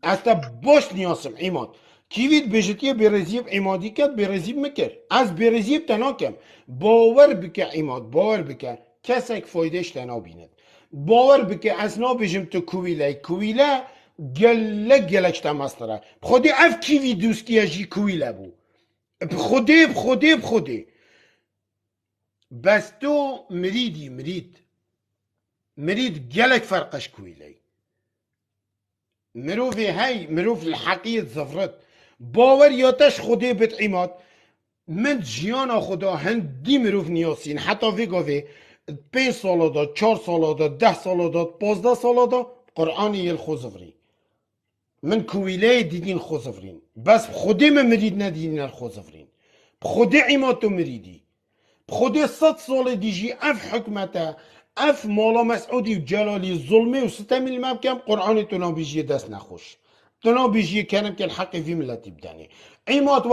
استا باش نیاسم عماد کیوید بجتیه برزیب عمادی کرد برزیب مکر از برزیب تناکم باور بکه عماد باور بکه کسک فایدهش تنا بیند باور بکه از نا بجم تو کویله گلک تمستره خودی اف کیوی دوستیه جی کویله بو بخودی بس تو مرید گلک فرقش کویله مروفي هاي مروف الحقية زفرت باور ياتش خودي بيت عماد من جيانا خدا هندي مروف نياسين حتى في قوي 5 ساله دا 4 ساله دا 10 ساله دا 15 ساله دا قرآن يل خوزفرين من كويلة ديدين خوزفرين بس خودي ما مريد نديدين الخوزفرين بخودي عمادو مريدي بخودي 100 ساله ديجي اف حكمته اف مولا مسعودی و جلالی ظلمه و ستمی المبکم قرآن تونا بیجی دست نخوش تونا بیجی کنم که الحق فی ملتی بدنی ایمات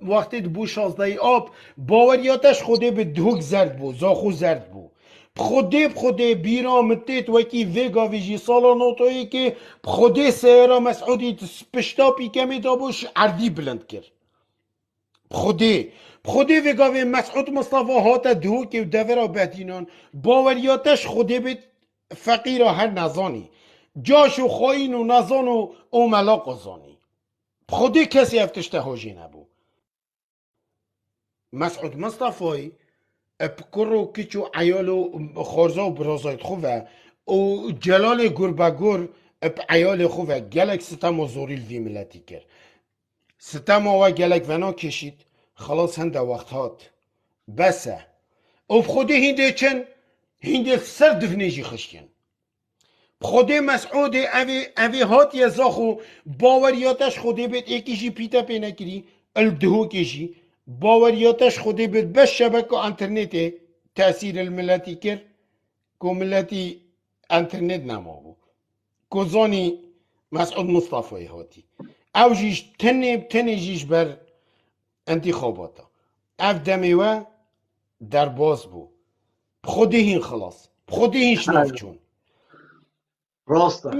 وقتی بو 16 آب باوریاتش خوده به دهوک زرد بو زاخو زرد بو بخوده بیرامتت وکی ویگا ویجی سالا نوتایی که بخوده سیرا مسعودی پشتاپی کمی دابوش عردی بلند کرد بخوده وگاوه مسعود مصطفى هاته دو که دورا بهتینان باوریاتش خوده بید فقیرا هر نزانی جاشو خواهین و نزان و اوملا قزانی بخوده کسی افتش تهاجی نبو مسعود مصطفى بکرو کچو عیالو خارزا و برازایت خوبه و جلال گربگور عیال خوبه گلک ستم و زوریل وی ملتی کرد ستم و گلک ونا کشید خلاص هنده وقت هات بسه او بخوده هنده سر دفنیجی خشکن بخوده مسعود اوی هات یزاخو باوریاتش خوده بید ایکیشی پیتا پی نکری الدهو کشی باوریاتش خوده بید بس شبکه انترنت تأثیر الملتی کر که ملتی انترنت نمابو که زانی مسعود مصطفی هاتی او جیش تنه جیش بر انتخاباتا اف دمیوه در باز بو بخوده هین خلاص بخوده هین شناف چون راسته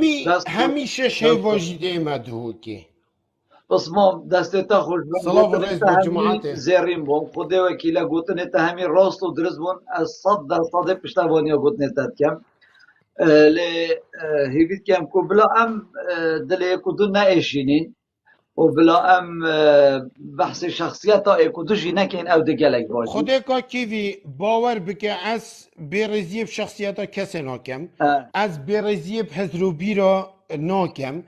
همیشه شی واجیده مدهو که بس ما دستتا خوش بون صلاة و رئیس با جماعته زیرین بون خوده وکیله گوتنه تا همین راست و درست بون از 100% پشتوانیا گوتنه تد کم لی هیوید کم که بلا ام دلی کدو نایشینین و بلا ام بحث شخصیت تا اکودو جی نکن او دگلک باشی خوده که کیوی باور بکه از بیرزیب شخصیت ها کسی ناکم از بیرزیب حضروبی را ناکم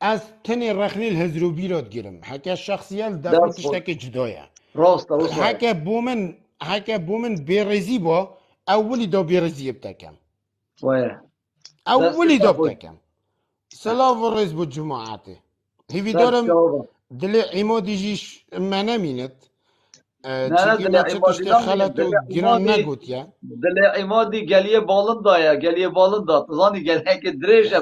از تن رخنی الحضروبی را گیرم حکه شخصیت دفعه تشتک جدایه راست حکه بومن بیرزیبا اولی دا بیرزیب تکم اولی دا بتکم سلام و رئیس بود جماعته هیوی دارم دل عمادی جیش منه میند چیکی ما چه تشتی خلطو گران نگوت یا دل عمادی گلیه بالند داد زانی گلیه که دریشه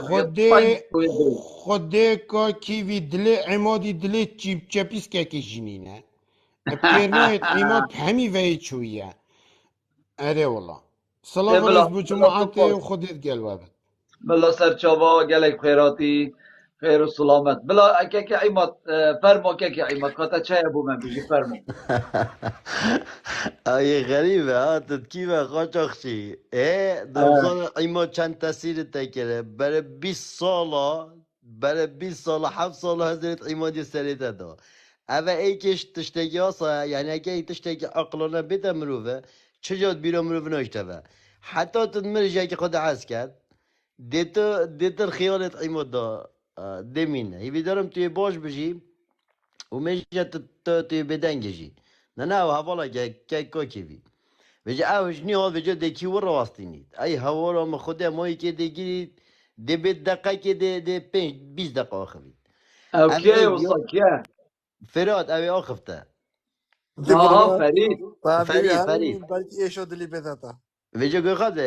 خوده که کیوی دل عمادی دل چپیس که جینینه بکرنایت عماد همی وی چویه اره والله سلام و رئیس بود جماعته و خودت گل بابد بلا سرچاوا گلک خیراتی خیر و سلامت بلا که عماد فرما که عماد خاطر چه ابو من بجی فرما آیه غریبه ها تدکیوه قاچاقچی دوزان عماد چند تاثیر تکره برای 20 ساله 7 ساله حضرت عمادی سریده دا اوه ایکش تشتگی هاسا یعنی اگه ای تشتگی عقلانه بیده مروفه چجاد بیرا مروفه ناشته و حتی تدمرجه که خود عز کرد دیتر خیالت عماد دا دمینه هیوی دارم توی باش بجی و میشه توی بدنگ جی نه حوالا که کاکی بجی اوش نیاد بجا دکی و راستی نید ای حوالا ما خوده مایی که دیگیرید دی 20 دقیقه که دی 20 دقیقه آخوید اوکی وصا که فراد اوی آخفته آها فرید فرید بلکه ایشو دلی بداتا ویجا گوی خواهد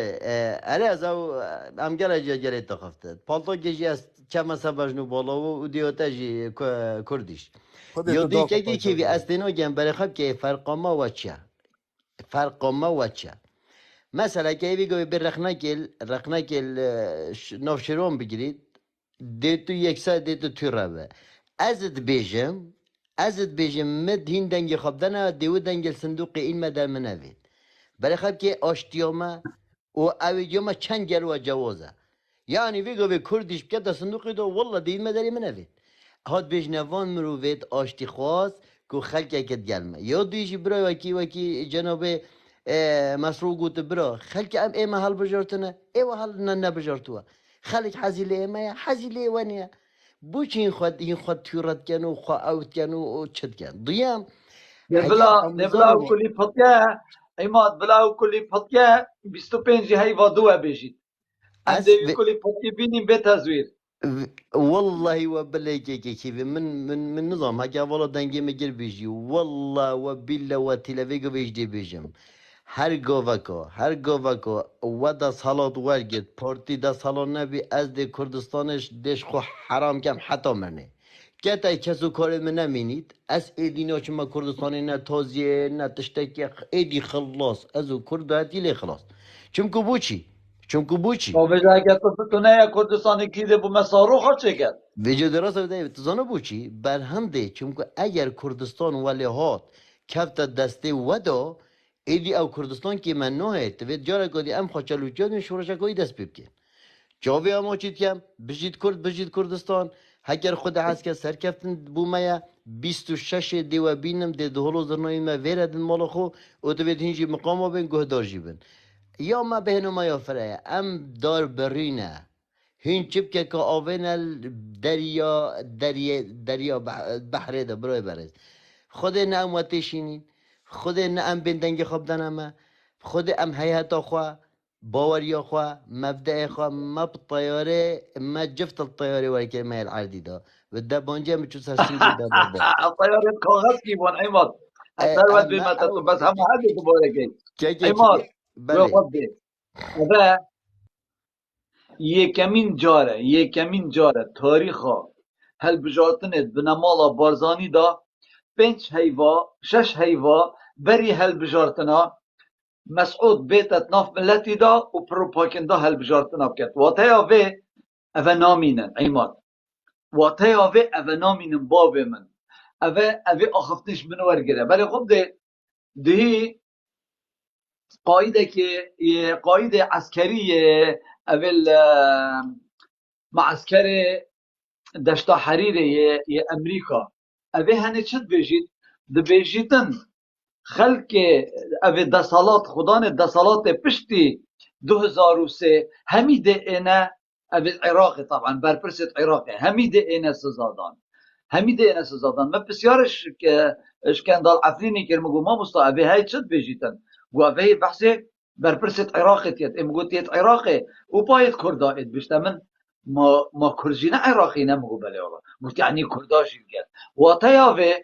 اره از او ام گره جا گره تا خفته پالتا گیجی از چما سبجنو بالا و دیوتا جی کردیش یا دی که کی وی استینا گم برای خب که فرقاما و چه فرقاما و چه مثلا که ایوی گوی بر رخنکل نافشرون بگیرید دیتو یک ساعت دیتو توی روه ازت بیجم مد هین دنگی خواب دنه دیو دنگل صندوق این مدر منوید برای خب که آشتیامه و اویدیومه چند گلو جوازه یعنی ویگو به کردیش بکرد در صندوقی دو والله دین مداری منوید هاد بیش نوان مروید آشتی خواست که خلق اکت گلمه یا دیشی برای وکی جناب مسروق گوت برا خلق ام ایمه حال بجارتنه ایوه حال نه بجارتوه خلق حزیله ایمه حزیله ونیه بوچ این خود تورت کن و خواه اوت کن و چد کن دیم نبلا کلی پتکه ایماد بلا کلی پتکه 25 هیوا دوه بشید اندوی کلی پتکه بینیم به تزویر والله وبالله كيف من نظام هكا والله دنجي مجر بيجي والله وبالله وتلفيقو بيجي بيجم هر جوفاكو ودا صلاة ورقت بارتي دا صلاة نبي از دي كردستانش ديش خو حرام كم حتى مرنه كتا كسو كار من نمينيد از ايدينا چما كردستاني نه تازيه نه تشتكي ايدي خلاص ازو كرداتي لي خلاص چمكو بوچی وجه اگر تو نه کردستانی کیده بو مسارو خرچه کرد وجه درست بوده تزانو بوچی بر هم ده چونکه اگر کردستان ولی هات کفت دسته ودا ایدی او کردستان که من نوه توید جارا کدی ام خاچلو جاد شورشا کوی دست بکن جاوی اما چید کم بجید کردستان هگر خود هست که سرکفتن بومه 26 دیو بینم ده دهولو زرنایی ما ویردن مالا خو او توید هنجی مقام بین گهدار جیبن یا ما بهنو ما یافره ام دار برینه هین چیب که آوین دریا بحره ده برای برز خود نه ام واتشینین خود نه ام بندنگ خواب دنمه خود ام حیاتا خواه باوریا خواه مبدأ خواه ما بالطيارة ما جفت الطيارة ولا كلمة العادي ده وده بانجا مشو سرسين ده الطيارة كاغذ كيبون عماد الثروة بمتى بس هم حد تبارك عماد بله و یکمین جاره تاریخا هل بجارتنید بنمالا بارزانی دا 6 هیوا بری هل بجارتنا مسعود بیتت ناف ملتی دا و پروپاکندا هل بجارتنا بکرد واتیا وی اوه نامینن عیماد واتیا وی اوه نامینن باب من اوه آخفتنش منور گره بلی خب ده قاید عسکری اول معسكر دشتا حرير ي امريكا اوه هنه چد بيجيد دبيجيدن خلق اوه دسالات خدان دسالات پشتی 2003 همي ده انا اوه العراق طبعا برپرست عراق همي ده انا سزادان ما بسيارش اشكندال عفريني كرمگو ما مستا اوه هاي چد بيجيدن وفي بحثي برپرست عراقي تيت امگو تيت عراقي وبايت كردائد بشتمن ما كرجينا عراقي نمگو بلي والله قلت يعني كرداجي الجد وطيافي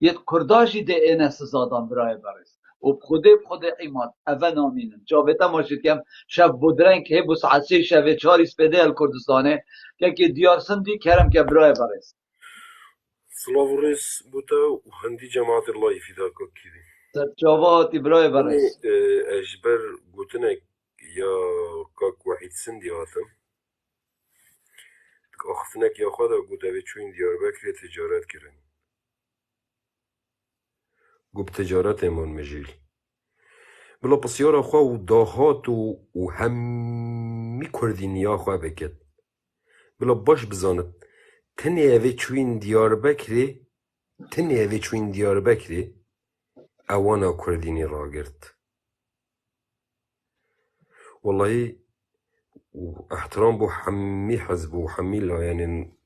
يت كرداجي دي انا سزادان براي برس وبخده ايمان اوه نامينن جابتا ماشید کم شب بودرن که بو ساعت 3 شب 4 اسپده الکردستانه که دیار سندی کرم که برای برس سلاو رئيس بوتا وهندي جماعة الله يفيدك كذي جواباتي براي برس اجبر قلتنك يا كاك واحد سندي هاتم اخفتنك يا خدا قلت ابي شوين ديار بكري تجارات كرن قلت تجارات امان مجيل بلا بسيارة خوا وداهات وهمي كردين يا خوا بكت بلا باش بزانت تني ابي شوين ديار بكري اوانا كرديني راقرت والله واحترام بو حمي حزب وحمي لا يعني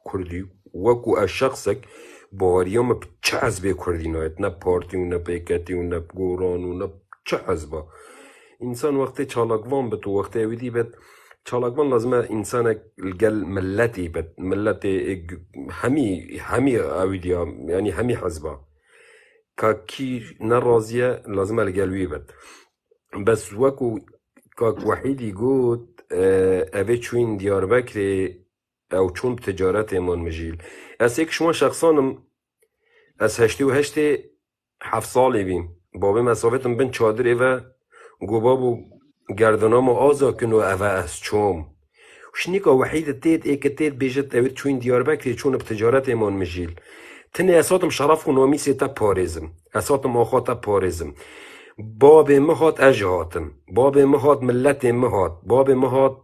كردي وكو الشخصك باريوم بچه حزب كردينايت نه پارتي و نه بيكتي و نه بگوران و نه بچه حزبا انسان وقتی چالاقوان بتو وقتی اویدی بت چالاقوان لازمه انسانك القل ملتي بت ملتي همي اويدي يعني همي حزبا كاكي نرازية لازم القلوي بد بس وكو كاك وحيد يقول أبي شوين ديار بكري أو شون تجارت إيمان مجيل أسيك شما شخصانم أس هشتي وهشتي 7 سالي بيم بابي مسافتم بن چادر إيوه قبابو گردنامو آزا کنو اوه از چوم وشنيكا وحيد تيت ايك تيت بيجت اويت شوين ديار بكري چون بتجارت ايمان مجيل تني اساتم شرف و ناميسي تا پاريزم اساتم آخاتا پاريزم باب مهات اجهاتم باب مهات ملت مهات باب مهات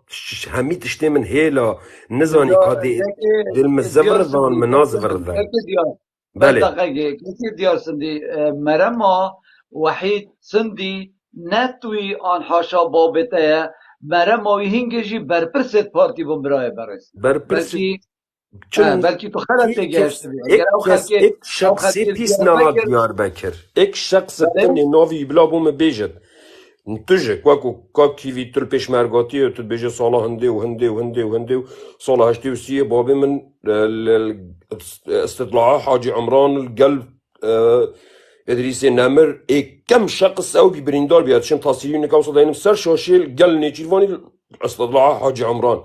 همي تشتي من هيلا نزاني كادي دل مزبردان منازبردان بله بله کسی دیار سندی مرما وحید سندی نتوی آن حاشا بابته مرما هنگجی برپرست پارتی بوم برای برس برپرس بلکی چون بلکی تو خلط کی تگهشت کس بی اگر او کس خلک ایک او شخص خلک پیس دیار نهاد بکر دیار بکر ایک شخص بله تنی ناوی بلا بوم بیجد تجه کا کیوی تل پیشمرگاتی و تل بیجه سالا هنده و هنده و هنده و هنده و سالا هشتی و سیه بابی من استطلاع حاجی عمران القلب ادریس نمر ایک کم شخص او بی بریندار بیاد شم تصویری نکاوسا داینم سر شاشیل گل نیچیروانی استطلاع حاجی عمران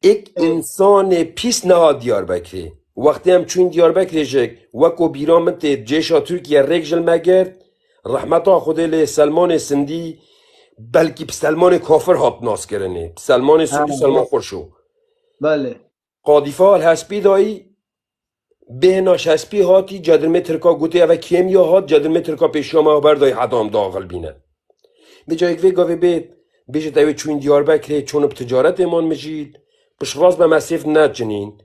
ایک انسان پیس نهاد دیار بکری وقتی هم چون دیار بکری جک وکو بیرامت جیشا ترکیه ریک جل مگرد رحمتا خدا لی سلمان سندی بلکی سلمان کافر هات ناس کرنه سلمان سندی سلمان خورشو بله قادیفه الهسپی دایی بهناش هسپی هاتی جدر مترکا گوته اوه کیمیا هات جدر مترکا پیشیام او بردای حدام داغل بینه به جای که گاوه بید بیشه تاوی چون دیار بکری چون بتجارت ایمان مجید بش راز به مسیف نجنین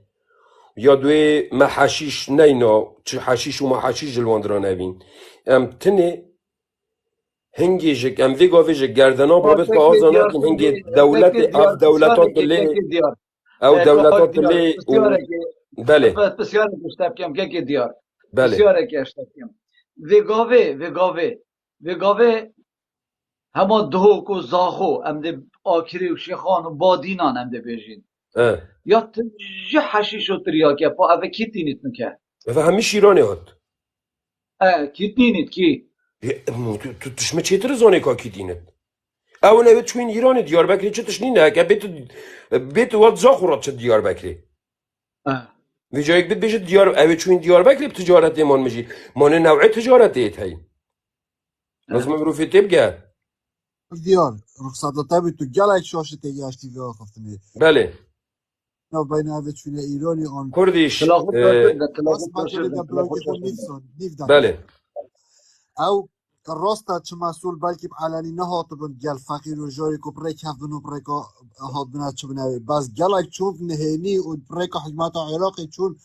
یا دوی ما حشیش نینا چه حشیش و ما حشیش جلوان دران اوین ام تنه هنگی جک ام وی گاوه جک گردنا بابت که تکی آزانا دیار کن هنگی سندی دولت تکی اف دیار دولتات بسیاره که لی تکی دیار او کاک دولتات دیار لی و بسیاره که بله بسیاره که اشتبکیم که دیار بله بسیاره که اشتبکیم وگاوه هما دهوک و زاخو ام ده آکری و شیخان و بادینان ام ده بیجین اه یا تجه حشیش و تریاکه پا اوه کی تینید نکه و همه شیرانه هات کی تینید کی تو تشمه چیتر زانه که کی دینت او نوید چوین ایران دیار بکری چه تشنینه که بیت واد زاخورات چه دیار بکری و جایک بید بیشت دیار اوه چوین دیار بکری بتجارت ایمان مجید مانه نوع تجارت ایت هی لازم مروفی تبگه دیار رخصت تبی تو گلک شاشه تگهشتی و آخفتنی بله نه بین اوه چونه ایرانی آن کردیش تلاقو بس تاشر مجال ده تلاقو بلاکی تو تاشر نیف دکه بله او راستا چه مسئول بلکه علنی نه هات بن گل فقیر و جاری کو برای کف بنو برای که هات بنا چه بنوی بس گلک چون نهینی و برای که حکمت عراقی چون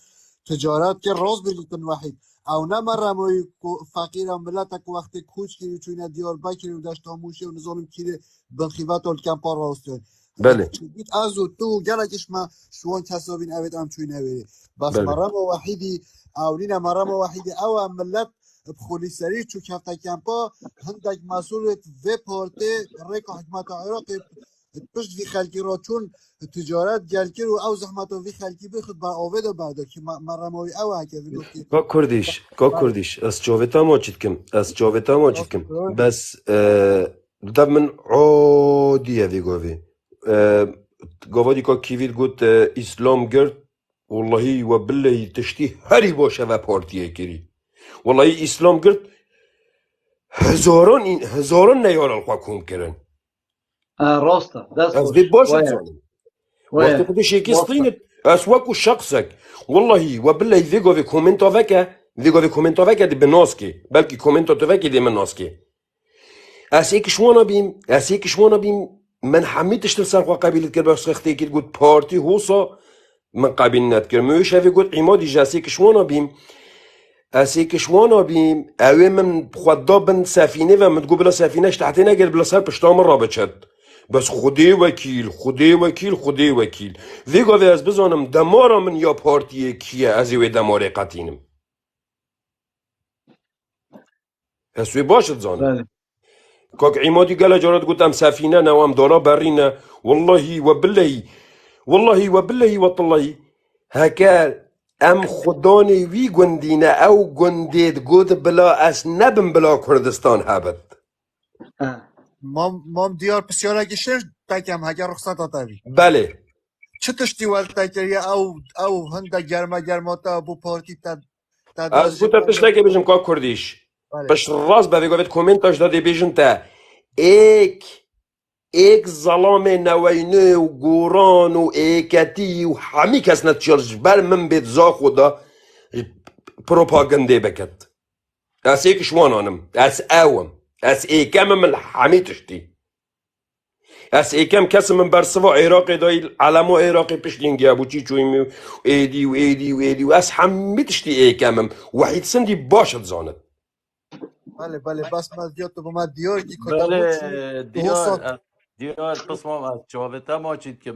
تجارت که راز بلیتن وحید او نه مرموی فقیر هم ملت که وقتی کوچ کری چون دیار بکری و دشت آموشه و نظام کری بنخیبت و کمپار راستن بله بیت از و تو گلکش ما شوان کسابین اوید هم چون نویری بس بله مرم وحیدی او نین مرم وحیدی او هم ملت بخولی سری چو کفتا کمپا هندک مسئول و پارته ریک حکمت عراق پشت وی خلکی را چون تجارت گلکی رو او زحمت وی خلکی بخود با آوید و بعدا که مرموی او هکه وی گفتی کا کردیش از جاویتا ماچید کم بس دب من عادیه وی گاوی گاوادی که کیوید گوت اسلام گرد والله و بالله تشتی هری باشه و پارتیه کری والله اسلام گرد هزاران نیارن خواه کم کرن راسته دست از بید خوش باشد زانم وقتی خودش واسطه یکیستینت از وکو شخصک والله و بالله ویگاوی کومنتا وکه دی بناس که بلکه کومنتا تو وکه دی مناس که از یک شوانا بیم من حمید تشتر سرقا قبیلت کرد بس خخته کرد گود پارتی هوسا من قبیل ند کرد مویش هفی گود عمادی جا از یک شوانا بیم اوه من خدا بند سفینه و من گو بلا سفینهش تحتی نگرد بلا سر پشتام را بچد بس خودی وکیل ویگاوی از بزانم دمارا من یا پارتی کیه از یوی دماره قطینم هسوی باشد زانم کاک عمادی گله جارد گوتم سفینه نوام دارا برینه والله و بالله والله هکر ام خدانی وی گندینه او گندید گود بلا اس نبم بلا کردستان هبت مام دیار پسیارا گشتر تکم هگر رخصت آتاوی بله چه تشتی ول تکریه او هنده گرما تا بو پارتی تا از دازش بوتا پارتی تشتاکی بجم که کردیش بله پشت راست به گوید کومنتاش داده بیجن تا ایک ظلام نوینه و گوران و ایکتی و همی کس نتشارج بر من بید زا خدا پروپاگنده بکد از ایک شوانانم از اوم از ایکم من همی تشتی از ایکم کس من برسوا عراقی دایی علمو عراقی پشتینگی ابو چی چویمی و ایدی و ایدی و ایدی و از همی تشتی ایکمم وحید سندی باشد زاند بله بس ما دیار تو با ما دیار کی کتا بود چو بله تو سات دیار قسمم از جاوتا ما چید که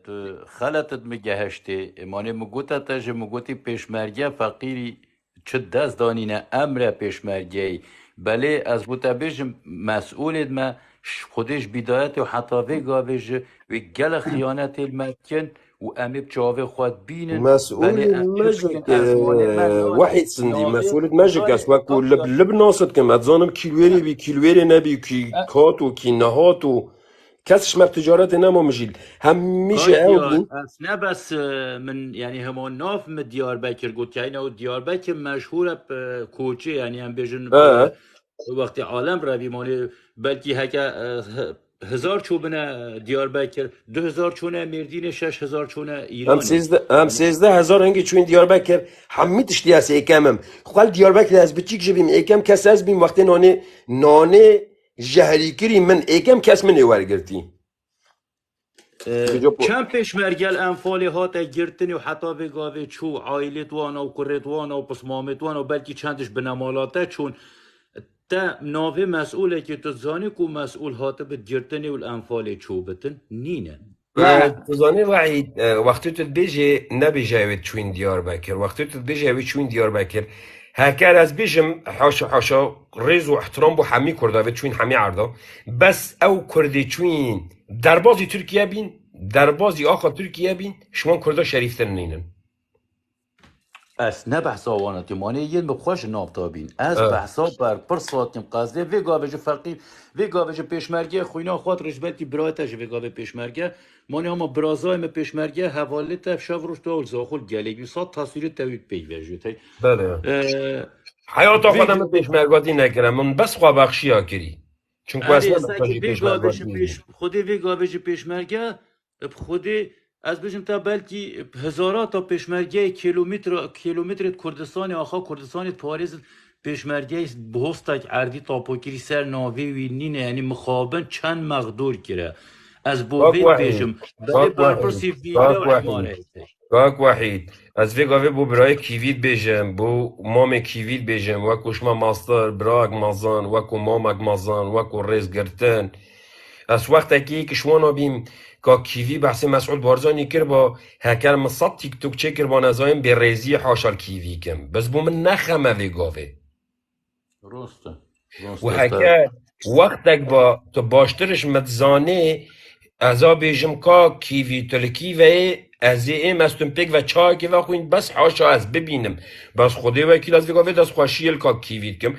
تو خلطت مگهشتی مانه مگوتا تاج مگوتی پیشمرگه فقیری چه دست دانینه امر پیشمرگه بله از بوتا بیجم مسئولید ما خودش بدایت و حتی ویگا بیج و گل خیانت المکن و امی بچاوه خود بینن مسئول بله ام چشکن مجد از مال منان وحید سندی ناوه مسئول مجد است وکو لب ناسد که مدزانم کیلویری بی کیلویری نبی کی کات و کی نهات و کسش مر تجارت نما مجید همیشه او دیار بین از نه بس من يعني همون ناف من ديار بكر قلت يعني او ديار بكر مشهورة بكوچه يعني هم بيجن اه وقتی عالم را بیمانه بلکه هکا هزار چوبنه دیار بکر 2000 چونه مردین 6000 چونه ایرانی هم سیزده هزار هنگی چون دیار بکر همی تشتی از ایکمم خال دیار بکر از بچیک جبیم ایکم کس از بیم وقتی نانه جهری کری من ایکم کس من ایوارگرتی چند پیشمرگل انفالی هات گرتنی و حتی بگاوه چو عائلت وانا و کرت وانا و پسمامت وانا و بلکه چندش بنمالاته چون تا ناوه مسئوله که تو زانی کو مسئول هاته به گرتنی و الانفال چو بتن نینه تزانی وحید وقتی تو بیجی نبیجاوید چون دیار بکر وقتی تو بیجاوید چون دیار بکر هکر از بیجم حاشا ریز و احترام بو همی کرده چون همی عرضا بس او کرده چون در بازی ترکیه بین در بازی آخا ترکیه بین شما کرده شریفتر نینن اس نه بحثا وانتی مانه یه بخوش نابتابین از بحثا بر پر ساتیم قصده وی گاوش فقیر وی گاوش پیشمرگه خوینا خاطر رجبتی برایتش وی گاوه پیشمرگه مانه اما برازایم پیشمرگه حواله تفشاف روش دول زاخول گلیگی سات تصویر توید پی وجود بله حیات خودم پیشمرگاتی نکرم من بس خواه بخشی ها کری چون که اصلا بخشی پیشمرگاتی نیست خودی وی گاوش پیشمرگه خودی از بجم تا بلکی هزارات تا پیشمرگه کیلومتر کردستان آخا کردستان پاریز پیشمرگه بهستک عردی تاپوکری سر ناوی وی نینه یعنی مخابن چند مقدور کره از بوید بیجم بله برپرسی ویلا و عماره کاک وحید از وی گاوه بو برای کیوید بیجم بو مام کیوید بیجم وکو شما ماستر براگ مازان وکو مامک مازان وکو ریز گرتن از وقت که شما بیم که کیوی بحث مسعود بارزانی کر با هکر مصد تیک توک چه کر با نزایم به ریزی حاشال کیوی کم بس بو من نخمه وی گاوه و هکر وقتک با تو باشترش متزانه ازا بیجم که کیوی تلکی و از این مستم پیک و چای که و خوین بس حاشا از ببینم بس خوده وکیل از وی گاوه دست خوشیل که کیوی کم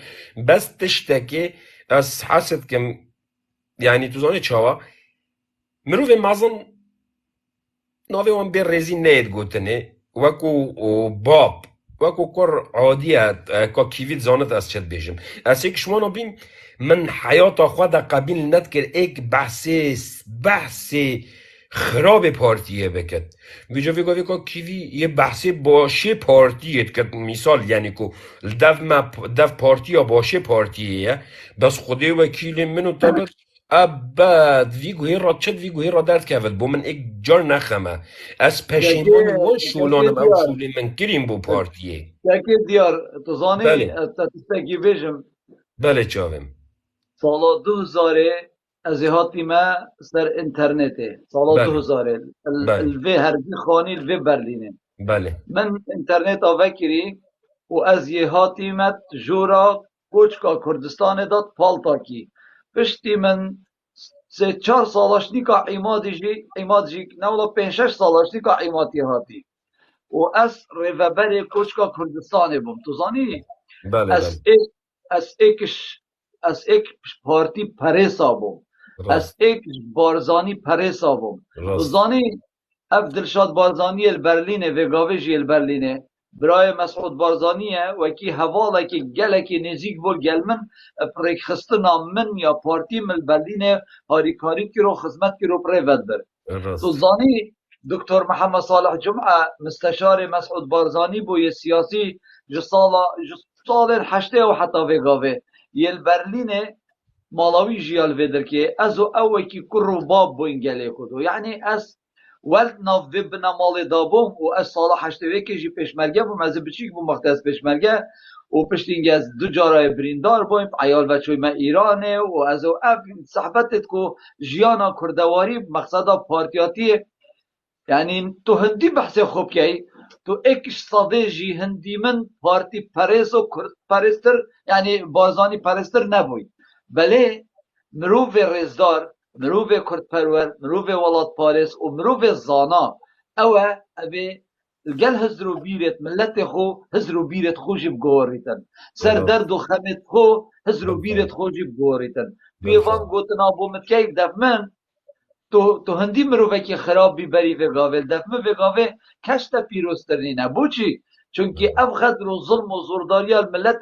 بس تشتکه از حسد کم یعنی تو زانه چاوا مروف مازن ناوی وان بیر ریزی نید گوتنه وکو باب وکو کر عادیت که کیوید زانت از چد بیشم از یک شما نبیم من حیات خود قبیل ند کرد ایک بحث خراب پارتیه بکد ویجا وی گوی که کیوی یه بحث باشه پارتیه که مثال یعنی که دف پارتیا باشه پارتیه بس خوده وکیل منو تابت ابد ویگوهی را چد ویگوهی را درد کرد با من ایک جار نخمه از پشیمان و شولانم او شولی من کریم بو پارتیه یکی دیار تو زانی بله تستگی بیجم بله چاوم سالا 2000 از هاتی ما سر انترنته سالا بله 2000 بله الوی هربی خانی الوی برلینه بله من انترنت آوکری و از یه هاتی مت جورا کوچکا کردستان داد پالتا کی پشتی من 3-4 سالش نیکا ایمادی جی نه ولی 5-6 سالش نیکا ایماتی هاتی و از ریوبر کوچکا کردستان بوم تو زانی بله بله از ایک پارتی پریسا بوم از راست ایک بارزانی پریسا بوم تو راست زانی اف دلشاد بارزانی البرلینه و گاویجی البرلینه برای مسعود بارزانیه وکی حواله که گله که نزیک بول گلمن پریک خستنا من یا پارتی مل برلینه هاریکاری کی رو خدمت کی رو پریود بر تو راست زانی دکتر محمد صالح جمعه مستشار مسعود بارزانی بو یه سیاسی جسال هشته و حتی وگاوه یل برلینه مالاوی جیال ویدر که از او کی کرو باب بو انگله کدو یعنی از ولد ناف بنا مال دابوم و از سال هشته که جی پیشمرگه بوم از بچیک بوم وقت از پیشمرگه و پشتینگ از دو جارای بریندار بویم عیال بچوی ما ایرانه و از او اف صحبتت کو جیانا کردواری مقصدا پارتیاتی یعنی تو هندی بحث خوب کی تو اکش صادجی هندی من پارتی پریس و کرد پرستر یعنی بازانی پرستر نبوی بله مروف رزدار مروف کرد پرور مروف ولاد پاریس و مروف زانا اوه ابي الجل هزرو بيرت ملت خو هزرو بيرت خو جيب جوريتن سر راست درد و خمت خو هزرو بالفعل بيرت خو جيب جوريتن بيوان بالفعل گوتنا بومت كيف دفمن تو هندی مروفه که خراب بیبری و گاوه دفمه و گاوه کشت پیروسترینه بوچی چونکه اف خدر و ظلم و زورداری الملت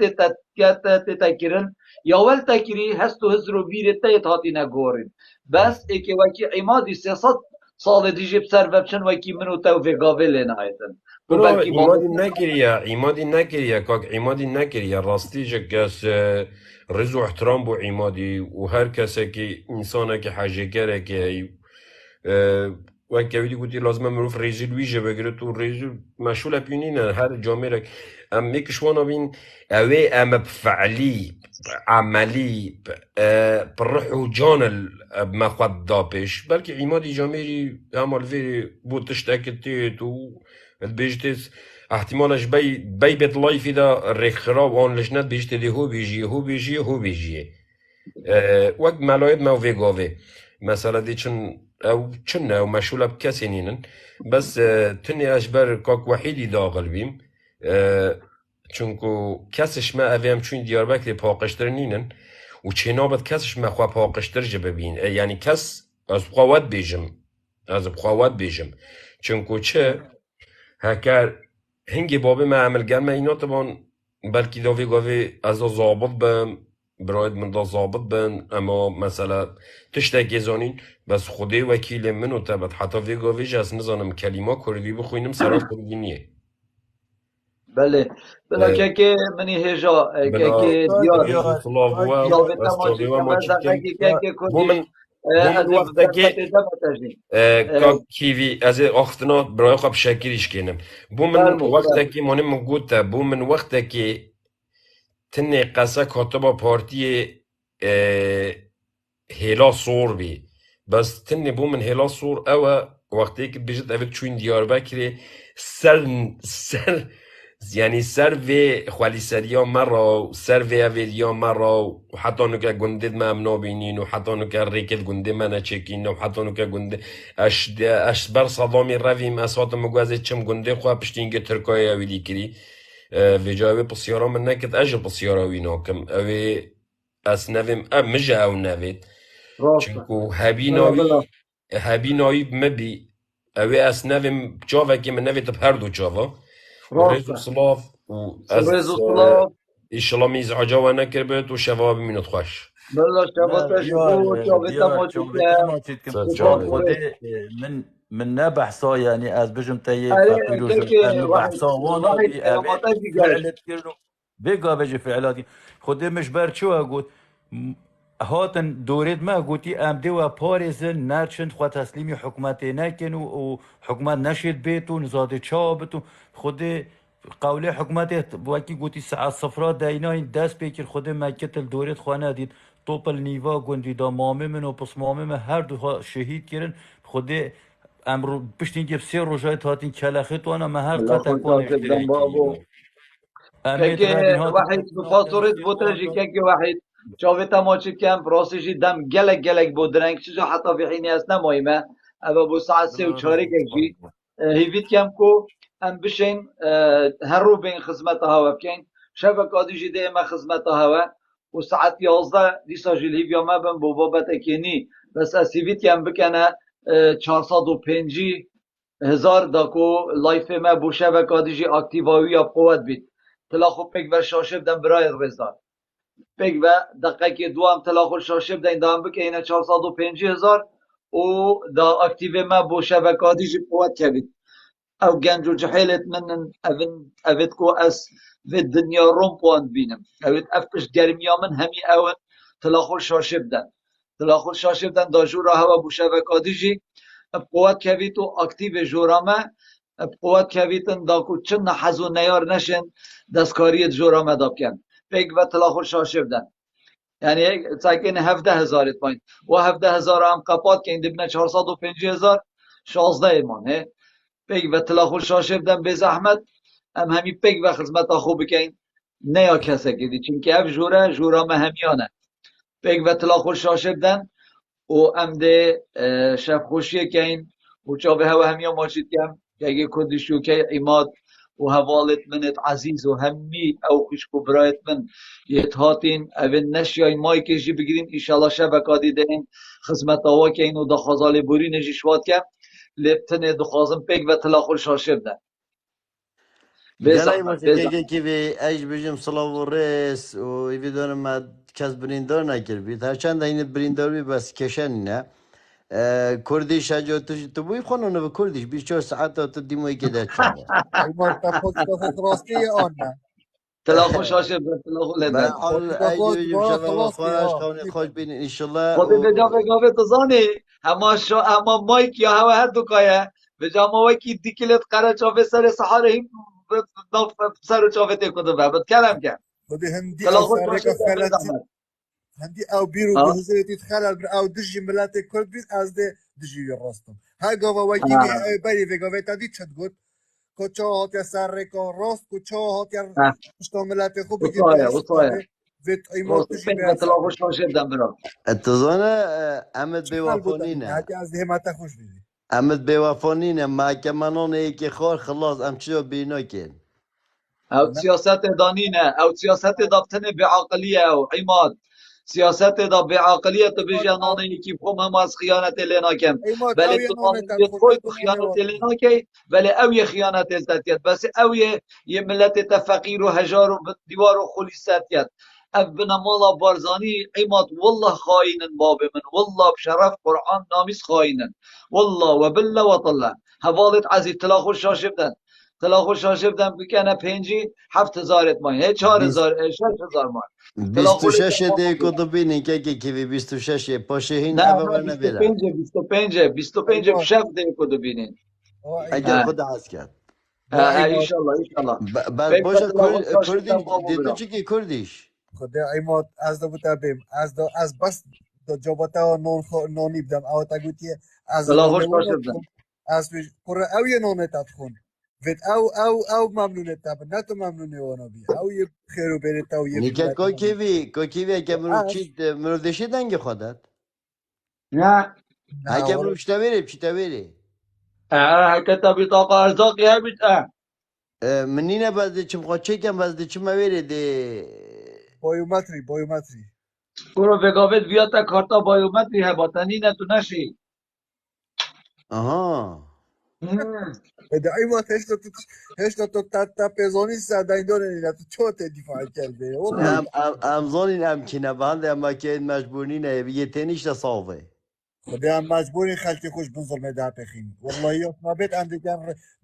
تکرن یا ول تکری هست و هزر و بیر تایت هاتی نگورین بس ایکی وکی عمادی 300 سال دیجی بسر وبچن وکی منو تو و گاوه لینا ایتن تو برو بلکی عمادی نکریه عمادی نکریه کاک عمادی نکریه راستی جکس رزو احترام بو عمادی و هر کسی که انسانه که حاجگره که وقتی ویدی گویی لازمه مروف ریزیل ویژه بگیره تو ریزیل مشغول پیونینه هر جامعه رک ام میکشوانا بین اوه ام بفعلی عملی بروح و جان ما خود داپش بلکه عمادی جامعه همال وی بود تشتاکتی تو بیشتر احتمالش بی بيت لایفی دا رخراب آن لشنت بیشتر دی هو بیجیه وقت ملاید ما ویگاوه مثلا دی چن او مشغول بکسی نینن بس تنی اجبر کاک وحیدی داغل بیم چونکو کسش ما اویم چون دیاربکر پاقشتر نینن و چه نابد کسش ما خواه پاقشتر جبه بین یعنی کس از بخواوت بیجم چونکو چه هکر هنگی بابه ما عمل گرمه اینا طبعا بلکی داوی گاوی از ضابط بم براید من دا ضابط بن اما مثلا تشتاکی زانین بس خودی وکیل منو تبت حتی وی گاویج از نزانم کلمه کردی بخوینم سرا کردی نیه بله بلا که منی هجا بلا که دیار رزو طلاو و دیابتا استاقی و ماچی ماچی کمزا کم که بومن کدیش از وقتا که بخت دمتجین کاک کیوی از اختنا برای خواب شکریش کنم بومن فرمو وقتا که مانم گوتا بومن وقتا که تنه قصه کاتبا پارتی هلا صور بی بس تنه بومن هلا صور اوه وقتی که بجد اوه چون دیاربکر سر یعنی سر و خوالی سریا مرا سر و اویدیا مرا و حتی نکه گندید ما امنا بینین و حتی نکه ریکت گنده من چکین و حتی نکه گنده اش بر صدامی رویم اسات مگوزه چم گنده خواه پشتینگه ترکای اویدی کری و جاوی پسیارا من نکت اجل پسیارا وی ناکم اوی اس نویم مجه او نوید چونکو هبی نایی مبی اوی اس نویم جاوه که من نوید هر دو جاوه و رزو صلاف و از رزو صلاف ایشالا میز عجاوه نکر بید و شواب مینت خوش بلا نه شباتش دیار بود جاوتا دیار ماچی چوبتا کم ما چیتکم سر سپاس جانه خود بوره من نبحثا يعني از بجم تيه اره فبيروز که انه بحثا وانا واحد بي ابي پیاماتا دیگرش فعلت كرنو بيقا بجي فعلاتي خود مش بر شو اقول هاتن دوريد ما قوتي ام دوا باريزن نرچند خو تسليمي حكومتي نكن وحكومت نشيد بيتو نزاد چابتو خود قوله حكومتي وكي قوتي ساعة صفرا دايناين دست بيكر خود مكتل دوريد خوانا ديد توپ النيفا گوندي دا مامه من و پس مامه من هر دو شهید کرن خود امرو پشتین که بسیار روزای هاتین کلاخت وانا ما هر الله قطع خوش کن کردم اشتراکی بابو امیت که رابین هاتین واحد بپاسورید بوترجی که واحد جاوتا ماچی کم راسیجی دم گلک بودرنگ چیزا حتی في حینی است نمایمه اما بو ساعت 3 و 4 گجی هیوید کم کو ام بشین هر رو بین خدمت هوا بکن شبکه دیجی ده ما خدمت هوا و ساعت 11 دیسا جلی بیا ما بن بو بابت اکنی بس اسیویت یم بکنه 405 هزار داکو لایف ما بو شبکه دیجی اکتیواوی یا قوت بید تلا خوب پک و شاشه بدن برای رزدار پک و دقیقه دو هم تلا خوب شاشه بدن دام بکنه 405 هزار و دا اکتیو ما بو شبکه دیجی قوت کبید او گنج و جحیلت منن اوید کو از في الدنيا رومبوان بینم اوید افش گرمیا من همی اون تلاخور شاشه بدن تلاخور شاشه بدن دا جورا هوا بو شبکه دیجی قوت کویت و اکتیو جورامه قوت کویتن دا کو چن حزو نیار نشن دستکاری جورامه داب کن پیگ و تلاخور شاشه بدن یعنی ساکن 17,000 پوینت و 17,000 هم قپات که این دبنه 405,000 16 ایمان پیگ و تلاخور شاشه بدن به زحمت ام همی پیگ و خدمت خوب بکن نیا کسا کدی چونکه اف جورا ما همیانه پیگ و تلاخور شاشه بدن و ام ده شب خوشیه کن و چاوه هوا همیا ماشید کم که اگه کندشو که ایماد و حوالت منت عزیز و همی او خوشکو برایت من یتهاتین اول نشیای مای کشی بگیرین ایشالله شبکا دیدین خدمت آوا که اینو دا خازال بوری نجیشوات کم لبتنه دخوازم پیگ و تلاخور شاشه بدن گلای باشه که به اج بجم صلاح و رس و ایویدانم ما کس بریندار نکرد بید هرچند این بریندار بی بس کشن نه کردیش اجا تو بوی خانونه به کردیش 24 ساعت تا دیموی که در چنده ایمان تفوت راستی آن نه تلاخور شاشه بدن تلاخور به لدن حال اج بجم شبه و خانش خانه خوش بین انشالله خودی به جا بگاوه تو زانی اما مایک یا هوا هر دوکایه به جا ما وکی دیکلت قرار چاوه سر سحاره هم سر چاوه تکوده بابد کلم کرد خودی هندی او تلاخور سرک شاشه بدن خلط بزحمت هندی او بیرو به حضرتی تخلل بر او دجی ملت کرد بید از ده دجی راستم ها گاوا وکی بی بری وگاوه تا دی چد گود کچا هاتیا سرک راست کچا هاتیا پشتا ملت خوب بگید به استفاده ویت ایمان دجی به اصلا تلاخور شاشه بدن برام اتزانه امد چی حال بودن بیوافانینه هدی از همت خوش بیدی امد بیوافانینه محکمانان یکی خور خلاص ام چیو بینا کن او سیاست دانینه او سیاست دابتن بعقلیه او عماد سیاست دا بعقلیه تو بجا نانه یکی بخوم هم از خیانت لینا کم ایمان ولی او یه تو نانه نانه تد بیت خود خوی تو نتو نانه خیانت واتو لینا کی ولی او یه خیانت التتیت بس او یه ملت تفقیر و هجار و دیوار و خلیصت ید اف بنا مالا بارزانی عماد والله خاینن باب من والله بشرف قرآن نامیس خاینن والله و بالله و طلع حوالت عزیز تلاخور شاشه بدن تلاخور شاشه بدن بکنه 7,000 مای هی 4,000 6,000 مای تلاخور 26 دیگه تو بینی که کیوی 26 پاشه هین نه اوه نه و نبیره 25 ایمان بشف دیگه کدو بینین اگر خود عز کرد ایمان ایشالله ایشالله بعد فکر باشه تلاخور شاشه بدن کردیش بابو دیتو برام چی که کردیش خدا ایمان از دو بوده بیم از بس دو جابتا نانی بدم او تا گوتی از تلاخور نانه شاشه ونو بدن بخون از پیش قره او یه نانه تد خون وید او ممنونه تب نه تو ممنونه وانا بی او یه خیرو بره تا و یه نیکت ملت ممنون کوکیوی اگه مرو از چی مرو دشی دنگ خودت نه نه اگه والا مرو چی تاویری چی تاویری حکتا بطاقه ارزاقی همید منی نه بعد چی بخواد چه کم بعد چی مویری دی بایومتری برو بگاوت بیاد تا کارتا بایومتری هباتنی نه تو نشی آها بده ایمان هشتا تو تا پیزانی سرده این داره نیده تو چه تا دفاع کرده والله امزانی ام کنه بند اما که این مجبوری نه یه تنیش تا صافه خدا هم مجبوری خلکی خوش بنظر ده بخین والله یا ما بیت اندیگر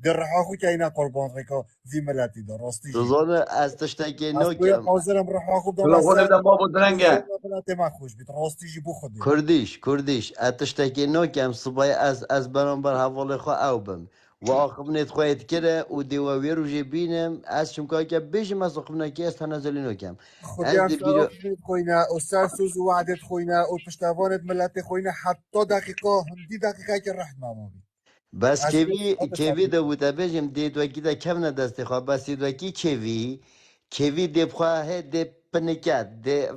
در رها خو که اینا قربان رکا زی ملتی دار راستی تو جی زانه از تشتکی از نو توی کم حاضرم رها خوب دام از تلاخور سر بدن بابو بنظر درنگه ملت ما خوش بیت راستی جی بو خودی کردیش از تشتکی نو کم صبای از برانبر حواله خواه او بم و آخب نت خواهید کرده و دیواوی رو جی بینم از چمکایی که بیشم از آخب نکی از تنازلی نو کم خدا از هم دی سر بیرو آخرین خوینه و سر سوز و وعدت خوینه و پشتوانت ملت خوینه حتی دقیقه هندی دقیقه که رحم ما بی بس از توی حد کیوی صبری ده بوده بجم دید وکی ده کم ندسته خواه بس دید وکی کیوی ده بخواه ده پنکت ده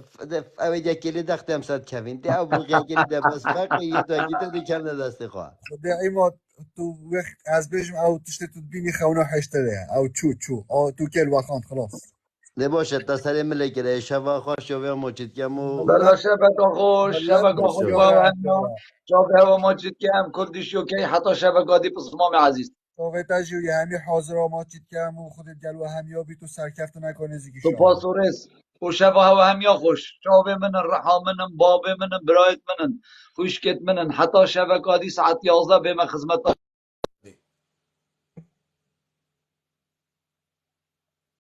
اوه جکلی دخته هم ساد کوین ده او بغیه کلی ده بس فرق یه دو وکی ده کم ندسته خواه خدا ایماد تو وقت از بيجم او تشتت تبيني خونا حشتريها او تشو او تو كل وخان خلاص نباشه تسلی ملکره شبا خوش و ماچید کم و بلا شبکه خوش ملت شبکه خوش بسیار با بسیار هم جابه و ماجد که هم کردیشو که حتی شبکه دی پسمام عزیز صافتا جوی همی حاضر ما چید که همون خودت گلو همیابی تو سرکفت نکنه زیگی تو شاهد پاسورس و شبه و هم یا خوش جابه منن رحا منن بابه منن برایت منن خوشکت منن حتی شبکه دی ساعت 11 به من خدمت